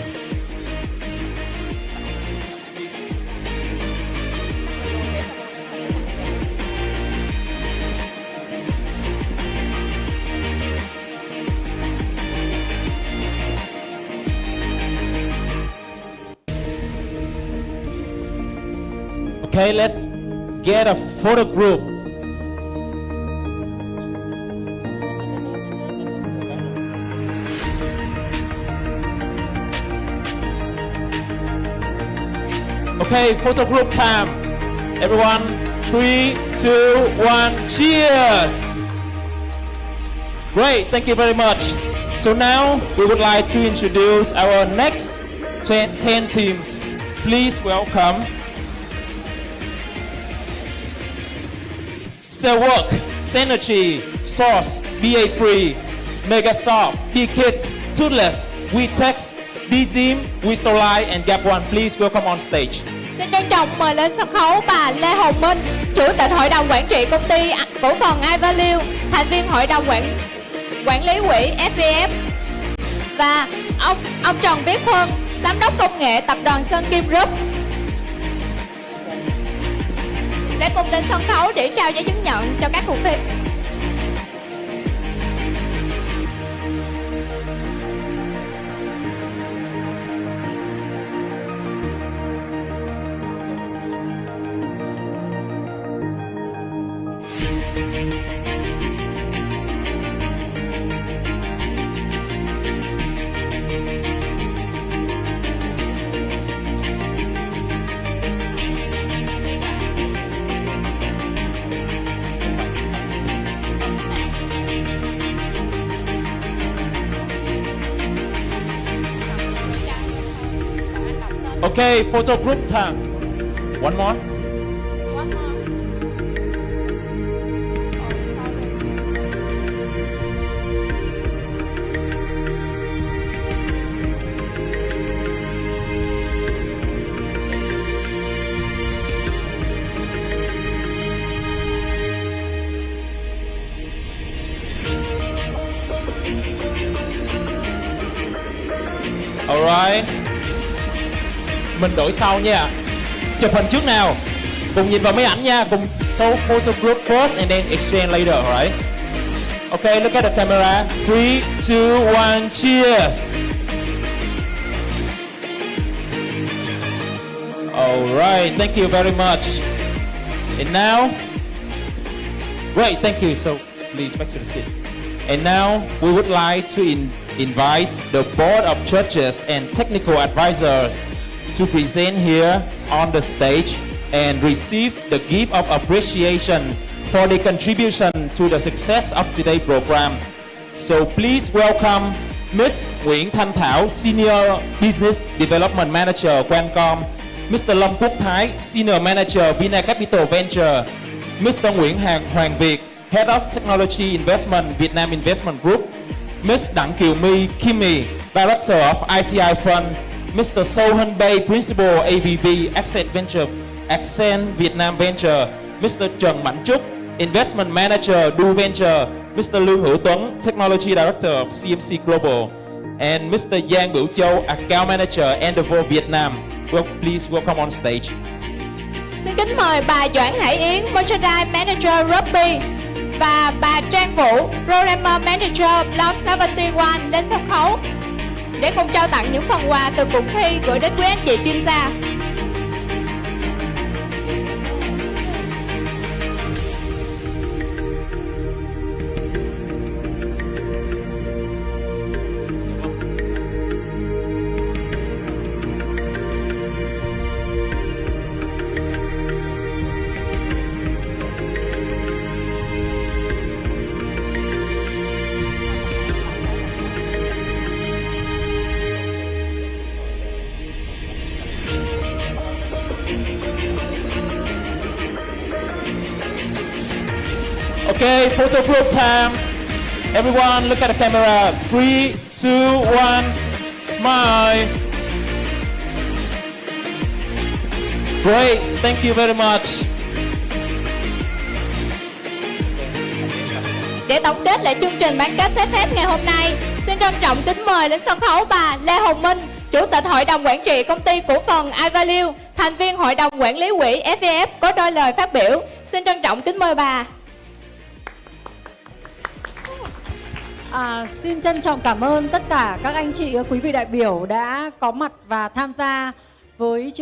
S3: Okay, let's get a photo group. Okay, photo group time. Everyone, 3, 2, 1, cheers! Great, thank you very much. So now we would like to introduce our next 10 teams. Please welcome Cellwork, Synergy, Source, BA3, Megasoft, P-Kids, Toothless, WeText, DZIM, WeSolite, and Gap1. Please welcome on stage.
S10: Xin trân trọng mời lên sân khấu bà Lê Hồng Minh, Chủ tịch Hội đồng Quản trị Công ty Cổ phần iValue, thành viên Hội đồng Quản lý quỹ FVF, và ông Trần Viết Huân, Giám đốc Công nghệ Tập đoàn Sơn Kim Group, để cùng lên sân khấu để trao giấy chứng nhận cho các cuộc thi.
S3: Okay, photo group time. One more. Alright. Mình đổi sau nha. Chụp hình trước nào. Cùng nhìn vào máy ảnh nha. Cùng show photo group first and then exchange later, alright? Okay, look at the camera. 3, 2, 1, cheers. Alright, thank you very much. And now, great, thank you. So please back to the seat. And now we would like to invite the board of judges and technical advisors to present here on the stage and receive the gift of appreciation for the contribution to the success of today's program. So please welcome Ms. Nguyễn Thanh Thảo, Senior Business Development Manager, Quancom, Mr. Lâm Quốc Thái, Senior Manager, Vina Capital Venture, Mr. Nguyễn Hoàng Việt, Head of Technology Investment, Vietnam Investment Group, Ms. Đặng Kiều My Kimmy, Director of ITI Fund, Mr. Sohan Bay, Principal ABV Accent Venture, Accent Vietnam Venture, Mr. Trần Mạnh Trúc, Investment Manager, Du Venture, Mr. Lương Hữu Tuấn, Technology Director of CMC Global, and Mr. Giang Bửu Châu, Account Manager, Endeavor Vietnam. Well, please welcome on stage.
S10: Xin kính mời bà Doãn Hải Yến, Merchandise Manager Ruby, và bà Trang Vũ, Programmer Manager Block 71 lên sân khấu để cùng trao tặng những phần quà từ cuộc thi gửi đến quý anh chị chuyên gia.
S3: Okay, photo group time. Everyone look at the camera. 3, 2, 1, smile. Great, thank you very much.
S10: Để tổng kết lại chương trình bán kết Techfest ngày hôm nay, xin trân trọng kính mời lên sân khấu bà Lê Hồng Minh, Chủ tịch Hội đồng Quản trị Công ty Cổ phần iValue, thành viên Hội đồng Quản lý quỹ FVF có đôi lời phát biểu. Xin trân trọng kính mời bà.
S15: Xin trân trọng cảm ơn tất cả các anh chị, quý vị đại biểu đã có mặt và tham gia với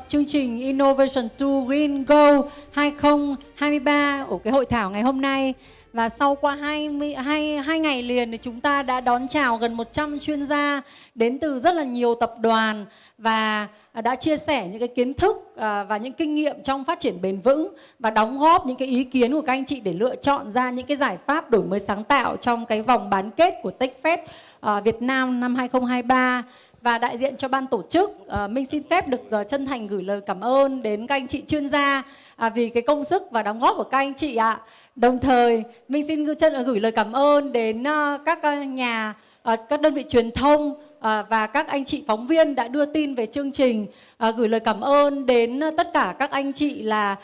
S15: chương trình Innovation to Green Go 2023 ở cái hội thảo ngày hôm nay. Và sau qua 2 ngày liền thì chúng ta đã đón chào gần 100 chuyên gia đến từ rất là nhiều tập đoàn và đã chia sẻ những cái kiến thức và những kinh nghiệm trong phát triển bền vững và đóng góp những cái ý kiến của các anh chị để lựa chọn ra những cái giải pháp đổi mới sáng tạo trong cái vòng bán kết của Techfest Việt Nam năm 2023. Và đại diện cho ban tổ chức, Minh xin phép được chân thành gửi lời cảm ơn đến các anh chị chuyên gia vì cái công sức và đóng góp của các anh chị ạ. Đồng thời, Minh xin gửi lời cảm ơn đến các các đơn vị truyền thông và các anh chị phóng viên đã đưa tin về chương trình. Gửi lời cảm ơn đến tất cả các anh chị là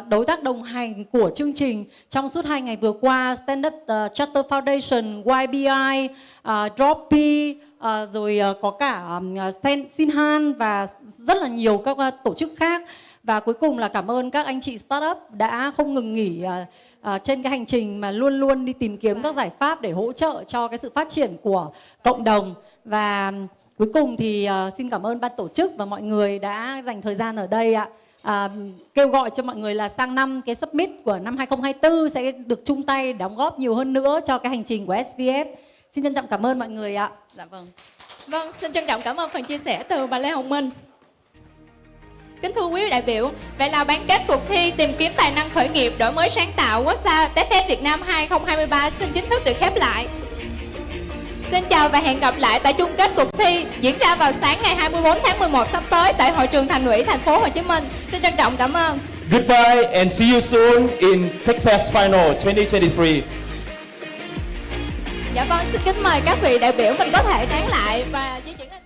S15: đối tác đồng hành của chương trình trong suốt 2 ngày vừa qua, Standard Chartered Foundation, YBI, Droppy, rồi có cả Sinhan và rất là nhiều các tổ chức khác. Và cuối cùng là cảm ơn các anh chị startup đã không ngừng nghỉ trên cái hành trình mà luôn luôn đi tìm kiếm các giải pháp để hỗ trợ cho cái sự phát triển của cộng đồng. Và cuối cùng thì xin cảm ơn ban tổ chức và mọi người đã dành thời gian ở đây ạ. Kêu gọi cho mọi người là sang năm cái summit của năm 2024 sẽ được chung tay đóng góp nhiều hơn nữa cho cái hành trình của SVF. Xin trân trọng cảm ơn mọi người ạ. Dạ vâng.
S10: Vâng, xin trân trọng cảm ơn phần chia sẻ từ bà Lê Hồng Minh. Kính thưa quý vị đại biểu, vậy là bán kết cuộc thi tìm kiếm tài năng khởi nghiệp đổi mới sáng tạo Quốc gia Techfest Việt Nam 2023 xin chính thức được khép lại. Xin chào và hẹn gặp lại tại chung kết cuộc thi diễn ra vào sáng ngày 24 tháng 11 sắp tới tại hội trường Thành ủy thành phố Hồ Chí Minh. Xin trân trọng cảm ơn.
S3: Goodbye and see you soon in Techfest Final 2023.
S10: Dạ vâng, xin kính mời các vị đại biểu mình có thể nán lại và di chuyển lên.